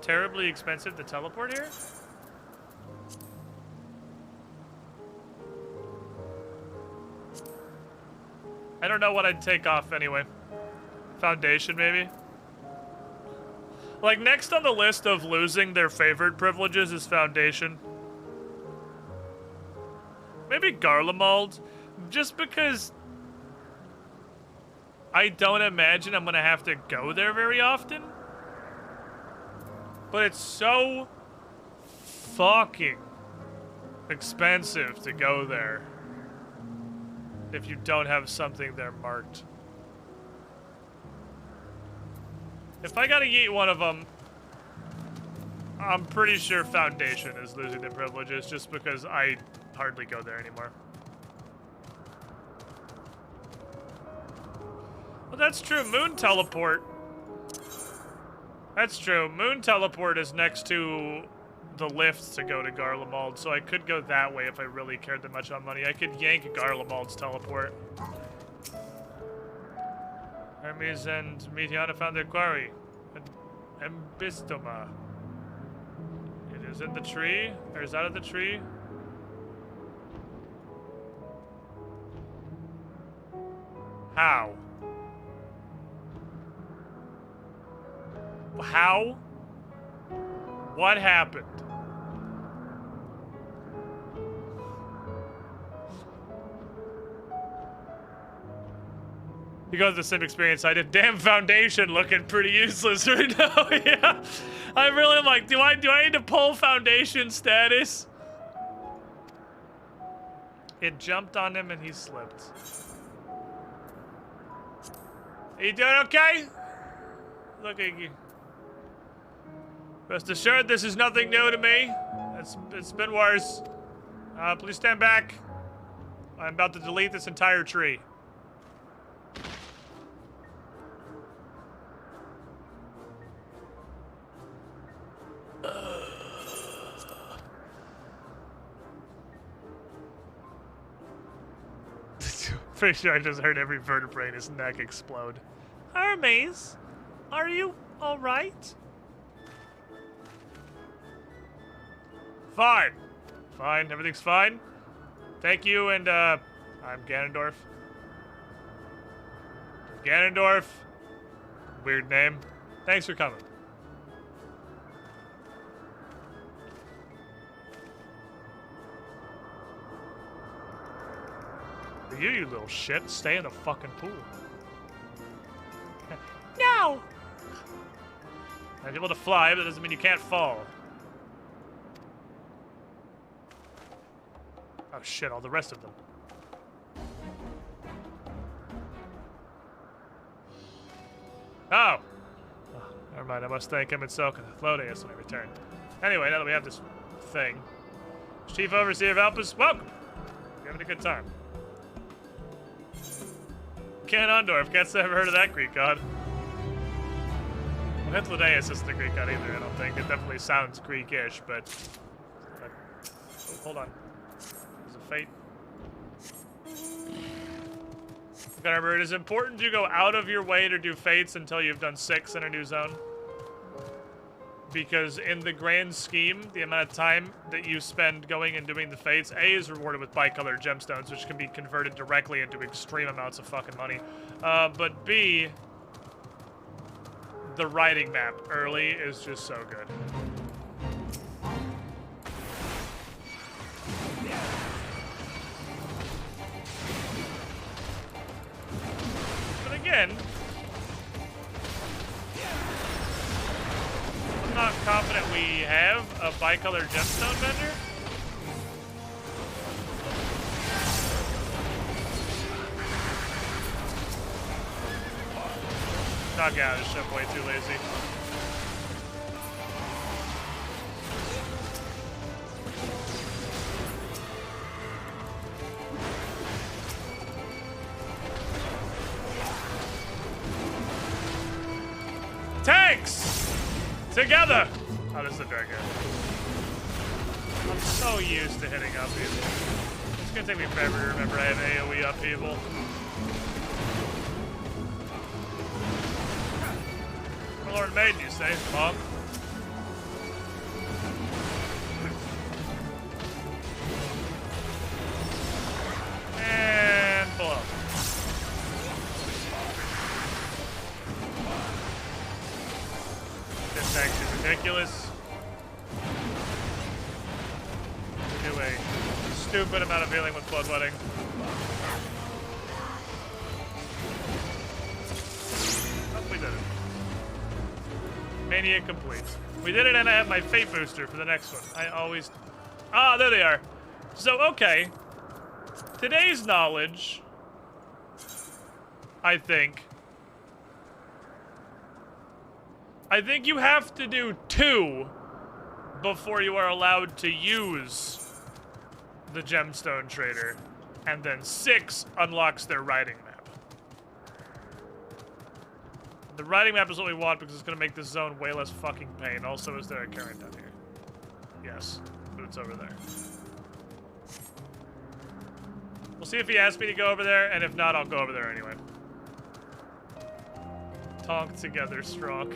terribly expensive to teleport here. I don't know what I'd take off anyway. Foundation, maybe? Like, next on the list of losing their favorite privileges is Foundation. Maybe Garlemald, just because I don't imagine I'm gonna have to go there very often. But it's so fucking expensive to go there if you don't have something there marked. If I gotta yeet one of them, I'm pretty sure Foundation is losing their privileges just because I hardly go there anymore. Well, that's true. Moon Teleport. That's true. Moon Teleport is next to the lift to go to Garlemald, so I could go that way if I really cared that much on money. I could yank Garlemald's teleport. Hermes and Metiana found their quarry. An Embistoma. It is in the tree, or is out of the tree. How? How? What happened? You go to the same experience I did. Damn foundation looking pretty useless right now. Yeah. I really am like, do I need to pull foundation status? It jumped on him and he slipped. Are you doing okay? Look at you. Rest assured, this is nothing new to me. It's been worse. Please stand back. I'm about to delete this entire tree. Pretty sure I just heard every vertebrae in his neck explode. Hermes, are you alright? Fine. Fine, everything's fine. Thank you, and I'm Ganondorf. Ganondorf. Weird name. Thanks for coming. You little shit. Stay in the fucking pool. No! I'm able to fly, but that doesn't mean you can't fall. Oh shit, all the rest of them. Oh! Never mind, I must thank him and Silk and Thlodius when I return. Anyway, now that we have this thing. Chief Overseer of Alpus, welcome! You're having a good time. Ganondorf, guess I never heard of that Greek god. Well, Thlodius isn't a Greek god either, I don't think. It definitely sounds Greek-ish, but... Oh, hold on. There's a fate. Remember, it is important to go out of your way to do fates until you've done 6 in a new zone. Because in the grand scheme, the amount of time that you spend going and doing the fates, A, is rewarded with bicolored gemstones, which can be converted directly into extreme amounts of fucking money. But B, the writing map early is just so good. But again, I'm not confident we have a bicolored gemstone vendor. Knock out this ship way too lazy. Tanks! Together! Oh, this is a dragon. I'm so used to hitting upheaval. It's gonna take me forever to remember I have AoE upheaval. Lord Maiden, you say, Mom? And below. This tank is ridiculous. Do a stupid amount of healing with bloodletting. Oh, we did it. Mania complete. We did it, and I have my fate booster for the next one. I always... Ah, there they are. So, okay. Today's knowledge, I think you have to do 2 before you are allowed to use the gemstone trader, and then 6 unlocks their writing map. The writing map is what we want because it's going to make this zone way less fucking pain. Also, is there a current down here? Yes, but it's over there. We'll see if he asks me to go over there, and if not, I'll go over there anyway. Honk together, Strock.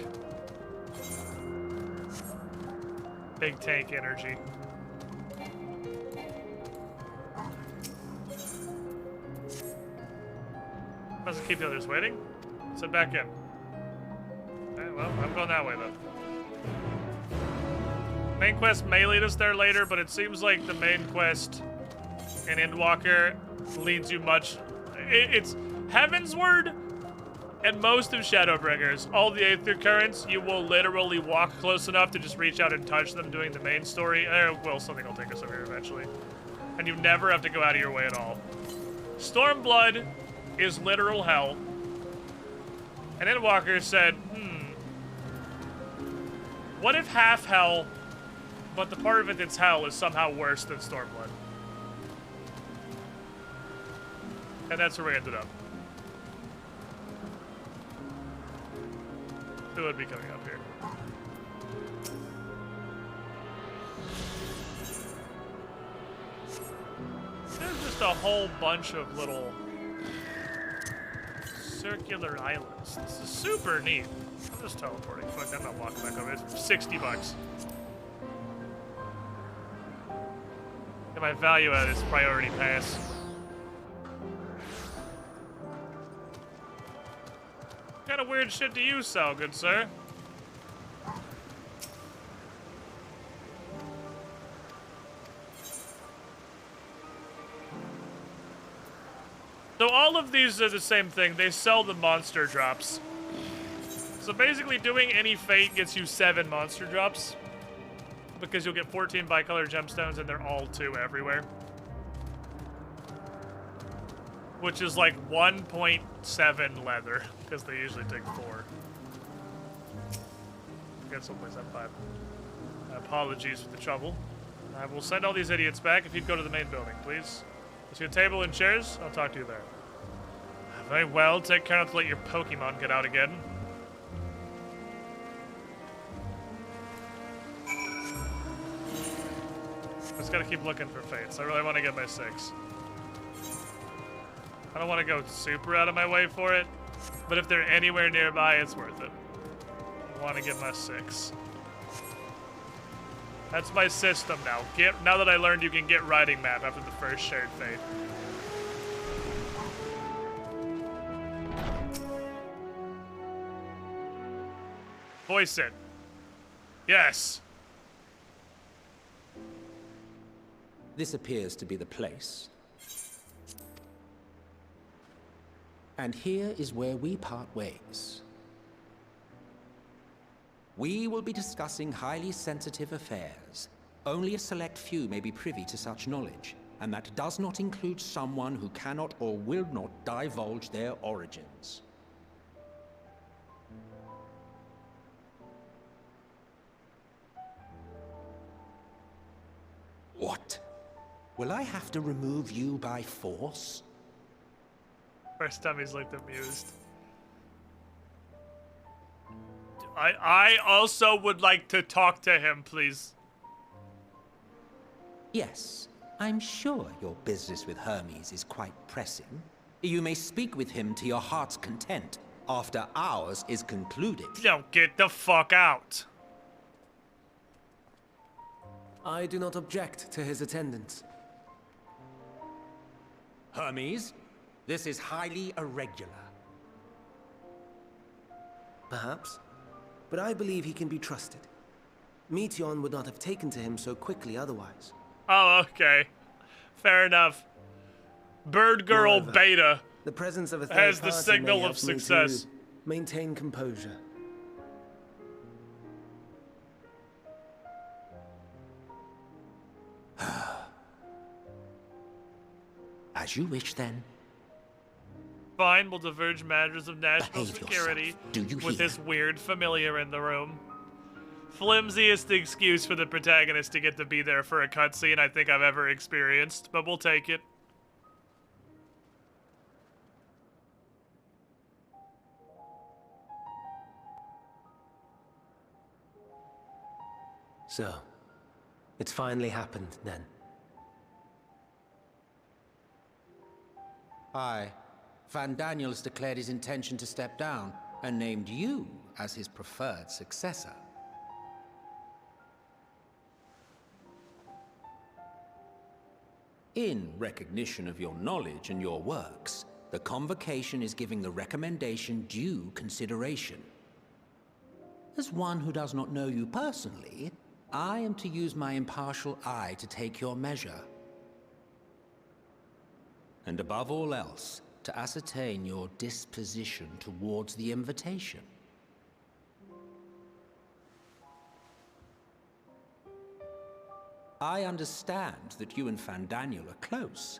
Big tank energy. Must keep the others waiting. Let's head back in. Okay, well, I'm going that way then. Main quest may lead us there later, but it seems like the main quest in Endwalker leads you much. It's Heavensward and most of Shadowbringers. All the Aether Currents, you will literally walk close enough to just reach out and touch them doing the main story. Well, something will take us over here eventually. And you never have to go out of your way at all. Stormblood is literal hell. And Endwalker said, what if half hell, but the part of it that's hell is somehow worse than Stormblood? And that's where we ended up. Who would be coming up here? There's just a whole bunch of little circular islands. This is super neat. I'm just teleporting. Fuck, I'm not walking back over. It's 60 bucks. And my value add is priority pass. What kind of weird shit do you sell, good sir? So all of these are the same thing. They sell the monster drops. So basically doing any fate gets you 7 monster drops. Because you'll get 14 bicolor gemstones and they're all 2 everywhere. Which is like 1.7 leather. Because they usually take 4. Get someplace at 5. Apologies for the trouble. I will send all these idiots back if you'd go to the main building, please. See a table and chairs? I'll talk to you there. Very well. Take care not to let your Pokemon get out again. Just gotta keep looking for fates. I really want to get my 6. I don't want to go super out of my way for it, but if they're anywhere nearby, it's worth it. I want to get my 6. That's my system now. Now that I learned you can get riding map after the first shared fate. Voice it. Yes. This appears to be the place. And here is where we part ways. We will be discussing highly sensitive affairs. Only a select few may be privy to such knowledge, and that does not include someone who cannot or will not divulge their origins. What? Will I have to remove you by force? First time he's looked amused. I also would like to talk to him, please. Yes, I'm sure your business with Hermes is quite pressing. You may speak with him to your heart's content after ours is concluded. No, get the fuck out. I do not object to his attendance. Hermes, this is highly irregular. Perhaps. But I believe he can be trusted. Meteon would not have taken to him so quickly otherwise. Oh, okay. Fair enough. Bird Girl Moreover, Beta the presence of a third has the party signal may of help me to success. Maintain composure. As you wish, then. Fine, we'll diverge matters of national Behave security yourself. Do you with hear? this weird familiar in the room. Flimsiest excuse for the protagonist to get to be there for a cutscene I think I've ever experienced, but we'll take it. So, it's finally happened, then. Aye. Van Daniels declared his intention to step down, and named you as his preferred successor. In recognition of your knowledge and your works, the Convocation is giving the recommendation due consideration. As one who does not know you personally, I am to use my impartial eye to take your measure. And above all else, to ascertain your disposition towards the invitation. I understand that you and Fandaniel are close.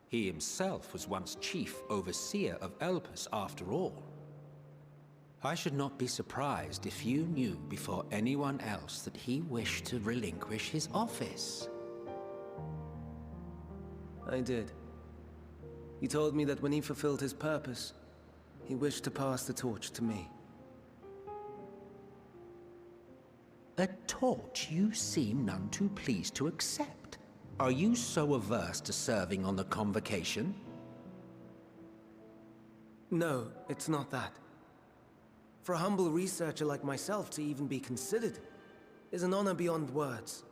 He himself was once chief overseer of Elpis after all. I should not be surprised if you knew before anyone else that he wished to relinquish his office. I did. He told me that when he fulfilled his purpose, he wished to pass the torch to me. A torch you seem none too pleased to accept. Are you so averse to serving on the Convocation? No, it's not that. For a humble researcher like myself to even be considered is an honor beyond words.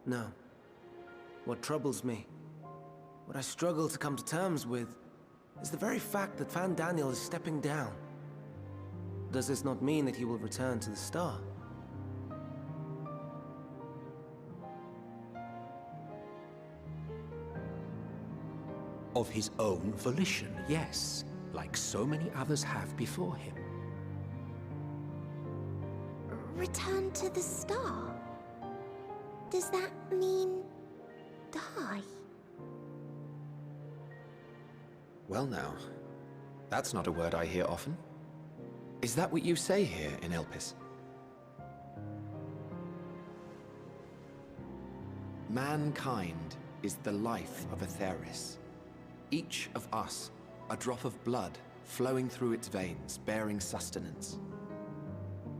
No. What troubles me, what I struggle to come to terms with, is the very fact that Fandaniel is stepping down. Does this not mean that he will return to the Star? Of his own volition, yes, like so many others have before him. Return to the Star? Does that mean die? Well now, that's not a word I hear often. Is that what you say here in Elpis? Mankind is the life of Atheris. Each of us, a drop of blood flowing through its veins, bearing sustenance.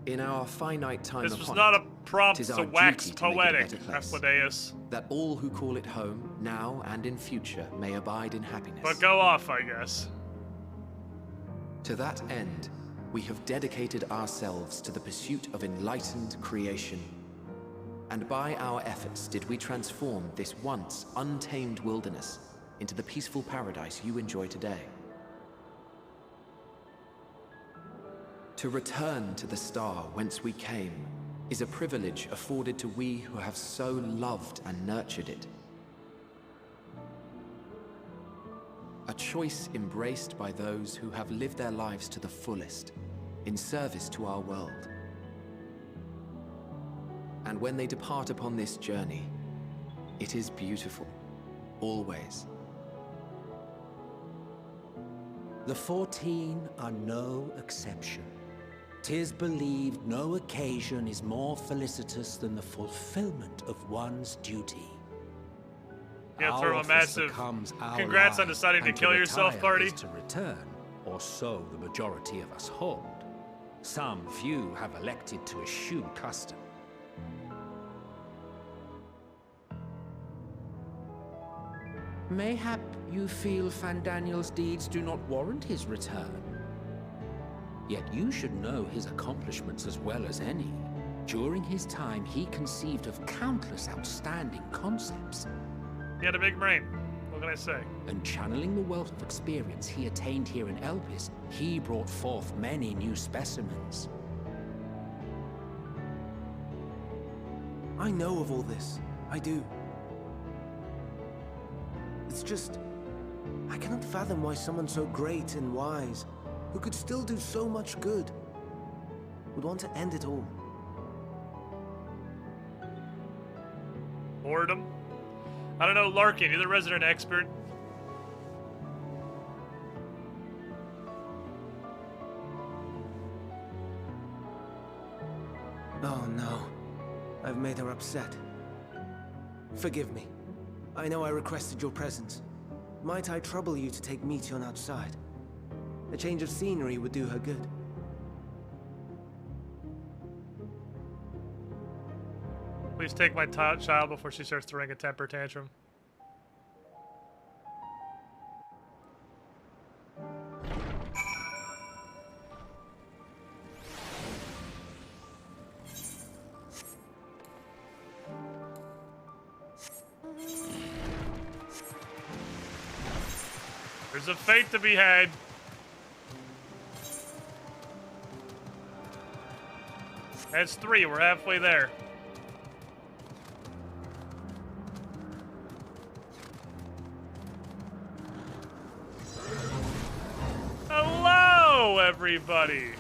In our finite time this upon was not a it, prompt 'tis to our wax duty to make it a poetic, better place, Aphroditeus. that all who call it home, now and in future, may abide in happiness. But go off, I guess. To that end, we have dedicated ourselves to the pursuit of enlightened creation. And by our efforts did we transform this once untamed wilderness into the peaceful paradise you enjoy today. To return to the star whence we came is a privilege afforded to we who have so loved and nurtured it. A choice embraced by those who have lived their lives to the fullest, in service to our world. And when they depart upon this journey, it is beautiful, always. The 14 are no exception. 'Tis believed no occasion is more felicitous than the fulfillment of one's duty. Yeah, throw a massive congrats on deciding to kill yourself party. To return, or so the majority of us hold. Some few have elected to eschew custom. Mayhap you feel Fandaniel's deeds do not warrant his return. Yet you should know his accomplishments as well as any. During his time, he conceived of countless outstanding concepts. He had a big brain. What can I say? And channeling the wealth of experience he attained here in Elpis, he brought forth many new specimens. I know of all this. I do. It's just, I cannot fathom why someone so great and wise, who could still do so much good, would want to end it all. Boredom? I don't know, Larkin, you're the resident expert. Oh no. I've made her upset. Forgive me. I know I requested your presence. Might I trouble you to take Meteon outside? A change of scenery would do her good. Please take my child before she starts throwing a temper tantrum. There's a fate to be had. That's 3. We're halfway there. Hello, everybody.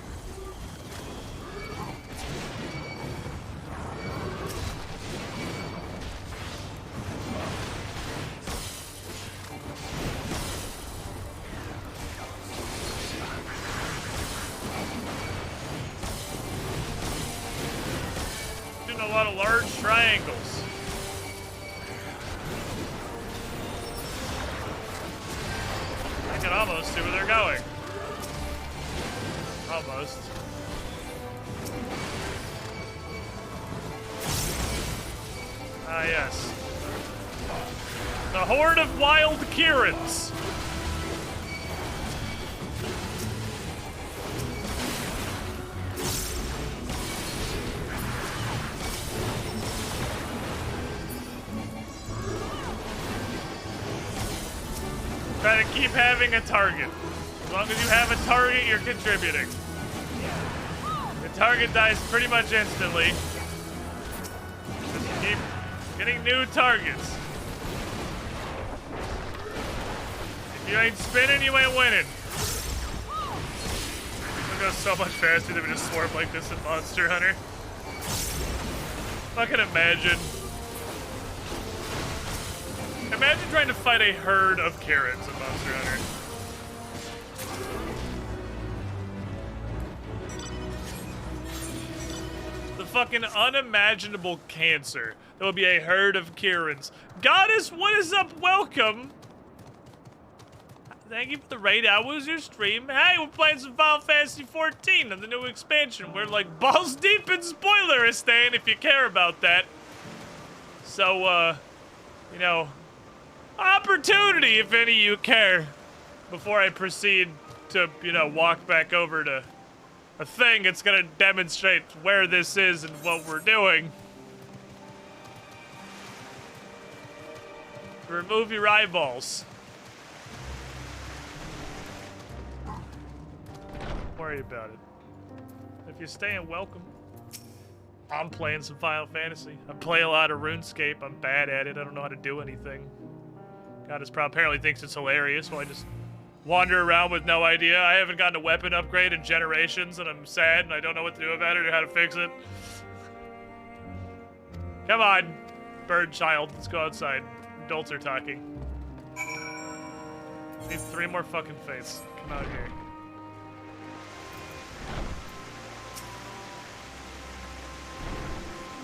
Doing a lot of large triangles. I can almost see where they're going. Almost. Ah, yes. The horde of wild Kirans. Try to keep having a target. As long as you have a target, you're contributing. The target dies pretty much instantly. Just keep getting new targets. If you ain't spinning, you ain't winning. It goes so much faster than we just swarm like this in Monster Hunter. I can imagine. Imagine trying to fight a herd of Karens in Monster Hunter. The fucking unimaginable cancer. There will be a herd of Kirans. Goddess, what is up? Welcome. Thank you for the raid. How was your stream? Hey, we're playing some Final Fantasy XIV and the new expansion. We're like balls deep in spoileristan if you care about that. So, you know, opportunity if any of you care before I proceed to, you know, walk back over to a thing that's gonna demonstrate where this is and what we're doing. Remove your eyeballs. Don't worry about it. If you're staying, welcome. I'm playing some Final Fantasy. I play a lot of RuneScape. I'm bad at it. I don't know how to do anything. Goddess apparently thinks it's hilarious, so I just wander around with no idea. I haven't gotten a weapon upgrade in generations, and I'm sad, and I don't know what to do about it or how to fix it. Come on, bird child. Let's go outside. Adults are talking. Need 3 more fucking fates. Come out here.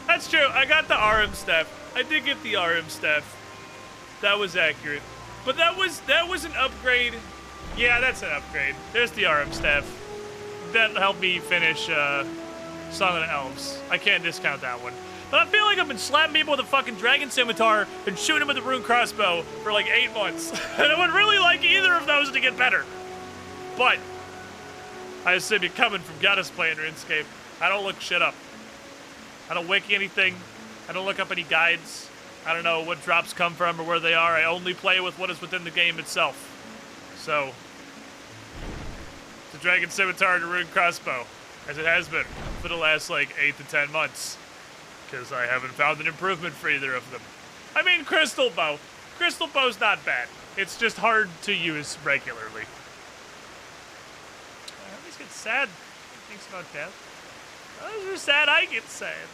That's true. I got the RM staff. I did get the RM staff. That was accurate. But that was an upgrade. Yeah, that's an upgrade. There's the RM staff. That helped me finish Song of the Elves. I can't discount that one. But I feel like I've been slapping people with a fucking dragon scimitar and shooting them with a rune crossbow for like 8 months. And I would really like either of those to get better. But I assume you're coming from Goddess playing RuneScape. I don't look shit up. I don't wiki anything. I don't look up any guides. I don't know what drops come from or where they are. I only play with what is within the game itself. So, the Dragon Scimitar and the Rune Crossbow, as it has been for the last like 8 to 10 months. Because I haven't found an improvement for either of them. I mean, Crystal Bow. Crystal Bow's not bad. It's just hard to use regularly. I always get sad thinks about death. Those are sad, I get sad.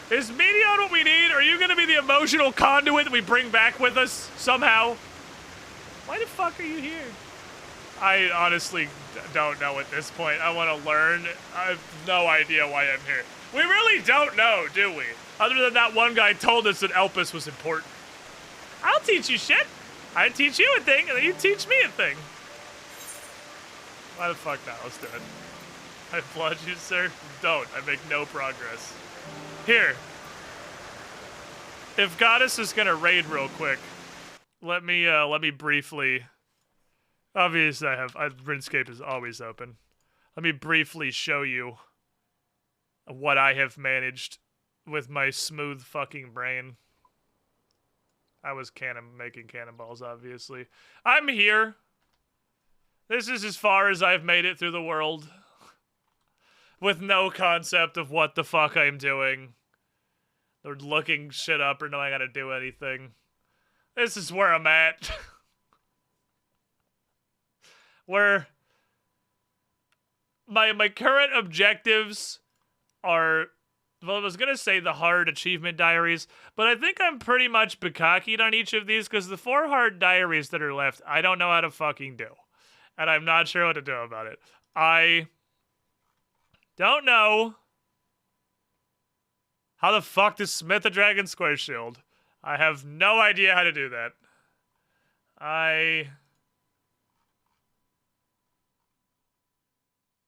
Is Meteon what we need? Are you going to be the emotional conduit that we bring back with us somehow? Why the fuck are you here? I honestly don't know at this point. I want to learn. I have no idea why I'm here. We really don't know, do we? Other than that one guy told us that Elpis was important. I'll teach you shit. I teach you a thing, and then you teach me a thing. Why the fuck not? Let's do it. I applaud you, sir. Don't. I make no progress. Here. If Goddess is gonna raid real quick, let me briefly. Obviously, RuneScape is always open. Let me briefly show you what I have managed with my smooth fucking brain. I was making cannonballs, obviously. I'm here This is as far as I've made it through the world. With no concept of what the fuck I'm doing. Or looking shit up or knowing how to do anything. This is where I'm at. Where my current objectives are, well, I was gonna say the hard achievement diaries, but I think I'm pretty much bukkakied on each of these because the 4 hard diaries that are left, I don't know how to fucking do. And I'm not sure what to do about it. I don't know how the fuck to smith a dragon square shield. I have no idea how to do that. I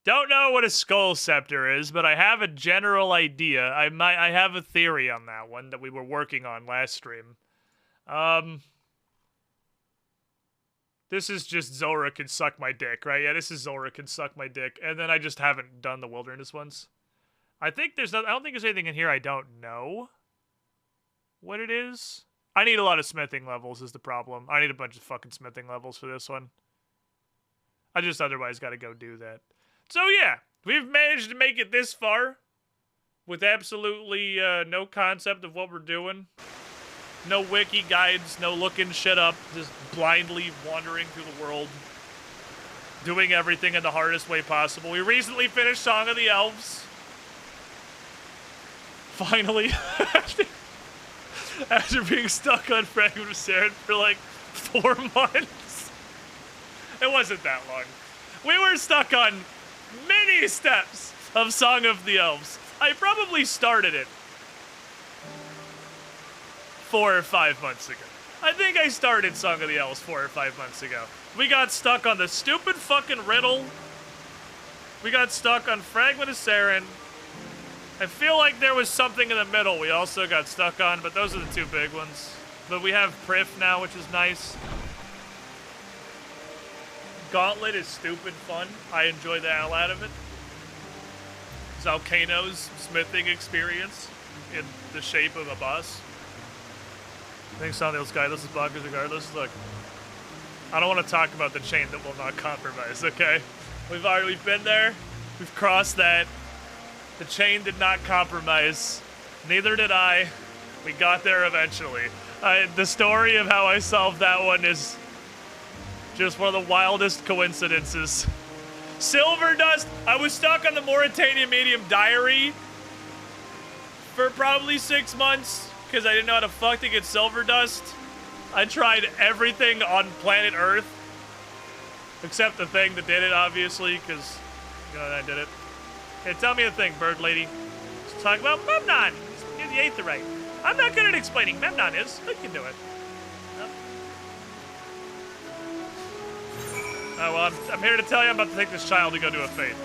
don't know what a skull scepter is, but I have a general idea. I have a theory on that one that we were working on last stream. This is just Zora can suck my dick, right? Yeah, this is Zora can suck my dick. And then I just haven't done the wilderness ones. I think I don't think there's anything in here I don't know what it is. I need a lot of smithing levels is the problem. I need a bunch of fucking smithing levels for this one. I just otherwise got to go do that. So yeah, we've managed to make it this far with absolutely no concept of what we're doing. No wiki guides, no looking shit up, just blindly wandering through the world, doing everything in the hardest way possible. We recently finished Song of the Elves. Finally. After being stuck on Fragment of Saren for like 4 months. It wasn't that long. We were stuck on many steps of Song of the Elves. I probably started it 4 or 5 months ago. I think I started Song of the Elves 4 or 5 months ago. We got stuck on the stupid fucking riddle. We got stuck on Fragment of Saren. I feel like there was something in the middle we also got stuck on, but those are the 2 big ones. But we have Prif now, which is nice. Gauntlet is stupid fun. I enjoy the hell out of it. Zalcano's smithing experience in the shape of a boss. Thanks, Sondiel's guy. This is bonkers regardless. Look, I don't want to talk about the chain that will not compromise, okay? We've been there. We've crossed that. The chain did not compromise. Neither did I. We got there eventually. The story of how I solved that one is just one of the wildest coincidences. Silver Dust. I was stuck on the Mauritania Medium Diary for probably 6 months because I didn't know how to fuck to get Silver Dust. I tried everything on planet Earth except the thing that did it, obviously, because I did it. Okay, tell me a thing, bird lady. Let's talk about Memnon. You're the Aetherite. I'm not good at explaining. Memnon is. I can do it. Oh, well, I'm here to tell you I'm about to take this child to go do a fate.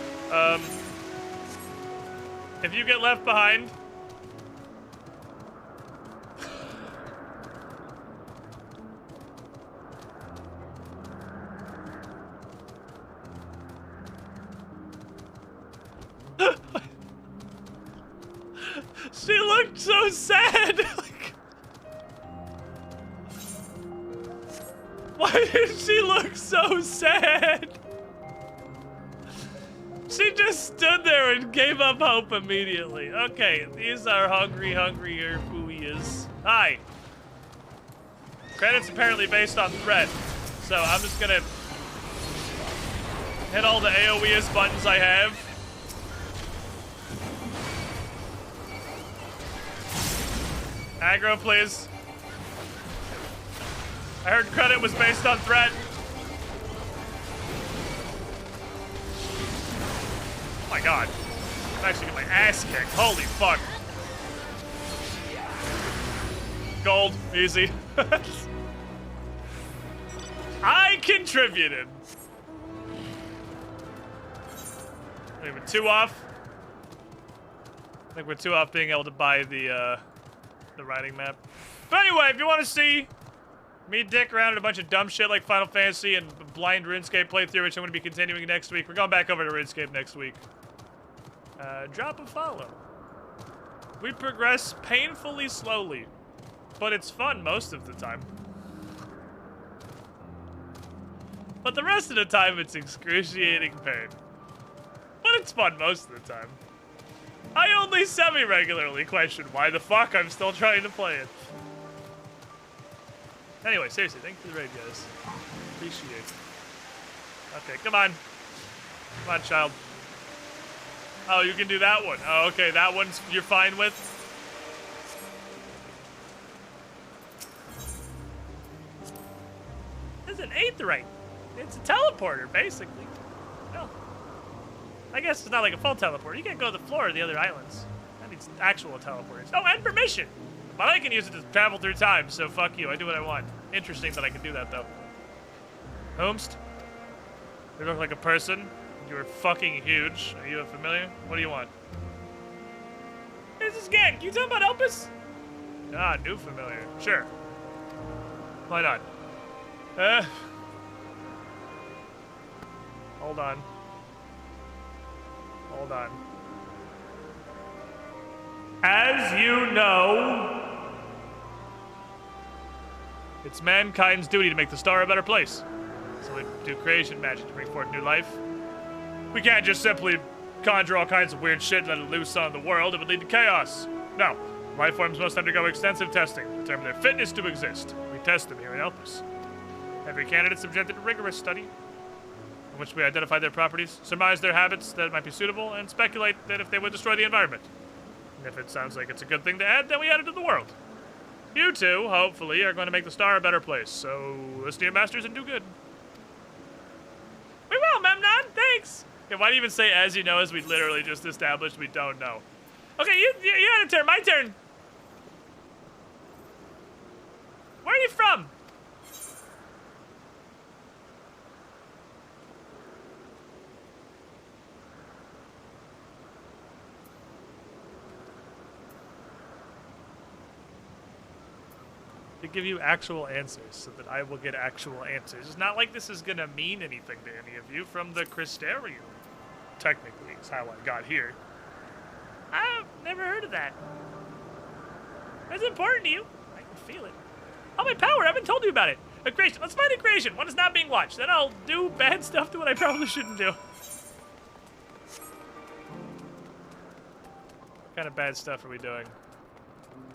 If you get left behind... She looked so sad! Why did she look so sad? She just stood there and gave up hope immediately. Okay, these are hungrier who he is. Hi. Credits apparently based on threat, so I'm just gonna hit all the AoE buttons I have. Aggro, please. I heard credit was based on threat. Oh my god. I'm actually getting my ass kicked. Holy fuck. Gold. Easy. I contributed. I think we're 2 off. I think we're 2 off being able to buy the writing map. But anyway, if you want to see me dick around at a bunch of dumb shit like Final Fantasy and blind RuneScape playthrough, which I'm going to be continuing next week. We're going back over to RuneScape next week. Drop a follow. We progress painfully slowly, but it's fun most of the time. But the rest of the time, it's excruciating pain. But it's fun most of the time. I only semi-regularly question why the fuck I'm still trying to play it. Anyway, seriously, thank you for the raid, guys. Appreciate it. Okay, come on. Come on, child. Oh, you can do that one. Oh, okay, that one's you're fine with? It's an aetheryte. It's a teleporter, basically. No. I guess it's not like a full teleporter. You can't go to the floor of the other islands. That needs actual teleporters. Oh, and permission! But I can use it to travel through time, so fuck you. I do what I want. Interesting that I can do that, though. Holmst? You look like a person. You're fucking huge. Are you a familiar? What do you want? This is Gan. Can you tell me about Elpis? Ah, new familiar. Sure. Why not? Hold on. Hold on. As you know, it's mankind's duty to make the star a better place. So we do creation magic to bring forth new life. We can't just simply conjure all kinds of weird shit and let it loose on the world. It would lead to chaos. No. Life forms must undergo extensive testing to determine their fitness to exist. We test them here at Elpis. Every candidate subjected to rigorous study, in which we identify their properties, surmise their habits that might be suitable, and speculate that if they would destroy the environment. And if it sounds like it's a good thing to add, then we add it to the world. You two, hopefully, are going to make the star a better place, so listen to your masters and do good. We will, Memnon! Thanks! Okay, why do you even say as you know, as we literally just established we don't know? Okay, you had a turn. My turn. Where are you from? To give you actual answers so that I will get actual answers. It's not like this is gonna mean anything to any of you from the Crystarium. Technically, is how I got here. I've never heard of that. It's important to you. I can feel it. Oh, my power! I haven't told you about it. A creation. Let's find a creation. One is not being watched. Then I'll do bad stuff to what I probably shouldn't do. What kind of bad stuff are we doing?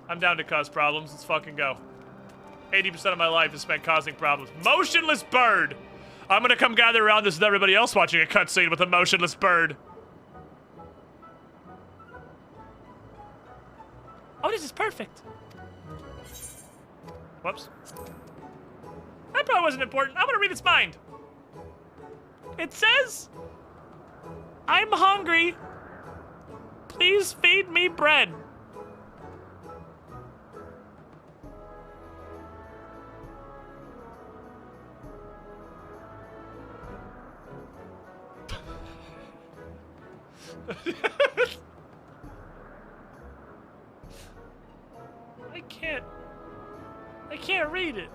I'm down to cause problems. Let's fucking go. 80% of my life is spent causing problems. Motionless bird! I'm gonna come gather around this with everybody else watching a cutscene with a motionless bird. Oh, this is perfect. Whoops. That probably wasn't important. I'm gonna read its mind. It says, I'm hungry. Please feed me bread. I can't read it.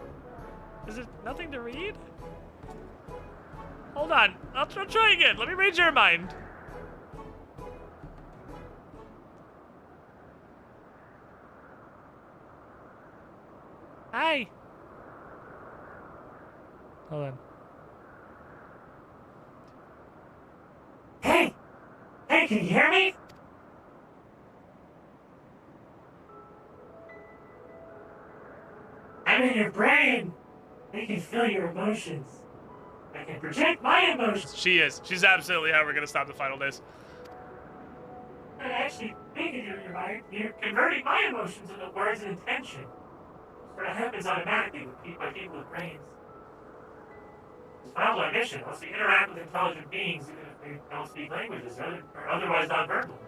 Is it nothing to read? Hold on. I'll try again. Let me read your mind. Hi. Hold on. Hey! Hey, can you hear me? I'm in your brain. I can feel your emotions. I can project my emotions. She is. She's absolutely how we're gonna stop the final days. And actually, thinking you're right, you're converting my emotions into words and intention. Sort of happens automatically with people with brains. It's found our mission. Once we interact with intelligent beings, even if they don't speak languages or otherwise non-verbal.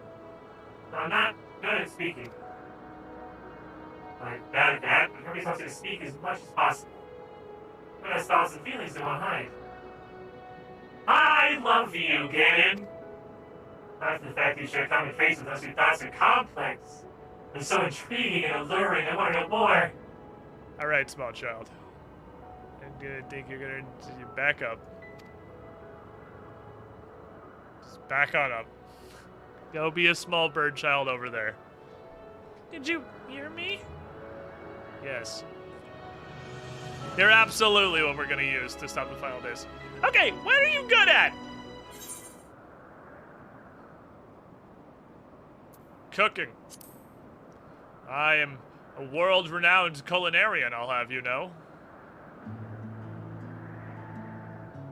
So I'm not good at speaking. I'm bad at that, but everybody wants me to speak as much as possible. But has thoughts and feelings they won't hide. I love you, Ganon. Not for the fact that you share common face with us, your thoughts are complex. They're so intriguing and alluring, I want to know more. Alright, small child. I'm gonna think you're gonna back up. Just back on up. Go be a small bird child over there. Did you hear me? Yes. You're absolutely what we're gonna use to stop the final days. Okay, what are you good at? Cooking. I am a world-renowned culinarian, I'll have you know.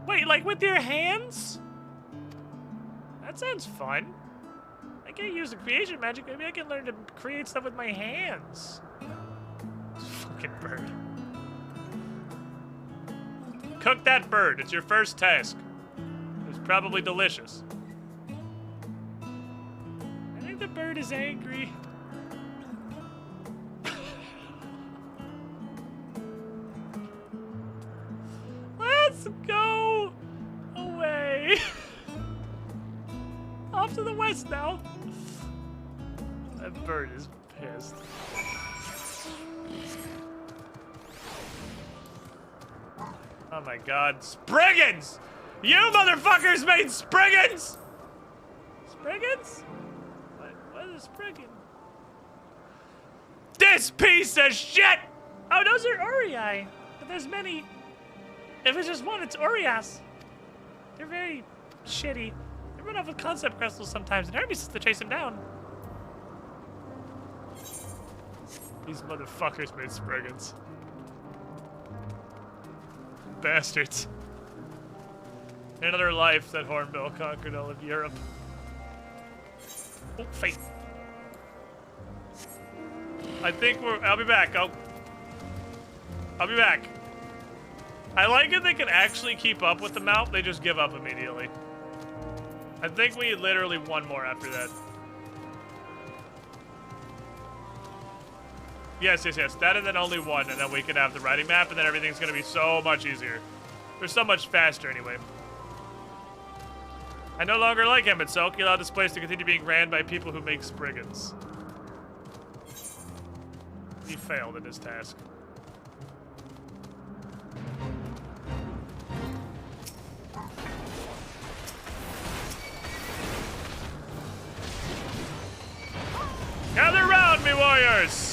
Wait, like with your hands? That sounds fun. I can't use the creation magic. Maybe I can learn to create stuff with my hands. Fucking bird. Cook that bird. It's your first task. It's probably delicious. I think the bird is angry. Let's go away. Off to the west now. That bird is pissed. Oh my god. Spriggans! You motherfuckers made Spriggans! Spriggans? What is a Spriggan? This piece of shit! Oh, those are Orei. But there's many. If it's just one, it's Orias. They're very shitty. They run off with concept crystals sometimes, and Hermes has to chase them down. These motherfuckers made Spriggans. Bastards. In another life, that Hornbill conquered all of Europe. Oh, fate. I think I'll be back. I'll be back. I like it they can actually keep up with the mount, they just give up immediately. I think we literally one more after that. Yes. That and then only one, and then we can have the riding map, and then everything's gonna be so much easier. We're so much faster anyway. I no longer like him, and so he allowed this place to continue being ran by people who make Spriggans. He failed in his task. Gather round me, warriors!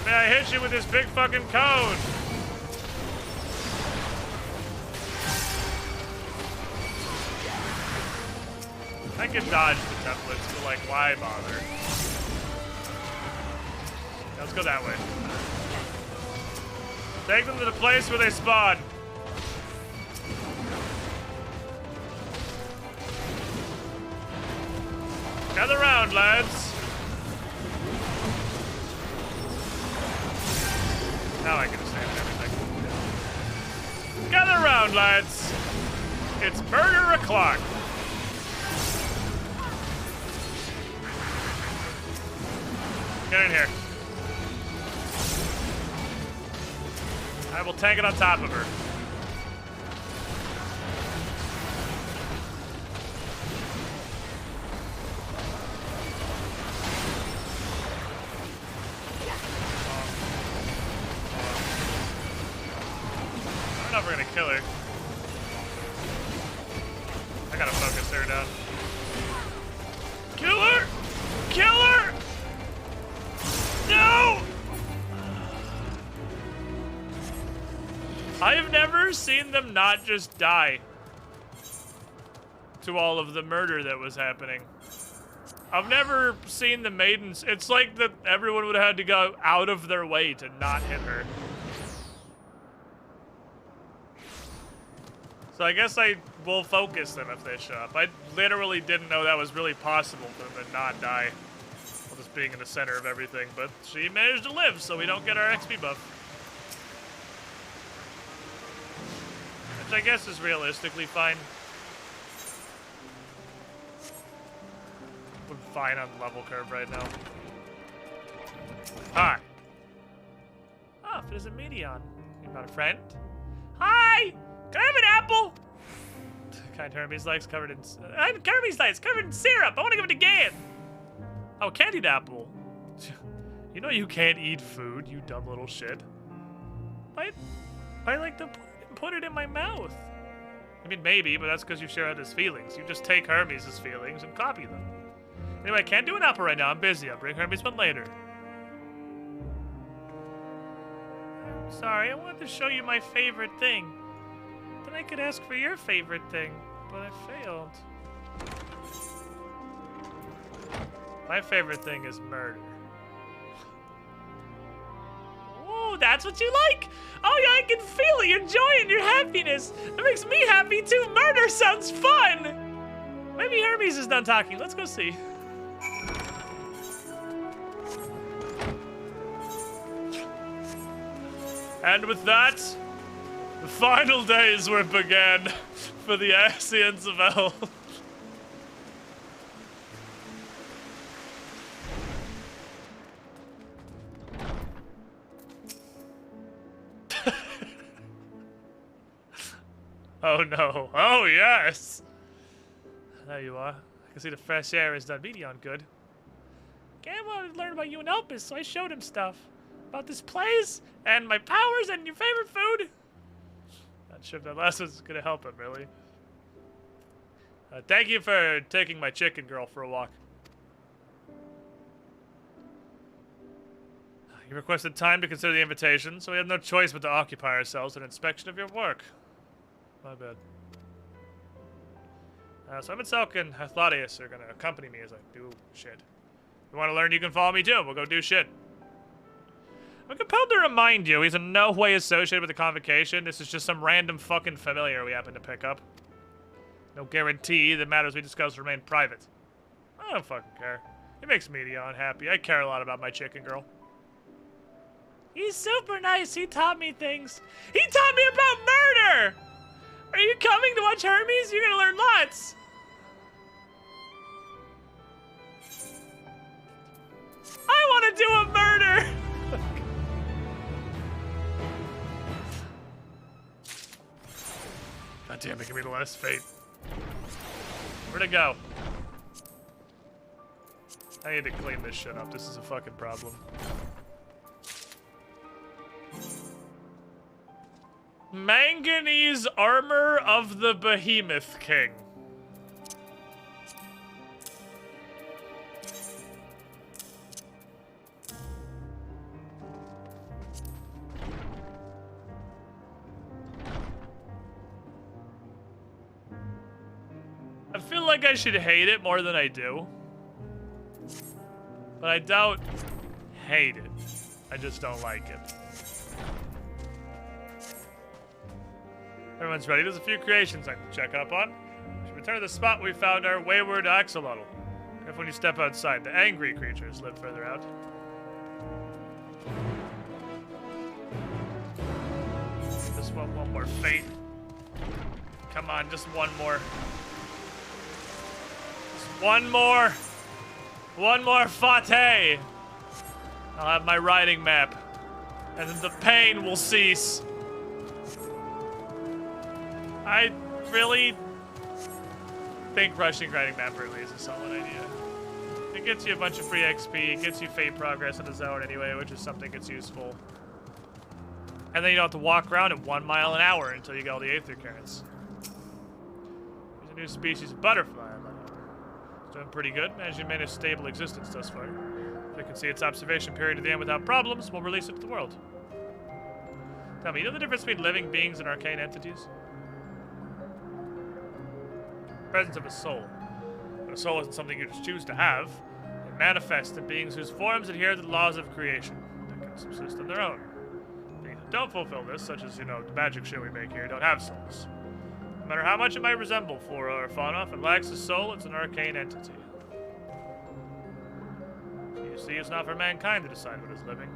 May I hit you with this big fucking cone? I can dodge the templates, but like, why bother? Let's go that way. Take them to the place where they spawn. Gather round, lads. Now I can understand everything. Gather round, lads. It's murder o'clock. Get in here. I will tank it on top of her. I don't know if we're gonna kill her. I gotta focus her down. Kill her! Kill her! No! I have never seen them not just die to all of the murder that was happening. I've never seen the maidens. It's like that everyone would have had to go out of their way to not hit her. So I guess I will focus them if they show up. I literally didn't know that was really possible for them to not die. Just being in the center of everything, but she managed to live, so we don't get our XP buff. Which I guess is realistically fine. We're fine on the level curve right now. Hi. Oh, if it is a median. You're not a friend? Hi! Can I have an apple? Kind Hermes likes covered in... Hermes likes covered in syrup! I want to give it to Gan! Oh, candied apple. You know you can't eat food, you dumb little shit. I like to put it in my mouth. I mean, maybe, but that's because you share out his feelings. You just take Hermes' feelings and copy them. Anyway, I can't do an apple right now. I'm busy. I'll bring Hermes one later. I'm sorry, I wanted to show you my favorite thing. Then I could ask for your favorite thing, but I failed. My favorite thing is murder. Oh, that's what you like? Oh yeah, I can feel it. Your joy and your happiness. That makes me happy too. Murder sounds fun. Maybe Hermes is done talking. Let's go see. And with that, the final days were began for the Ascians of Hell. Oh no. Oh yes! There you are. I can see the fresh air has done Medion good. Cam wanted to learn about you and Elpis, so I showed him stuff. About this place, and my powers, and your favorite food. Not sure if that last one's gonna help him, really. Thank you for taking my chicken girl for a walk. You requested time to consider the invitation, so we have no choice but to occupy ourselves with an inspection of your work. My bad. So Selk and Athladius are gonna accompany me as I do shit. If you want to learn, you can follow me too. We'll go do shit. I'm compelled to remind you, he's in no way associated with the convocation. This is just some random fucking familiar we happen to pick up. No guarantee the matters we discuss remain private. I don't fucking care. It makes me unhappy. I care a lot about my chicken girl. He's super nice. He taught me things. He taught me about murder! Are you coming to watch Hermes? You're gonna learn lots. I want to do a murder! God damn it, give me the last fate. Where'd it go? I need to clean this shit up. This is a fucking problem. Manganese armor of the Behemoth King. I feel like I should hate it more than I do. But I don't hate it. I just don't like it. Everyone's ready. There's a few creations I can check up on. We should return to the spot we found our wayward axolotl. Careful when you step outside. The angry creatures live further out. Just one more fate. Come on, just one more. Just one more. One more fate. I'll have my riding map. And then the pain will cease. I really think rushing riding map early is a solid idea. It gets you a bunch of free XP, it gets you fate progress in the zone anyway, which is something that's useful. And then you don't have to walk around at 1 mile an hour until you get all the Aether Currents. There's a new species of butterfly. It's doing pretty good, managed to maintain a stable existence thus far. If we can see its observation period at the end without problems, we'll release it to the world. Tell me, you know the difference between living beings and arcane entities? Presence of a soul. But a soul isn't something you just choose to have. It manifests in beings whose forms adhere to the laws of creation. That can subsist on their own. Beings that don't fulfill this, such as, you know, the magic shit we make here, don't have souls. No matter how much it might resemble flora or fauna, if it lacks a soul, it's an arcane entity. You see, it's not for mankind to decide what is living.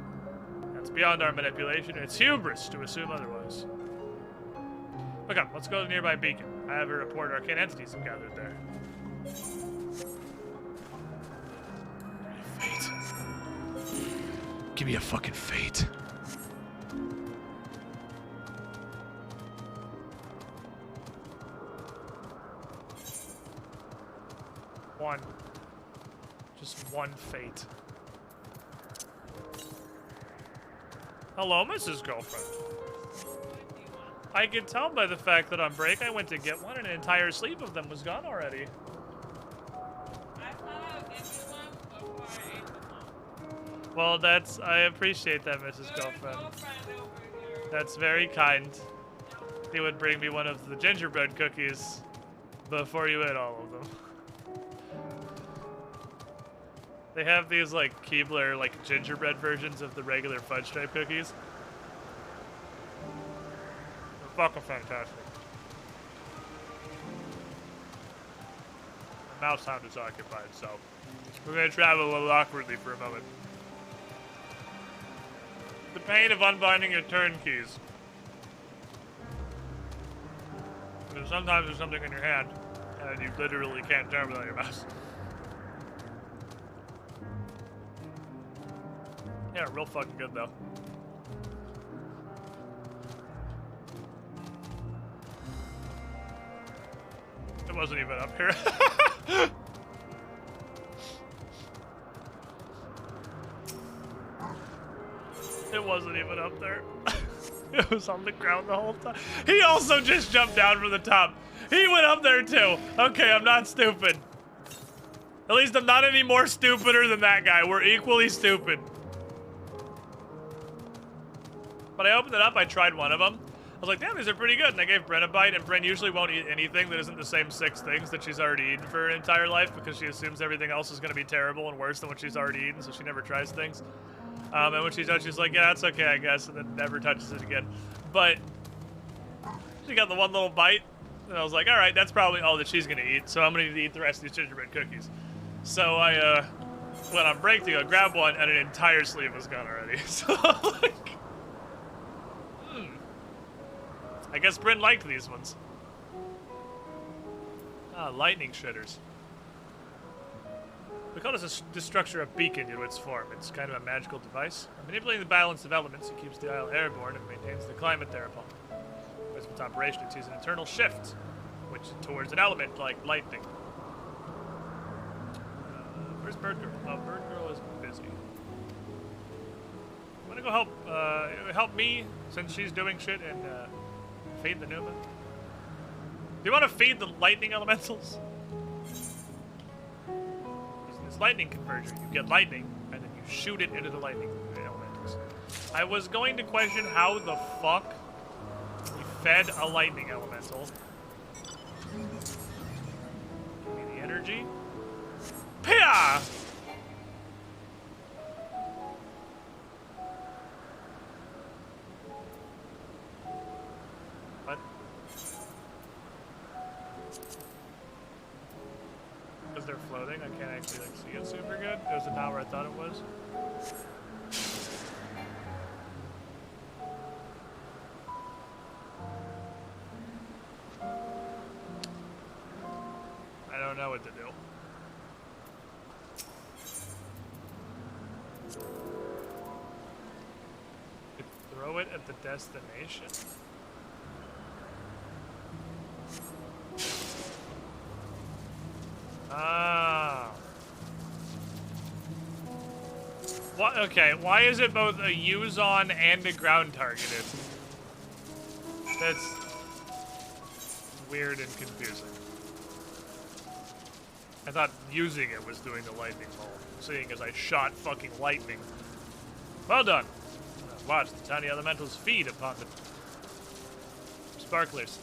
That's beyond our manipulation, and it's hubris to assume otherwise. Look up, let's go to the nearby beacon. I have a report arcane entities have gathered there. Fate. Give me a fucking fate. One. Just one fate. Hello, Mrs. Girlfriend. I can tell by the fact that on break I went to get one and an entire sleeve of them was gone already. I thought I would give you Well, I appreciate that, Mrs. Girlfriend. That's very kind. You would bring me one of the gingerbread cookies before you ate all of them. They have these, like, Keebler, like, gingerbread versions of the regular fudge stripe cookies. They're fucking fantastic. The mouse hound is occupied, so we're gonna travel a little awkwardly for a moment. The pain of unbinding your turnkeys. Because sometimes there's something in your hand, and you literally can't turn without your mouse. Yeah, real fucking good though. It wasn't even up here. It wasn't even up there. It was on the ground the whole time. He also just jumped down from the top. He went up there too. Okay, I'm not stupid. At least I'm not any more stupider than that guy. We're equally stupid. But I opened it up, I tried one of them. I was like, damn, these are pretty good. And I gave Bren a bite, and Bren usually won't eat anything that isn't the same 6 things that she's already eaten for her entire life because she assumes everything else is going to be terrible and worse than what she's already eaten, so she never tries things. And when she does, she's like, yeah, that's okay, I guess, and then never touches it again. But she got the one little bite, and I was like, all right, that's probably all that she's going to eat, so I'm going to need to eat the rest of these gingerbread cookies. So I went on break to go grab one, and an entire sleeve was gone already. So, like, I guess Bryn liked these ones. Ah, lightning shitters. We call this structure a beacon due to its form. It's kind of a magical device. Manipulating the balance of elements, it keeps the isle airborne and maintains the climate thereupon. As its operation, it sees an internal shift, which towards an element like lightning. Where's Bird Girl? Oh, Bird Girl is busy. Want to go help me since she's doing shit and feed the Numa? Do you want to feed the lightning elementals? It's lightning conversion. You get lightning, and then you shoot it into the lightning elementals. I was going to question how the fuck you fed a lightning elemental. Give me the energy. Pia! What? Because they're floating, I can't actually like see it super good. It was not where I thought it was. I don't know what to do. Throw it at the destination. Ah. What? Okay, why is it both a use on and a ground targeted? That's weird and confusing. I thought using it was doing the lightning bolt, seeing as I shot fucking lightning. Well done. Watch the tiny elementals feed upon the sparklers.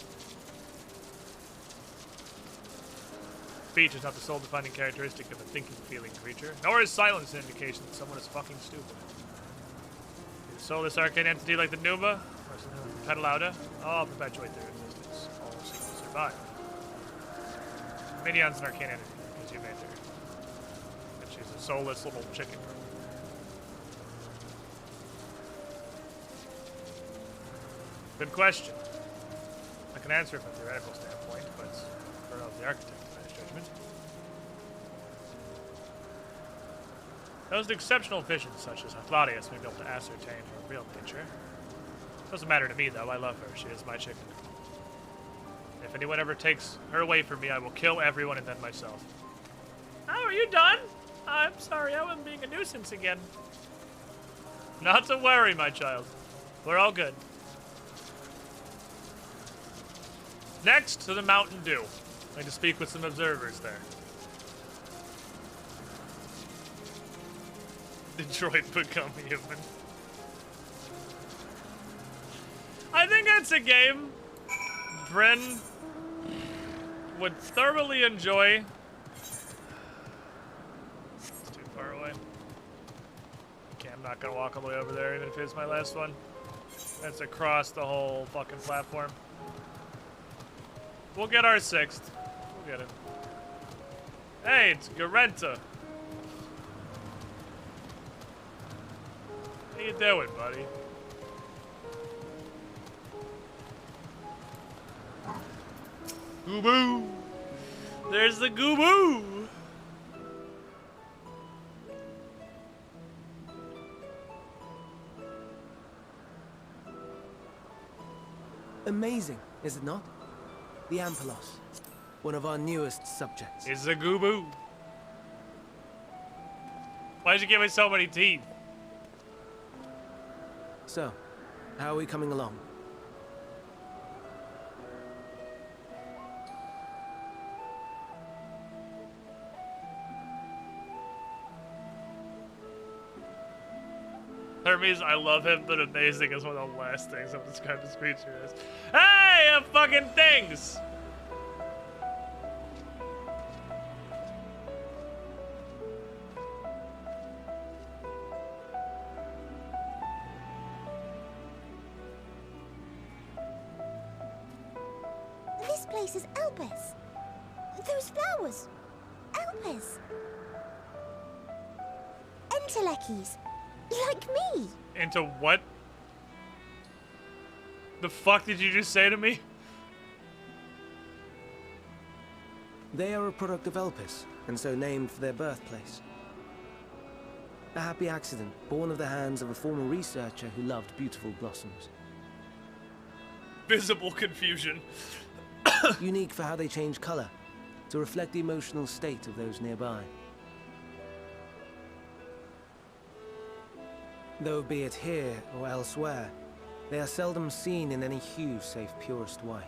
Speech is not the sole defining characteristic of a thinking, feeling creature, nor is silence an indication that someone is fucking stupid. Is a soulless arcane entity like the Numa, or something like the Petalauda, all perpetuate their existence. All seek to survive. Minion's an arcane entity, because you made her. And she's a soulless little chicken girl. Good question. I can answer it from a theoretical standpoint, but for the architect. Those exceptional visions, such as Claudius, may be able to ascertain her real nature. Doesn't matter to me, though. I love her. She is my chicken. If anyone ever takes her away from me, I will kill everyone and then myself. Oh, are you done? I'm sorry, I wasn't being a nuisance again. Not to worry, my child. We're all good. Next to the Mountain Dew. I'm going to speak with some observers there. Detroit become human. I think that's a game Bryn would thoroughly enjoy. It's too far away. Okay, I'm not gonna walk all the way over there even if it's my last one. That's across the whole fucking platform. We'll get our 6th. We'll get it. Hey, it's Garenta. How you doing, buddy? Goo-boo! There's the goo-boo! Amazing, is it not? The Ampelos, one of our newest subjects. It's a goo-boo. Why'd you give me so many teeth? So, how are we coming along? Hermes, I love him, but amazing is one of the last things I've described this creature as. Hey, fucking things! This place is Elpis. Those flowers. Elpis. Entelekis. Like me. Into what? The fuck did you just say to me? They are a product of Elpis, and so named for their birthplace. A happy accident, born of the hands of a former researcher who loved beautiful blossoms. Visible confusion. Unique for how they change color, to reflect the emotional state of those nearby. Though be it here or elsewhere, they are seldom seen in any hue save purest white.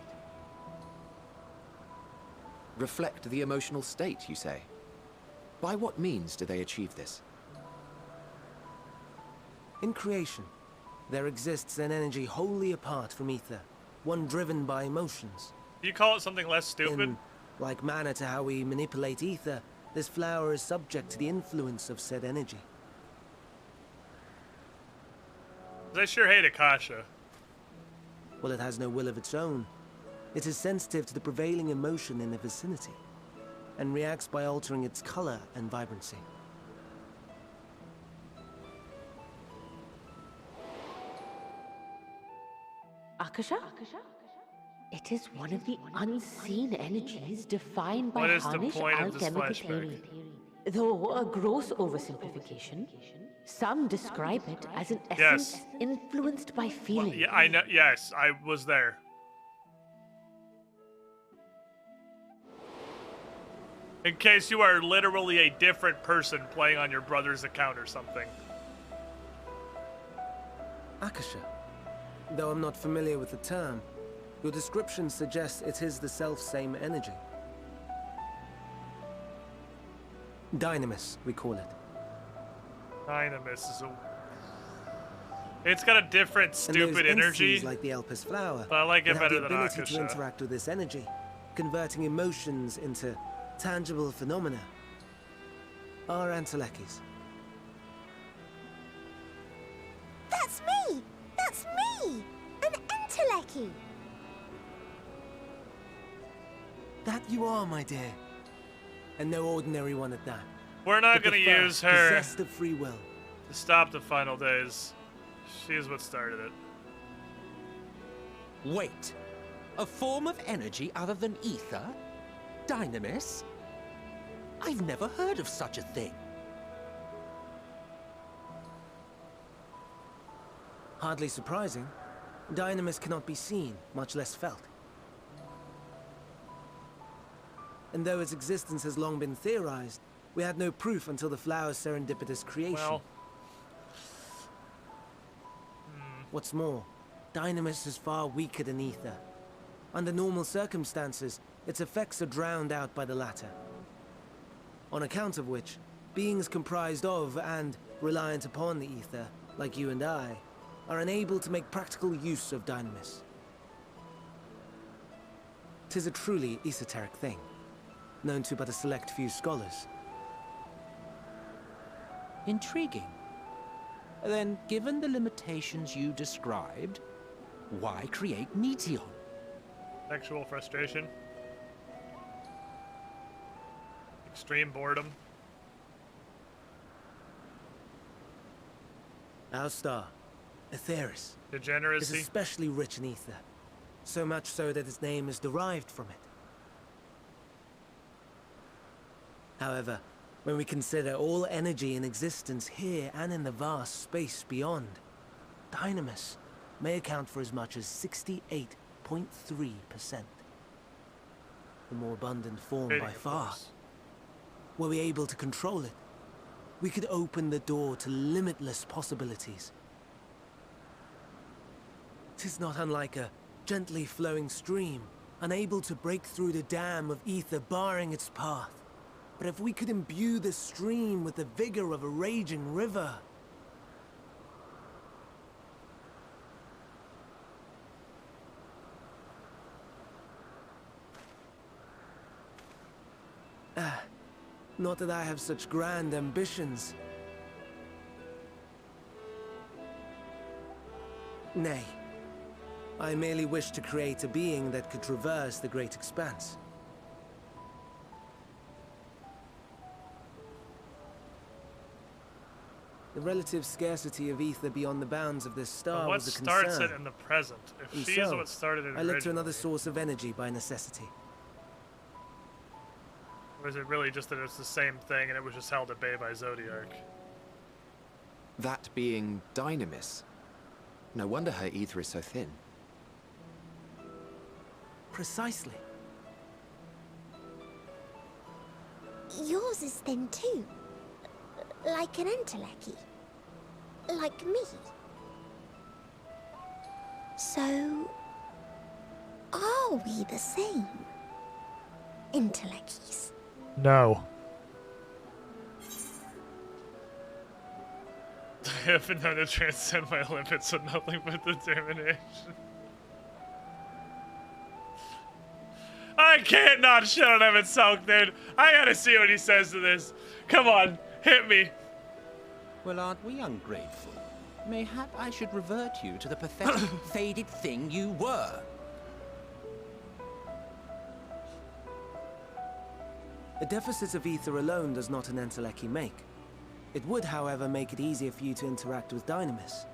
Reflect the emotional state, you say? By what means do they achieve this? In creation, there exists an energy wholly apart from ether, one driven by emotions. You call it something less stupid? In like manner to how we manipulate ether, this flower is subject to the influence of said energy. I sure hate Akasha. Well, it has no will of its own. It is sensitive to the prevailing emotion in the vicinity, and reacts by altering its color and vibrancy. Akasha? It is one of the unseen energies defined by What is the Harnish point of this alchemical flashback? theory. Though a gross oversimplification, some describe it as an essence influenced by feeling. Well, yeah, I know. Yes, I was there. In case you are literally a different person playing on your brother's account or something. Akasha. Though I'm not familiar with the term, your description suggests it is the self-same energy. Dynamis, we call it. Dynamis is a... It's got a different stupid and those energy. entities like the Elpis flower, But I like it that better have the than ability Akasha. to interact with this energy, converting emotions into tangible phenomena, are Entelekis. That's me! That's me! An Enteleki! That you are, my dear. And no ordinary one at that. We're not But gonna the use first, her possessed of free will. to stop the final days. She's what started it. Wait. A form of energy other than ether? Dynamis? I've never heard of such a thing. Hardly surprising. Dynamis cannot be seen, much less felt. And though its existence has long been theorized, we had no proof until the flower's serendipitous creation. Well... What's more, Dynamis is far weaker than ether. Under normal circumstances, its effects are drowned out by the latter. On account of which, beings comprised of and reliant upon the ether, like you and I, are unable to make practical use of dynamis. 'Tis a truly esoteric thing, known to but a select few scholars. Intriguing. Then, given the limitations you described, why create Meteon? Sexual frustration. Extreme boredom. Our star, Aetheris, Degeneracy. is especially rich in ether, so much so that its name is derived from it. However, when we consider all energy in existence here and in the vast space beyond, dynamis may account for as much as 68.3%. The more abundant form by far. Were we able to control it, we could open the door to limitless possibilities. 'Tis not unlike a gently flowing stream, unable to break through the dam of ether barring its path. But if we could imbue the stream with the vigor of a raging river... Not that I have such grand ambitions. Nay. I merely wish to create a being that could traverse the great expanse. The relative scarcity of ether beyond the bounds of this star was a concern. What starts it in the present? If And she is so, what started it I looked to originally, another source of energy by necessity. or is it really just that it's the same thing and it was just held at bay by Zodiark? That being dynamis. No wonder her ether is so thin. Precisely. Yours is thin too. Like an entelechy. Like me. So... are we the same? Entelechies. No. I haven't known to transcend my limits with nothing but determination. I can't not shut on him and sulk, dude. I gotta see what he says to this. Come on, hit me. Well, aren't we ungrateful? Mayhap I should revert you to the pathetic, faded thing you were. A deficit of ether alone does not an entelechy make. It would, however, make it easier for you to interact with dynamis.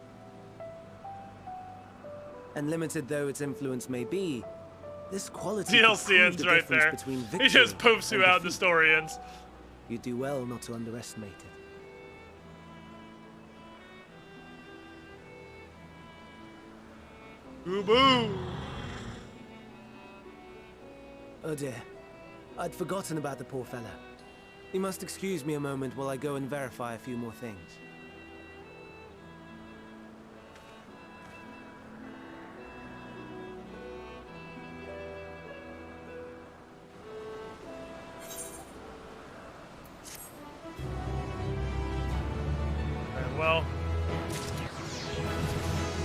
And limited though its influence may be, this quality DLC ends right there. He just poofs you out and the story ends. You do well not to underestimate it. Boo-boo! Oh dear. I'd forgotten about the poor fella. You must excuse me a moment while I go and verify a few more things. Well,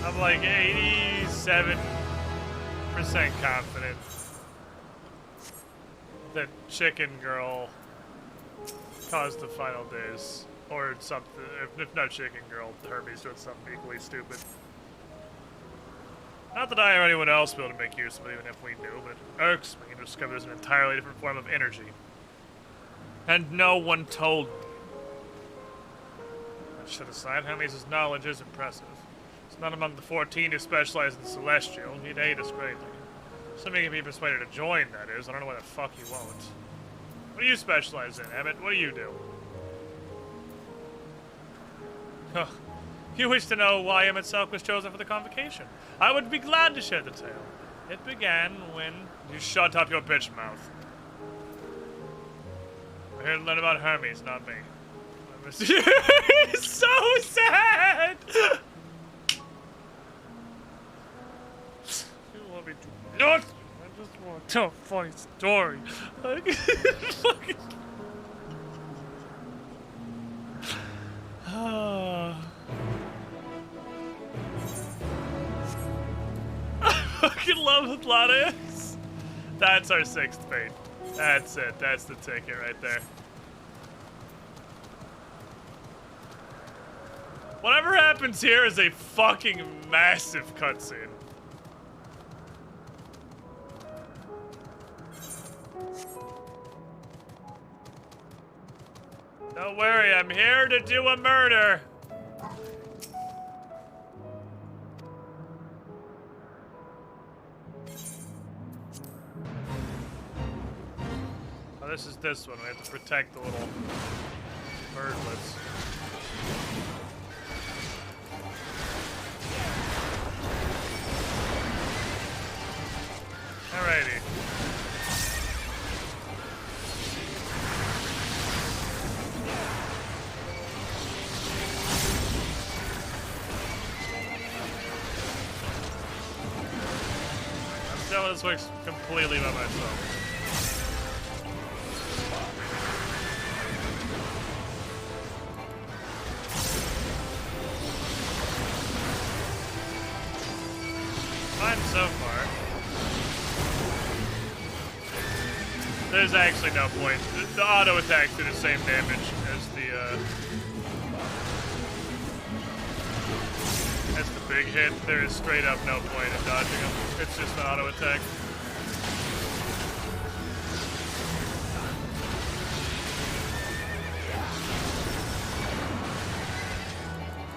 I'm like 87% confident that Chicken Girl caused the final days, or something. If not Chicken Girl, Hermes doing something equally stupid. Not that I or anyone else will be able to make use of it, even if we knew, but it irks me to discover there's an entirely different form of energy. And no one told me. That shit aside, Hermes' knowledge is impressive. He's not among the 14 who specialize in Celestial. He'd aid us greatly. Assuming he can be persuaded to join, that is. I don't know why the fuck he won't. What do you specialize in, Emmett? What do you do? Huh. You wish to know why Emmett Selk was chosen for the convocation. I would be glad to share the tale. It began when... You shut up your bitch mouth. We're here to learn about Hermes, not me. He's so sad! You want me to not? I just want to tell a funny story. Fucking... fucking love Latias. That's our 6th fate. That's it. That's the ticket right there. Whatever happens here is a fucking massive cutscene. Don't worry, I'm here to do a murder. Oh, this is this one. We have to protect the little birdlets. Alrighty. I'm telling this works completely by myself. Fine so far. There's actually no point. The auto attacks do the same damage as the big hit. There is straight up no point in dodging them. It's just an auto attack.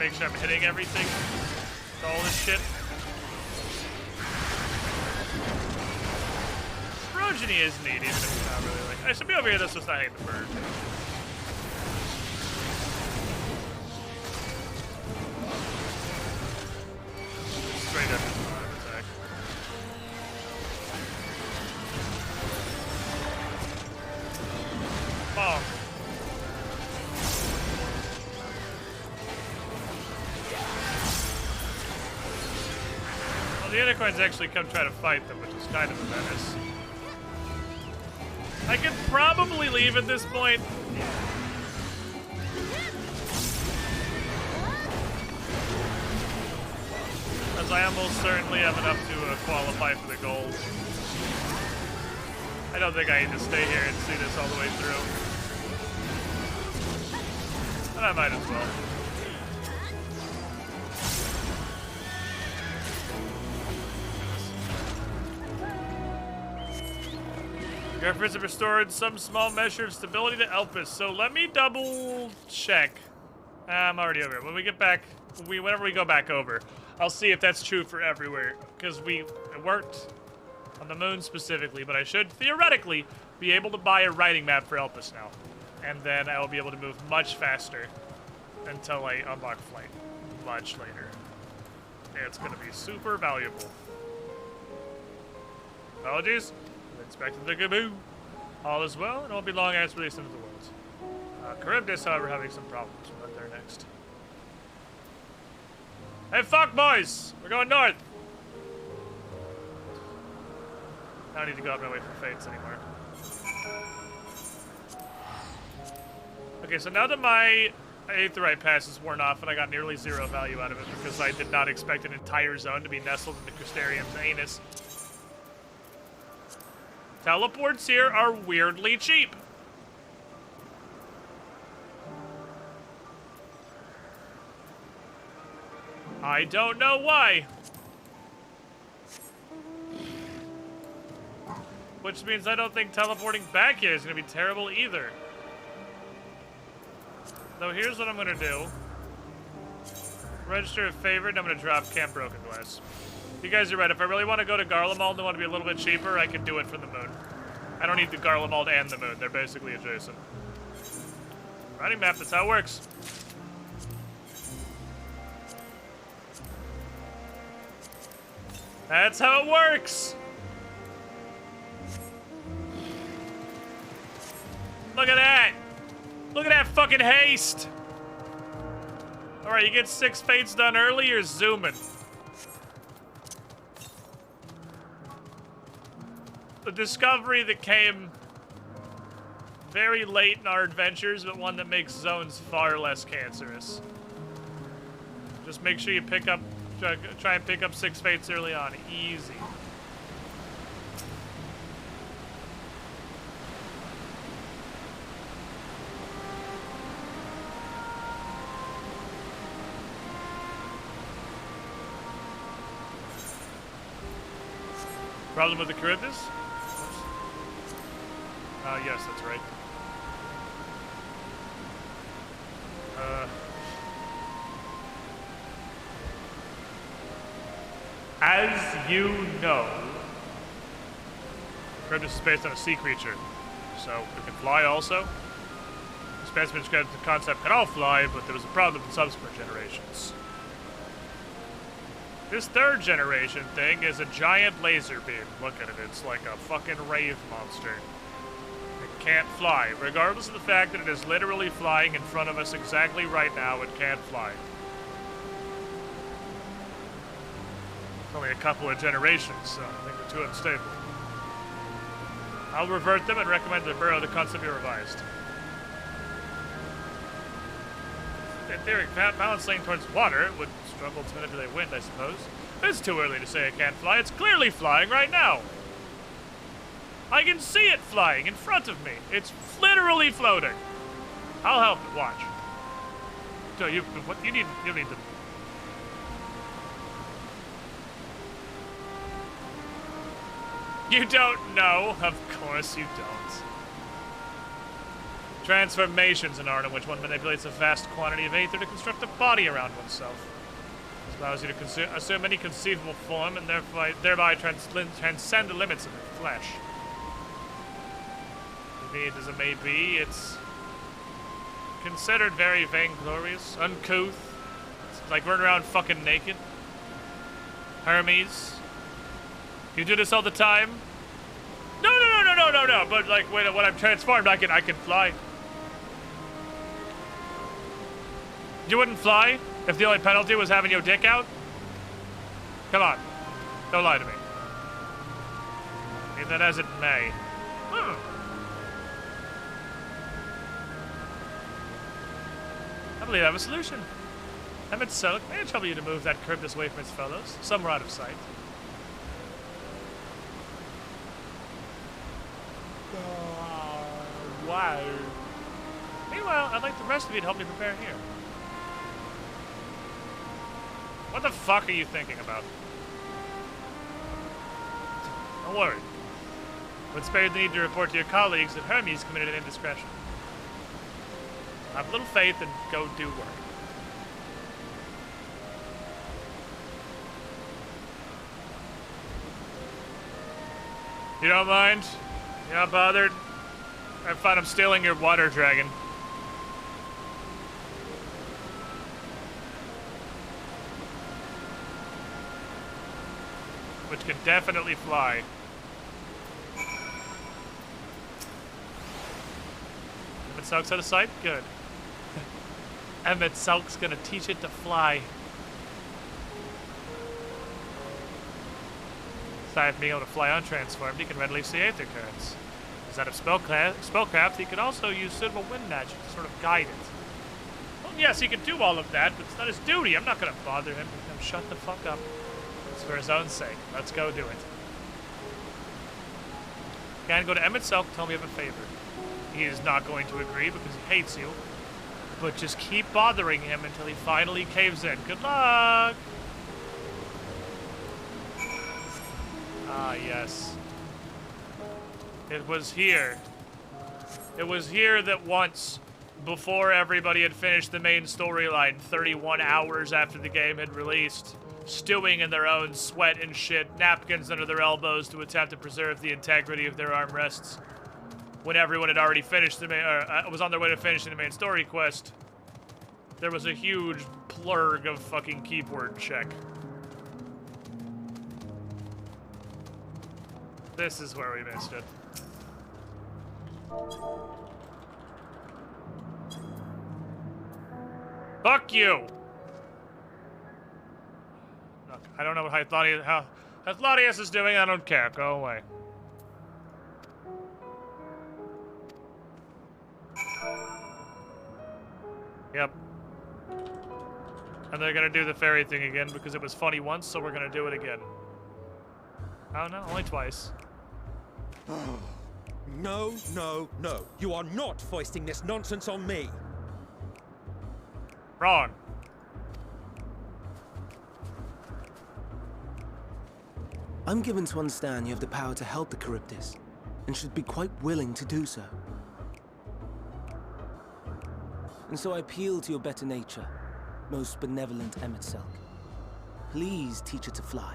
Make sure I'm hitting everything. All this shit. Progeny is neat, even if it's not really like. I should be over here. This was not hitting the bird. Straight up just auto attack. Bomb. Well, the unicorns actually come try to fight them, which is kind of a menace. I could probably leave at this point. As I almost certainly have enough to qualify for the gold. I don't think I need to stay here and see this all the way through. But I might as well. Griffiths have restored some small measure of stability to Elpis, so let me double check. I'm already over here. When we get back, whenever we go back over, I'll see if that's true for everywhere, because it worked on the moon specifically, but I should theoretically be able to buy a riding map for Elpis now, and then I will be able to move much faster until I unlock flight much later. It's going to be super valuable. Apologies. Expected the Gaboo. All is well, and it won't be long as released into the world. Charybdis, however, having some problems. We'll head there next. Hey, fuck, boys! We're going north! I don't need to go up my way for fates anymore. Okay, so now that my Aetheryte pass is worn off and I got nearly 0 value out of it because I did not expect an entire zone to be nestled in the Crystarium's anus, teleports here are weirdly cheap. I don't know why. Which means I don't think teleporting back here is going to be terrible either. Though here's what I'm going to do. Register a favorite, and I'm going to drop Camp Broken Glass. You guys are right. If I really want to go to Garlemald and want to be a little bit cheaper, I can do it from the moon. I don't need the Garlemald and the moon. They're basically adjacent. Riding map, that's how it works. That's how it works! Look at that! Look at that fucking haste! Alright, you get 6 fates done early, you're zooming. The discovery that came very late in our adventures, but one that makes zones far less cancerous. Just make sure you try and pick up 6 fates early on. Easy. Problem with the Charybdis? Yes, that's right. As you know, Charybdis is based on a sea creature, so it can fly also. The specimen describes the concept can all fly, but there was a problem in subsequent generations. This third generation thing is a giant laser beam. Look at it, it's like a fucking rave monster. It can't fly. Regardless of the fact that it is literally flying in front of us exactly right now, it can't fly. It's only a couple of generations, so I think they're too unstable. I'll revert them and recommend the burrow the concept be revised. In theory, balance leaning towards water, it would struggle to manipulate wind, I suppose. It's too early to say it can't fly. It's clearly flying right now. I can see it flying in front of me. It's literally floating. I'll help it. Watch. So you need to. You don't know? Of course you don't. Transformation's an art in which one manipulates a vast quantity of aether to construct a body around oneself. This allows you to assume any conceivable form and thereby transcend the limits of the flesh. Be it as it may be, it's considered very vainglorious, uncouth. It's like running around fucking naked. Hermes. You do this all the time? No. But like when I'm transformed, I can fly. You wouldn't fly if the only penalty was having your dick out? Come on. Don't lie to me. Be that as it may. I believe I have a solution. Emmett Selk, may I trouble you to move that Charybdis away from its fellows, somewhere out of sight? Wow. Meanwhile, I'd like the rest of you to help me prepare here. What the fuck are you thinking about? Don't worry. Would spare you the need to report to your colleagues that Hermes committed an indiscretion. Have a little faith and go do work. You don't mind? You're not bothered? I find I'm stealing your water dragon. Which can definitely fly. Emmett Selk's out of sight? Good. Emmett Selk's gonna teach it to fly. Aside from being able to fly untransformed, he can readily see aether currents. Instead of spellcraft, he can also use suitable wind magic to sort of guide it. Well, yes, he can do all of that, but it's not his duty. I'm not gonna bother him. Shut the fuck up. It's for his own sake. Let's go do it. Can go to Emmett Selk, tell me of a favor. He is not going to agree because he hates you. But just keep bothering him until he finally caves in. Good luck! Ah, yes. It was here. It was here that once, before everybody had finished the main storyline, 31 hours after the game had released, stewing in their own sweat and shit, napkins under their elbows to attempt to preserve the integrity of their armrests. When everyone had already finished the main, was on their way to finishing the main story quest, there was a huge plurg of fucking keyboard check. This is where we missed it. Fuck you! Look, I don't know what how Hythlotius is doing, I don't care. Go away. Yep. And they're gonna do the fairy thing again because it was funny once, so we're gonna do it again. Oh no, only twice. No, no, no. You are not foisting this nonsense on me. Wrong. I'm given to understand you have the power to help the Charybdis, and should be quite willing to do so. And so I appeal to your better nature, most benevolent Emet-Selch. Please teach her to fly.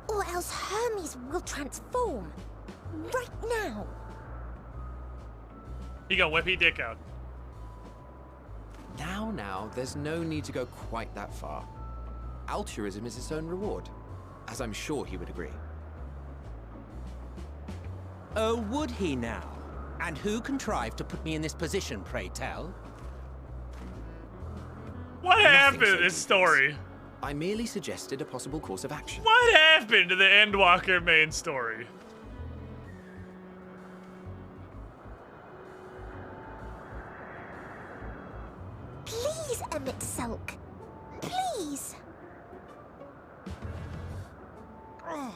Or else Hermes will transform. Right now. He gonna whip his dick out. Now, there's no need to go quite that far. Altruism is its own reward, as I'm sure he would agree. Oh, would he now? And who contrived to put me in this position, pray tell? What happened to this story? I merely suggested a possible course of action. What happened to the Endwalker main story? Please, Emet-Selch. Please. I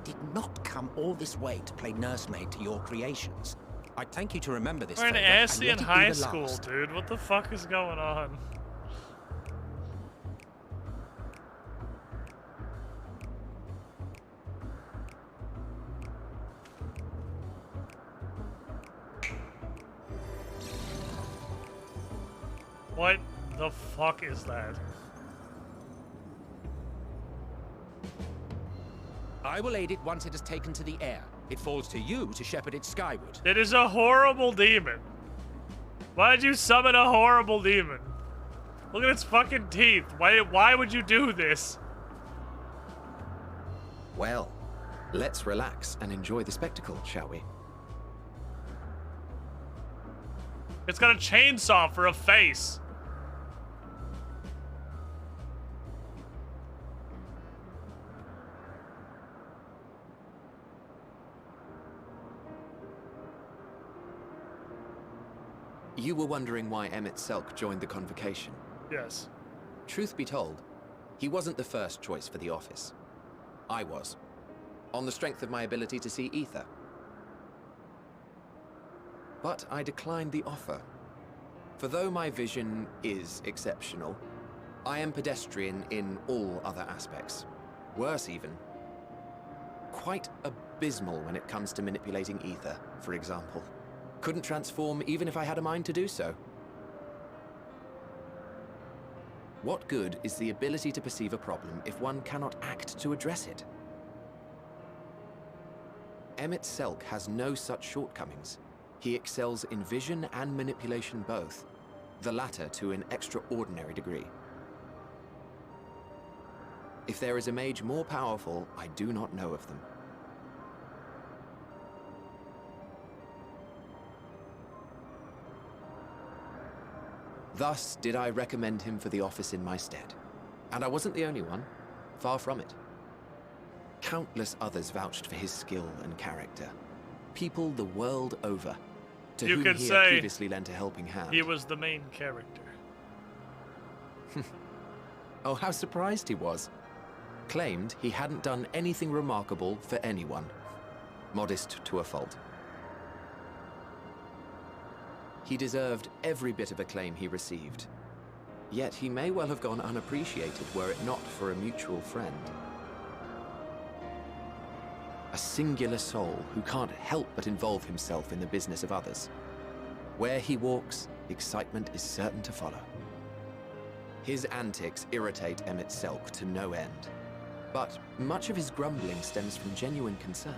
did not come all this way to play nursemaid to your creations. I'd thank you to remember this. We're in favor, and Ascian let it be High the School, last. dude. What the fuck is going on? What the fuck is that? I will aid it once it has taken to the air. It falls to you to shepherd it skyward. It is a horrible demon. Why'd you summon a horrible demon? Look at its fucking teeth. Why would you do this? Well, let's relax and enjoy the spectacle, shall we? It's got a chainsaw for a face. You were wondering why Emet-Selch joined the convocation. Yes. Truth be told, he wasn't the first choice for the office. I was, on the strength of my ability to see ether. But I declined the offer. For though my vision is exceptional, I am pedestrian in all other aspects. Worse even. Quite abysmal when it comes to manipulating ether, for example. Couldn't transform even if I had a mind to do so. What good is the ability to perceive a problem if one cannot act to address it? Emet-Selch has no such shortcomings. He excels in vision and manipulation both, the latter to an extraordinary degree. If there is a mage more powerful, I do not know of them. Thus did I recommend him for the office in my stead. And I wasn't the only one. Far from it. Countless others vouched for his skill and character. People the world over, to You whom could he had say previously lent a helping hand. he was the main character. Oh, how surprised he was. Claimed he hadn't done anything remarkable for anyone. Modest to a fault. He deserved every bit of acclaim he received. Yet he may well have gone unappreciated were it not for a mutual friend. A singular soul who can't help but involve himself in the business of others. Where he walks, excitement is certain to follow. His antics irritate Emet-Selch to no end. But much of his grumbling stems from genuine concern.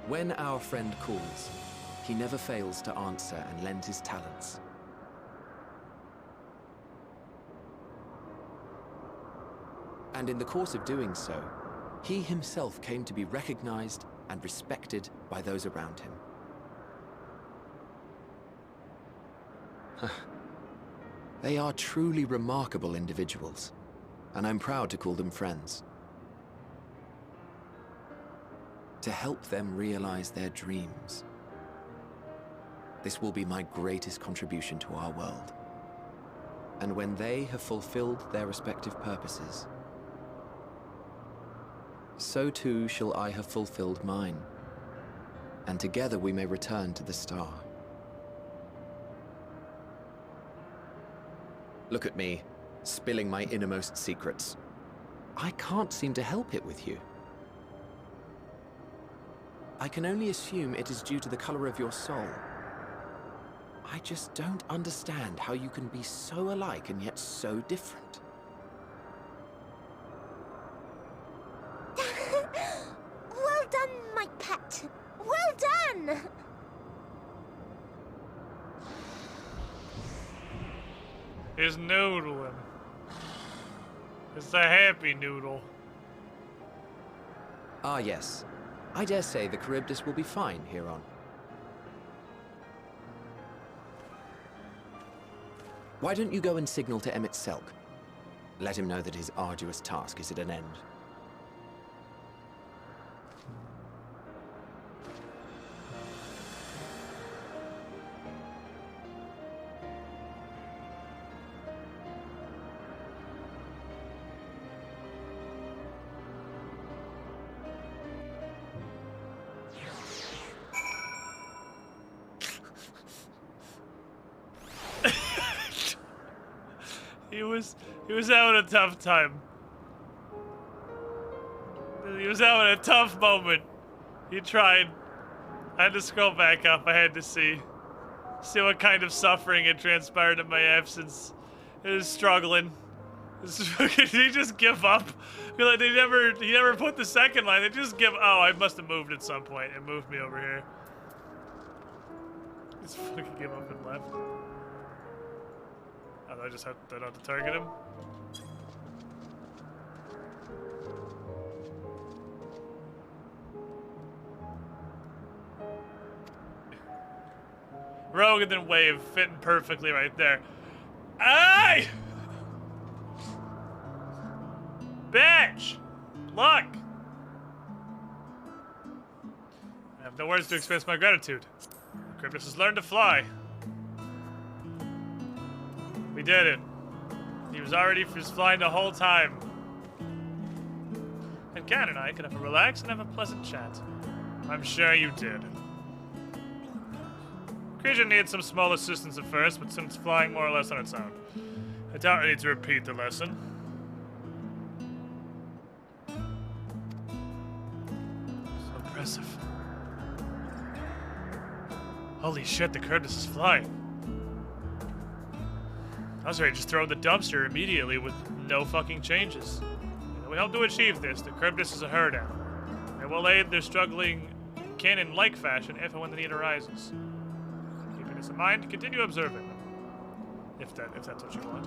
When our friend calls, he never fails to answer and lend his talents. And in the course of doing so, he himself came to be recognized and respected by those around him. They are truly remarkable individuals, and I'm proud to call them friends. To help them realize their dreams. This will be my greatest contribution to our world. And when they have fulfilled their respective purposes, so too shall I have fulfilled mine. and together we may return to the star. Look at me, spilling my innermost secrets. I can't seem to help it with you. I can only assume it is due to the color of your soul. I just don't understand how you can be so alike and yet so different. Well done, my pet. Well done! He's noodling. It's a happy noodle. Ah, yes. I dare say the Charybdis will be fine here on. Why don't you go and signal to Emmett Selk? Let him know that his arduous task is at an end. He was having a tough time. He was having a tough moment. He tried. I had to scroll back up. I had to see what kind of suffering had transpired in my absence. He was struggling. Did he just give up? I feel like he never put the second line. They just give. Oh, I must have moved at some point. It moved me over here. Just fucking give up and left. Oh, I just have to target him. Rogue and then wave fitting perfectly right there. Aye! Bitch! Look! I have no words to express my gratitude. Cryptus has learned to fly. We did it. He was already flying the whole time. And Kat and I could have a relax and have a pleasant chat. I'm sure you did. Creature needed some small assistance at first, but since flying more or less on its own. I doubt I need to repeat the lesson. So impressive. Holy shit, the Charybdis is flying. I was ready to just throw in the dumpster immediately with no fucking changes. We help to achieve this. The Charybdis is a herd animal. It will aid their struggling kin in like fashion if and when the need arises. Keeping this in mind, continue observing them. If that's what you want.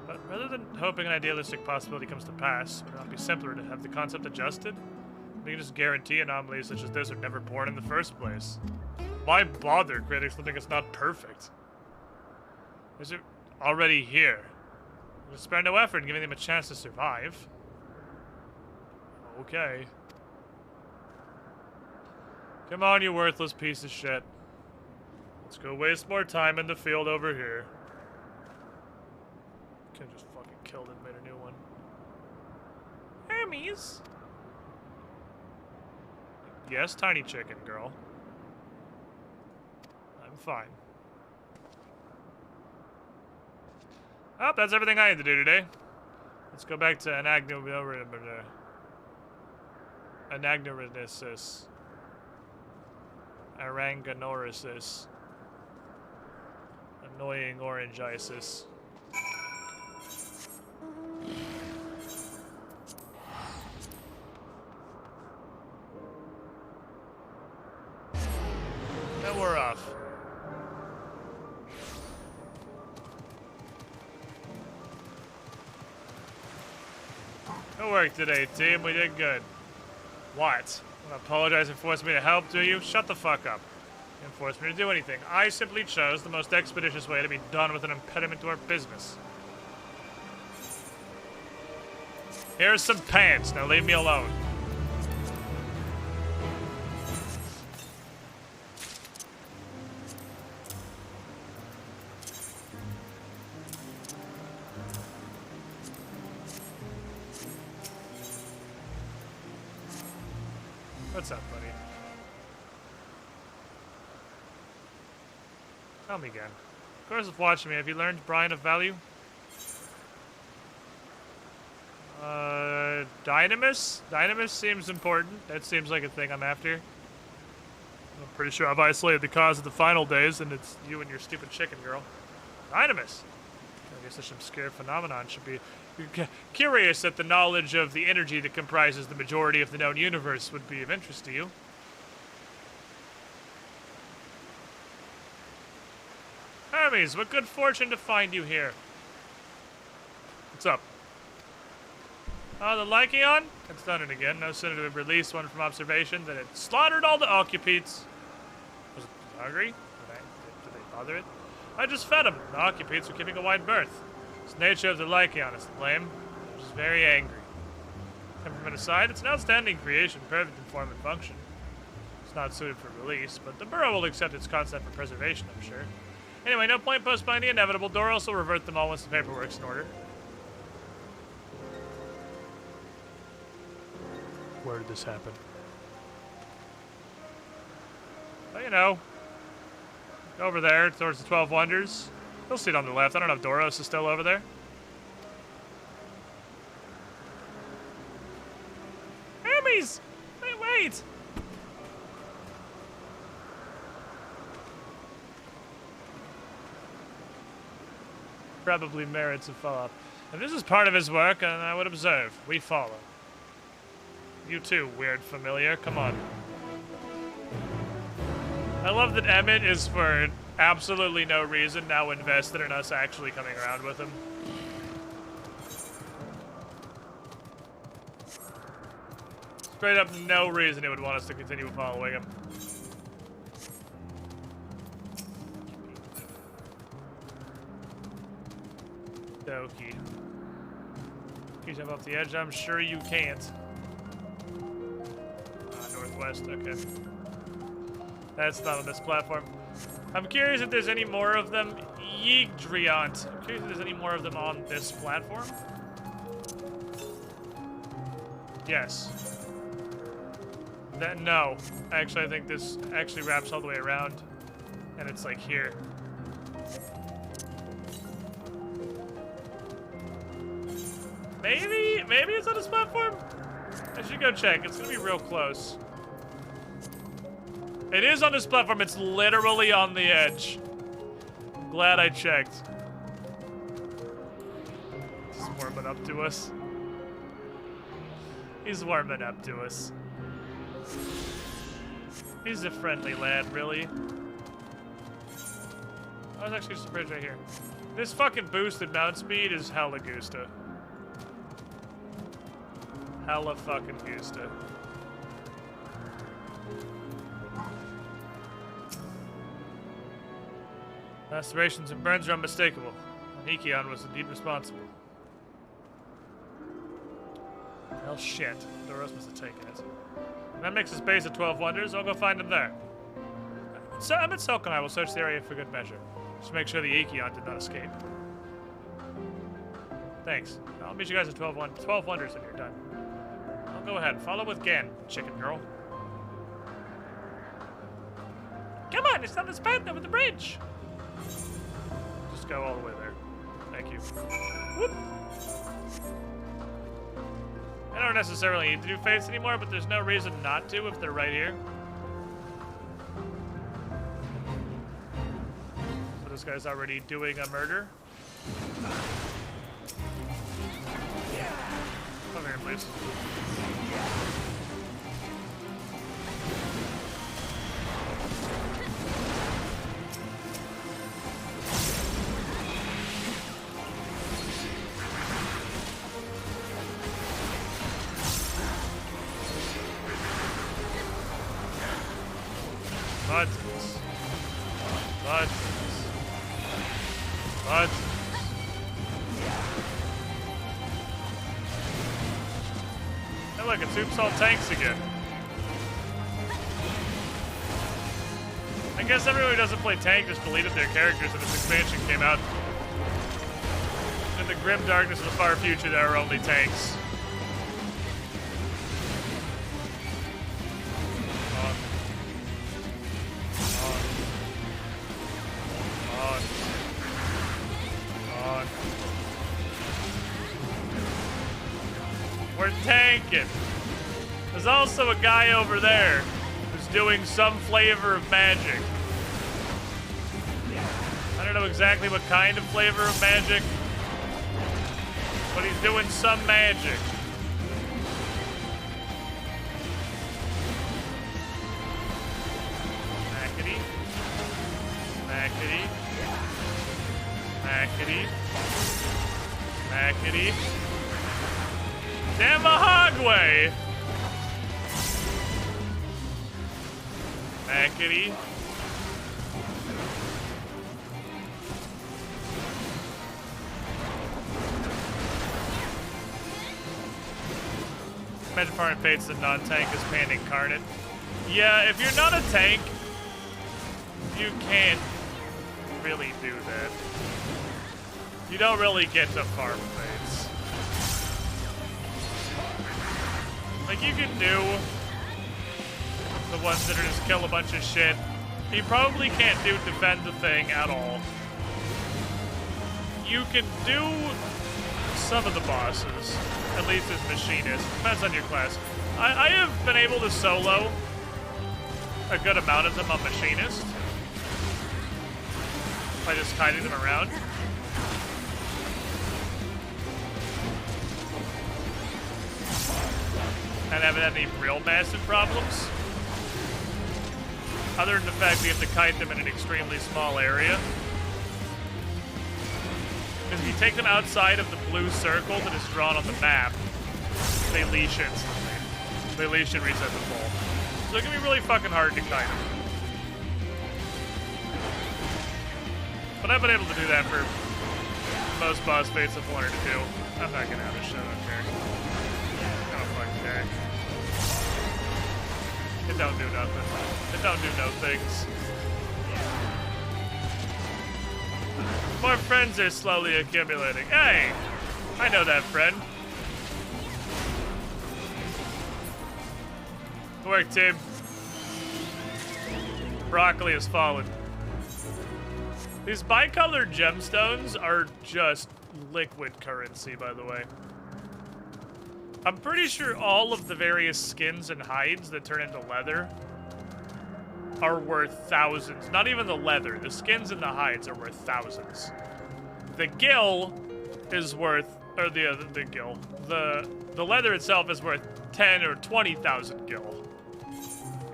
But rather than hoping an idealistic possibility comes to pass, would it not be simpler to have the concept adjusted? We can just guarantee anomalies such as this are never born in the first place. Why bother creating something that's not perfect? Is it already here? We'll spare no effort in giving them a chance to survive. Okay. Come on, you worthless piece of shit. Let's go waste more time in the field over here. Could've just fucking killed it and made a new one. Hermes! Yes, tiny chicken girl. I'm fine. Oh, that's everything I had to do today. Let's go back to Anagnorisis. Aranganorisis. Annoying orange-isis. And we're off. Good work today, team. We did good. What? You want to apologize and force me to help, do you? Shut the fuck up. You didn't force me to do anything. I simply chose the most expeditious way to be done with an impediment to our business. Here's some pants. Now leave me alone. What's up, buddy? Tell me again. Of course, if watching me, have you learned Brian of value? Dynamis? Dynamis seems important. That seems like a thing I'm after. I'm pretty sure I've isolated the cause of the final days, and it's you and your stupid chicken girl. Dynamis! I guess such an obscure phenomenon should be curious that the knowledge of the energy that comprises the majority of the known universe would be of interest to you. Hermes, what good fortune to find you here. What's up? Oh, the Lycaon? It's done it again. No sooner did it release one from observation than it slaughtered all the occupants. Was it hungry? Did they bother it? I just fed them. The occupants were keeping a wide berth. It's the nature of the Lycaon is lame. They're just very angry. Temperament aside, it's an outstanding creation, perfect in form and function. It's not suited for release, but the Bureau will accept its concept for preservation, I'm sure. Anyway, no point postponing the inevitable. Doros will revert them all once the paperwork's in order. Where did this happen? Well, you know, over there towards the 12 Wonders. You'll see it on the left. I don't know if Doros is still over there. Hermes! Wait! Probably merits a follow-up. If this is part of his work, and I would observe. We follow. You too, weird familiar. Come on. I love that Emmett is for absolutely no reason now invested in us actually coming around with him. Straight up no reason he would want us to continue following him. Dokie. Can you jump off the edge? I'm sure you can't. Northwest, okay. That's not on this platform. I'm curious if there's any more of them. Yggdrant. I'm curious if there's any more of them on this platform. Yes. No. Actually, I think this actually wraps all the way around. And it's like here. Maybe it's on this platform? I should go check. It's gonna be real close. It is on this platform. It's literally on the edge. I'm glad I checked. He's warming up to us. He's warming up to us. He's a friendly lad, really. Oh, there's actually just a bridge right here. This fucking boosted mount speed is hella Gusta. Hella fucking Gusta. Lacerations and burns are unmistakable. Nikion was indeed responsible. Well, shit. Doros must have taken it. And that makes his base at 12 Wonders. I'll go find him there. So I'm at Silk and I will search the area for good measure. Just to make sure the Ikion did not escape. Thanks. I'll meet you guys at 12 Wonders when you're done. I'll go ahead. Follow with Gan, chicken girl. Come on, it's on this path over the bridge. Just go all the way there. Thank you. Whoop. I don't necessarily need to do fates anymore, but there's no reason not to if they're right here. So this guy's already doing a murder. Come here, please. Buttons. Buttons. Buttons. Hey look, it's Oops All Tanks again. I guess everyone who doesn't play tank just deleted their characters when this expansion came out. In the grim darkness of the far future, there are only tanks. We're tanking. There's also a guy over there who's doing some flavor of magic. I don't know exactly what kind of flavor of magic, but he's doing some magic. Mackety. Mackety. Mackety. Mackety. Damahogway! Mackety. Magic Foreign Fates, the non-tank is Pan Incarnate. Yeah, if you're not a tank, you can't really do that. You don't really get to farm Fates. Like, you can do the ones that are just kill a bunch of shit. You probably can't do defend the thing at all. You can do some of the bosses, at least as machinist. Depends on your class. I have been able to solo a good amount of them on machinist by just kiting them around. And haven't had any real massive problems. Other than the fact that you have to kite them in an extremely small area. Because if you take them outside of the blue circle that is drawn on the map, they leash instantly. They leash and reset the pole. So it can be really fucking hard to kite them. But I've been able to do that for most boss fights I've wanted to do. I'm not gonna have a show, I don't care. I don't fucking care. It don't do nothing. It don't do no things. More friends are slowly accumulating. Hey! I know that friend. Good work, team. Broccoli has fallen. These bicolored gemstones are just liquid currency, by the way. I'm pretty sure all of the various skins and hides that turn into leather are worth thousands. Not even the leather. The skins and the hides are worth thousands. The gill is worth, or the gill. The leather itself is worth 10 or 20,000 gill.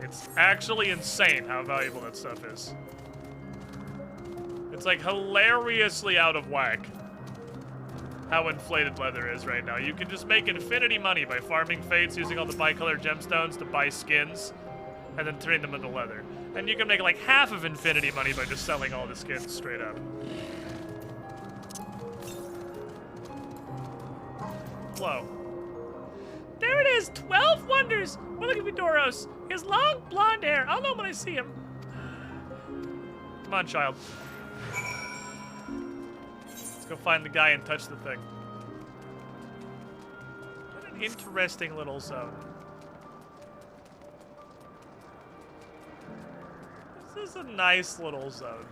It's actually insane how valuable that stuff is. It's like hilariously out of whack how inflated leather is right now. You can just make infinity money by farming fates, using all the bicolored gemstones to buy skins, and then turning them into leather. And you can make like half of infinity money by just selling all the skins straight up. Whoa. There it is, 12 wonders! Well, look at Vidoros. He has long blonde hair. I'll know when I see him. Come on, child. Let's go find the guy and touch the thing. What an interesting little zone. This is a nice little zone.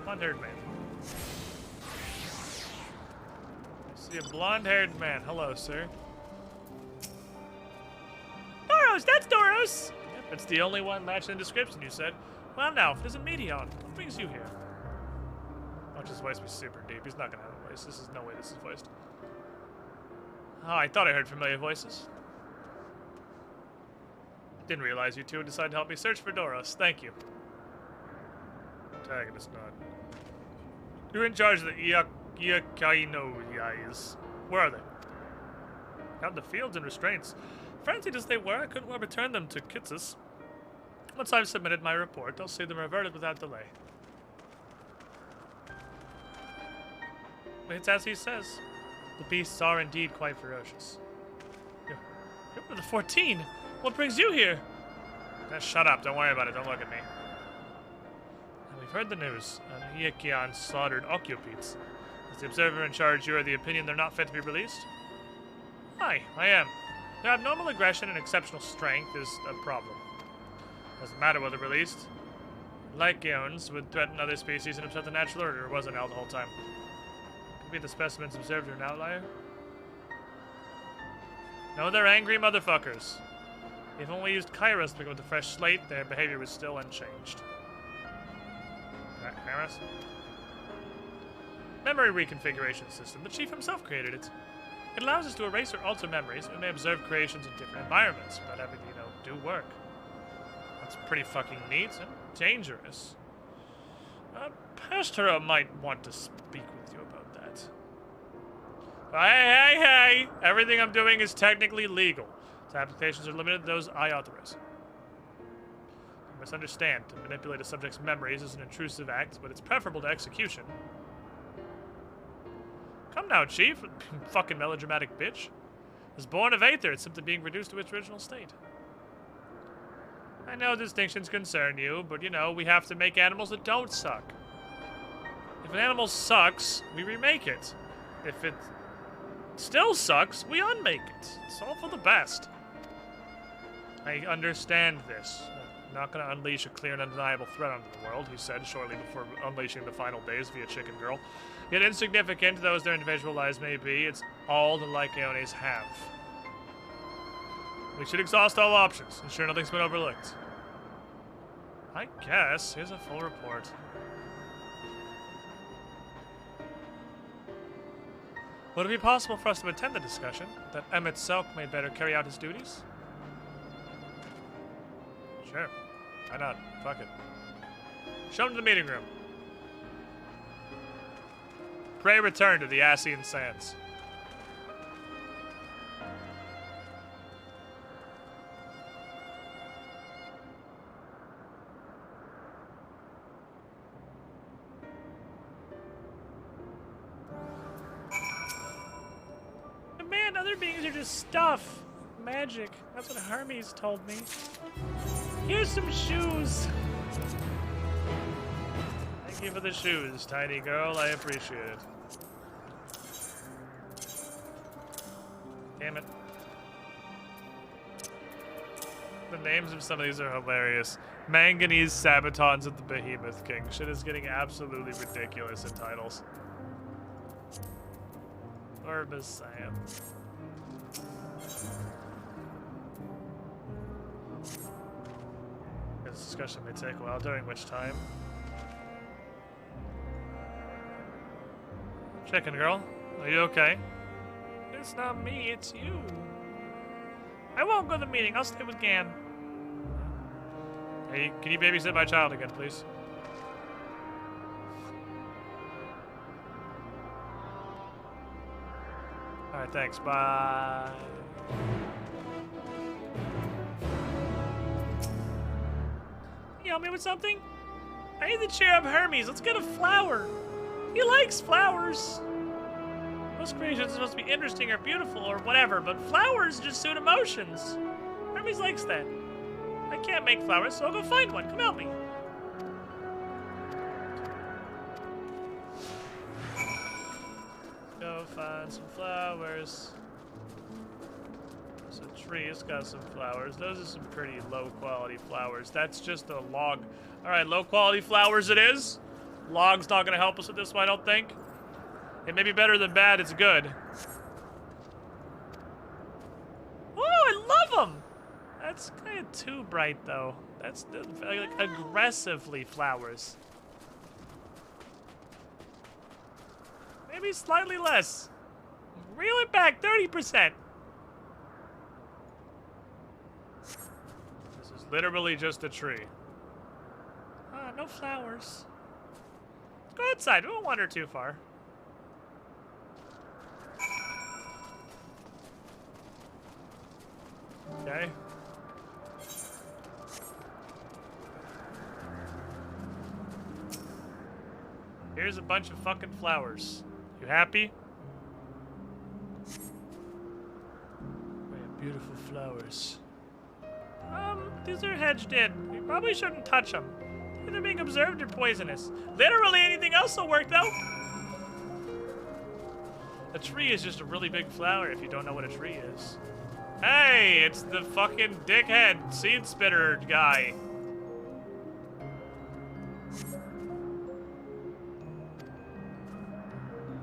Blonde-haired man. I see a blonde-haired man. Hello, sir. Doros! That's Doros! Yep, it's the only one matching the description you said. Well, now, if there's a Meteon, what brings you here? Watch his voice be super deep. He's not gonna have a voice. This is no way this is voiced. Oh, I thought I heard familiar voices. Didn't realize you two would decide to help me search for Doros. Thank you. Antagonist nod. You're in charge of the Iakaino guys. Where are they? Out in the fields and restraints. Frenzied as they were, I couldn't well return them to Kitsus. Once I've submitted my report, I'll see them reverted without delay. It's as he says. The beasts are indeed quite ferocious. You're one of the 14. What brings you here? Shut up. Don't worry about it. Don't look at me. And we've heard the news. Iekian slaughtered Occupites. As the observer in charge, you are the opinion they're not fit to be released? Aye, I am. Their abnormal aggression and exceptional strength is a problem. Doesn't matter whether released. Lycaons would threaten other species and upset the natural order, wasn't Al the whole time. Maybe the specimens observed are an outlier? No, they're angry motherfuckers. If only used Kairos to pick up with a fresh slate, their behavior was still unchanged. Kairos? Memory reconfiguration system. The Chief himself created it. It allows us to erase or alter memories. We may observe creations in different environments without having to, do work. That's pretty fucking neat and dangerous. Pastora might want to speak with you about that. Hey! Everything I'm doing is technically legal. Its applications are limited to those I authorize. You must understand, to manipulate a subject's memories is an intrusive act, but it's preferable to execution. Come now, Chief. Fucking melodramatic bitch. It was born of Aether. It's simply being reduced to its original state. I know distinctions concern you, but we have to make animals that don't suck. If an animal sucks, we remake it. If it still sucks, we unmake it. It's all for the best. I understand this. I'm not going to unleash a clear and undeniable threat onto the world, he said shortly before unleashing the final days via Chicken Girl. Yet insignificant, though as their individual lives may be, it's all the Lycaones have. We should exhaust all options, ensure nothing's been overlooked. I guess. Here's a full report. Would it be possible for us to attend the discussion, that Emmett Selk may better carry out his duties? Sure. Why not? Fuck it. Show him to the meeting room. Pray return to the Ascian Sands. Man, other beings are just stuff. Magic. That's what Hermes told me. Here's some shoes. Thank you for the shoes, tiny girl. I appreciate it. Damn it. The names of some of these are hilarious. Manganese Sabatons of the Behemoth King. Shit is getting absolutely ridiculous in titles. Sam. This discussion may take a while, during which time... Chicken Girl, are you okay? It's not me, it's you. I won't go to the meeting, I'll stay with Gan. Hey, can you babysit my child again, please? Alright, thanks. Bye. You help me with something? I need to cheer up Hermes. Let's get a flower. He likes flowers. Most creations are supposed to be interesting or beautiful or whatever, but flowers just suit emotions. Hermes likes that. I can't make flowers, so I'll go find one. Come help me. Go find some flowers. There's a tree, it's got some flowers. Those are some pretty low quality flowers. That's just a log. Alright, low quality flowers it is. Log's not gonna help us with this one, I don't think. It may be better than bad, it's good. Oh, I love them! That's kind of too bright though. That's like aggressively flowers. Maybe slightly less. Reel it back 30%. This is literally just a tree. Ah, no flowers. Let's go outside. We won't wander too far. Okay. Here's a bunch of fucking flowers. You happy? We have beautiful flowers. These are hedged in. We probably shouldn't touch them. They're being observed or poisonous. Literally anything else will work though. A tree is just a really big flower if you don't know what a tree is. Hey, it's the fucking dickhead seed spitter guy.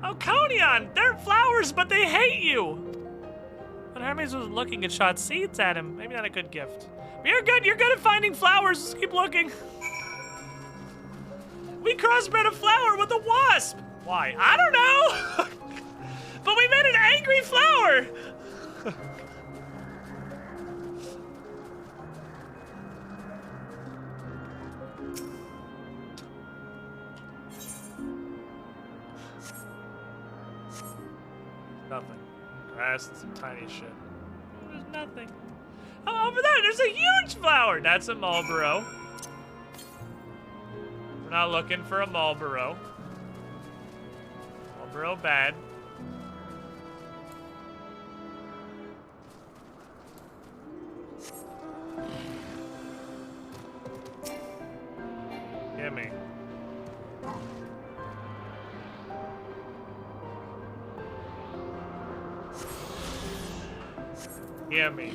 Oh, Conion! They're flowers, but they hate you! When Hermes was looking and shot seeds at him. Maybe not a good gift. But you're good at finding flowers. Just keep looking. We crossbred a flower with a wasp! Why? I don't know! But we made an angry flower! Nothing. Grass and some tiny shit. There's nothing. Oh, over there, there's a huge flower! That's a Marlboro. We're not looking for a Marlboro. Marlboro bad. Gimme. Gimme.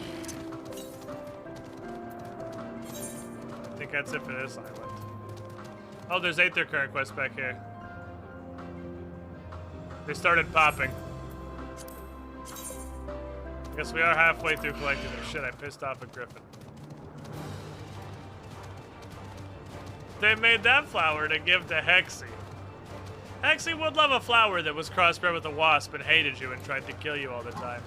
I think that's it for this island. Oh, there's Aether Current quest back here. They started popping. I guess we are halfway through collecting their shit. I pissed off a griffin. They made that flower to give to Hexy. Hexy would love a flower that was crossbred with a wasp and hated you and tried to kill you all the time.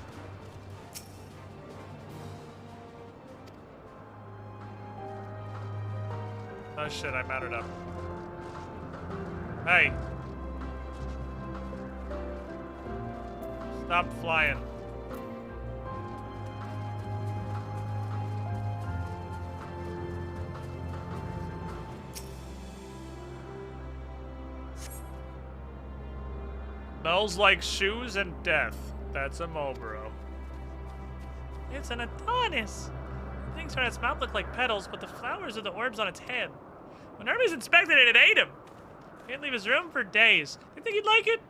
Oh shit, I mounted up. Hey. Stop flying. Smells like shoes and death. That's a Marlboro. It's an Adonis. The things on its mouth look like petals, but the flowers are the orbs on its head. When Hermes inspected it, it ate him. Can't leave his room for days. You think he'd like it?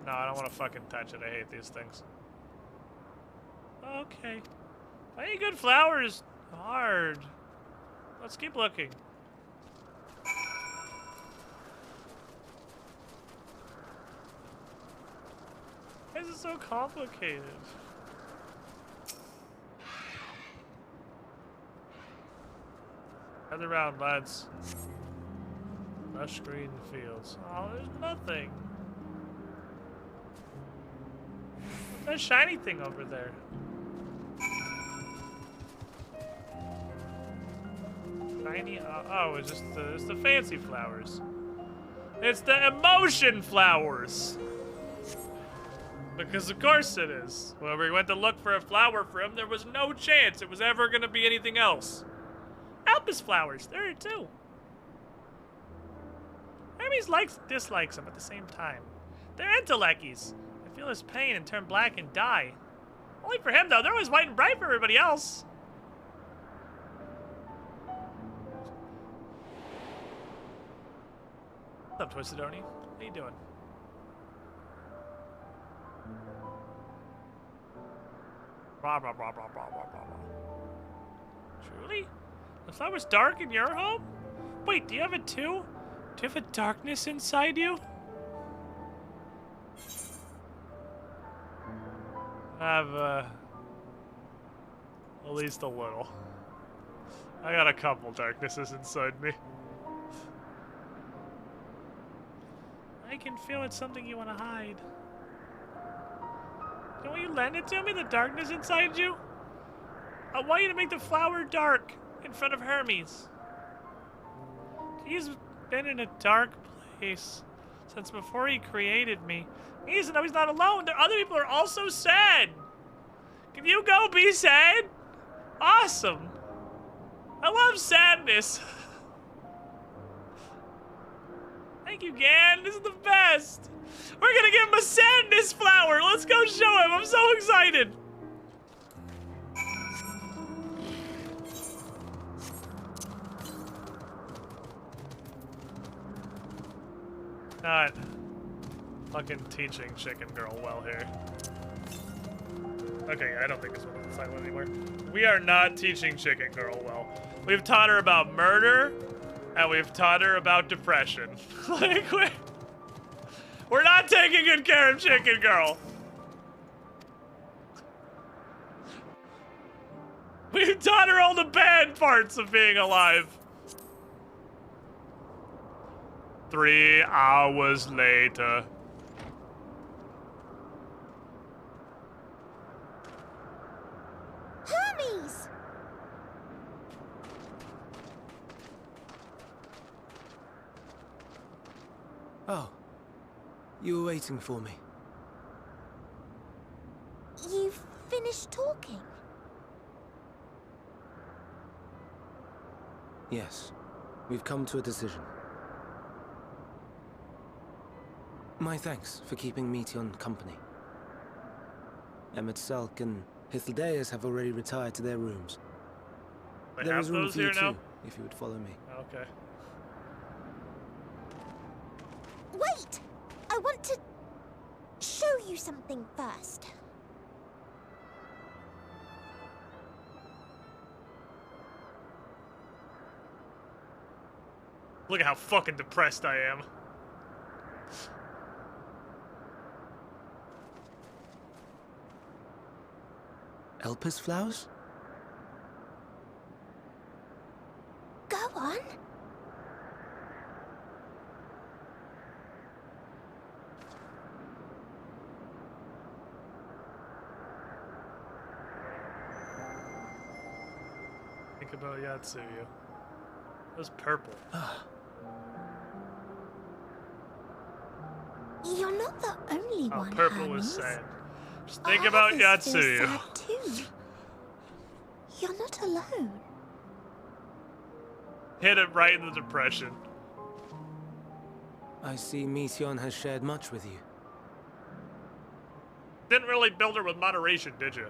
No, I don't want to fucking touch it. I hate these things. Okay. Finding good flowers hard. Let's keep looking. Why is it so complicated? Head around, lads. Lush green fields. Oh, there's nothing. What's that shiny thing over there? Shiny? Oh, it's just it's the fancy flowers. It's the emotion flowers. Because of course it is. When we went to look for a flower for him, there was no chance it was ever going to be anything else. Alpus flowers, there are two. Hermes dislikes them at the same time. They're intellecties. They feel his pain and turn black and die. Only for him, though. They're always white and bright for everybody else. What's up, Twisted Oni? How you doing? Blah, blah, blah, blah, blah, blah, blah. Truly? The flower's dark in your home? Wait, do you have it too? Do you have a darkness inside you? I have, at least a little. I got a couple darknesses inside me. I can feel it's something you want to hide. Don't you lend it to me, the darkness inside you? I want you to make the flower dark in front of Hermes. He's been in a dark place since before he created me. He doesn't know he's not alone. There other people are also sad. Can you go be sad? Awesome. I love sadness. Thank you, Gan. This is the best. We're gonna give him a sadness flower. Let's go show him. I'm so excited. Not fucking teaching Chicken Girl well here. Okay, I don't think this one's silent anymore. We are not teaching Chicken Girl well. We've taught her about murder, and we've taught her about depression. Like, We're not taking good care of Chicken Girl. We've taught her all the bad parts of being alive. 3 hours later. Hermes! Oh. You were waiting for me. You've finished talking? Yes. We've come to a decision. My thanks for keeping Meteon company. Emmett Salk and Hythlodaeus have already retired to their rooms. They There have is room those for you here now? too, if you would follow me. Okay. Wait! I want to show you something first. Look at how fucking depressed I am. Elpis flowers? Go on. Think about Yatsuyu. It was purple. You're not the only Oh, one, purple Hermes. was sad. Just think Our about others feel Yatsuyu. sad too. You're not alone. Hit it right in the depression. I see Meteon has shared much with you. Didn't really build her with moderation, did you?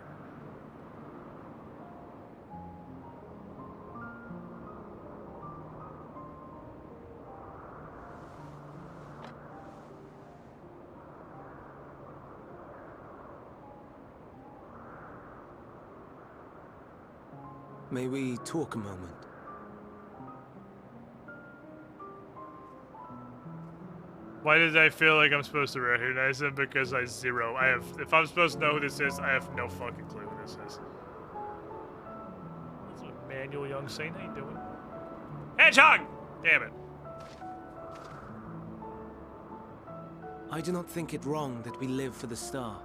May we talk a moment? Why did I feel like I'm supposed to recognize him? Because I zero. If I'm supposed to know who this is, I have no fucking clue who this is. That's what Manuel Young Saint ain't doing. Hedgehog! Damn it. I do not think it wrong that we live for the star,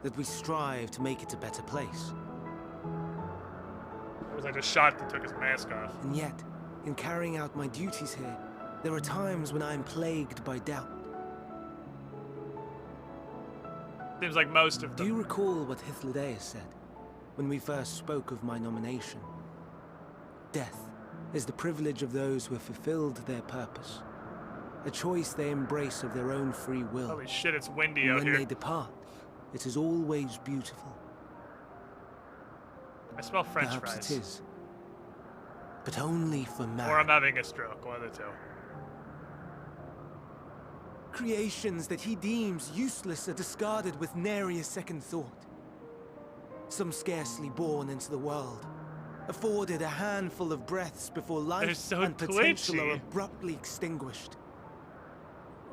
that we strive to make it a better place. It was like a shot that took his mask off. And yet, in carrying out my duties here, there are times when I am plagued by doubt. Seems like most of them. Do you recall what Hythlodaeus said when we first spoke of my nomination? Death is the privilege of those who have fulfilled their purpose, a choice they embrace of their own free will. Holy shit, it's windy And out when here. they depart, it is always beautiful. I smell French Perhaps fries. it is, but only for man. Or I'm having a stroke, one of the two. Creations that he deems useless are discarded with nary a second thought. Some scarcely born into the world, afforded a handful of breaths before life so and potential twitchy. are abruptly extinguished.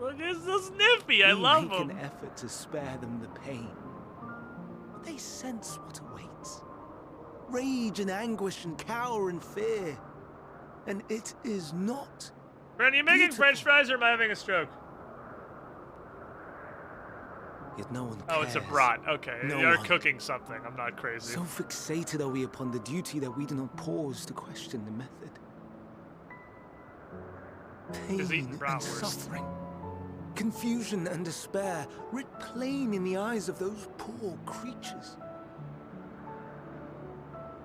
Look, it's so sniffy. I We love make him. an effort to spare them the pain, but they sense what awaits. Rage and anguish and cower and fear. And it is not. Brent, are you making French fries or am I having a stroke? Yet no one Oh, it's a cares. brat. Okay, No you're one. cooking something. I'm not crazy. So fixated are we upon the duty that we do not pause to question the method. Just eating Pain and bratwurst. suffering, confusion and despair, writ plain in the eyes of those poor creatures.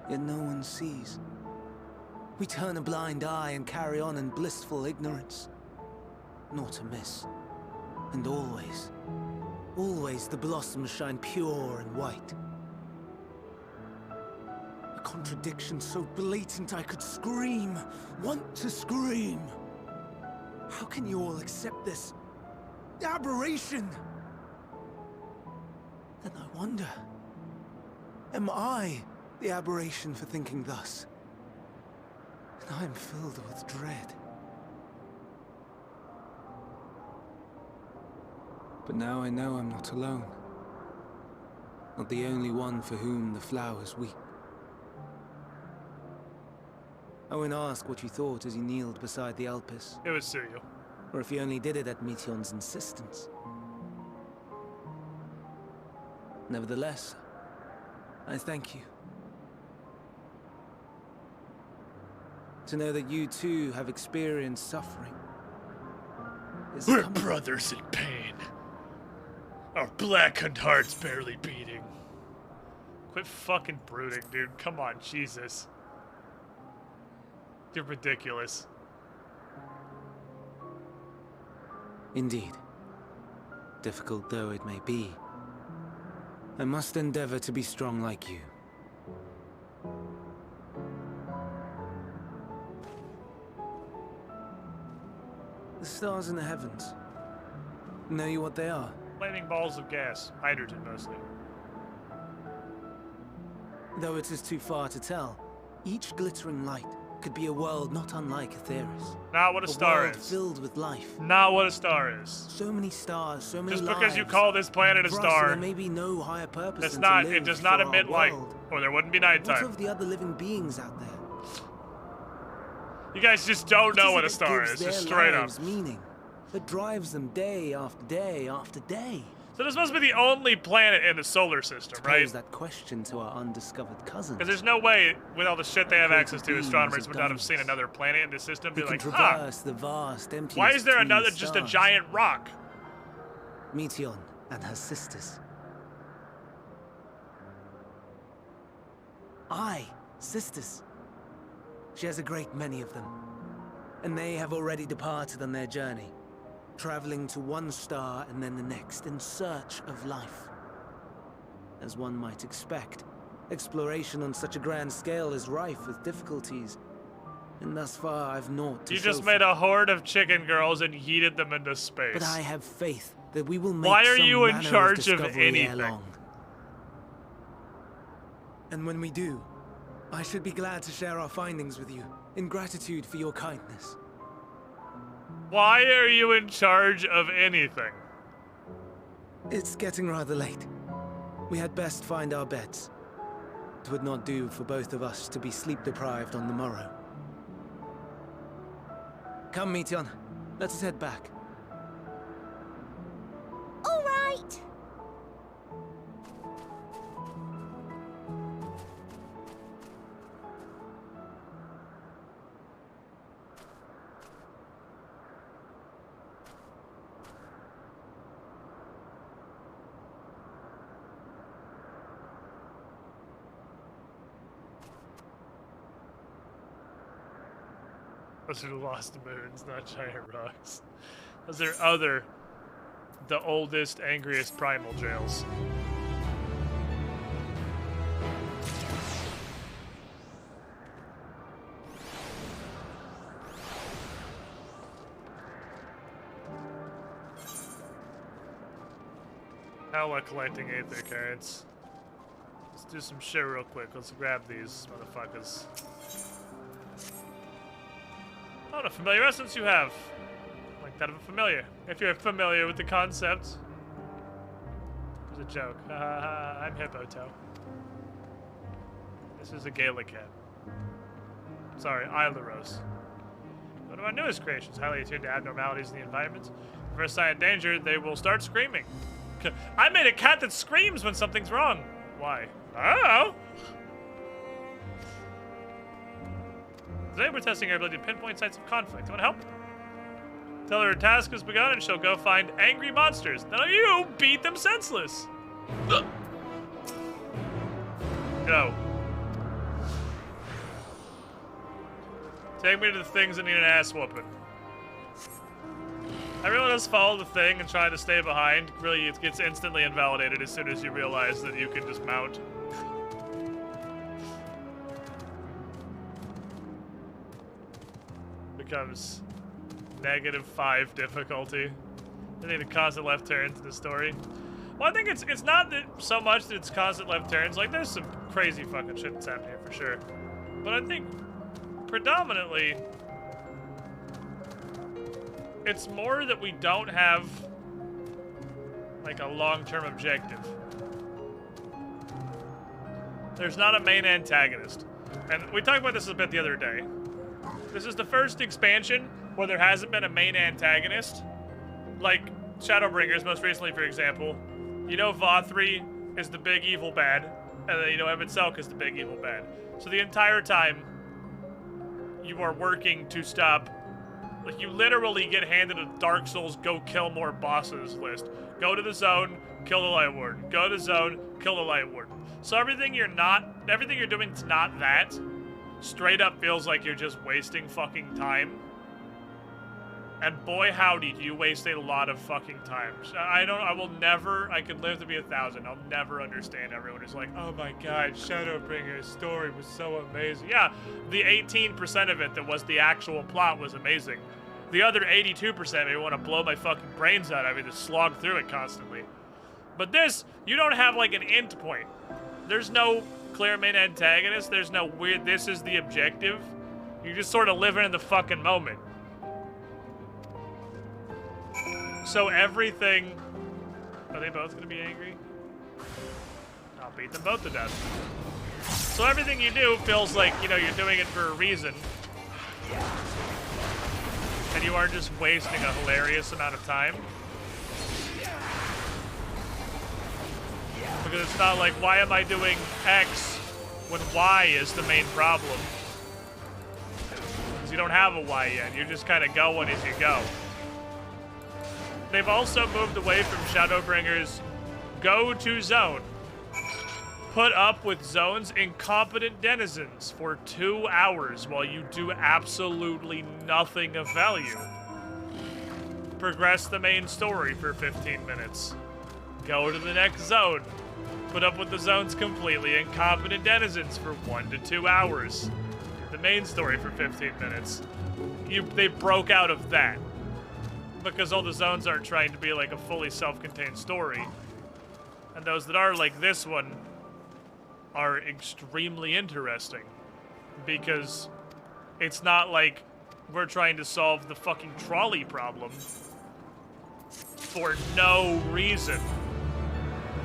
Yet no one sees. We turn a blind eye and carry on in blissful ignorance. Not amiss. And always, always the blossoms shine pure and white. A contradiction so blatant I could scream, want to scream. How can you all accept this aberration? Then I wonder, am I the aberration for thinking thus? And I am filled with dread. But now I know I'm not alone. Not the only one for whom the flowers weep. I won't ask what you thought as you kneeled beside the Alpes. It was Suryo. Or if you only did it at Meteon's insistence. Nevertheless, I thank you. To know that you too have experienced suffering. We're brothers in pain. Our blackened hearts barely beating. Quit fucking brooding, dude. Come on, Jesus. You're ridiculous. Indeed. Difficult though it may be, I must endeavor to be strong like you. The stars in the heavens. Know you what they are? Flaming balls of gas. Hydrogen, mostly. Though it is too far to tell, each glittering light could be a world not unlike Aetheris. Not what a star world is. Filled with life. Not what a star is. So many stars, so many Just lives. because you call this planet a For us, star, there may be no higher purpose that's than not. to live It does not for our emit light, world. or there wouldn't be What nighttime. of the other living beings out there? You guys just don't know what a What is it star that is. gives Just their straight up. lives meaning, that drives them day after day after day? So this must be the only planet in the solar system, To right? pose that question to our undiscovered cousins. Because there's no way, with all the shit they have access to, beings astronomers of would not have seen another planet in the system and be Who can like, huh, traverse the vast emptiness why is there between another, just a stars? giant rock? Meteon and her sisters. Aye, sisters. She has a great many of them. And they have already departed on their journey, traveling to one star and then the next in search of life. As one might expect, exploration on such a grand scale is rife with difficulties. And thus far, I've naught to You show just for made a horde of chicken girls and yeeted them into space. But I have faith that we will make Why are some you in manner charge of discovery ere anything? long. And when we do, I should be glad to share our findings with you, in gratitude for your kindness. Why are you in charge of anything? It's getting rather late. We had best find our beds. It would not do for both of us to be sleep-deprived on the morrow. Come, Meteon. Let us head back. All right. Those are the lost moons, not giant rocks. Those are the oldest, angriest primal jails. Hella collecting aether carrots. Let's do some shit real quick. Let's grab these motherfuckers. Oh, a familiar essence you have. Like that of a familiar. If you're familiar with the concept. It was a joke. I'm Hippotoe. This is a Gallicat. Sorry, Aileros. One of our newest creations, highly attuned to abnormalities in the environment. If first sign of danger, they will start screaming. I made a cat that screams when something's wrong. Why? Oh! Today we're testing our ability to pinpoint sites of conflict. You want to help? Tell her task has begun and she'll go find angry monsters. Then you beat them senseless. Go. Take me to the things that need an ass whooping. Everyone else follow the thing and try to stay behind. Really, it gets instantly invalidated as soon as you realize that you can just mount. Becomes -5 difficulty. I need to constant left turns in the story. Well, I think it's not that so much that it's constant left turns. Like, there's some crazy fucking shit that's happening here for sure. But I think predominantly it's more that we don't have Like a long-term objective. There's not a main antagonist. And we talked about this a bit the other day. This is the first expansion where there hasn't been a main antagonist. Like Shadowbringers, most recently, for example. You know Vothri is the big evil bad, and then you know Ebon Selk is the big evil bad. So the entire time, you are working to stop. Like, you literally get handed a Dark Souls go kill more bosses list. Go to the zone, kill the Light Warden. Go to the zone, kill the Light Warden. So everything you're doing is not that. Straight up feels like you're just wasting fucking time. And boy howdy, do you waste a lot of fucking time. I could live to be 1,000. I'll never understand everyone who's like, oh my god, Shadowbringer's story was so amazing. Yeah, the 18% of it that was the actual plot was amazing. The other 82% made me want to blow my fucking brains out. I mean, to slog through it constantly. But this, you don't have like an end point. There's no clear main antagonist. There's no weird, this is the objective. You're just sort of living in the fucking moment. So everything... Are they both gonna be angry? I'll beat them both to death. So everything you do feels like, you know, you're doing it for a reason. And you aren't just wasting a hilarious amount of time. Because it's not like, why am I doing X when Y is the main problem? Because you don't have a Y yet. You're just kind of going as you go. They've also moved away from Shadowbringers go to zone. Put up with zone's incompetent denizens for 2 hours while you do absolutely nothing of value. Progress the main story for 15 minutes. Go to the next zone. Put up with the zone's completely incompetent denizens for 1 to 2 hours. The main story for 15 minutes. They broke out of that. Because all the zones aren't trying to be like a fully self-contained story. And those that are, like this one, are extremely interesting. Because it's not like we're trying to solve the fucking trolley problem for no reason.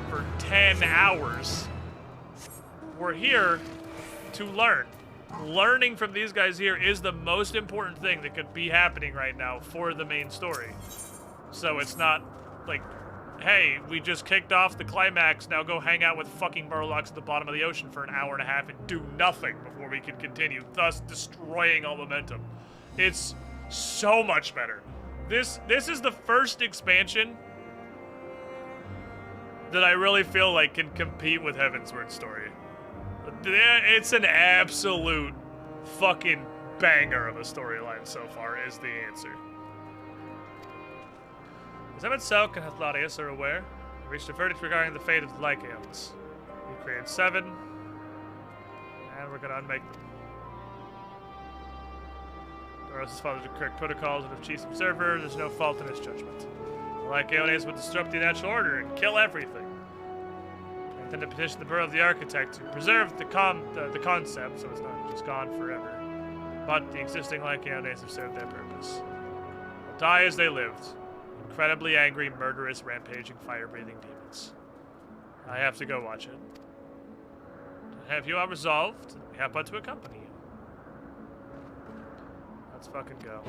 For 10 hours. We're here to learn. Learning from these guys here is the most important thing that could be happening right now for the main story. So it's not like, hey, we just kicked off the climax, now go hang out with fucking Murlocs at the bottom of the ocean for an hour and a half and do nothing before we can continue, thus destroying all momentum. It's so much better. This is the first expansion that I really feel like can compete with Heavensward Story. It's an absolute fucking banger of a storyline so far, is the answer. As Ebon Selk and Hathladius are aware, we reached a verdict regarding the fate of the Lycaons. We created 7, and we're gonna unmake them. Doros has followed the correct protocols of the Chief Observer. There's no fault in his judgment. The Lycaones would disrupt the natural order and kill everything. Then to petition the Bureau of the Architect to preserve the concept, so it's not just gone forever. But the existing Lycaones have served their purpose. They'll die as they lived. Incredibly angry, murderous, rampaging, fire-breathing demons. I have to go watch it. Have you all resolved? We have but to accompany you. Let's fucking go.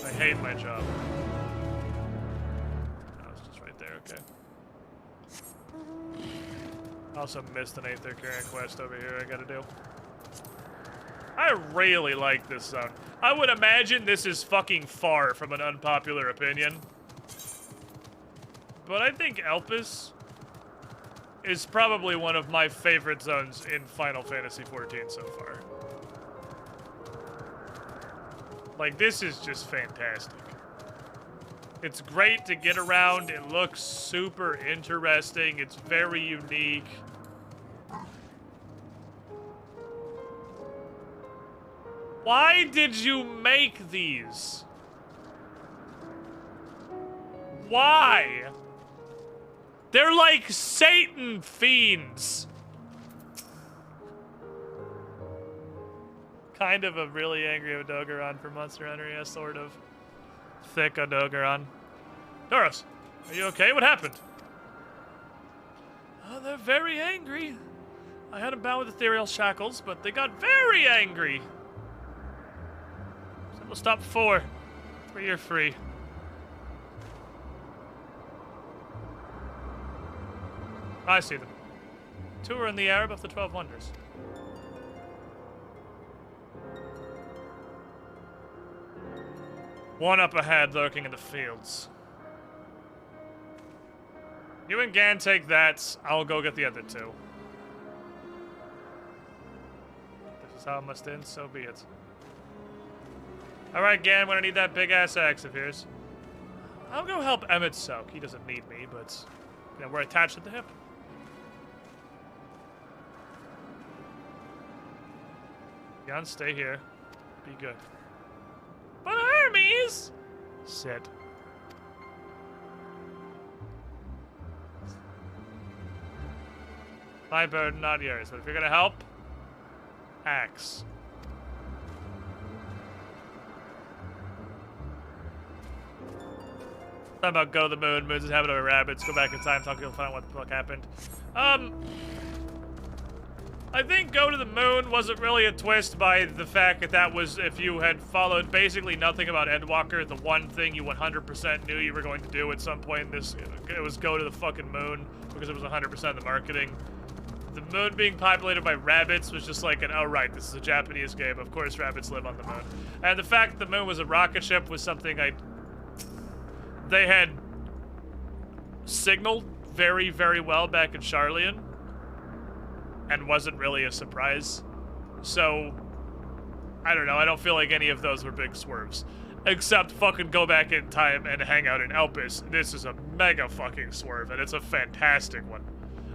I hate my job. Oh, it's just right there, okay. Also missed an 8th current quest over here I gotta do. I really like this zone. I would imagine this is fucking far from an unpopular opinion. But I think Elpis is probably one of my favorite zones in Final Fantasy XIV so far. Like, this is just fantastic. It's great to get around. It looks super interesting. It's very unique. Why did you make these? Why? They're like Satan fiends. Kind of a really angry Odogaron for Monster Hunter, yeah, sort of. Thick Odogaron. Doros, Are you okay? What happened? Oh, they're very angry. I had them bound with ethereal shackles, but they got very angry. So we'll stop 4. 3 are free. I see them. 2 are in the air above the 12 Wonders. One up ahead, lurking in the fields. You and Gan take that. I'll go get the other 2. This is how it must end, so be it. Alright, Gan, when I need that big-ass axe of yours. I'll go help Emmett soak. He doesn't need me, but you know, we're attached at the hip. Gan, stay here. Be good. But Hermes! Sit. My burden, not yours. But if you're gonna help, axe. Talking about go to the moon, moon's inhabited by rabbits, go back in time, talk to people, find out what the fuck happened. I think go to the moon wasn't really a twist by the fact that that was, if you had followed basically nothing about Endwalker, the one thing you 100% knew you were going to do at some point in this, it was go to the fucking moon, because it was 100% of the marketing. The moon being populated by rabbits was just like an, oh right, this is a Japanese game, of course rabbits live on the moon. And the fact that the moon was a rocket ship was something they had signaled very, very well back in Charlian, and wasn't really a surprise. So, I don't know, I don't feel like any of those were big swerves. Except fucking go back in time and hang out in Elpis. This is a mega fucking swerve, and it's a fantastic one.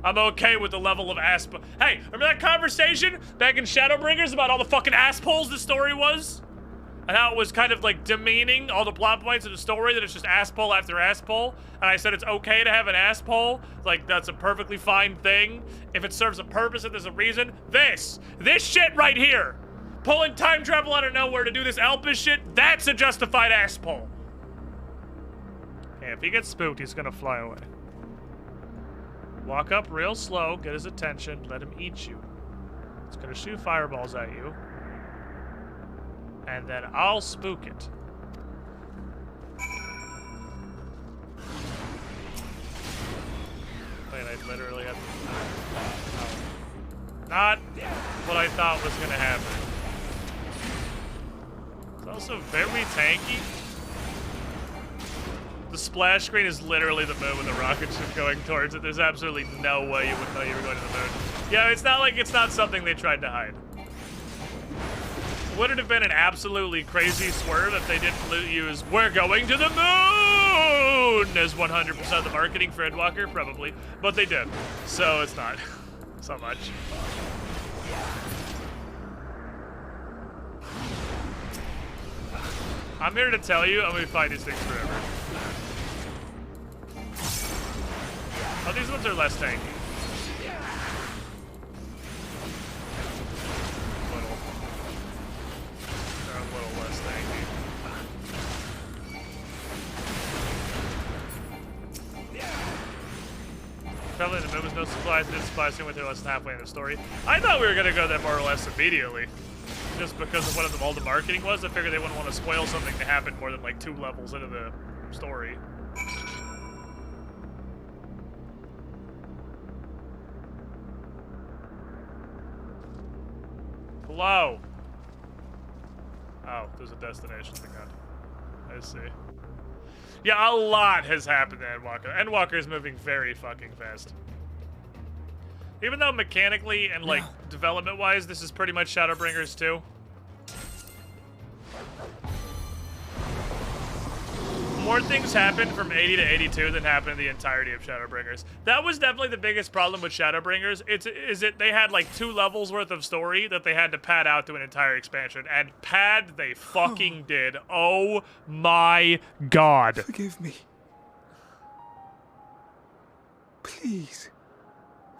I'm okay with the level of Hey, remember that conversation back in Shadowbringers about all the fucking assholes the story was? And how it was kind of like demeaning all the plot points of the story, that it's just asspole after asspole. And I said it's okay to have an asspole, like that's a perfectly fine thing. If it serves a purpose and there's a reason. This shit right here, pulling time travel out of nowhere to do this Elpis shit, that's a justified asspole. Hey, if he gets spooked, he's gonna fly away. Walk up real slow, get his attention, let him eat you. It's gonna shoot fireballs at you. And then I'll spook it. Wait, I literally have to... Not what I thought was gonna happen. It's also very tanky. The splash screen is literally the moon with the rocket ship going towards it. There's absolutely no way you would know you were going to the moon. Yeah, it's not like it's not something they tried to hide. Would it have been an absolutely crazy swerve if they didn't use "we're going to the moon" as 100% of the marketing for Endwalker? Probably, but they did, so it's not so much. I'm here to tell you, I'm gonna fight these things forever. Oh, these ones are less tanky. Traveling in the moon was no supplies, didn't supply soon with her less than halfway in the story. I thought we were gonna go there more or less immediately. Just because of what all the marketing was, I figured they wouldn't want to spoil something that happened more than like 2 levels into the story. Hello. Oh, there's a destination thing on. I see. Yeah, a lot has happened to Endwalker. Endwalker is moving very fucking fast. Even though mechanically and like development-wise, this is pretty much Shadowbringers too. More things happened from 80 to 82 than happened in the entirety of Shadowbringers. That was definitely the biggest problem with Shadowbringers. Is that they had like 2 levels worth of story that they had to pad out to an entire expansion. And pad they fucking did. Oh my god. Forgive me. Please,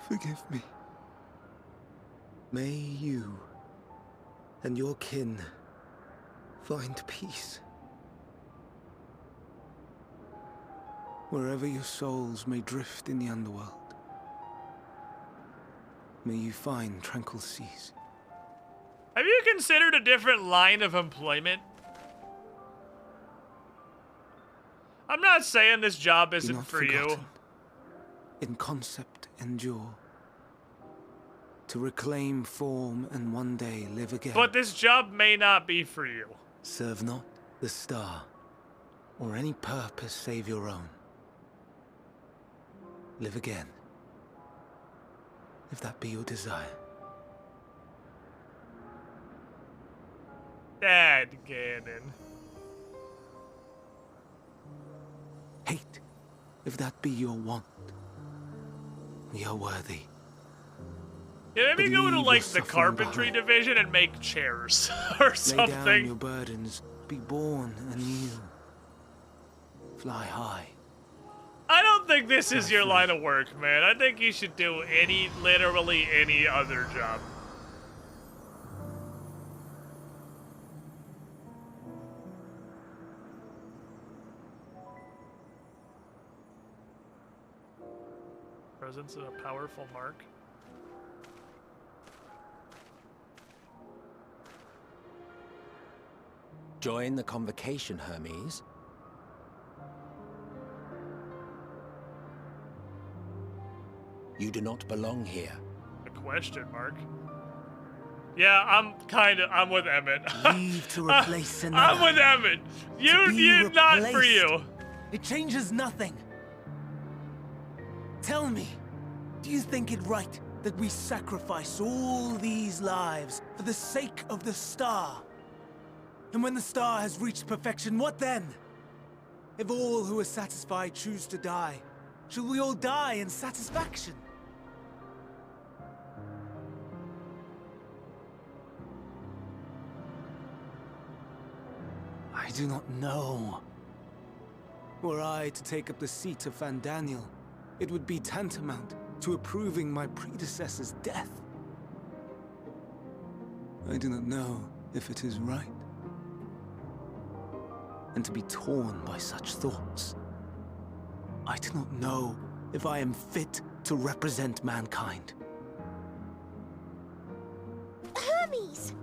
forgive me. May you and your kin find peace. Wherever your souls may drift in the underworld, may you find tranquil seas. Have you considered a different line of employment? I'm not saying this job isn't for you. In concept endure. To reclaim form and one day live again. But this job may not be for you. Serve not the star, or any purpose save your own. Live again, if that be your desire. Dad, Ganon. Hate, if that be your want. We are worthy. Yeah, maybe go to like the carpentry division and make chairs or something. Lay down your burdens, be born anew. Fly high. I don't think this is your line of work, man. I think you should do literally any other job. Presence of a powerful mark. Join the convocation, Hermes. You do not belong here. A question mark. Yeah, I'm with Emmett. Leave to replace another. I'm with Emmett. You not for you. It changes nothing. Tell me, do you think it right that we sacrifice all these lives for the sake of the star? And when the star has reached perfection, what then? If all who are satisfied choose to die, shall we all die in satisfaction? I do not know. Were I to take up the seat of Van Daniel, it would be tantamount to approving my predecessor's death. I do not know if it is right. And to be torn by such thoughts, I do not know if I am fit to represent mankind. Hermes!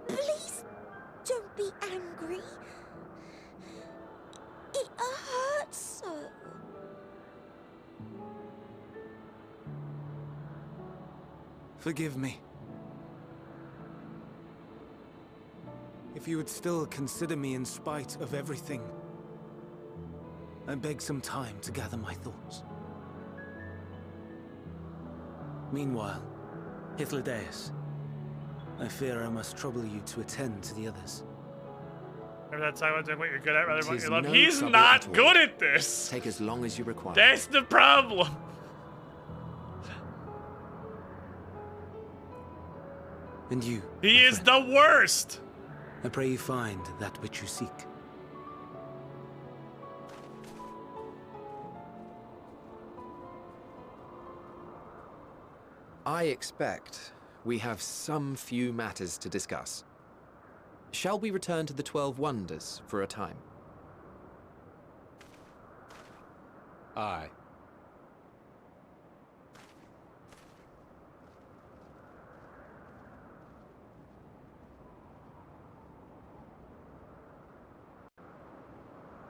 Please don't be angry. It hurts so. Forgive me. If you would still consider me in spite of everything, I beg some time to gather my thoughts. Meanwhile, Hythlodaeus, I fear I must trouble you to attend to the others. Remember that time I did what you're good at rather than what you love? No He's trouble not at all. good at this. Take as long as you require. That's the problem. And you? He is the worst. I pray you find that which you seek. I expect we have some few matters to discuss. Shall we return to the 12 Wonders for a time? Aye.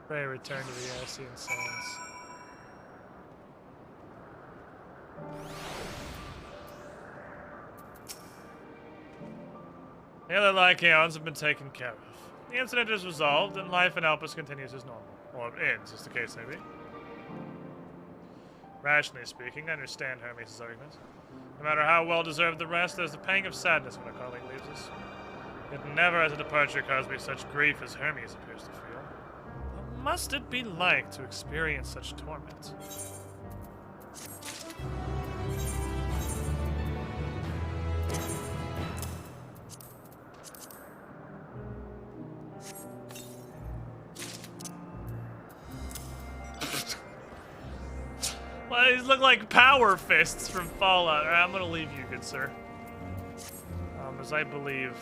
Pray return to the Ascian sands. The other Lycaons have been taken care of. The incident is resolved, and life in Elpis continues as normal. Or ends, as the case may be. Rationally speaking, I understand Hermes' argument. No matter how well-deserved the rest, there's a pang of sadness when a colleague leaves us. Yet never has a departure caused me such grief as Hermes appears to feel. What must it be like to experience such torment? Well, these look like power fists from Fallout. Alright, I'm gonna leave you, good sir. As I believe...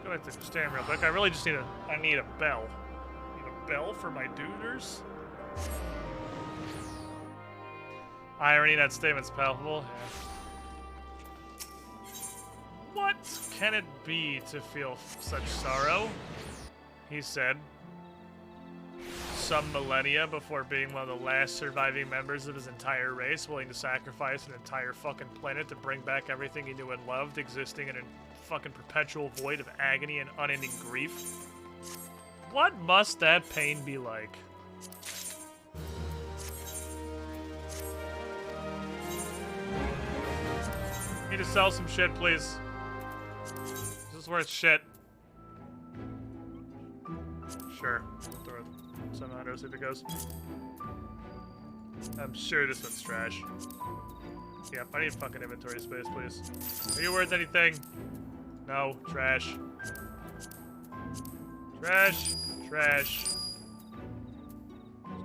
go back to the stand real quick. I really just need I need a bell. I need a bell for my duders. Irony, that statement's palpable. Yeah. What can it be to feel such sorrow? He said. Some millennia before being one of the last surviving members of his entire race, willing to sacrifice an entire fucking planet to bring back everything he knew and loved, existing in a fucking perpetual void of agony and unending grief. What must that pain be like? Need to sell some shit, please. This is worth shit. Sure. Throw it somehow, see if it goes. I'm sure this one's trash. Yep, I need fucking inventory space, please. Are you worth anything? No. Trash. Trash. Trash.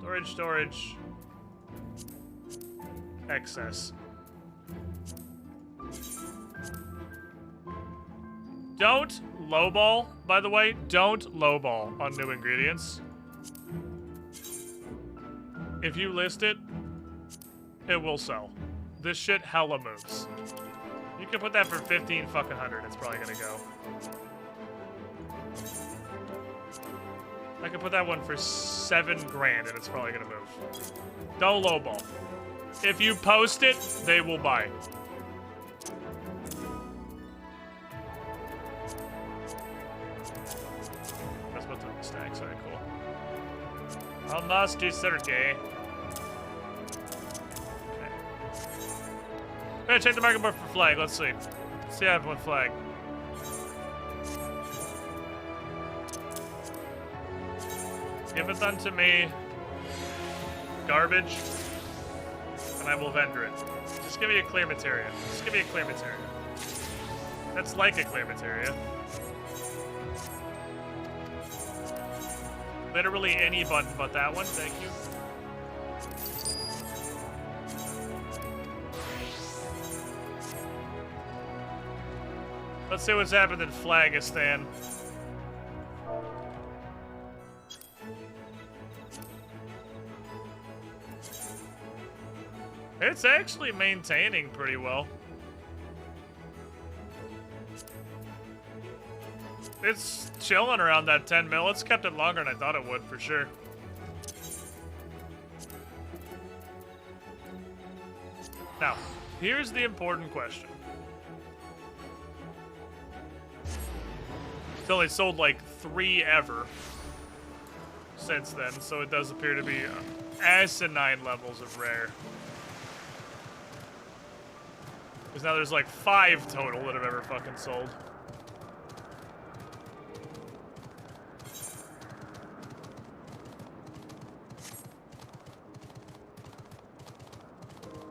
Storage, storage. Excess. Don't lowball, by the way. Don't lowball on new ingredients. If you list it, it will sell. This shit hella moves. You can put that for 15 fucking hundred. It's probably gonna go. I could put that one for 7 grand and it's probably gonna move. Don't lowball. If you post it, they will buy. That's what's on the stacks. Alright, cool. I'll not do Saturday. Okay, check the market board for flag. Let's see. Let's see, I have one flag. Give it unto me. Garbage. And I will vendor it. Just give me a clear materia. Just give me a clear materia. That's like a clear materia. Literally any button but that one. Thank you. Let's see what's happened in Flagistan. It's actually maintaining pretty well. It's chilling around that 10 mil. It's kept it longer than I thought it would, for sure. Now, here's the important question. It's only sold like 3 ever since then, so it does appear to be asinine levels of rare. Because now there's like 5 total that have ever fucking sold.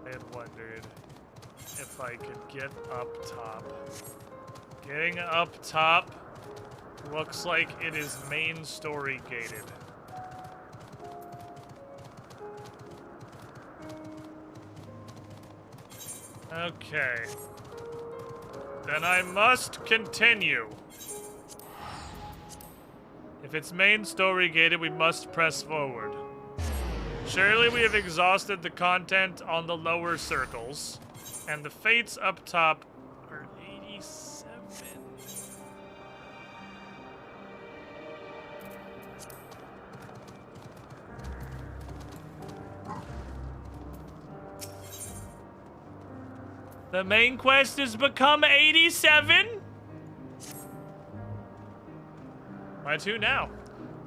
I had wondered if I could get up top. Getting up top looks like it is main story gated. Okay. Then I must continue. If it's main story gated, we must press forward. Surely we have exhausted the content on the lower circles, and the fates up top are 87. The main quest has become 87? Why 2 now?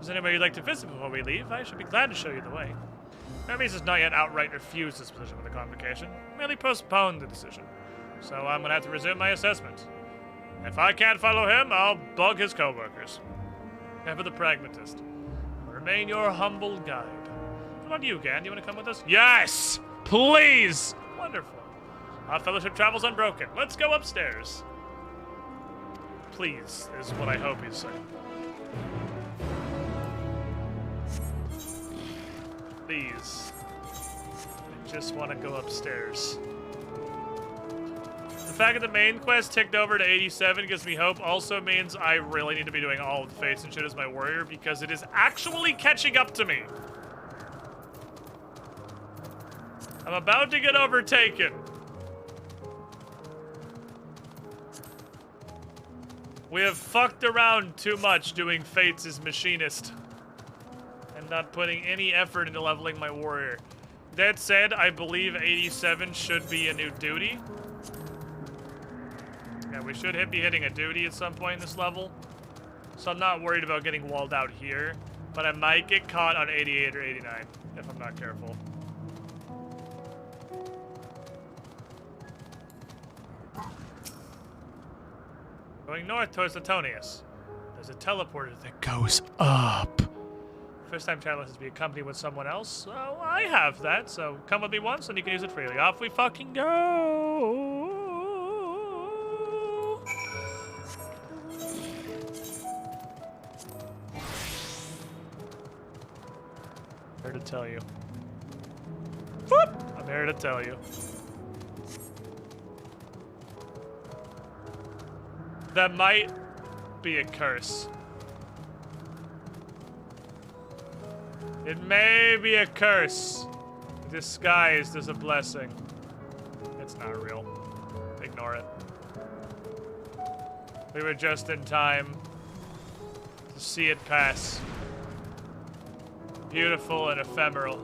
Is there anywhere you'd like to visit before we leave? I should be glad to show you the way. Hermes has not yet outright refused this position with the convocation, merely postponed the decision. So I'm gonna have to resume my assessment. If I can't follow him, I'll bug his co-workers. Ever the pragmatist. I'll remain your humble guide. What about you, Gan? Do you want to come with us? Yes! Please! Wonderful. Our fellowship travels unbroken. Let's go upstairs. Please, is what I hope he's saying. Please. I just want to go upstairs. The fact that the main quest ticked over to 87 gives me hope. Also means I really need to be doing all of the fates and shit as my warrior because it is actually catching up to me. I'm about to get overtaken. We have fucked around too much doing fates as machinist and not putting any effort into leveling my warrior. That said, I believe 87 should be a new duty. Yeah, we should be hitting a duty at some point in this level. So I'm not worried about getting walled out here, but I might get caught on 88 or 89 if I'm not careful. Going north towards Latonius. There's a teleporter that goes up. First time traveler has to be accompanied with someone else. So I have that, so come with me once and you can use it freely. Off we fucking go! I'm here to tell you. Whoop! I'm here to tell you. That might be a curse. It may be a curse disguised as a blessing. It's not real. Ignore it. We were just in time to see it pass. Beautiful and ephemeral.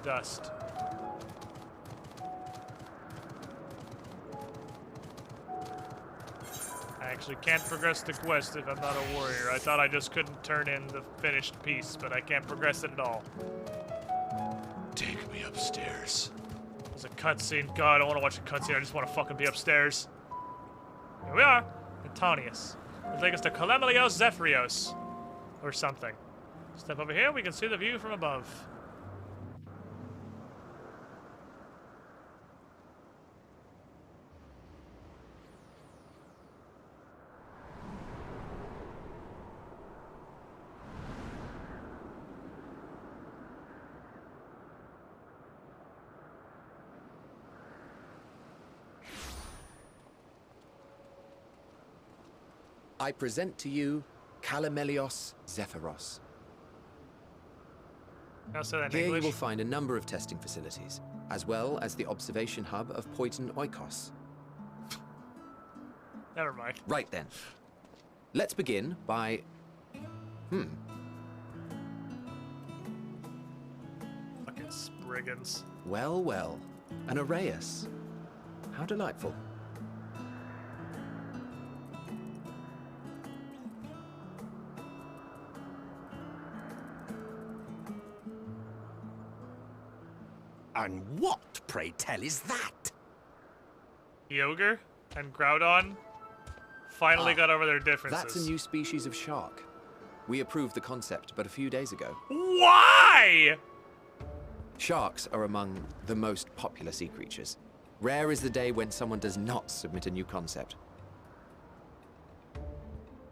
Dust. I actually can't progress the quest if I'm not a warrior. I thought I just couldn't turn in the finished piece, but I can't progress it at all. Take me upstairs. There's a cutscene. God, I don't want to watch a cutscene. I just want to fucking be upstairs. Here we are. Antonius. It'll take us to Calamelios Zephyrios. Or something. Step over here, we can see the view from above. I present to you Calamelios Zephyros. Here you will find a number of testing facilities, as well as the observation hub of Poiton Oikos. Never mind. Right then. Let's begin by... Fucking Spriggans. Well, well. An Arraius. How delightful. And what, pray tell, is that? Yoger and Groudon finally got over their differences. That's a new species of shark. We approved the concept but a few days ago. Why? Sharks are among the most popular sea creatures. Rare is the day when someone does not submit a new concept.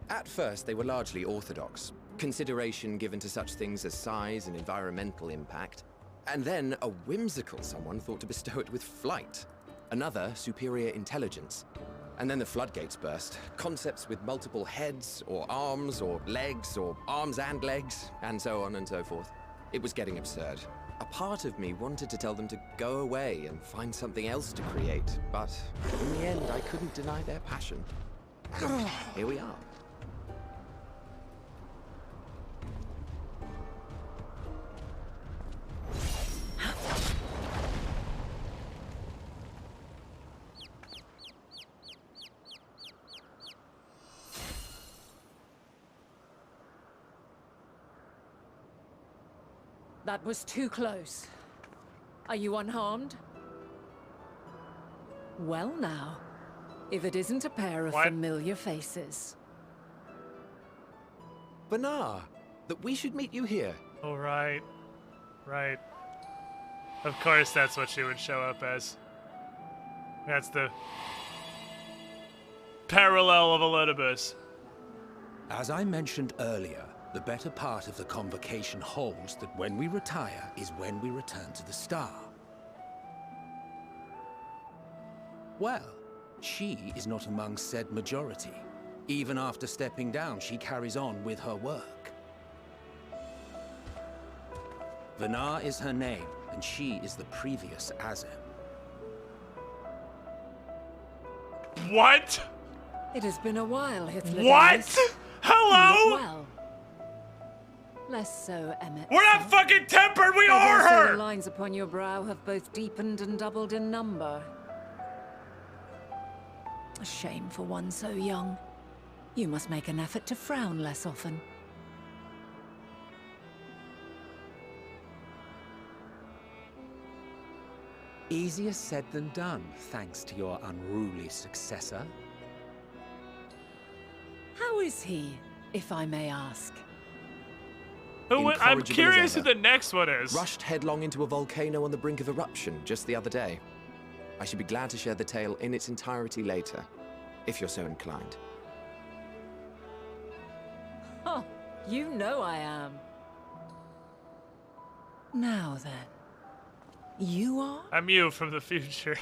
At first, they were largely orthodox, consideration given to such things as size and environmental impact. And then a whimsical someone thought to bestow it with flight. Another, superior intelligence. And then the floodgates burst. Concepts with multiple heads, or arms and legs, and so on and so forth. It was getting absurd. A part of me wanted to tell them to go away and find something else to create, but in the end, I couldn't deny their passion. And here we are. That was too close. Are you unharmed? Well now, if it isn't a pair of familiar faces. Banar, that we should meet you here. Oh, right. Right. Of course that's what she would show up as. That's the parallel of Elidibus. As I mentioned earlier, the better part of the convocation holds that when we retire is when we return to the star. Well, she is not among said majority. Even after stepping down, she carries on with her work. Vanar is her name, and she is the previous Azem. What? It has been a while, Hitler. What? Hello? Well. Less so, Emmett. We're not fucking tempered, we are Also, her! the lines upon your brow have both deepened and doubled in number. A shame for one so young. You must make an effort to frown less often. Easier said than done, thanks to your unruly successor. How is he, if I may ask? I'm curious who the next one is. Rushed headlong into a volcano on the brink of eruption just the other day. I should be glad to share the tale in its entirety later, if you're so inclined. Oh, you know I am. Now then, you are? I'm you from the future.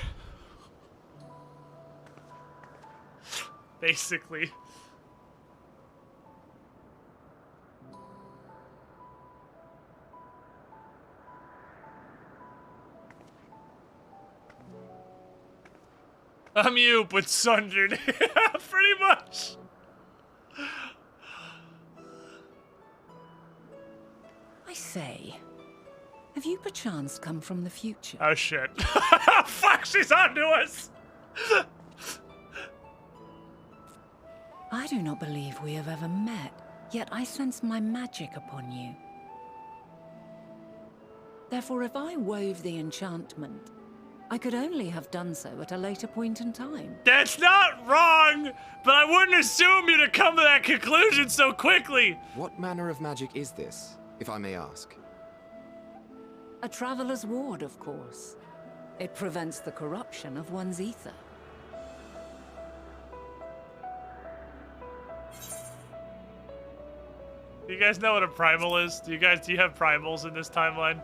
Basically. I'm you, but sundered. Pretty much. I say, have you perchance come from the future? Oh shit. Fuck, she's onto us! I do not believe we have ever met, yet I sense my magic upon you. Therefore, if I wove the enchantment, I could only have done so at a later point in time. That's not wrong, but I wouldn't assume you to come to that conclusion so quickly. What manner of magic is this, if I may ask? A traveler's ward, of course. It prevents the corruption of one's ether. Do you guys know what a primal is? Do you have primals in this timeline?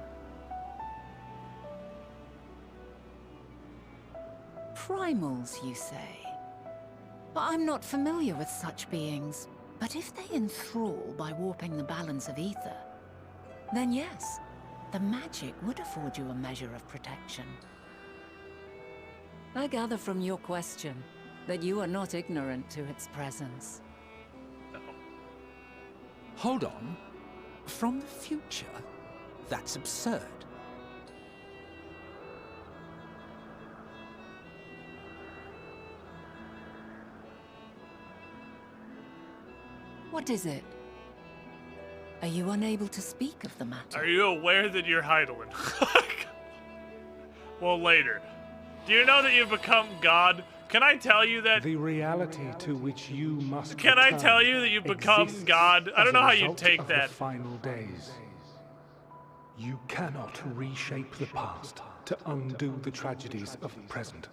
Primals, you say? But I'm not familiar with such beings. But if they enthrall by warping the balance of ether, then yes, the magic would afford you a measure of protection. I gather from your question that you are not ignorant to its presence. No. Hold on. From the future? That's absurd. What is it? Are you unable to speak of the matter? Are you aware that you're Heidelin? Well, later. Do you know that you've become God? Can I tell you that... The reality to which you must Can I tell you that you've become God? I don't know how you take that. The final days. You cannot reshape the past to undo the tragedies of the present.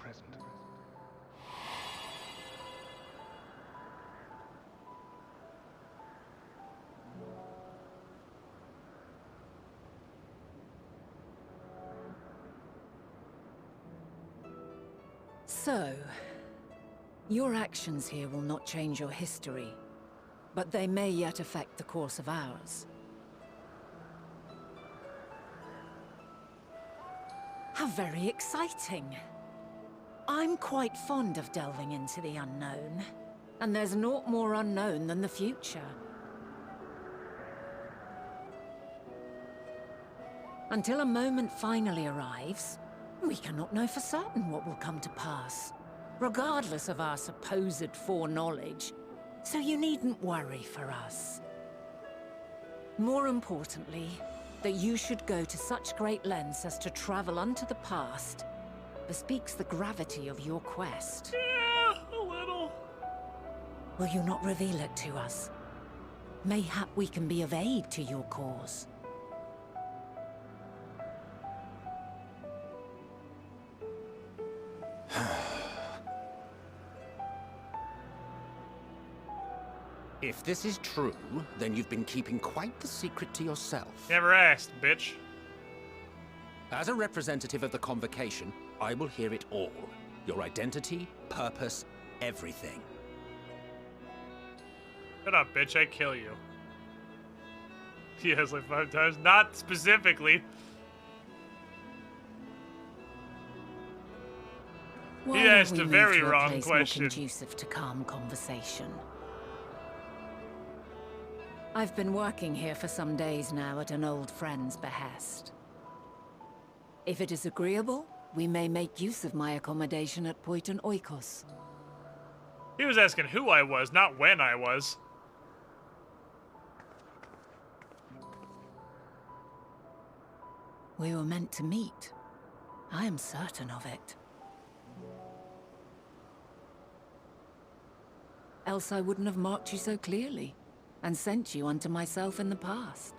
So, your actions here will not change your history, but they may yet affect the course of ours. How very exciting! I'm quite fond of delving into the unknown, and there's naught more unknown than the future. Until a moment finally arrives, we cannot know for certain what will come to pass, regardless of our supposed foreknowledge, so you needn't worry for us. More importantly, that you should go to such great lengths as to travel unto the past bespeaks the gravity of your quest. Yeah, a little. Will you not reveal it to us? Mayhap we can be of aid to your cause. If this is true, then you've been keeping quite the secret to yourself. Never asked, bitch. As a representative of the Convocation, I will hear it all. Your identity, purpose, everything. Shut up, bitch, I kill you. Yes, like 5 times. Not specifically. Why He asked have a we very moved to wrong place question. More conducive to calm conversation. I've been working here for some days now at an old friend's behest. If it is agreeable, we may make use of my accommodation at Poiton Oikos. He was asking who I was, not when I was. We were meant to meet. I am certain of it. Else I wouldn't have marked you so clearly, and sent you unto myself in the past.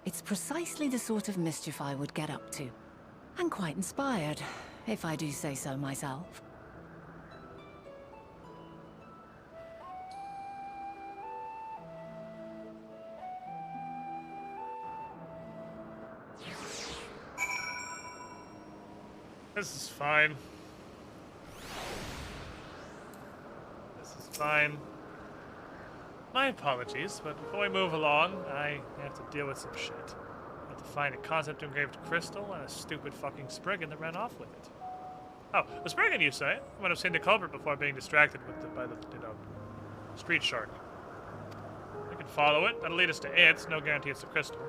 It's precisely the sort of mischief I would get up to, and quite inspired, if I do say so myself. This is fine. This is fine. My apologies, but before we move along, I have to deal with some shit. I have to find a concept engraved crystal and a stupid fucking Spriggan that ran off with it. Oh, a Spriggan, you say? I might have seen the culprit before being distracted by the, street shark. We can follow it. That'll lead us to it. No guarantee it's the crystal.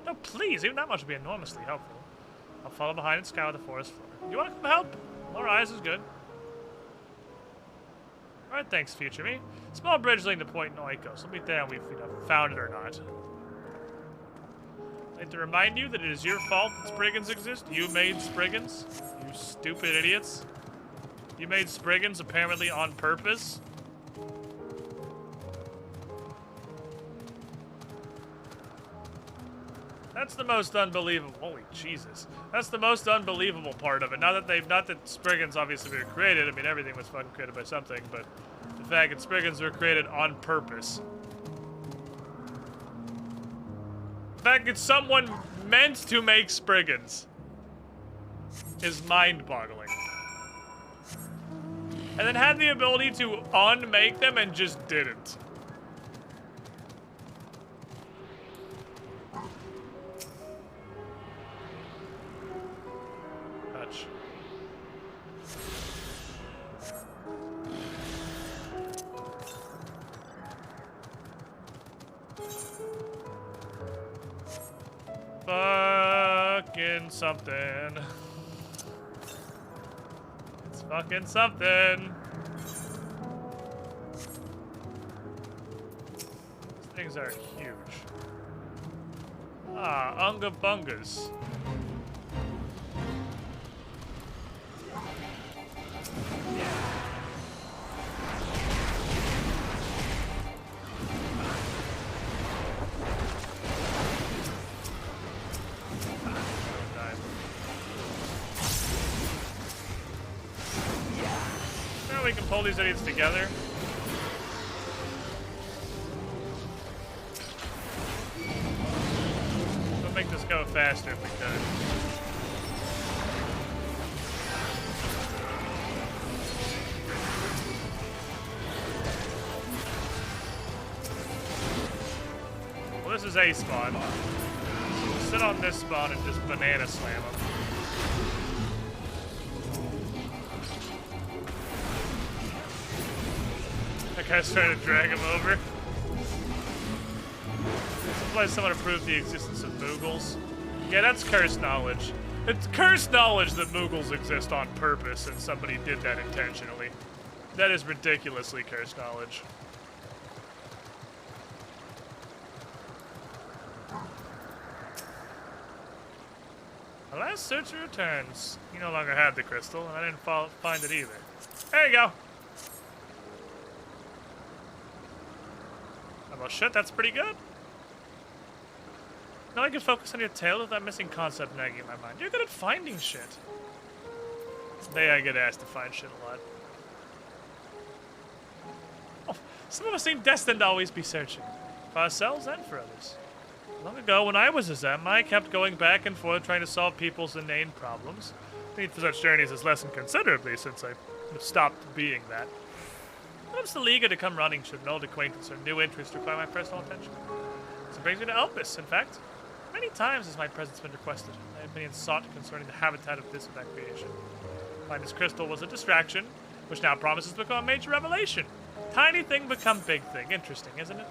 No, please, even that much would be enormously helpful. I'll follow behind and scour the forest floor. You want to come help? More eyes is good. Alright, thanks, future me. Small bridge leading to Point Oikos. We'll meet there and we've found it or not. I'd like to remind you that it is your fault that Spriggans exist. You made Spriggans. You stupid idiots. You made Spriggans apparently on purpose. That's the most unbelievable. Holy Jesus. That's the most unbelievable part of it. Not that Spriggans obviously were created. I mean, everything was fucking created by something, but the fact that Spriggans were created on purpose. The fact that someone meant to make Spriggans is mind-boggling. And then had the ability to unmake them and just didn't. Touch. Fucking something. It's fucking something. These things are huge. Ah, Unga Bungas. We can pull these idiots together. We'll make this go faster if we could. Well, this is A spawn. So we'll sit on this spawn and just banana slam them. That guy's trying to drag him over. Suppose someone approved the existence of Moogles. Yeah, that's cursed knowledge. It's cursed knowledge that Moogles exist on purpose and somebody did that intentionally. That is ridiculously cursed knowledge. The last searcher returns. He no longer had the crystal, and I didn't find it either. There you go. Well, shit, that's pretty good. Now I can focus on your tale of that missing concept nagging in my mind. You're good at finding shit. Today I get asked to find shit a lot. Oh, some of us seem destined to always be searching. For ourselves and for others. Long ago, when I was a Zem, I kept going back and forth trying to solve people's inane problems. Need for such journeys has lessened considerably since I stopped being that. I'm still eager to come running should an old acquaintance or new interest require my personal attention. This brings me to Elpis, in fact. Many times has my presence been requested. My opinion sought concerning the habitat of this creation. Find this crystal was a distraction, which now promises to become a major revelation. Tiny thing become big thing. Interesting, isn't it?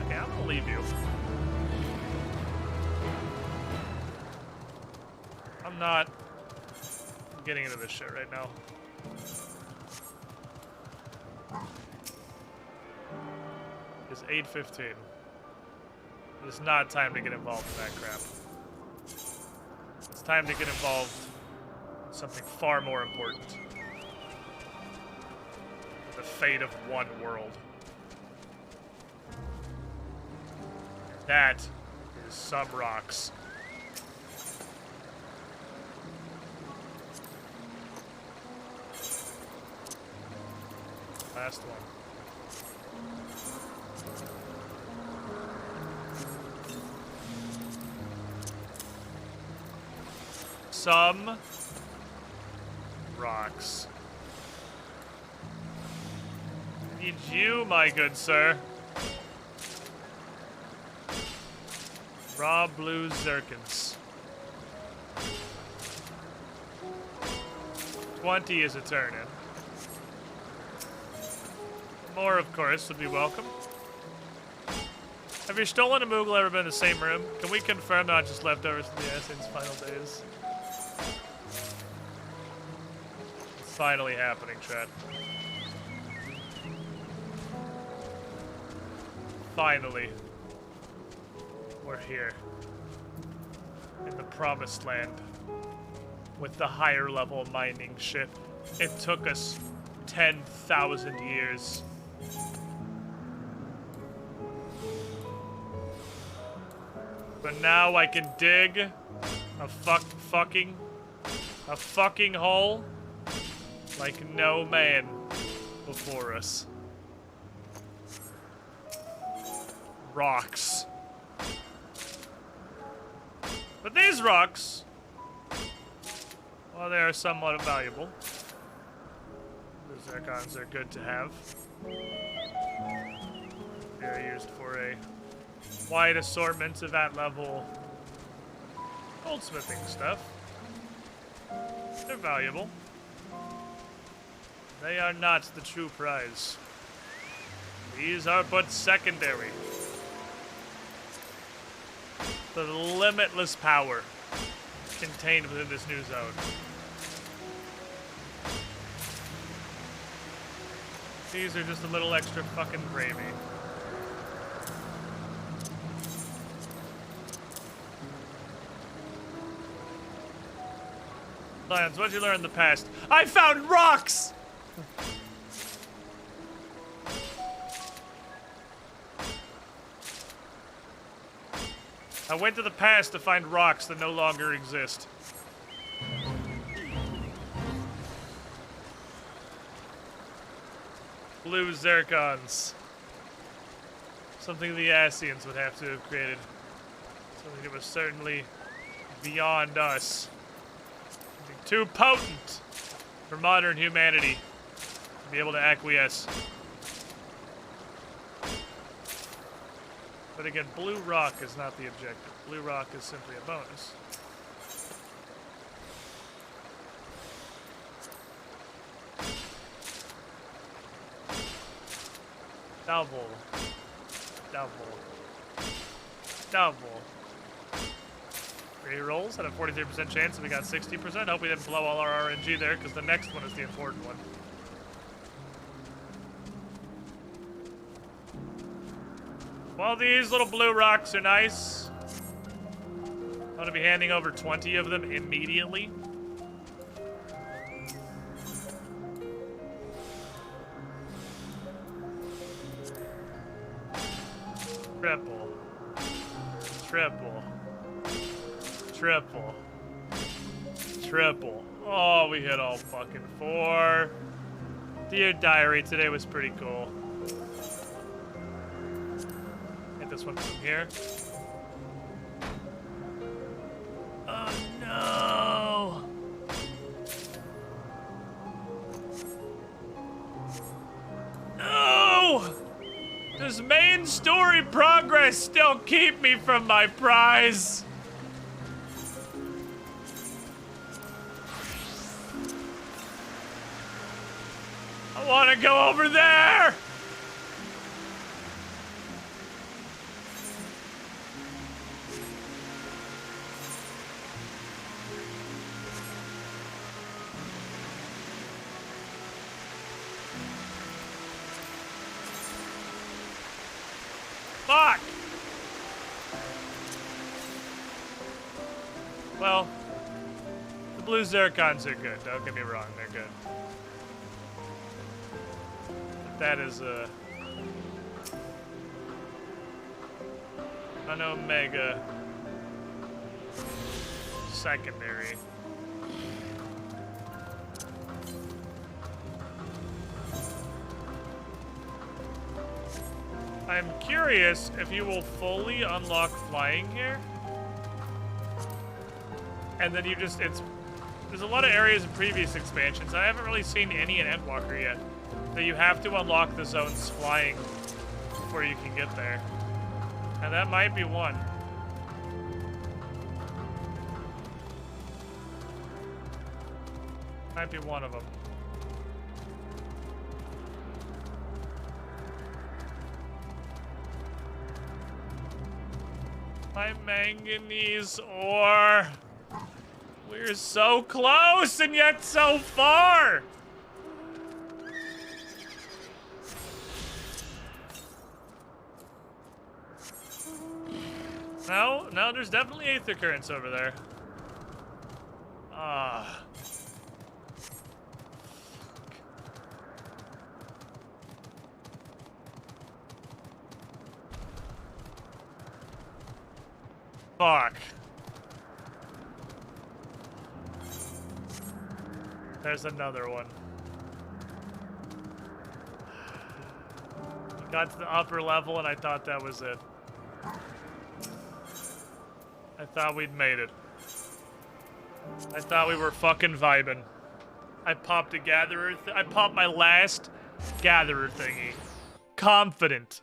Okay, I'm gonna leave you. I'm not getting into this shit right now. It's 8:15. It's not time to get involved in that crap. It's time to get involved in something far more important. The fate of one world. That is some rocks. Last one. Some rocks. I need you, my good sir. Raw blue zircons. 20 is a turn-in. More, of course, would be welcome. Have you stolen a Moogle ever been in the same room? Can we confirm not just leftovers from the Assassins' final days? It's finally happening, Chad. Finally. We're here. In the Promised Land. With the higher level mining shit. It took us 10,000 years. But now I can dig a fucking hole like no man before us. Rocks. But these rocks, while they are somewhat valuable, the zircons are good to have. They are used for a wide assortment of at-level goldsmithing stuff. They're valuable. They are not the true prize. These are but secondary. The limitless power contained within this new zone. These are just a little extra fucking gravy. Lions, what'd you learn in the past? I found rocks! I went to the past to find rocks that no longer exist. Blue zircons. Something the Ascians would have to have created. Something that was certainly beyond us. Something too potent for modern humanity to be able to acquiesce. But again, blue rock is not the objective. Blue rock is simply a bonus. Double. Re-rolls had a 43% chance and we got 60%. Hope we didn't blow all our RNG there because the next one is the important one. Well, these little blue rocks are nice. I'm going to be handing over 20 of them immediately. Triple. Triple. Triple. Triple. Oh, we hit all fucking 4. Dear Diary, today was pretty cool. This one from here. Oh no! Does main story progress still keep me from my prize? I want to go over there! Fuck! Well, the blue zircons are good. Don't get me wrong, they're good. But that is an omega secondary. I'm curious if you will fully unlock flying here. And then you just, there's a lot of areas in previous expansions. I haven't really seen any in Endwalker yet. That you have to unlock the zones flying before you can get there. And that might be one. Might be one of them. My manganese ore. We're so close and yet so far. No, there's definitely aether currents over there. Ah. Fuck. There's another one. Got to the upper level and I thought that was it. I thought we'd made it. I thought we were fucking vibing. I popped a gatherer. I popped my last gatherer thingy. Confident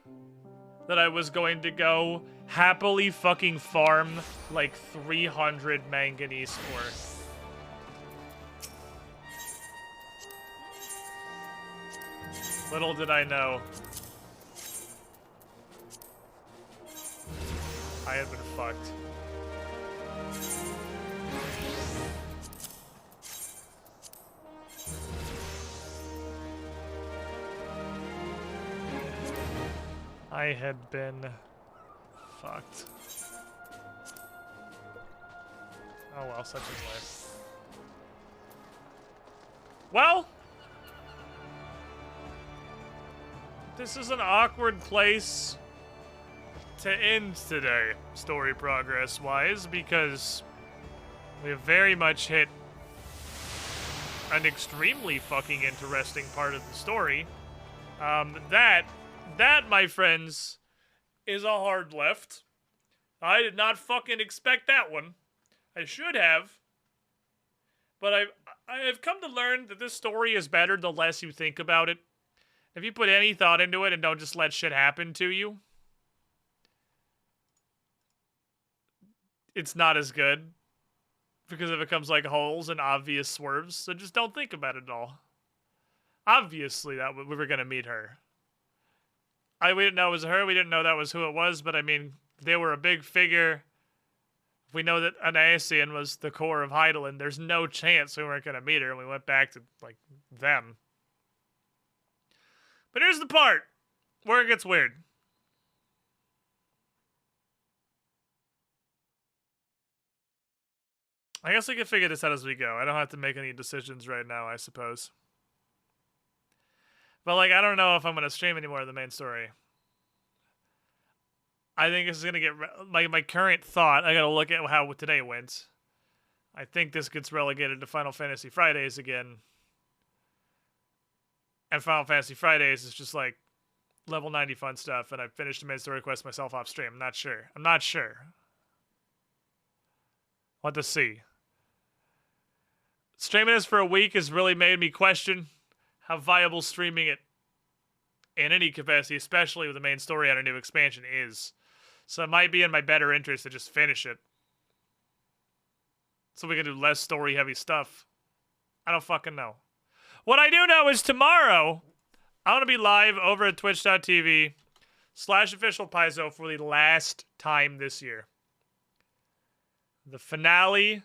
that I was going to go happily fucking farm like 300 manganese ore. Little did I know. I had been fucked. I had been fucked. Oh well, such is life. Well, this is an awkward place to end today, story progress-wise, because we have very much hit an extremely fucking interesting part of the story. That, my friends, is a hard left. I did not fucking expect that one. I should have. But I have come to learn that this story is better the less you think about it. If you put any thought into it and don't just let shit happen to you, it's not as good. Because it becomes like holes and obvious swerves. So just don't think about it at all. Obviously, that we were going to meet her. We didn't know it was her. We didn't know that was who it was. But I mean, they were a big figure. We know that Anassian was the core of Heidelin. There's no chance we weren't going to meet her. And we went back to, like, them. But here's the part where it gets weird. I guess we can figure this out as we go. I don't have to make any decisions right now, I suppose. But, like, I don't know if I'm going to stream anymore of the main story. I think this is going to get... My current thought, I got to look at how today went. I think this gets relegated to Final Fantasy Fridays again. And Final Fantasy Fridays is just, like, level 90 fun stuff, and I finished the main story quest myself off stream. I'm not sure. I'm not sure. Want to see. Streaming this for a week has really made me question how viable streaming it in any capacity, especially with the main story on a new expansion, is. So it might be in my better interest to just finish it. So we can do less story-heavy stuff. I don't fucking know. What I do know is tomorrow, I'm going to be live over at twitch.tv/officialpaizo for the last time this year. The finale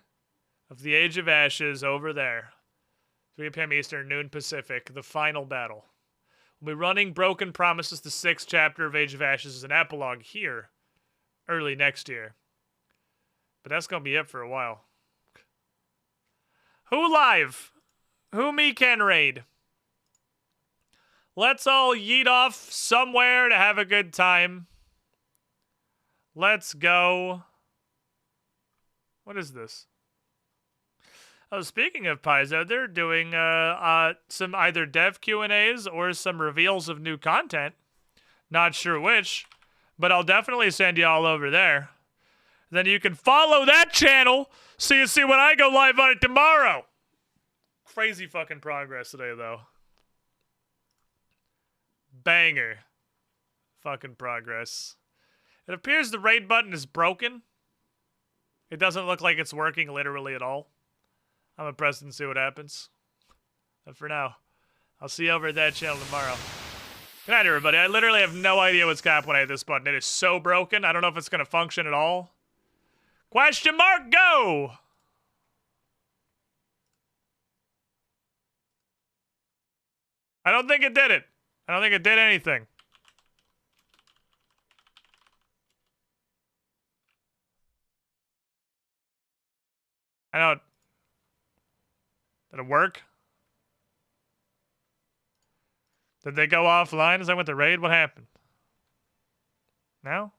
of the Age of Ashes over there. 3 p.m. Eastern, noon Pacific. The final battle. We'll be running Broken Promises, the 6th chapter of Age of Ashes, as an epilogue here early next year. But that's going to be it for a while. Who live? Who me can raid? Let's all yeet off somewhere to have a good time. Let's go. What is this? Oh, speaking of Paizo, they're doing some either dev Q&As or some reveals of new content. Not sure which, but I'll definitely send you all over there. Then you can follow that channel so you see when I go live on it tomorrow. Crazy fucking progress today, though. Banger. Fucking progress. It appears the raid button is broken. It doesn't look like it's working literally at all. I'm gonna press it and see what happens. But for now, I'll see you over at that channel tomorrow. Good night, everybody. I literally have no idea what's happening when I hit this button. It is so broken. I don't know if it's gonna function at all. Question mark, go! I don't think it did it. I don't think it did anything. I don't. Did it work? Did they go offline as I went to raid? What happened? No?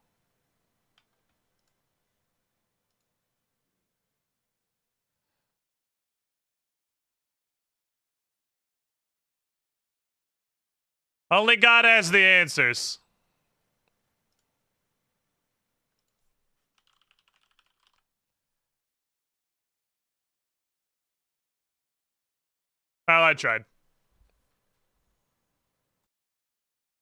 Only God has the answers. Well, I tried.